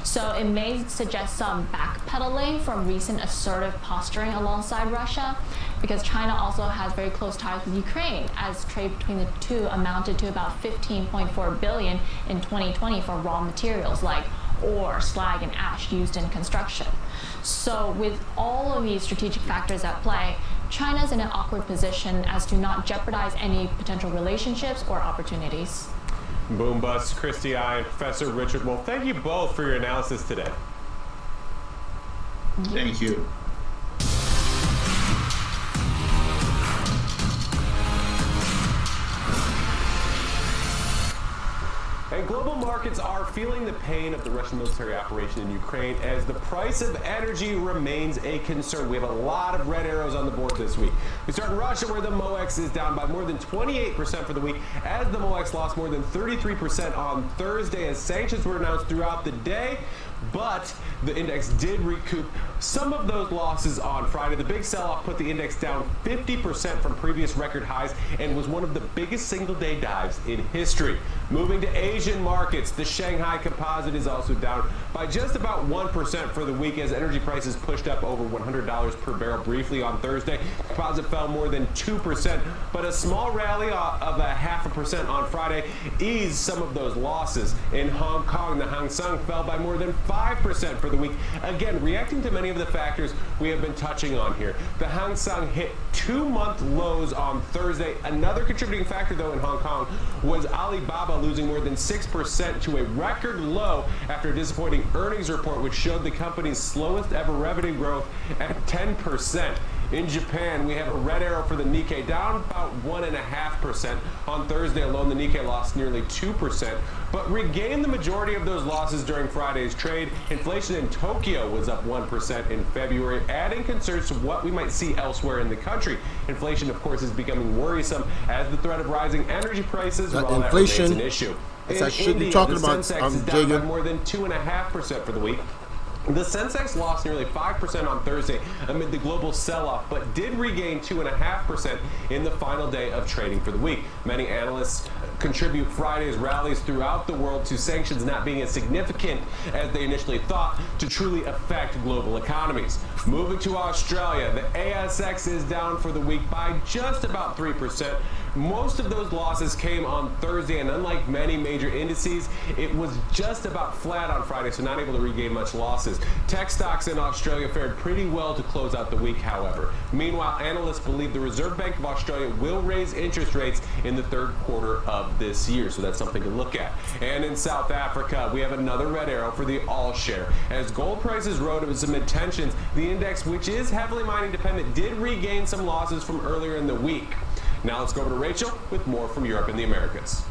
So it may suggest some backpedaling from recent assertive posturing alongside Russia, because China also has very close ties with Ukraine, as trade between the two amounted to about $15.4 billion in 2020 for raw materials like ore, slag, and ash used in construction. So with all of these strategic factors at play, China's in an awkward position as to not jeopardize any potential relationships or opportunities. Boom Bust, Christy I, and Professor Richard Wolff, thank you both for your analysis today. Thank you. And Global markets are feeling the pain of the Russian military operation in Ukraine as the price of energy remains a concern. We have a lot of red arrows on the board this week. We start in Russia, where the MOEX is down by more than 28% for the week, as the MOEX lost more than 33% on Thursday as sanctions were announced throughout the day. But the index did recoup some of those losses on Friday. The big sell-off put the index down 50% from previous record highs and was one of the biggest single-day dives in history. Moving to Asian markets, the Shanghai Composite is also down by just about 1% for the week as energy prices pushed up over $100 per barrel briefly on Thursday. The composite fell more than 2%, but a small rally of a 0.5% on Friday eased some of those losses. In Hong Kong, the Hang Seng fell by more than 5% for the week. Again, reacting to many of the factors we have been touching on here. The Hang Seng hit 2-month lows on Thursday. Another contributing factor, though, in Hong Kong was Alibaba losing more than 6% to a record low after a disappointing earnings report, which showed the company's slowest ever revenue growth at 10%. In Japan, we have a red arrow for the Nikkei, down about 1.5%. On Thursday alone, the Nikkei lost nearly 2%, but regained the majority of those losses during Friday's trade. Inflation in Tokyo was up 1% in February, adding concerns to what we might see elsewhere in the country. Inflation, of course, is becoming worrisome as the threat of rising energy prices, while that remains an issue. That's that shit India, you're talking the about, Sensex is down by Jagan. more than 2.5% for the week. The Sensex lost nearly 5% on Thursday amid the global sell-off, but did regain 2.5% in the final day of trading for the week. Many analysts contribute Friday's rallies throughout the world to sanctions not being as significant as they initially thought to truly affect global economies. Moving to Australia, the ASX is down for the week by just about 3%. Most of those losses came on Thursday, and unlike many major indices, it was just about flat on Friday, so not able to regain much losses. Tech stocks in Australia fared pretty well to close out the week, however. Meanwhile, analysts believe the Reserve Bank of Australia will raise interest rates in the third quarter of this year, so that's something to look at. And in South Africa, we have another red arrow for the all share. As gold prices rode amid tensions, the index, which is heavily mining dependent, did regain some losses from earlier in the week. Now let's go over to Rachel with more from Europe and the Americas.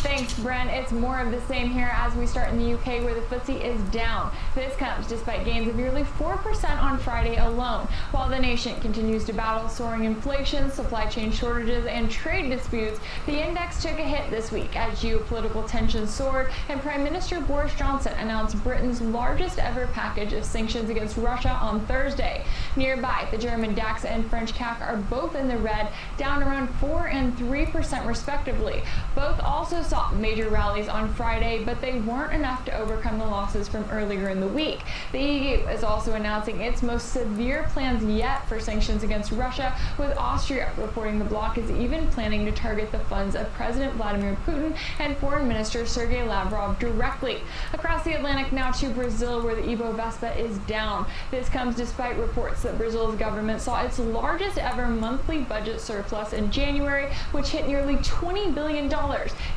Thanks, Brent. It's more of the same here as we start in the UK, where the FTSE is down. This comes despite gains of nearly 4% on Friday alone. While the nation continues to battle soaring inflation, supply chain shortages, and trade disputes, the index took a hit this week as geopolitical tensions soared and Prime Minister Boris Johnson announced Britain's largest ever package of sanctions against Russia on Thursday. Nearby, the German DAX and French CAC are both in the red, down around 4% and 3% respectively. Both also saw major rallies on Friday, but they weren't enough to overcome the losses from earlier in the week. The EU is also announcing its most severe plans yet for sanctions against Russia, with Austria reporting the bloc is even planning to target the funds of President Vladimir Putin and Foreign Minister Sergei Lavrov directly. Across the Atlantic now to Brazil, where the Ibovespa is down. This comes despite reports that Brazil's government saw its largest ever monthly budget surplus in January, which hit nearly $20 billion.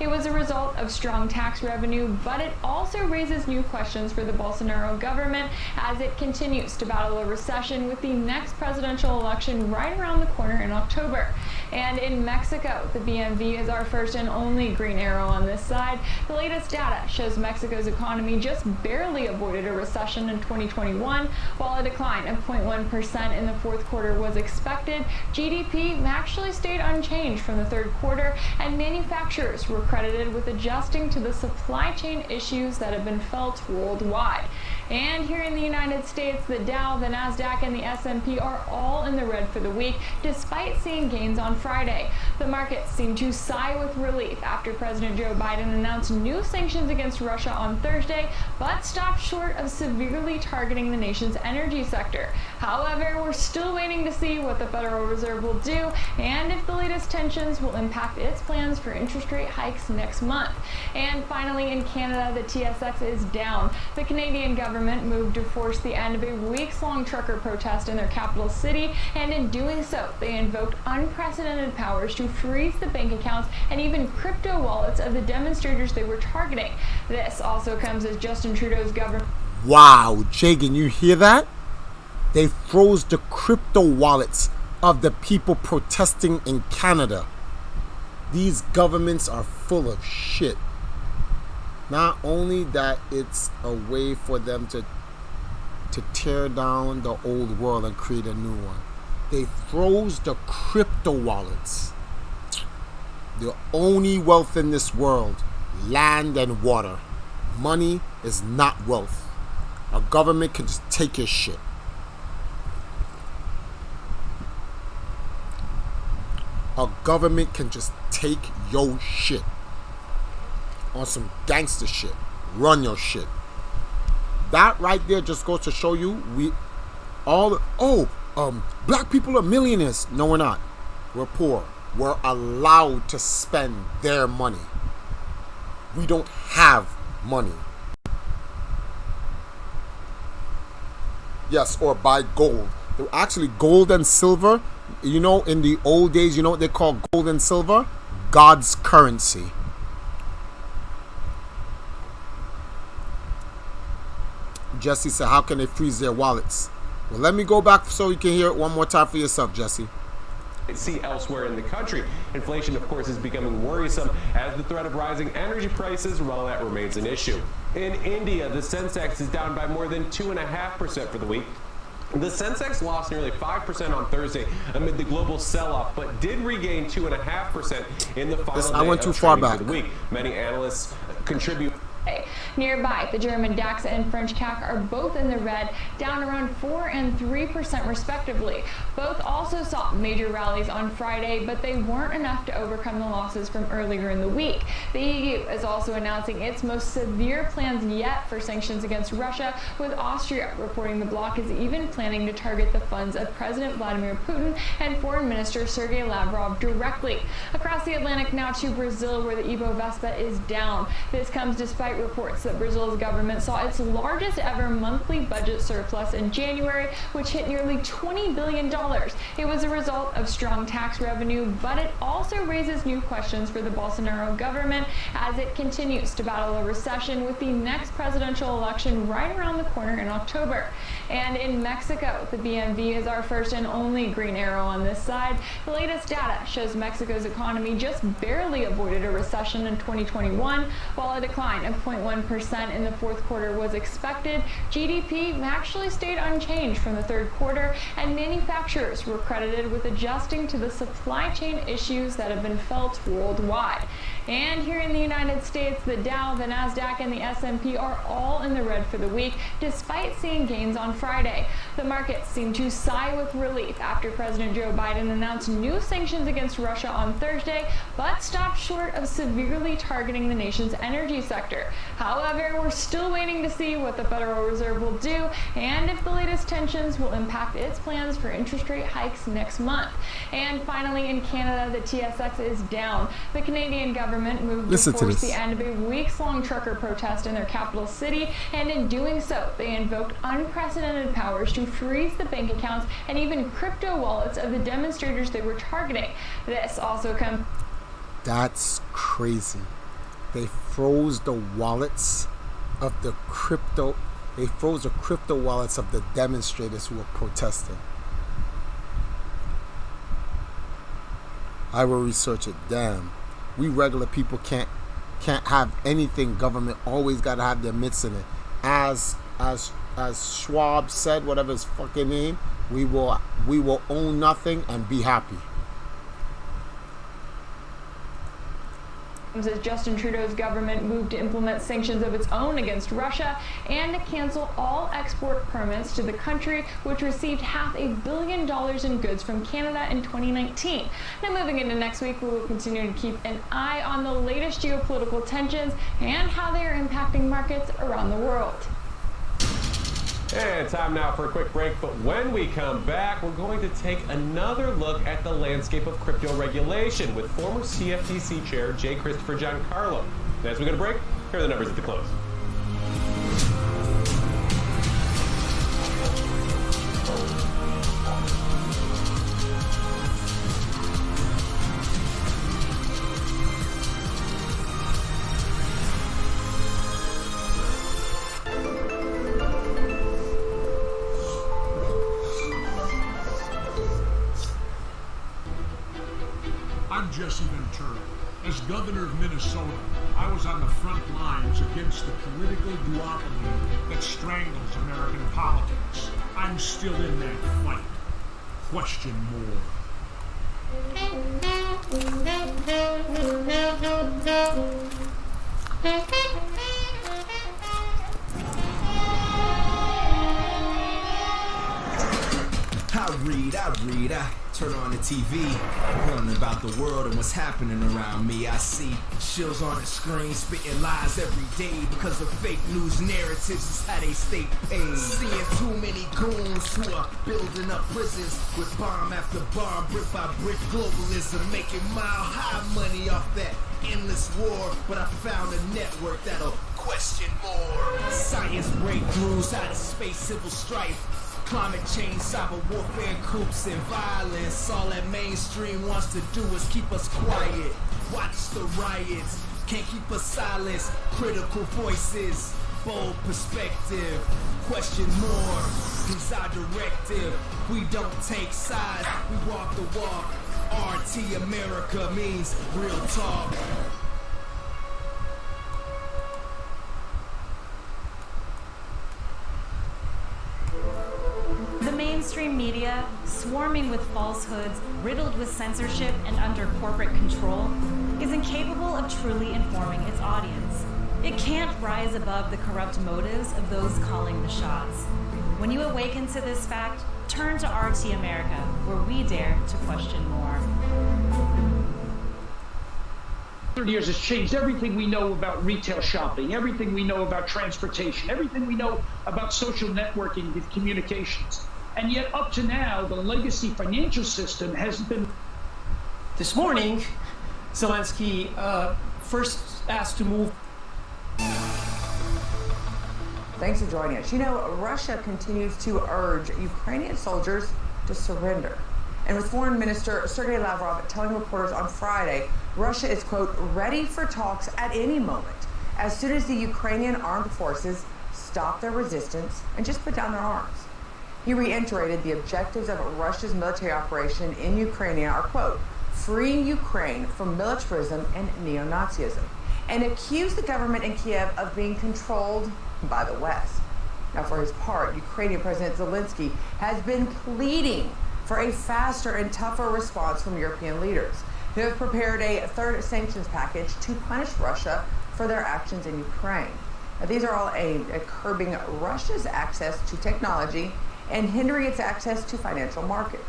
It was a result of strong tax revenue, but it also raises new questions for the Bolsonaro government as it continues to battle a recession, with the next presidential election right around the corner in October. And in Mexico, the BMV is our first and only green arrow on this side. The latest data shows Mexico's economy just barely avoided a recession in 2021, while a decline of 0.1% in the fourth quarter was expected. GDP actually stayed unchanged from the third quarter, and manufacturers were credited with adjusting to the supply chain issues that have been felt worldwide. And here in the United States, the Dow, the Nasdaq, and the S&P are all in the red for the week, despite seeing gains on Friday. The markets seem to sigh with relief after President Joe Biden announced new sanctions against Russia on Thursday, but stopped short of severely targeting the nation's energy sector. However, we're still waiting to see what the Federal Reserve will do and if the latest tensions will impact its plans for interest rate hikes next month. And finally, in Canada, the TSX is down. The Canadian government moved to force the end of a weeks-long trucker protest in their capital city, and in doing so, they invoked unprecedented powers to freeze the bank accounts and even crypto wallets of the demonstrators they were targeting. This also comes as Justin Trudeau's government. Wow, Jagan, you hear that? They froze the crypto wallets of the people protesting in Canada. These governments are full of shit. Not only that, it's a way for them to tear down the old world and create a new one. They froze the crypto wallets. The only wealth in this world, land and water. Money is not wealth. A government can just take your shit. A government can just take your shit. On some gangster shit. Run your shit. That right there just goes to show you black people are millionaires. No, we're not. We're poor. We're allowed to spend their money. We don't have money. Yes, or buy gold. Actually, gold and silver, you know, in the old days, you know what they call gold and silver? God's currency. Jesse said, how can they freeze their wallets? Well, let me go back so you can hear it one more time for yourself, Jesse. See elsewhere in the country. Inflation, of course, is becoming worrisome as the threat of rising energy prices, well, that remains an issue. In India, the Sensex is down by more than 2.5% for the week. The Sensex lost nearly 5% on Thursday amid the global sell-off, but did regain 2.5% in the final day I went too far back. of the week. Many analysts contribute. Nearby, the German DAX and French CAC are both in the red, down around 4% and 3% respectively. Both also saw major rallies on Friday, but they weren't enough to overcome the losses from earlier in the week. The EU is also announcing its most severe plans yet for sanctions against Russia, with Austria reporting the bloc is even planning to target the funds of President Vladimir Putin and Foreign Minister Sergei Lavrov directly. Across the Atlantic now to Brazil, where the Ibovespa is down. This comes despite reports that Brazil's government saw its largest ever monthly budget surplus in January, which hit nearly $20 billion. It was a result of strong tax revenue, but it also raises new questions for the Bolsonaro government as it continues to battle a recession with the next presidential election right around the corner in October. And in Mexico, the BMV is our first and only green arrow on this side. The latest data shows Mexico's economy just barely avoided a recession in 2021, while a decline of 0.1% in the fourth quarter was expected. GDP actually stayed unchanged from the third quarter, and manufacturers were credited with adjusting to the supply chain issues that have been felt worldwide. And here in the United States, the Dow, the Nasdaq, and the S&P are all in the red for the week, despite seeing gains on Friday. The markets seem to sigh with relief after President Joe Biden announced new sanctions against Russia on Thursday, but stopped short of severely targeting the nation's energy sector. However, we're still waiting to see what the Federal Reserve will do and if the latest tensions will impact its plans for interest rate hikes next month. And finally, in Canada, the TSX is down. The Canadian government moved to force the end of a weeks-long trucker protest in their capital city, and in doing so, they invoked unprecedented powers to freeze the bank accounts and even crypto wallets of the demonstrators they were targeting. This also comes... That's crazy. They froze the wallets of the crypto. They froze the crypto wallets of the demonstrators who were protesting. I will research it. Damn. We regular people can't have anything government. Always gotta have their mitts in it. As Schwab said, whatever his fucking name, we will own nothing and be happy. As Justin Trudeau's government moved to implement sanctions of its own against Russia and to cancel all export permits to the country, which received $500 million in goods from Canada in 2019. Now moving into next week, we will continue to keep an eye on the latest geopolitical tensions and how they are impacting markets around the world. And time now for a quick break, but when we come back, we're going to take another look at the landscape of crypto regulation with former CFTC Chair J. Christopher Giancarlo. And as we go to break, here are the numbers at the close. I'm Jesse Ventura. As governor of Minnesota, I was on the front lines against the political duopoly that strangles American politics. I'm still in that fight. Question more. I turn on the TV, learning about the world and what's happening around me. I see shills on the screen spitting lies every day because of fake news narratives is how they stay paid. Seeing too many goons who are building up prisons with bomb after bomb, brick by brick globalism, making mile-high money off that endless war. But I found a network that'll question more. Science breakthroughs, outer space, civil strife, climate change, cyber warfare, coups, and violence. All that mainstream wants to do is keep us quiet. Watch the riots, can't keep us silent. Critical voices, bold perspective. Question more, who's our directive? We don't take sides, we walk the walk. RT America means real talk. Mainstream media, swarming with falsehoods, riddled with censorship and under corporate control, is incapable of truly informing its audience. It can't rise above the corrupt motives of those calling the shots. When you awaken to this fact, turn to RT America, where we dare to question more. 30 years has changed everything we know about retail shopping, everything we know about transportation, everything we know about social networking and communications. And yet, up to now, the legacy financial system has been... This morning, Zelensky first asked to move... Thanks for joining us. You know, Russia continues to urge Ukrainian soldiers to surrender. And with Foreign Minister Sergei Lavrov telling reporters on Friday, Russia is, quote, ready for talks at any moment, as soon as the Ukrainian armed forces stop their resistance and just put down their arms. He reiterated the objectives of Russia's military operation in Ukraine are, quote, freeing Ukraine from militarism and neo-Nazism, and accused the government in Kiev of being controlled by the West. Now, for his part, Ukrainian President Zelensky has been pleading for a faster and tougher response from European leaders, who have prepared a third sanctions package to punish Russia for their actions in Ukraine. Now, these are all aimed at curbing Russia's access to technology and hindering its access to financial markets.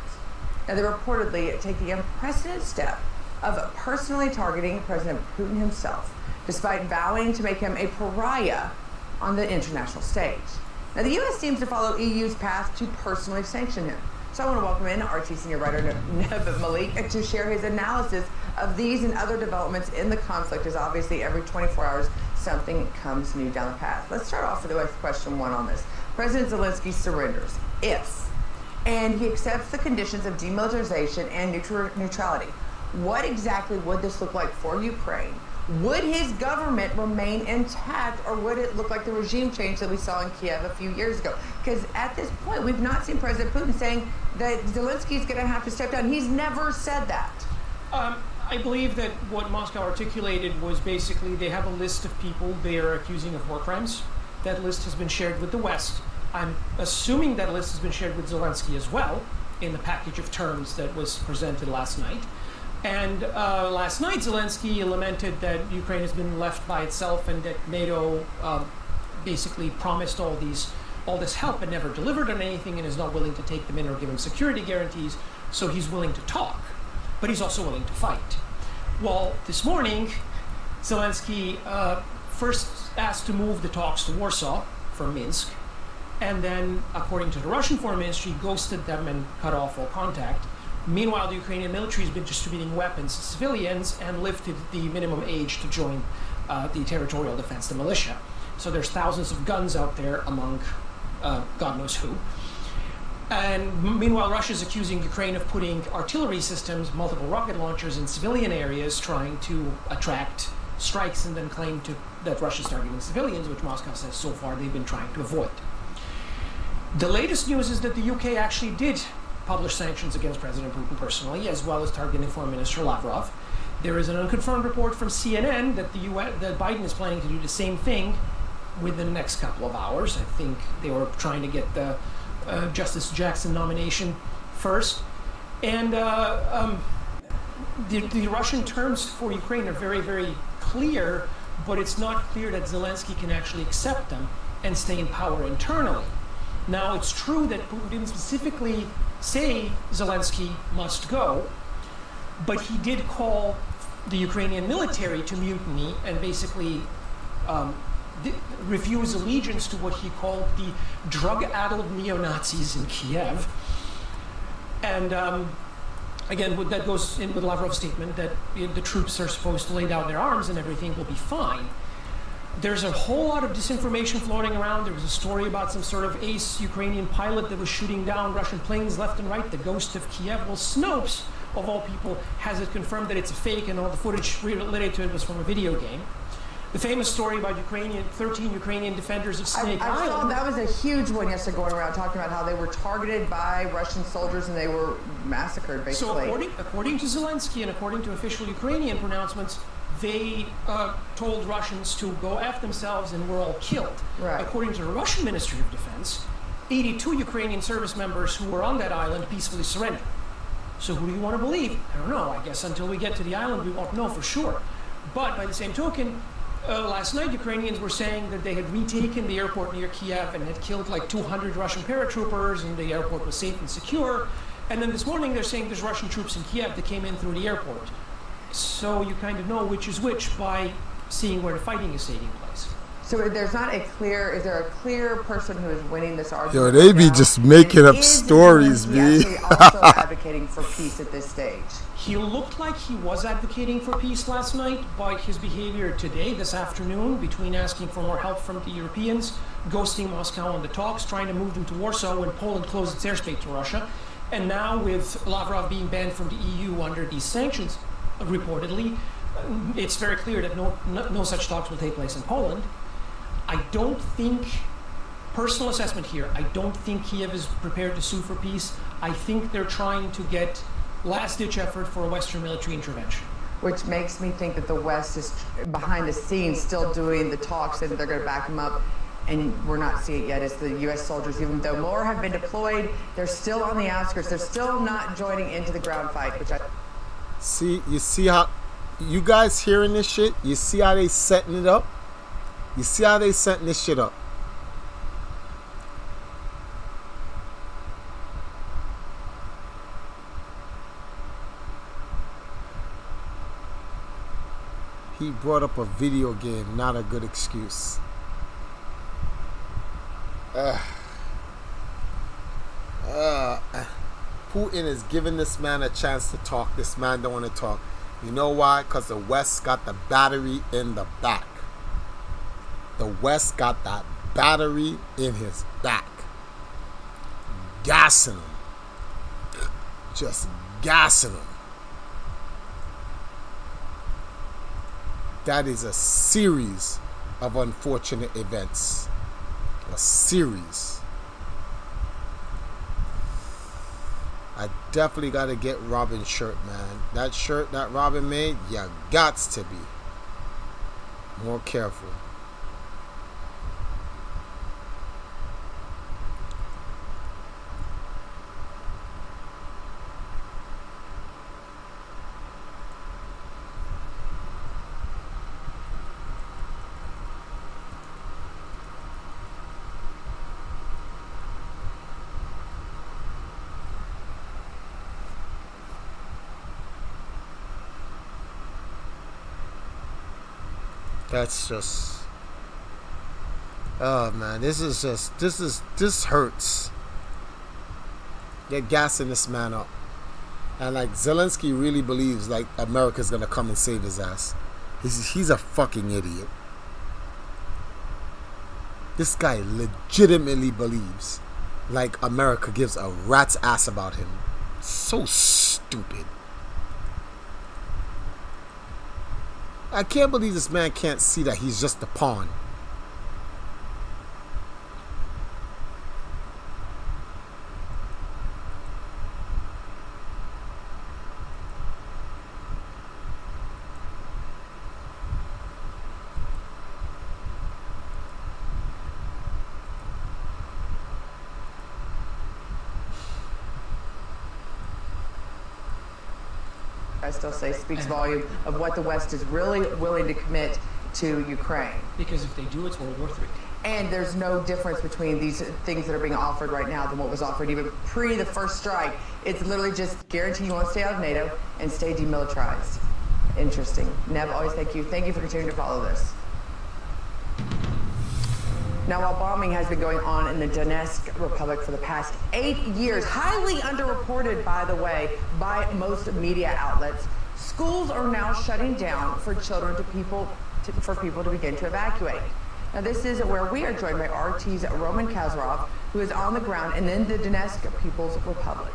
Now, they're reportedly taking the unprecedented step of personally targeting President Putin himself, despite vowing to make him a pariah on the international stage. Now, the U.S. seems to follow EU's path to personally sanction him. So I want to welcome in RT senior writer Neb Malik to share his analysis of these and other developments in the conflict, as obviously every 24 hours something comes new down the path. Let's start off with question one on this. President Zelensky surrenders if, and he accepts the conditions of demilitarization and neutrality. What exactly would this look like for Ukraine? Would his government remain intact, or would it look like the regime change that we saw in Kiev a few years ago? Because at this point, we've not seen President Putin saying that Zelensky's going to have to step down. He's never said that. I believe that what Moscow articulated was basically they have a list of people they are accusing of war crimes. That list has been shared with the West. I'm assuming that list has been shared with Zelensky as well in the package of terms that was presented last night. And last night, Zelensky lamented that Ukraine has been left by itself and that NATO basically promised all this help and never delivered on anything and is not willing to take them in or give them security guarantees. So he's willing to talk, but he's also willing to fight. Well, this morning, Zelensky first asked to move the talks to Warsaw from Minsk, and then, according to the Russian Foreign Ministry, ghosted them and cut off all contact. Meanwhile, the Ukrainian military has been distributing weapons to civilians and lifted the minimum age to join the territorial defense, the militia. So there's thousands of guns out there among God knows who. And meanwhile, Russia is accusing Ukraine of putting artillery systems, multiple rocket launchers in civilian areas, trying to attract strikes and then claim that Russia's targeting civilians, which Moscow says so far they've been trying to avoid. The latest news is that the UK actually did publish sanctions against President Putin personally, as well as targeting Foreign Minister Lavrov. There is an unconfirmed report from CNN that that Biden is planning to do the same thing within the next couple of hours. I think they were trying to get the Justice Jackson nomination first. And the Russian terms for Ukraine are very, very clear, but it's not clear that Zelensky can actually accept them and stay in power internally. Now, it's true that Putin didn't specifically say Zelensky must go, but he did call the Ukrainian military to mutiny and basically refuse allegiance to what he called the drug-addled neo-Nazis in Kiev. And again, that goes in with Lavrov's statement that the troops are supposed to lay down their arms and everything will be fine. There's a whole lot of disinformation floating around. There was a story about some sort of ace Ukrainian pilot that was shooting down Russian planes left and right, the ghost of Kiev. Well, Snopes, of all people, has it confirmed that it's a fake and all the footage related to it was from a video game. The famous story about 13 Ukrainian defenders of Snake I saw Island. that was a huge one yesterday going around talking about how they were targeted by Russian soldiers and they were massacred, basically. So according to Zelensky and according to official Ukrainian pronouncements, they told Russians to go F themselves and were all killed. Right. According to the Russian Ministry of Defense, 82 Ukrainian service members who were on that island peacefully surrendered. So who do you want to believe? I don't know. I guess until we get to the island, we won't know for sure. But by the same token, last night Ukrainians were saying that they had retaken the airport near Kiev and had killed like 200 Russian paratroopers and the airport was safe and secure. And then this morning they're saying there's Russian troops in Kiev that came in through the airport. So you kind of know which is which by seeing where the fighting is taking place. So is there a clear person who is winning this argument? Yo, they be now? just making up Is stories, Zelensky B. actually also advocating for peace at this stage? He looked like he was advocating for peace last night by his behavior today, this afternoon, between asking for more help from the Europeans, ghosting Moscow on the talks, trying to move them to Warsaw when Poland closed its airspace to Russia, and now with Lavrov being banned from the EU under these sanctions, reportedly, it's very clear that no such talks will take place in Poland. I don't think, personal assessment here, I don't think Kiev is prepared to sue for peace. I think they're trying to get last-ditch effort for a Western military intervention. Which makes me think that the West is behind the scenes still doing the talks and they're going to back them up. And we're not seeing it yet as the U.S. soldiers, even though more have been deployed, they're still on the outskirts. They're still not joining into the ground fight, which You see how, you guys hearing this shit? You see how they setting it up? You see how they setting this shit up? He brought up a video game, not a good excuse. Putin is giving this man a chance to talk. This man don't want to talk. You know why? Because the West got the battery in the back. The West got that battery in his back. Gassing him. Just gassing him. That is a series of unfortunate events. A series. I definitely got to get Robin's shirt, man. That shirt that Robin made, you gots to be more careful. That's just, oh man, this hurts. They're gassing this man up. And like Zelensky really believes like America's gonna come and save his ass. He's a fucking idiot. This guy legitimately believes like America gives a rat's ass about him. So stupid. I can't believe this man can't see that he's just a pawn. I still say speaks volume of what the West is really willing to commit to Ukraine. Because if they do, it's World War III. And there's no difference between these things that are being offered right now than what was offered even pre the first strike. It's literally just guaranteeing you want to stay out of NATO and stay demilitarized. Interesting. Nev, always thank you. Thank you for continuing to follow this. Now, while bombing has been going on in the Donetsk Republic for the past 8 years, highly underreported, by the way, by most media outlets, schools are now shutting down for children for people to begin to evacuate. Now, this is where we are joined by RT's Roman Kazarov, who is on the ground in the Donetsk People's Republic.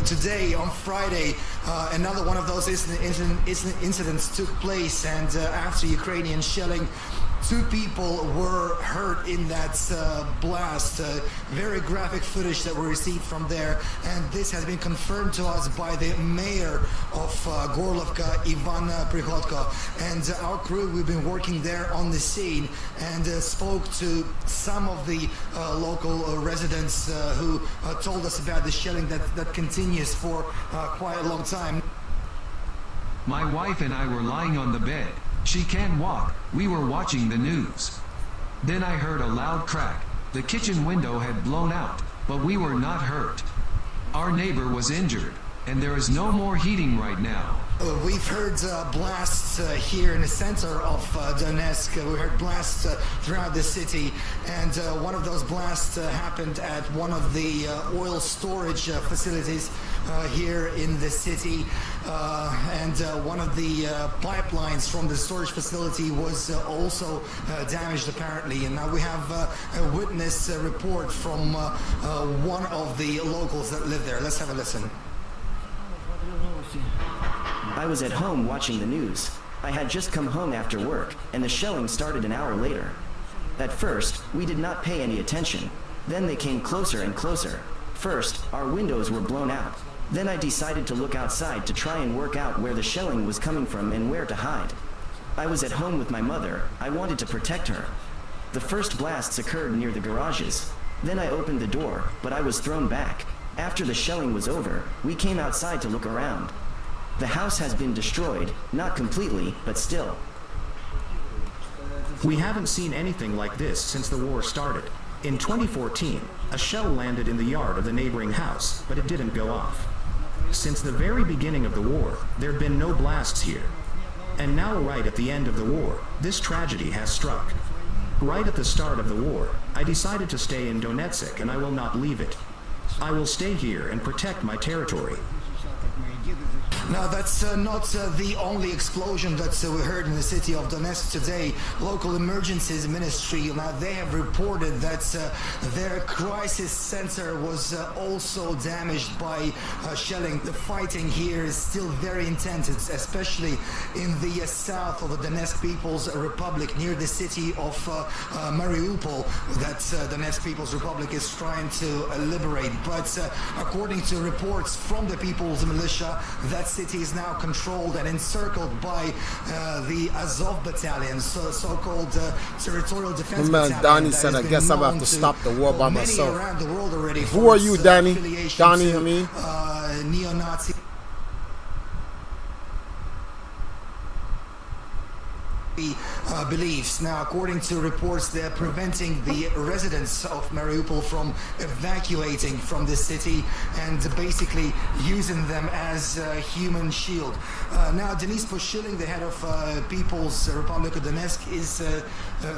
Today, on Friday, another one of those incidents took place, and after Ukrainian shelling, 2 people were hurt in that blast. Very graphic footage that we received from there, and this has been confirmed to us by the mayor of Gorlovka, Ivan Prihodko. And our crew, we've been working there on the scene and spoke to some of the local residents who told us about the shelling that continues for quite a long time. My wife and I were lying on the bed. She can't walk. We were watching the news. Then I heard a loud crack. The kitchen window had blown out, but we were not hurt. Our neighbor was injured, and there is no more heating right now. We've heard blasts here in the center of Donetsk. We heard blasts throughout the city, and one of those blasts happened at one of the oil storage facilities here in the city, and one of the pipelines from the storage facility was also damaged apparently. And now we have a witness report from one of the locals that live there. Let's have a listen. I was at home watching the news. I had just come home after work, and the shelling started an hour later. At first, we did not pay any attention. Then they came closer and closer. First, our windows were blown out. Then I decided to look outside to try and work out where the shelling was coming from and where to hide. I was at home with my mother. I wanted to protect her. The first blasts occurred near the garages. Then I opened the door, but I was thrown back. After the shelling was over, we came outside to look around. The house has been destroyed, not completely, but still. We haven't seen anything like this since the war started. In 2014, a shell landed in the yard of the neighboring house, but it didn't go off. Since the very beginning of the war, there have been no blasts here. And now, right at the end of the war, this tragedy has struck. Right at the start of the war, I decided to stay in Donetsk, and I will not leave it. I will stay here and protect my territory. Now, that's not the only explosion that we heard in the city of Donetsk today. Local emergencies ministry, now they have reported that their crisis center was also damaged by shelling. The fighting here is still very intense, especially in the south of the Donetsk People's Republic, near the city of Mariupol, that Donetsk People's Republic is trying to liberate. But according to reports from the People's Militia, that city is now controlled and encircled by the Azov battalion, so-called territorial defense battalion. Man, Donnie said, I guess I'm going to have to stop the war by myself. Around the world already. Who are you, Donnie? Donnie, I mean? Neo-Nazi beliefs. Now, according to reports, they're preventing the residents of Mariupol from evacuating from the city and basically using them as a human shield. Now, Denis Pushilin, the head of People's Republic of Donetsk, is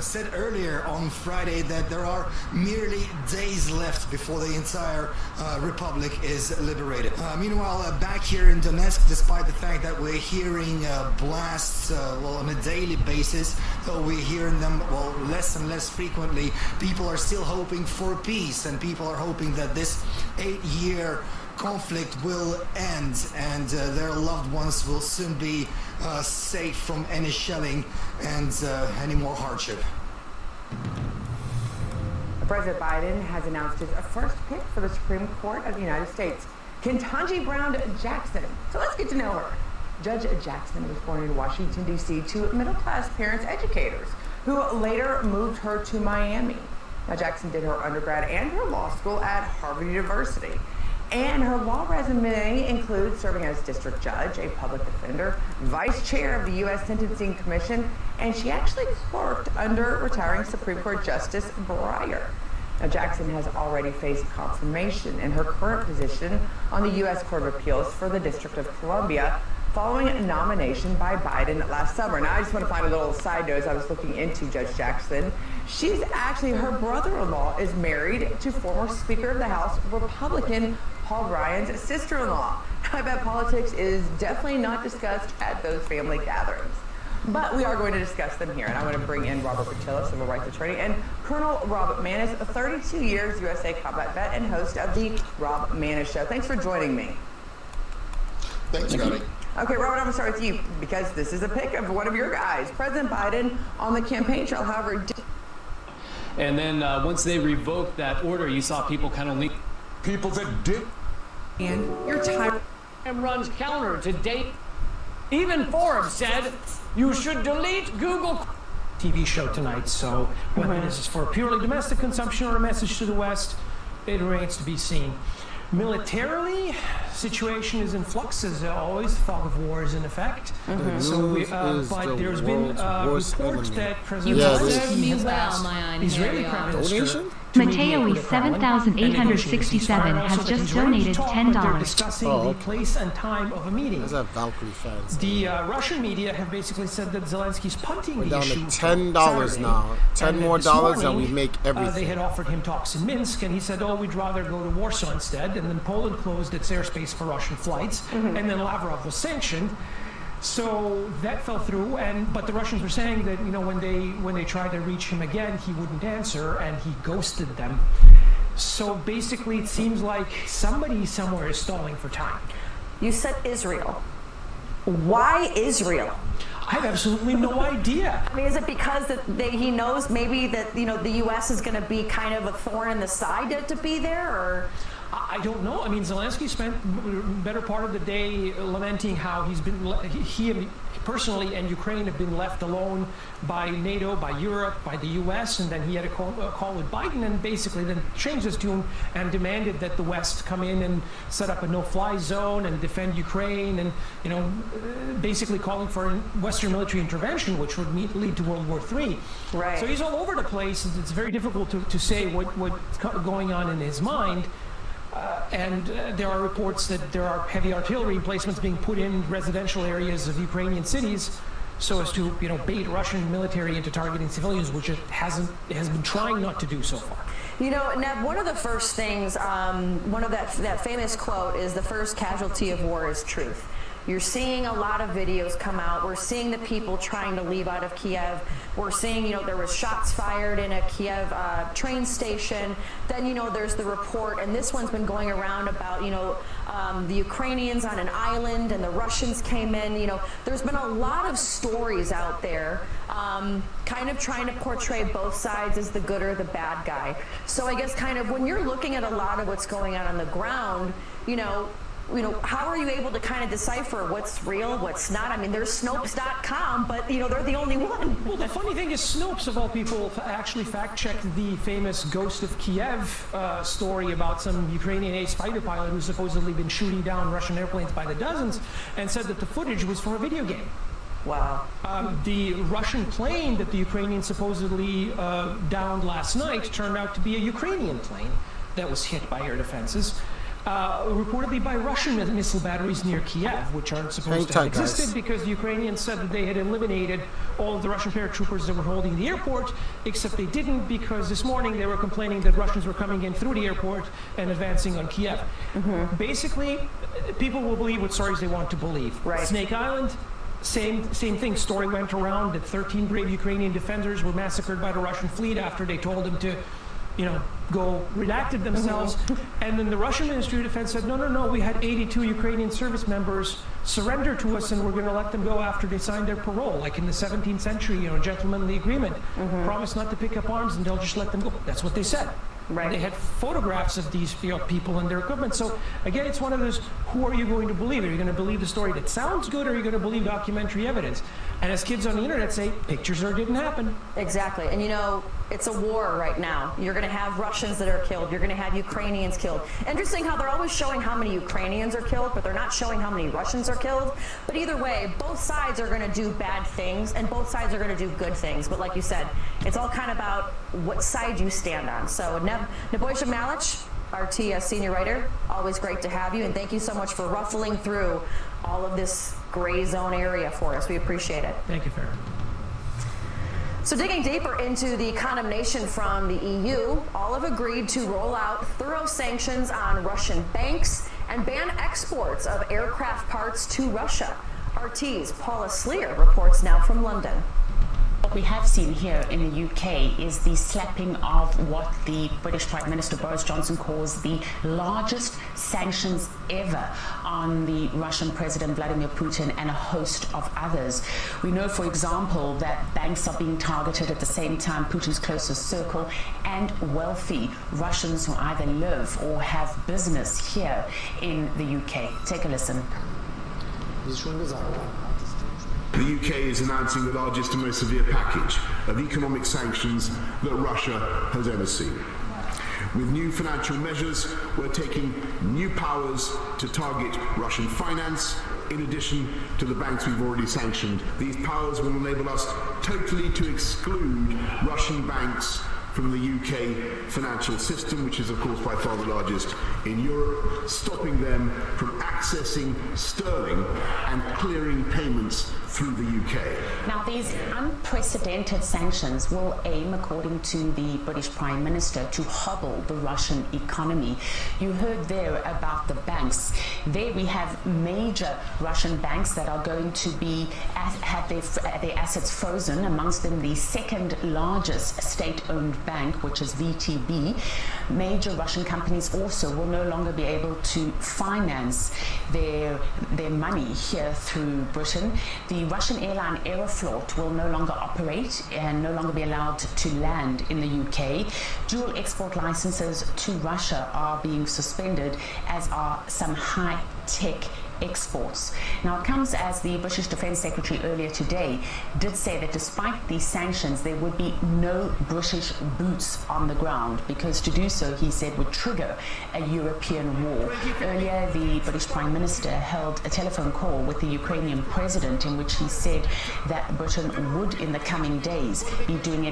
said earlier on Friday that there are merely days left before the entire republic is liberated. Meanwhile, back here in Donetsk, despite the fact that we're hearing blasts on a daily basis, though we're hearing them less and less frequently, people are still hoping for peace, and people are hoping that this 8-year conflict will end and their loved ones will soon be safe from any shelling and any more hardship. President Biden has announced his first pick for the Supreme Court of the United States, Ketanji Brown Jackson. So let's get to know her. Judge Jackson was born in Washington, D.C. to middle-class parents, educators, who later moved her to Miami. Now, Jackson did her undergrad and her law school at Harvard University. And her law resume includes serving as district judge, a public defender, vice chair of the U.S. Sentencing Commission, and she actually clerked under retiring Supreme Court Justice Breyer. Now, Jackson has already faced confirmation in her current position on the U.S. Court of Appeals for the District of Columbia following a nomination by Biden last summer. Now, I just want to find a little side note as I was looking into Judge Jackson. Her brother-in-law is married to former Speaker of the House, Republican Paul Ryan's sister-in-law. I bet politics is definitely not discussed at those family gatherings. But we are going to discuss them here, and I want to bring in Robert Patillo, civil rights attorney, and Colonel Rob Maness, a 32 years USA combat vet and host of the Rob Maness Show. Thanks for joining me. Thanks, Scotty. Okay, Robert, I'm going to start with you because this is a pick of one of your guys. President Biden on the campaign trail, however. And then once they revoked that order, you saw people kind of leave. People that did. And you're tired. And runs counter to date. Even Forbes said you should delete Google. TV show tonight, so whether this is for purely domestic consumption or a message to the West, it remains to be seen. Militarily, situation is in flux as always. Fog of war is in effect. But there's been reports that President Zelensky has asked Israeli Prime Minister Mateo 7867 has just donated $10. Discussing the place and time of a meeting. Those are Valkyrie fans. The Russian media have basically said that Zelensky's punting the down issue. to $10 now. $10 more dollars and we make everything. They had offered him talks in Minsk, and he said, "Oh, we'd rather go to Warsaw instead." And then Poland closed its airspace for Russian flights, and then Lavrov was sanctioned. So that fell through, but the Russians were saying that when they tried to reach him again, he wouldn't answer, and he ghosted them. So basically, it seems like somebody somewhere is stalling for time. You said Israel. Why Israel? I have absolutely no idea. I mean, is it because he knows maybe that the U.S. is going to be kind of a thorn in the side to be there, or? I don't know. I mean, Zelensky spent better part of the day lamenting how he personally and Ukraine have been left alone by NATO, by Europe, by the U.S., and then he had a call with Biden and basically then changed his tune and demanded that the West come in and set up a no-fly zone and defend Ukraine, and basically calling for a Western military intervention, which would lead to World War III. Right. So he's all over the place. It's very difficult to say what's going on in his mind. And there are reports that there are heavy artillery emplacements being put in residential areas of Ukrainian cities so as to, bait Russian military into targeting civilians, which it has been trying not to do so far. Neb, one of the first things, one of that famous quote is, "The first casualty of war is truth." You're seeing a lot of videos come out. We're seeing the people trying to leave out of Kiev. We're seeing, there was shots fired in a Kiev train station. Then, there's the report, and this one's been going around about, the Ukrainians on an island and the Russians came in. There's been a lot of stories out there kind of trying to portray both sides as the good or the bad guy. So I guess kind of when you're looking at a lot of what's going on the ground, how are you able to kind of decipher what's real, what's not? I mean, there's Snopes.com, but, they're the only one. Well, the funny thing is Snopes, of all people, actually fact-checked the famous Ghost of Kiev story about some Ukrainian ace fighter pilot who's supposedly been shooting down Russian airplanes by the dozens, and said that the footage was from a video game. Wow. The Russian plane that the Ukrainians supposedly downed last night turned out to be a Ukrainian plane that was hit by air defenses. Reportedly by Russian missile batteries near Kiev, which aren't supposed to have existed because the Ukrainians said that they had eliminated all of the Russian paratroopers that were holding the airport, except they didn't because this morning they were complaining that Russians were coming in through the airport and advancing on Kiev. Basically, people will believe what stories they want to believe. Right. Snake Island, same thing. Story went around that 13 brave Ukrainian defenders were massacred by the Russian fleet after they told them to go redacted themselves. And then the Russian Ministry of Defense said, no, we had 82 Ukrainian service members surrender to us and we're going to let them go after they signed their parole, like in the 17th century, gentlemanly agreement. Promise not to pick up arms and they'll just let them go. That's what they said. Right. They had photographs of these people and their equipment. So again, it's one of those, who are you going to believe? Are you going to believe the story that sounds good, or are you going to believe documentary evidence? And as kids on the internet say, pictures didn't happen. Exactly. And you know, it's a war right now. You're going to have Russians that are killed. You're going to have Ukrainians killed. Interesting how they're always showing how many Ukrainians are killed, but they're not showing how many Russians are killed. But either way, both sides are going to do bad things, and both sides are going to do good things. But like you said, it's all kind of about what side you stand on. So Nebojša Malić, RT senior writer, always great to have you, and thank you so much for ruffling through all of this gray zone area for us. We appreciate it. Thank you, Farah. So digging deeper into the condemnation from the EU, all have agreed to roll out thorough sanctions on Russian banks and ban exports of aircraft parts to Russia. RT's Paula Sleer reports now from London. What we have seen here in the UK is the slapping of what the British Prime Minister Boris Johnson calls the largest sanctions ever on the Russian President Vladimir Putin and a host of others. We know, for example, that banks are being targeted at the same time, Putin's closest circle, and wealthy Russians who either live or have business here in the UK. Take a listen. The UK is announcing the largest and most severe package of economic sanctions that Russia has ever seen. With new financial measures, we're taking new powers to target Russian finance, in addition to the banks we've already sanctioned. These powers will enable us totally to exclude Russian banks from the UK financial system, which is of course by far the largest in Europe, stopping them from accessing sterling and clearing payments through the UK. Now, these unprecedented sanctions will aim, according to the British Prime Minister, to hobble the Russian economy. You heard there about the banks. There we have major Russian banks that are going to be have their assets frozen, amongst them the second largest state-owned bank, which is VTB. Major Russian companies also will no longer be able to finance their money here through Britain. The Russian airline Aeroflot will no longer operate and no longer be allowed to land in the UK. Dual export licenses to Russia are being suspended, as are some high-tech exports. Now, it comes as the British Defence Secretary earlier today did say that despite these sanctions, there would be no British boots on the ground, because to do so, he said, would trigger a European war. Earlier, the British Prime Minister held a telephone call with the Ukrainian President in which he said that Britain would, in the coming days, be doing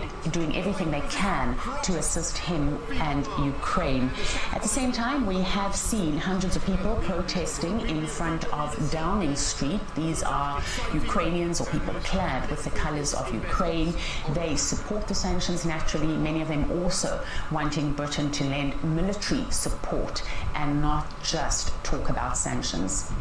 everything they can to assist him and Ukraine. At the same time, we have seen hundreds of people protesting in front of Downing Street. These are Ukrainians or people clad with the colors of Ukraine. They support the sanctions naturally, many of them also wanting Britain to lend military support and not just talk about sanctions.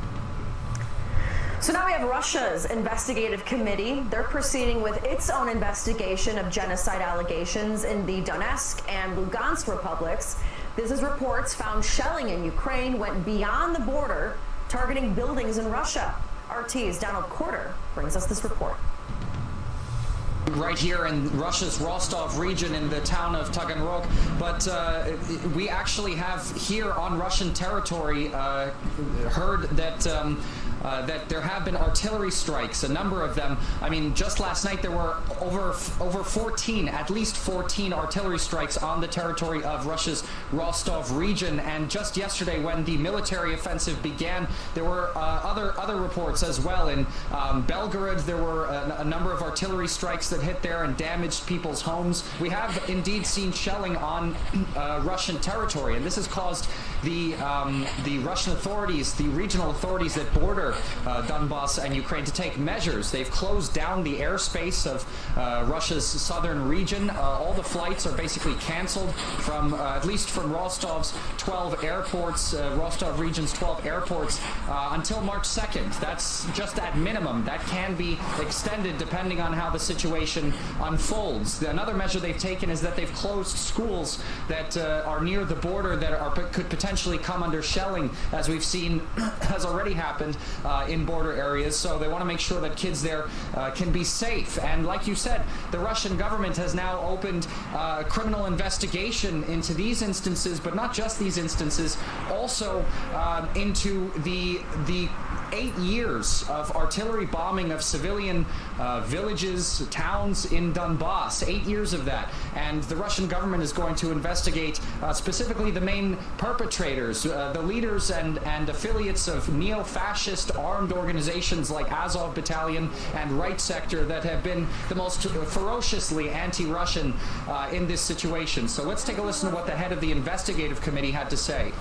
So now we have Russia's investigative committee. They're proceeding with its own investigation of genocide allegations in the Donetsk and Lugansk republics. This is reports found shelling in Ukraine went beyond the border, targeting buildings in Russia. RT's Donald Corder brings us this report. Right here in Russia's Rostov region in the town of Taganrog, but we actually have here on Russian territory heard that that there have been artillery strikes, a number of them. I mean, just last night there were over 14, at least 14 artillery strikes on the territory of Russia's Rostov region. And just yesterday, when the military offensive began, there were other reports as well. In Belgorod, there were a number of artillery strikes that hit there and damaged people's homes. We have indeed seen shelling on Russian territory, and this has caused the Russian authorities, the regional authorities that border Donbass and Ukraine, to take measures. They've closed down the airspace of Russia's southern region. All the flights are basically canceled from, at least from Rostov's 12 airports, Rostov region's 12 airports, until March 2nd. That's just at minimum. That can be extended depending on how the situation unfolds. Another measure they've taken is that they've closed schools that are near the border that could potentially come under shelling, as we've seen has already happened in border areas. So they want to make sure that kids there can be safe. And like you said, the Russian government has now opened a criminal investigation into these instances, but not just these instances, also into the 8 years of artillery bombing of civilian villages, towns in Donbass. 8 years of that. And the Russian government is going to investigate specifically the main perpetrators, the leaders and affiliates of neo-fascist armed organizations like Azov Battalion and Right Sector that have been the most ferociously anti-Russian in this situation. So let's take a listen to what the head of the investigative committee had to say.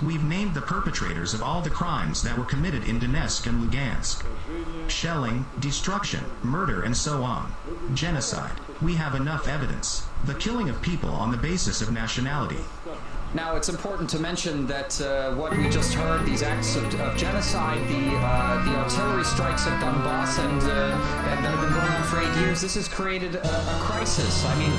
We've named the perpetrators of all the crimes that were committed in Donetsk and Lugansk. Shelling, destruction, murder, and so on. Genocide. We have enough evidence. The killing of people on the basis of nationality. Now, it's important to mention that what we just heard, these acts of genocide, the artillery strikes at Donbass, and that have been going on for 8 years, this has created a crisis. I mean,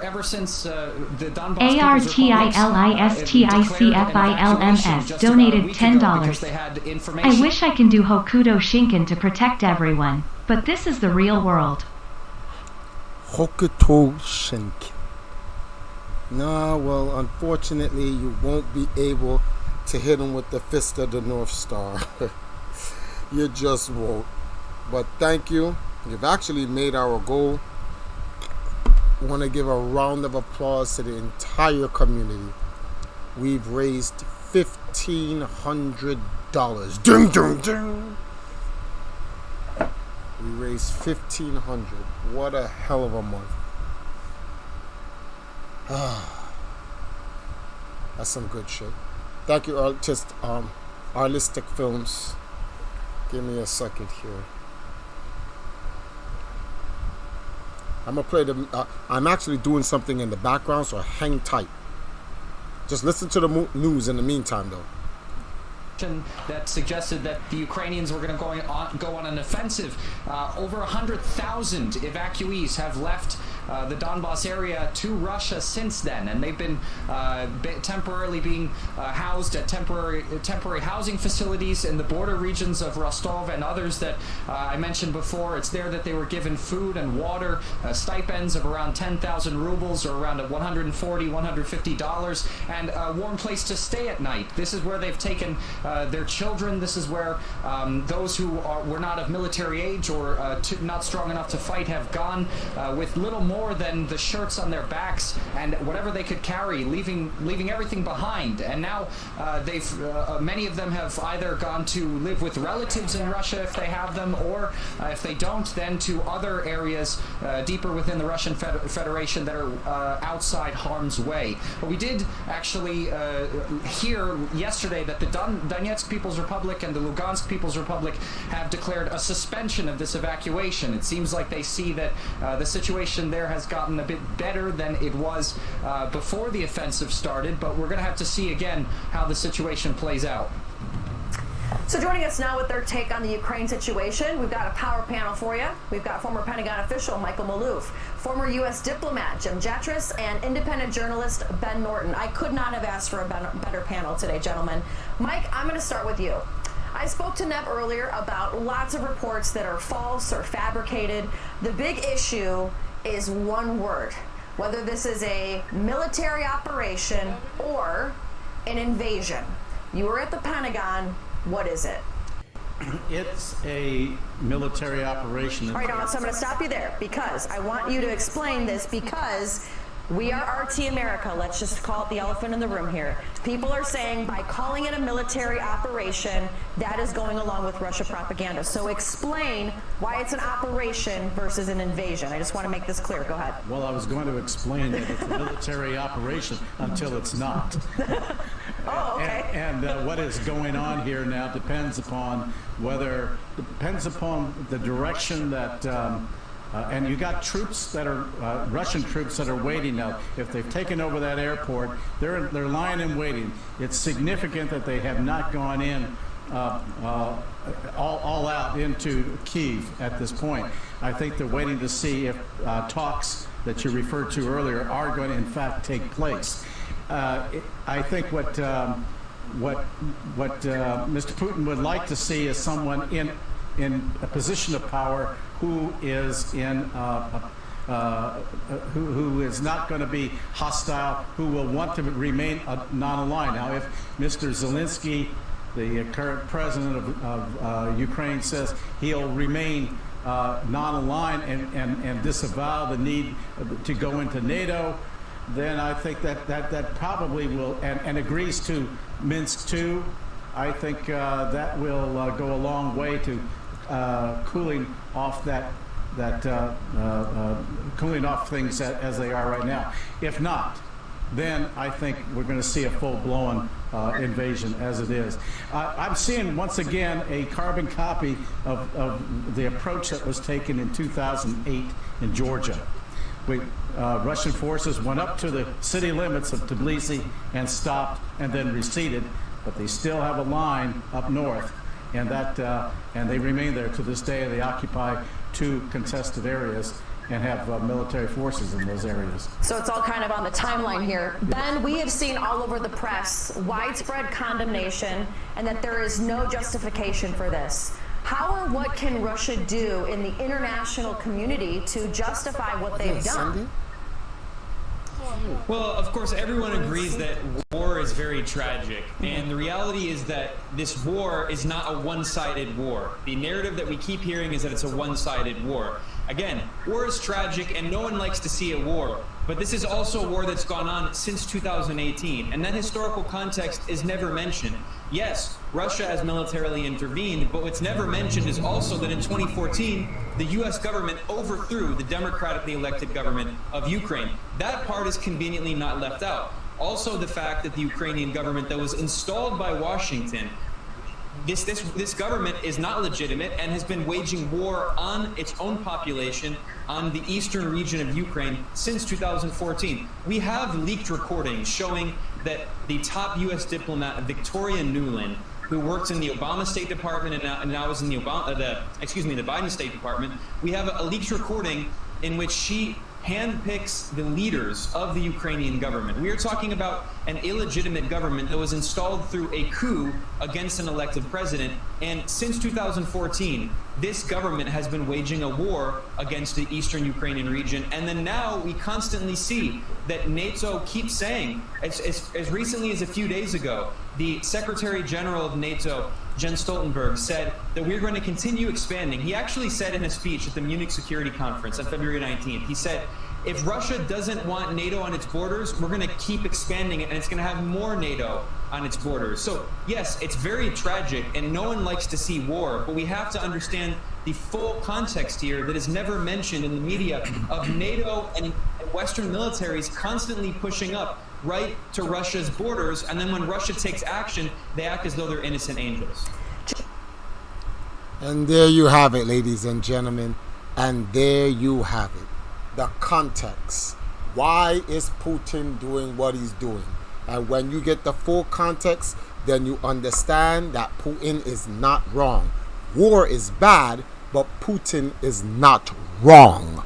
ever since the Donbass ARTILISTICFILMS donated $10. I wish I can do Hokuto Shinken to protect everyone, but this is the real world. Hokuto Shinken. Nah, well, unfortunately, you won't be able to hit him with the fist of the North Star. You just won't. But thank you. You've actually made our goal. I want to give a round of applause to the entire community. We've raised $1,500. Ding, ding, ding. We raised $1,500. What a hell of a month. That's some good shit. Thank you, Artistic Films. Give me a second here. I'm gonna play the. I'm actually doing something in the background, so hang tight. Just listen to the news in the meantime, though. That suggested that the Ukrainians were going to go on an offensive. Over 100,000 evacuees have left the Donbass area to Russia since then, and they've been temporarily being housed at temporary housing facilities in the border regions of Rostov and others that I mentioned before. It's there that they were given food and water, stipends of around 10,000 rubles, or around $140, $150, and a warm place to stay at night. This is where they've taken their children. This is where those who were not of military age or not strong enough to fight have gone with little more than the shirts on their backs and whatever they could carry, leaving everything behind. And now many of them have either gone to live with relatives in Russia if they have them, or if they don't, then to other areas deeper within the Russian Federation that are outside harm's way. But we did actually hear yesterday that the Donetsk People's Republic and the Lugansk People's Republic have declared a suspension of this evacuation. It seems like they see that the situation there has gotten a bit better than it was before the offensive started, but we're going to have to see again how the situation plays out. So joining us now with their take on the Ukraine situation, we've got a power panel for you. We've got former Pentagon official Michael Maloof, former U.S. diplomat Jim Jetris, and independent journalist Ben Norton. I could not have asked for a better panel today, gentlemen. Mike, I'm going to start with you. I spoke to Neb earlier about lots of reports that are false or fabricated. The big issue is one word, whether this is a military operation or an invasion. You were at the Pentagon. What is it? It's a military operation. All right, so I'm going to stop you there because I want you to explain this, because we are RT America. Let's just call it the elephant in the room here. People are saying by calling it a military operation, that is going along with Russia propaganda. So explain why it's an operation versus an invasion. I just want to make this clear. Go ahead. Well, I was going to explain that it's a military operation until it's not. Oh, okay. And what is going on here now depends upon the direction that. And you got troops that are Russian troops that are waiting now. If they've taken over that airport, they're lying in waiting. It's significant that they have not gone in all out into Kyiv at this point. I think they're waiting to see if talks that you referred to earlier are going to in fact take place. I think what Mr. Putin would like to see is someone in a position of power who is in who is not going to be hostile, who will want to remain non-aligned. Now, if Mr. Zelensky, the current president of Ukraine, says he'll remain non-aligned and disavow the need to go into NATO, then I think that probably will, and agrees to Minsk II, I think that will go a long way to cooling off cooling off things as they are right now. If not, then I think we're going to see a full-blown invasion as it is. I'm seeing once again a carbon copy of the approach that was taken in 2008 in Georgia. Russian forces went up to the city limits of Tbilisi and stopped and then receded, but they still have a line up north, and they remain there to this day. They occupy 2 contested areas and have military forces in those areas. So it's all kind of on the timeline here. Ben, we have seen all over the press widespread condemnation and that there is no justification for this. How or what can Russia do in the international community to justify what they've done? Well, of course, everyone agrees that war is very tragic. And the reality is that this war is not a one-sided war. The narrative that we keep hearing is that it's a one-sided war. Again, war is tragic and no one likes to see a war. But this is also a war that's gone on since 2018. And that historical context is never mentioned. Yes, Russia has militarily intervened, but what's never mentioned is also that in 2014, the U.S. government overthrew the democratically elected government of Ukraine. That part is conveniently not left out. Also, the fact that the Ukrainian government that was installed by Washington, this government is not legitimate and has been waging war on its own population on the eastern region of Ukraine since 2014. We have leaked recordings showing that the top U.S. diplomat, Victoria Nuland, who works in the Obama State Department and now is in the Biden State Department, we have a leaked recording in which she handpicks the leaders of the Ukrainian government. We are talking about an illegitimate government that was installed through a coup against an elected president. And since 2014, this government has been waging a war against the eastern Ukrainian region. And then now we constantly see that NATO keeps saying, as recently as a few days ago, the Secretary General of NATO, Jens Stoltenberg, said that we're going to continue expanding. He actually said in a speech at the Munich Security Conference on February 19th, he said, if Russia doesn't want NATO on its borders, we're going to keep expanding it, and it's going to have more NATO on its borders. So, yes, it's very tragic, and no one likes to see war, but we have to understand the full context here that is never mentioned in the media of NATO and Western militaries constantly pushing up right to Russia's borders, and then when Russia takes action, they act as though they're innocent angels. And there you have it, ladies and gentlemen. And there you have it. The context. Why is Putin doing what he's doing? And when you get the full context, then you understand that Putin is not wrong. War is bad, but Putin is not wrong.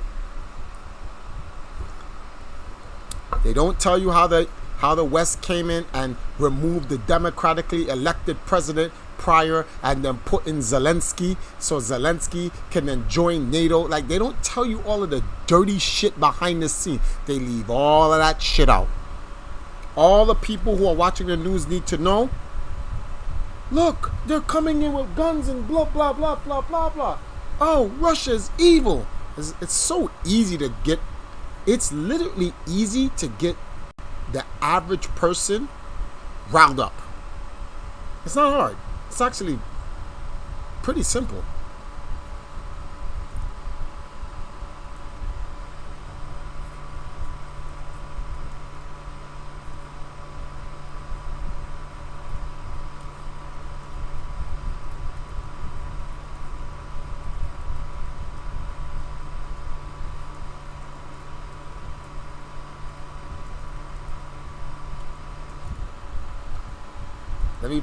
They don't tell you how the West came in and removed the democratically elected president prior and then put in Zelensky so Zelensky can then join NATO. Like, they don't tell you all of the dirty shit behind the scene. They leave all of that shit out. All the people who are watching the news need to know, look, they're coming in with guns and blah, blah, blah, blah, blah, blah. Oh, Russia's evil. It's so easy to get. It's literally easy to get the average person riled up. It's not hard. It's actually pretty simple.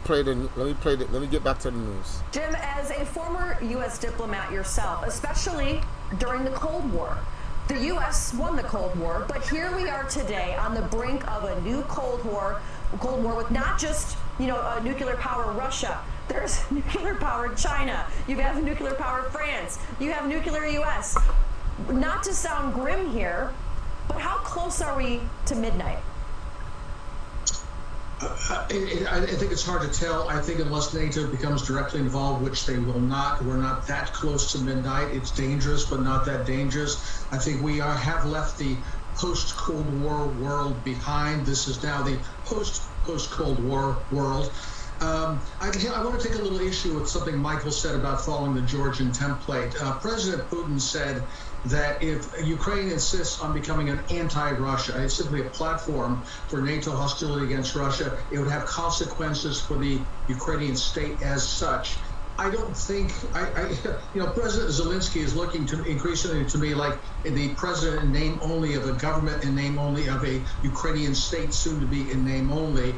Let me get back to the news. Jim, as a former U.S. diplomat yourself, especially during the Cold War, the U.S. won the Cold War, but here we are today on the brink of a new Cold War with not just, a nuclear power Russia. There's nuclear power China. You have nuclear power France. You have nuclear U.S. not to sound grim here, but how close are we to midnight? I think it's hard to tell. I think unless NATO becomes directly involved, which they will not, we're not that close to midnight. It's dangerous, but not that dangerous. I think we have left the post-Cold War world behind. This is now the post-Cold War world. I want to take a little issue with something Michael said about following the Georgian template. President Putin said that if Ukraine insists on becoming an anti-Russia, it's simply a platform for NATO hostility against Russia, it would have consequences for the Ukrainian state as such. I don't think, President Zelensky is looking to increasingly to me like the president in name only of a government, in name only of a Ukrainian state, soon to be in name only.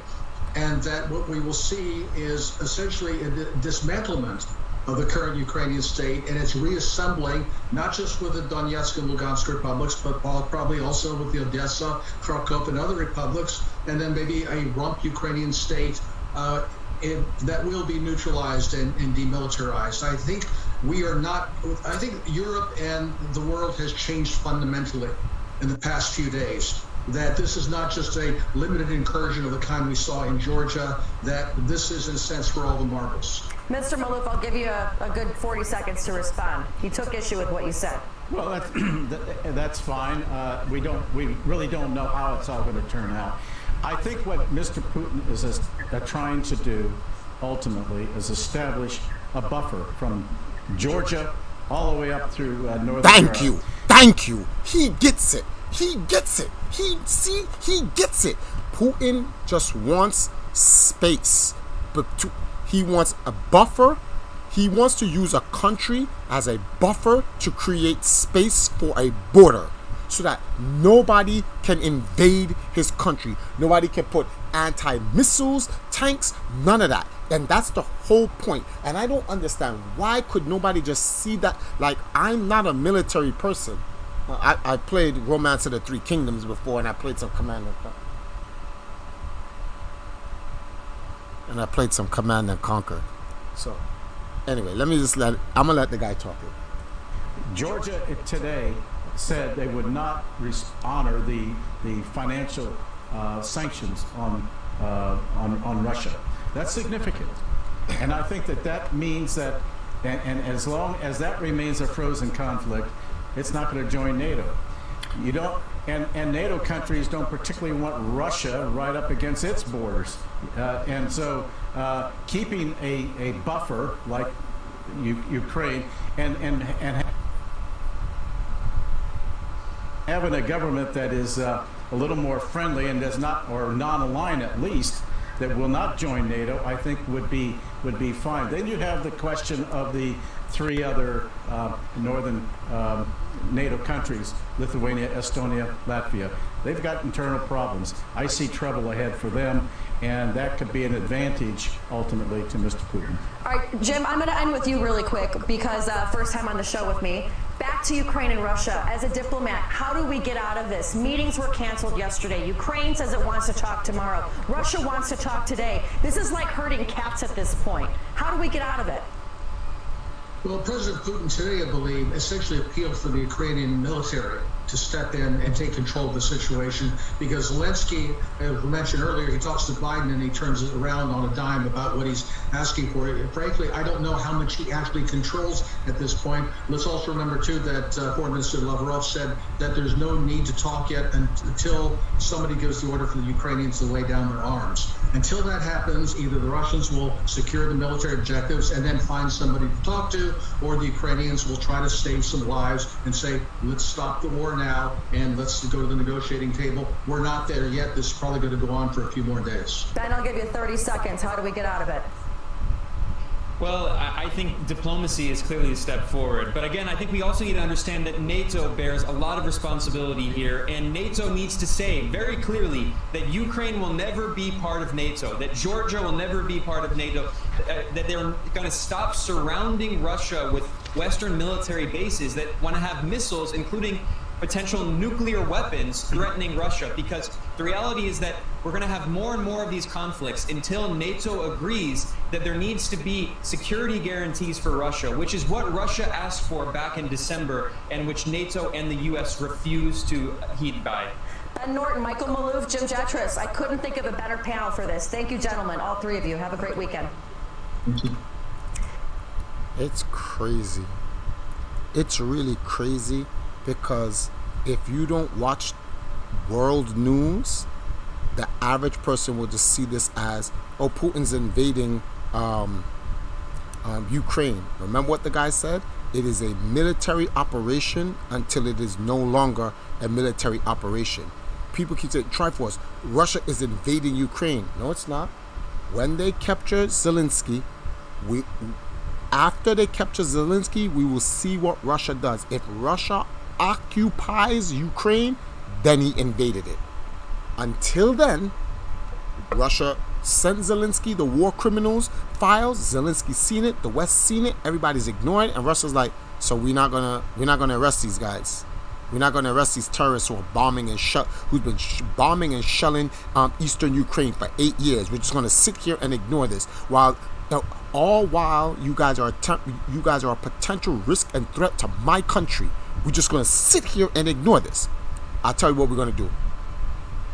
And that what we will see is essentially a dismantlement of the current Ukrainian state, and it's reassembling, not just with the Donetsk and Lugansk republics, but probably also with the Odessa, Kharkov, and other republics, and then maybe a rump Ukrainian state that will be neutralized and demilitarized. I think I think Europe and the world has changed fundamentally in the past few days. That this is not just a limited incursion of the kind we saw in Georgia, that this is in a sense for all the marbles. Mr. Maloof, I'll give you a good 40 seconds to respond. He took issue with what you said. Well, that's fine. We really don't know how it's all going to turn out. I think what Mr. Putin is trying to do ultimately is establish a buffer from Georgia all the way up through northern Europe. Thank you. He gets it. He gets it. He gets it. Putin just wants space, but he wants a buffer. He wants to use a country as a buffer to create space for a border so that nobody can invade his country. Nobody can put anti-missiles, tanks, none of that. And that's the whole point. And I don't understand, why could nobody just see that? Like, I'm not a military person. I played Romance of the Three Kingdoms before, and I played some Command and Conquer. So, anyway, I'm gonna let the guy talk here. Georgia today said they would not honor the financial sanctions on Russia. That's significant, and I think that means that, and as long as that remains a frozen conflict, it's not going to join NATO. You don't, and NATO countries don't particularly want Russia right up against its borders, and so keeping a buffer like Ukraine and having a government that is a little more friendly and does not, or non-aligned at least, that will not join NATO, I think would be fine. Then you have the question of the three other northern NATO countries, Lithuania, Estonia, Latvia. They've got internal problems. I see trouble ahead for them, and that could be an advantage ultimately to Mr. Putin. All right, Jim, I'm going to end with you really quick because first time on the show with me. Back to Ukraine and Russia. As a diplomat, how do we get out of this? Meetings were canceled yesterday. Ukraine says it wants to talk tomorrow. Russia wants to talk today. This is like herding cats at this point. How do we get out of it? Well, President Putin today, I believe, essentially appealed for the Ukrainian military to step in and take control of the situation, because Zelensky, as mentioned earlier, he talks to Biden and he turns it around on a dime about what he's asking for. Frankly, I don't know how much he actually controls at this point. Let's also remember, too, that Foreign Minister Lavrov said that there's no need to talk yet until somebody gives the order for the Ukrainians to lay down their arms. Until that happens, either the Russians will secure the military objectives and then find somebody to talk to, or the Ukrainians will try to save some lives and say, let's stop the war now and let's go to the negotiating table. We're not there yet. This is probably going to go on for a few more days. Ben, I'll give you 30 seconds. How do we get out of it? Well, I think diplomacy is clearly a step forward. But again, I think we also need to understand that NATO bears a lot of responsibility here. And NATO needs to say very clearly that Ukraine will never be part of NATO, that Georgia will never be part of NATO, that they're going to stop surrounding Russia with Western military bases that want to have missiles, including potential nuclear weapons threatening Russia, because the reality is that we're going to have more and more of these conflicts until NATO agrees that there needs to be security guarantees for Russia, which is what Russia asked for back in December and which NATO and the U.S. refused to heed by. Ben Norton, Michael Maloof, Jim Jetras. I couldn't think of a better panel for this. Thank you, gentlemen, all three of you. Have a great weekend. It's crazy. It's really crazy because if you don't watch world news, the average person will just see this as, oh, Putin's invading Ukraine. Remember what the guy said? It is a military operation until it is no longer a military operation. People keep saying, Triforce, Russia is invading Ukraine. No, it's not. When they capture Zelensky, after they capture Zelensky, we will see what Russia does. If Russia occupies Ukraine, then he invaded it. Until then, Russia sent Zelensky the war criminals files. Zelensky's seen it, the West seen it, everybody's ignoring it, and Russia's like, so we're not gonna arrest these guys. We're not gonna arrest these terrorists who are bombing and who's been bombing and shelling eastern Ukraine for 8 years. We're just gonna sit here and ignore this while you guys are a potential risk and threat to my country. We're just gonna sit here and ignore this. I'll tell you what we're gonna do.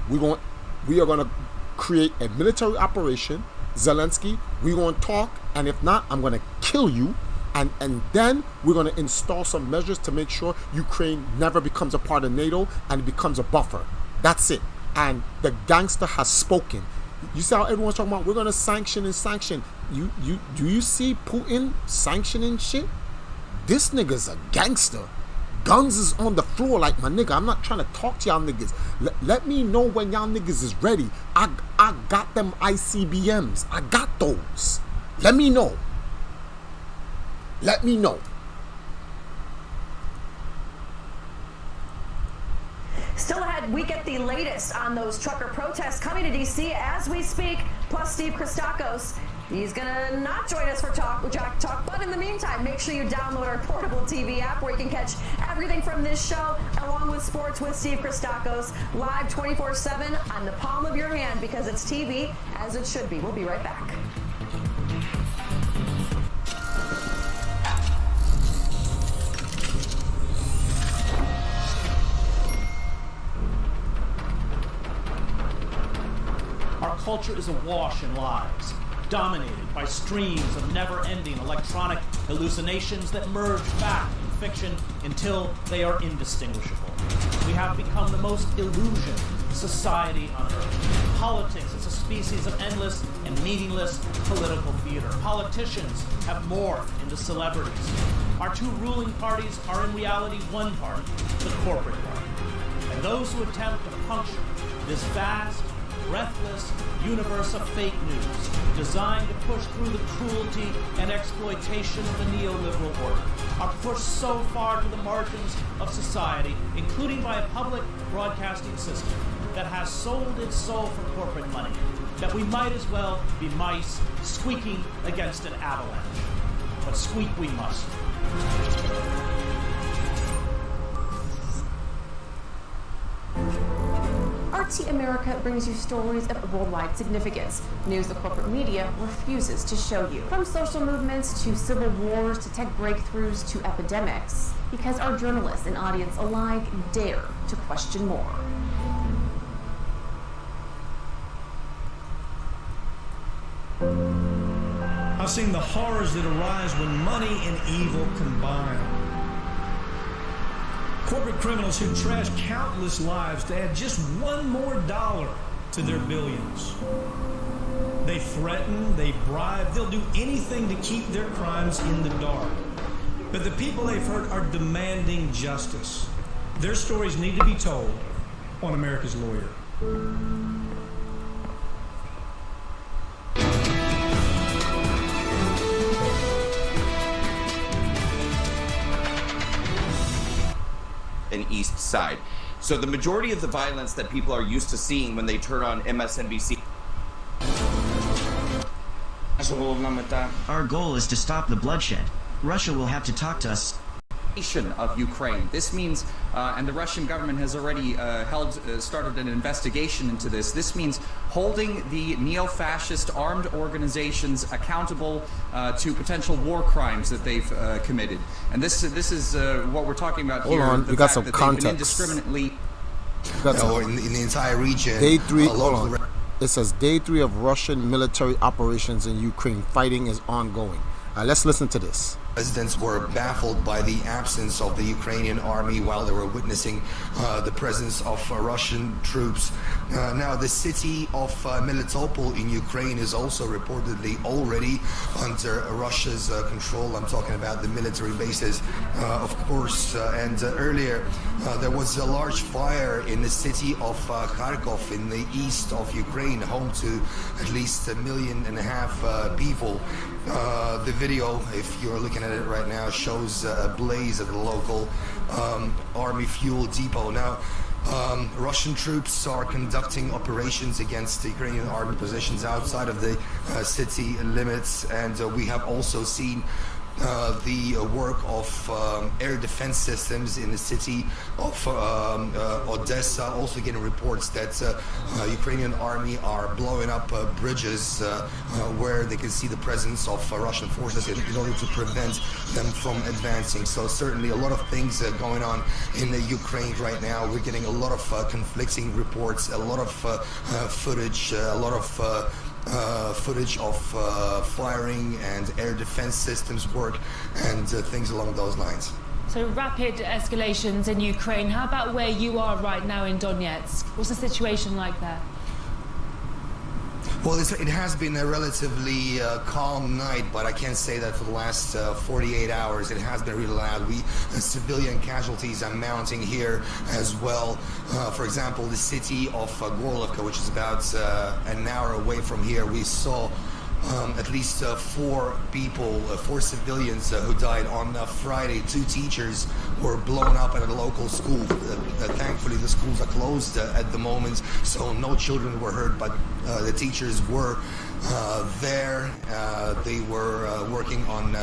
We are gonna create a military operation. Zelensky, we're gonna talk, and if not, I'm gonna kill you. And then we're going to install some measures to make sure Ukraine never becomes a part of NATO and it becomes a buffer. That's it. And the gangster has spoken. You see how everyone's talking about we're going to sanction and sanction. Do you see Putin sanctioning shit? This nigga's a gangster. Guns is on the floor like, my nigga, I'm not trying to talk to y'all niggas. Let me know when y'all niggas is ready. I got them ICBMs. I got those. Let me know. Let me know. Still ahead, we get the latest on those trucker protests coming to D.C. as we speak, plus Steve Christakos. He's going to not join us for Jack Talk, but in the meantime, make sure you download our portable TV app where you can catch everything from this show, along with Sports with Steve Christakos, live 24/7 on the palm of your hand, because it's TV as it should be. We'll be right back. Our culture is awash in lies, dominated by streams of never-ending electronic hallucinations that merge fact and fiction until they are indistinguishable. We have become the most illusioned society on earth. Politics is a species of endless and meaningless political theater. Politicians have morphed into celebrities. Our two ruling parties are in reality one party, the corporate party. And those who attempt to puncture this vast, breathless universe of fake news designed to push through the cruelty and exploitation of the neoliberal order are pushed so far to the margins of society, including by a public broadcasting system that has sold its soul for corporate money, that we might as well be mice squeaking against an avalanche. But squeak we must. RT America brings you stories of worldwide significance, news the corporate media refuses to show you. From social movements to civil wars to tech breakthroughs to epidemics, because our journalists and audience alike dare to question more. I've seen the horrors that arise when money and evil combine. Corporate criminals who trash countless lives to add just one more dollar to their billions. They threaten, they bribe, they'll do anything to keep their crimes in the dark. But the people they've hurt are demanding justice. Their stories need to be told on America's Lawyer. And East Side. So the majority of the violence that people are used to seeing when they turn on MSNBC. Our goal is to stop the bloodshed. Russia will have to talk to us. of Ukraine. This means, and the Russian government has already started an investigation into this. This means holding the neo-fascist armed organizations accountable to potential war crimes that they've committed. And this is what we're talking about here. Hold on, the you got fact some that context. they've been indiscriminately. In the entire region. Day 3. Hold on. It says day 3 of Russian military operations in Ukraine. Fighting is ongoing. Let's listen to this. Residents were baffled by the absence of the Ukrainian army while they were witnessing the presence of Russian troops. Now, the city of Melitopol in Ukraine is also reportedly already under Russia's control. I'm talking about the military bases, of course. And earlier, there was a large fire in the city of Kharkov in the east of Ukraine, home to at least 1.5 million people. The video, if you're looking at it right now, shows a blaze at the local army fuel depot. Now, Russian troops are conducting operations against the Ukrainian army positions outside of the city limits, and we have also seen the work of air defense systems in the city of Odessa, also getting reports that Ukrainian army are blowing up bridges where they can see the presence of Russian forces in order to prevent them from advancing. So certainly a lot of things going on in Ukraine right now. We're getting a lot of conflicting reports, a lot of footage, a lot of footage of firing and air defense systems work and things along those lines. So rapid escalations in Ukraine. How about where you are right now in Donetsk? What's the situation like there? Well, it has been a relatively calm night, but I can't say that for the last 48 hours. It has been really loud. Civilian casualties are mounting here as well. For example, the city of Gorlovka, which is about an hour away from here, we saw at least 4 civilians who died on Friday. 2 teachers were blown up at a local school. Thankfully, the schools are closed at the moment, so no children were hurt, but the teachers were there. They were working on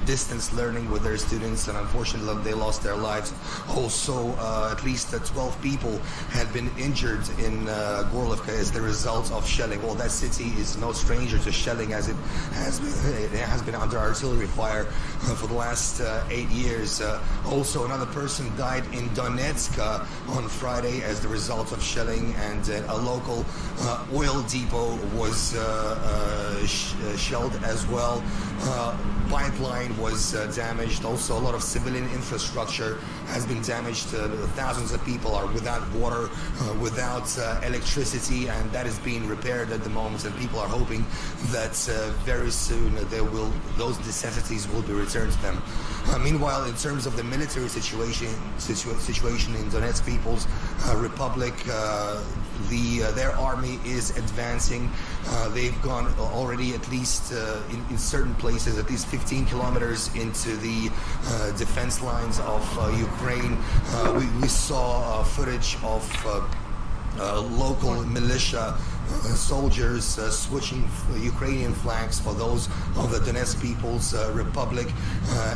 distance learning with their students, and unfortunately they lost their lives. Also, at least 12 people had been injured in Gorlovka as the result of shelling. Well, that city is no stranger to shelling, as it has been under artillery fire for the last 8 years. Also, another person died in Donetsk on Friday as the result of shelling, and a local oil depot was shelled as well. Pipeline was damaged. Also, a lot of civilian infrastructure has been damaged. Thousands of people are without water, without electricity, and that is being repaired at the moment. And people are hoping that very soon those necessities will be returned to them. Meanwhile, in terms of the military situation in Donetsk People's Republic, their army is advancing. They've gone already at least in certain places at least 15 kilometers into the defense lines of Ukraine. We saw footage of local militia soldiers switching Ukrainian flags for those of the Donetsk People's Republic,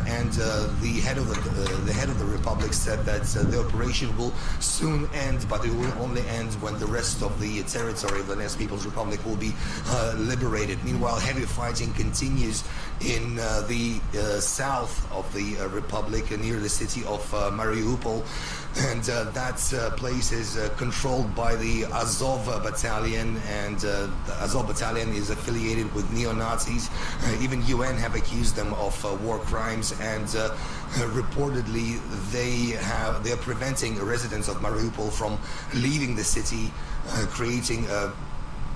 and the head of the republic said that the operation will soon end, but it will only end when the rest of the territory of the Donetsk People's Republic will be liberated. Meanwhile, heavy fighting continues in the south of the republic, near the city of Mariupol, and that place is controlled by the Azov battalion, and the Azov battalion is affiliated with neo-Nazis. Even UN have accused them of war crimes, and reportedly they are preventing residents of Mariupol from leaving the city,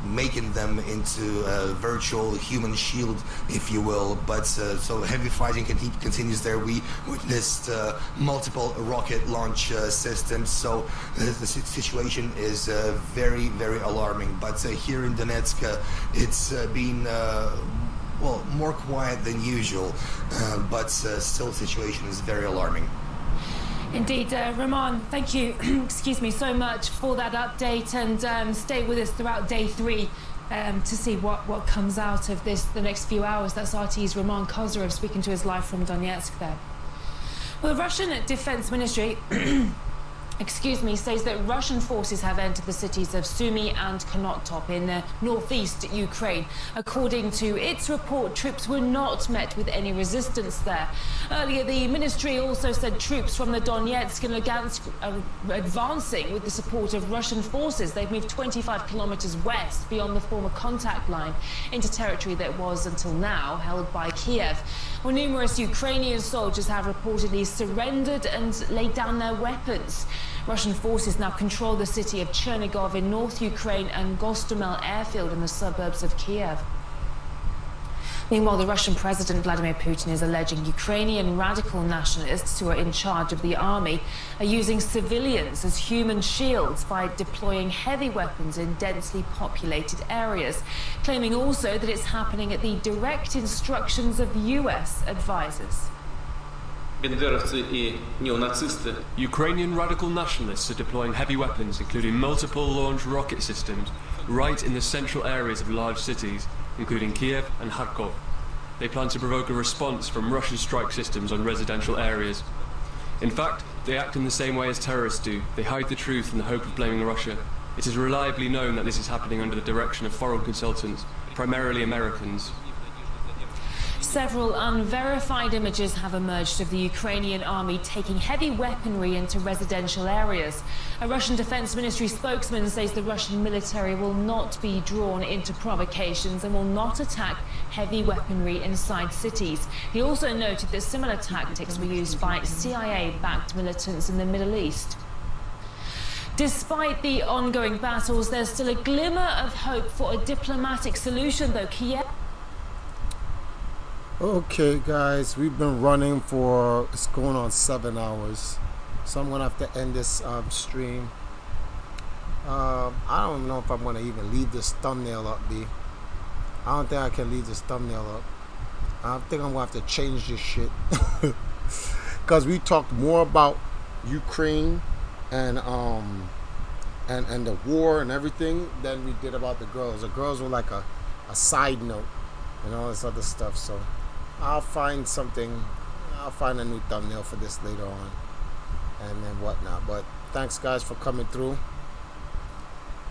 making them into a virtual human shield, if you will. But so heavy fighting continues there. We witnessed multiple rocket launch systems, so the situation is very, very alarming. But here in Donetsk, it's been more quiet than usual, but still the situation is very alarming. Indeed, Roman, thank you excuse me, so much for that update, and stay with us throughout day 3 to see what comes out of this the next few hours. That's RT's Roman Kozarov speaking to us live from Donetsk there. Well, the Russian Defense Ministry says that Russian forces have entered the cities of Sumy and Konotop in northeast Ukraine. According to its report, troops were not met with any resistance there. Earlier, the ministry also said troops from the Donetsk and Lugansk are advancing with the support of Russian forces. They've moved 25 kilometers west beyond the former contact line into territory that was, until now, held by Kiev. Well, numerous Ukrainian soldiers have reportedly surrendered and laid down their weapons. Russian forces now control the city of Chernigov in North Ukraine and Gostomel airfield in the suburbs of Kiev. Meanwhile, the Russian President Vladimir Putin is alleging Ukrainian radical nationalists who are in charge of the army are using civilians as human shields by deploying heavy weapons in densely populated areas, claiming also that it's happening at the direct instructions of US advisors. Ukrainian radical nationalists are deploying heavy weapons, including multiple launch rocket systems, right in the central areas of large cities, including Kiev and Kharkov. They plan to provoke a response from Russian strike systems on residential areas. In fact, they act in the same way as terrorists do. They hide the truth in the hope of blaming Russia. It is reliably known that this is happening under the direction of foreign consultants, primarily Americans. Several unverified images have emerged of the Ukrainian army taking heavy weaponry into residential areas. A Russian Defense Ministry spokesman says the Russian military will not be drawn into provocations and will not attack heavy weaponry inside cities. He also noted that similar tactics were used by CIA-backed militants in the Middle East. Despite the ongoing battles, there's still a glimmer of hope for a diplomatic solution, though Kiev... Okay, guys, we've been running for, it's going on 7 hours, so I'm gonna have to end this stream. I don't even know if I'm gonna even leave this thumbnail up, B. I don't think I can leave this thumbnail up. I think I'm gonna have to change this shit because we talked more about Ukraine and the war and everything than we did about the girls. The girls were like a side note and all this other stuff. So I'll find something. I'll find a new thumbnail for this later on and then whatnot. But thanks, guys, for coming through.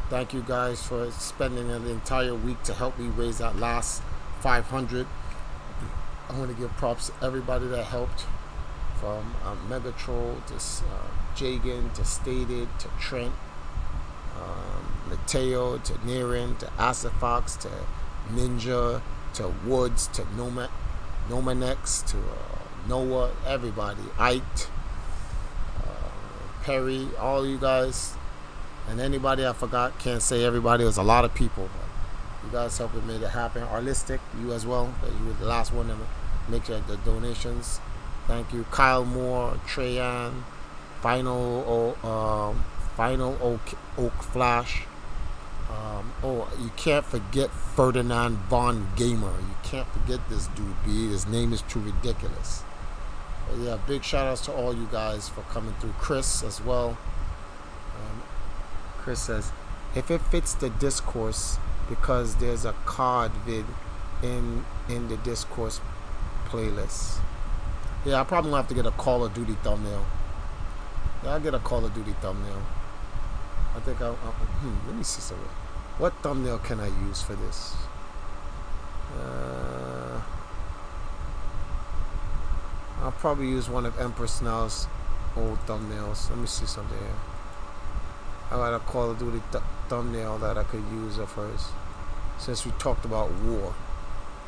Thank you guys for spending an entire week to help me raise that last 500. I want to give props to everybody that helped, from Megatroll to Jagan to Stated to Trent, Mateo to Nirin to Asafox to Ninja to Woods to Nomanex to Noah, everybody, Ike, Perry, all you guys, and anybody I forgot. Can't say everybody. It was a lot of people, but you guys helped and made it happen. Arlistic, you as well. You were the last one to make sure the donations. Thank you. Kyle Moore, Treyan, Final Oak Flash. You can't forget Ferdinand Von Gamer. You can't forget this dude, B. His name is too ridiculous. But yeah, big shout outs to all you guys for coming through. Chris as well. Chris says, if it fits the discourse, because there's a COD vid in the discourse playlist. Yeah, I'll probably have to get a Call of Duty thumbnail. Yeah, I'll get a Call of Duty thumbnail. I think let me see something. What thumbnail can I use for this? I'll probably use one of Empress Now's old thumbnails. Let me see something here. I got a Call of Duty thumbnail that I could use of hers, since we talked about war,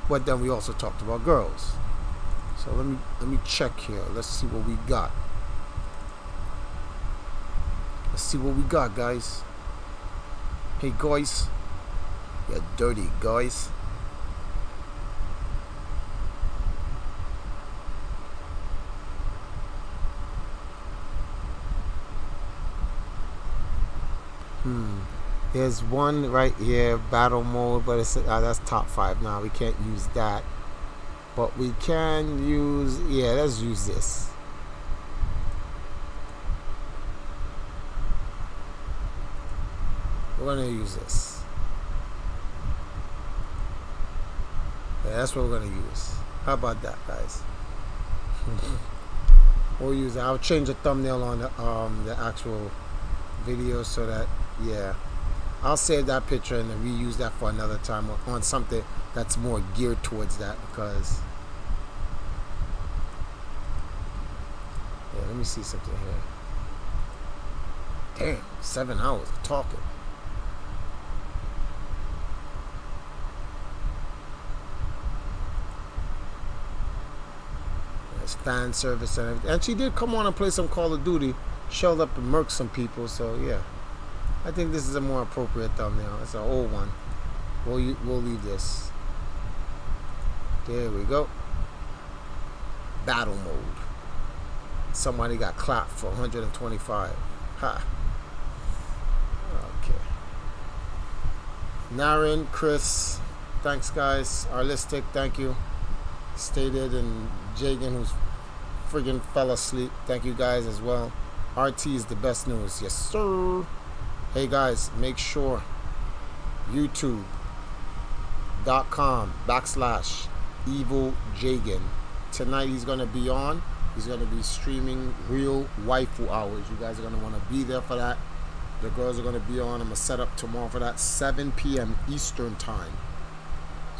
but then we also talked about girls. So let me check here. Let's see what we got. Let's see what we got, guys. Hey, guys. You dirty guys. There's one right here, battle mode, but it's that's top 5 now. We can't use that. But we can use, yeah, let's use this. We're gonna use this. Yeah, that's what we're gonna use. How about that, guys? We'll use it. I'll change the thumbnail on the actual video so that, yeah. I'll save that picture and then reuse that for another time on something that's more geared towards that, because yeah, let me see something here. Damn, 7 hours of talking. There's fan service and everything. And she did come on and play some Call of Duty, shelled up and murked some people, so yeah. I think this is a more appropriate thumbnail. It's an old one. We'll leave this. There we go. Battle mode. Somebody got clapped for 125. Ha. Okay. Naren, Chris, thanks guys. Arlistic, thank you. Stated and Jagan, who's friggin' fell asleep. Thank you guys as well. RT is the best news. Yes, sir. Hey guys, make sure youtube.com/eviljagan. Tonight he's going to be on. He's going to be streaming real waifu hours. You guys are going to want to be there for that. The girls are going to be on. I'm going to set up tomorrow for that, 7 p.m. Eastern time.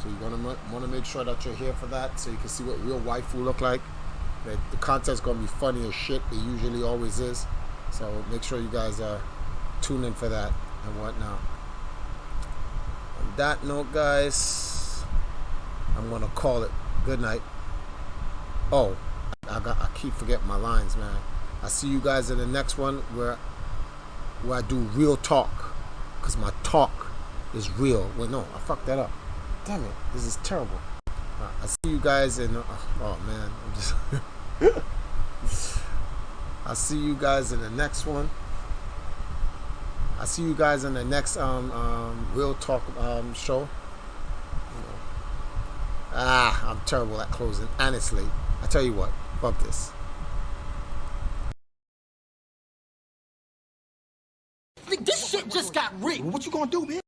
So you're going to want to make sure that you're here for that so you can see what real waifu look like. The content's going to be funny as shit. It usually always is. So make sure you guys tune in for that and whatnot. On that note, guys, I'm going to call it good night. Oh, I keep forgetting my lines, man. I see you guys in the next one where I do real talk, because my talk is real. Well, no, I fucked that up. Damn it, this is terrible. I see you guys in oh man, I'm just I'll see you guys in the next one. I'll see you guys in the next real talk show. I'm terrible at closing, honestly. I tell you what, fuck this. This shit just got rigged. What you gonna do, bitch?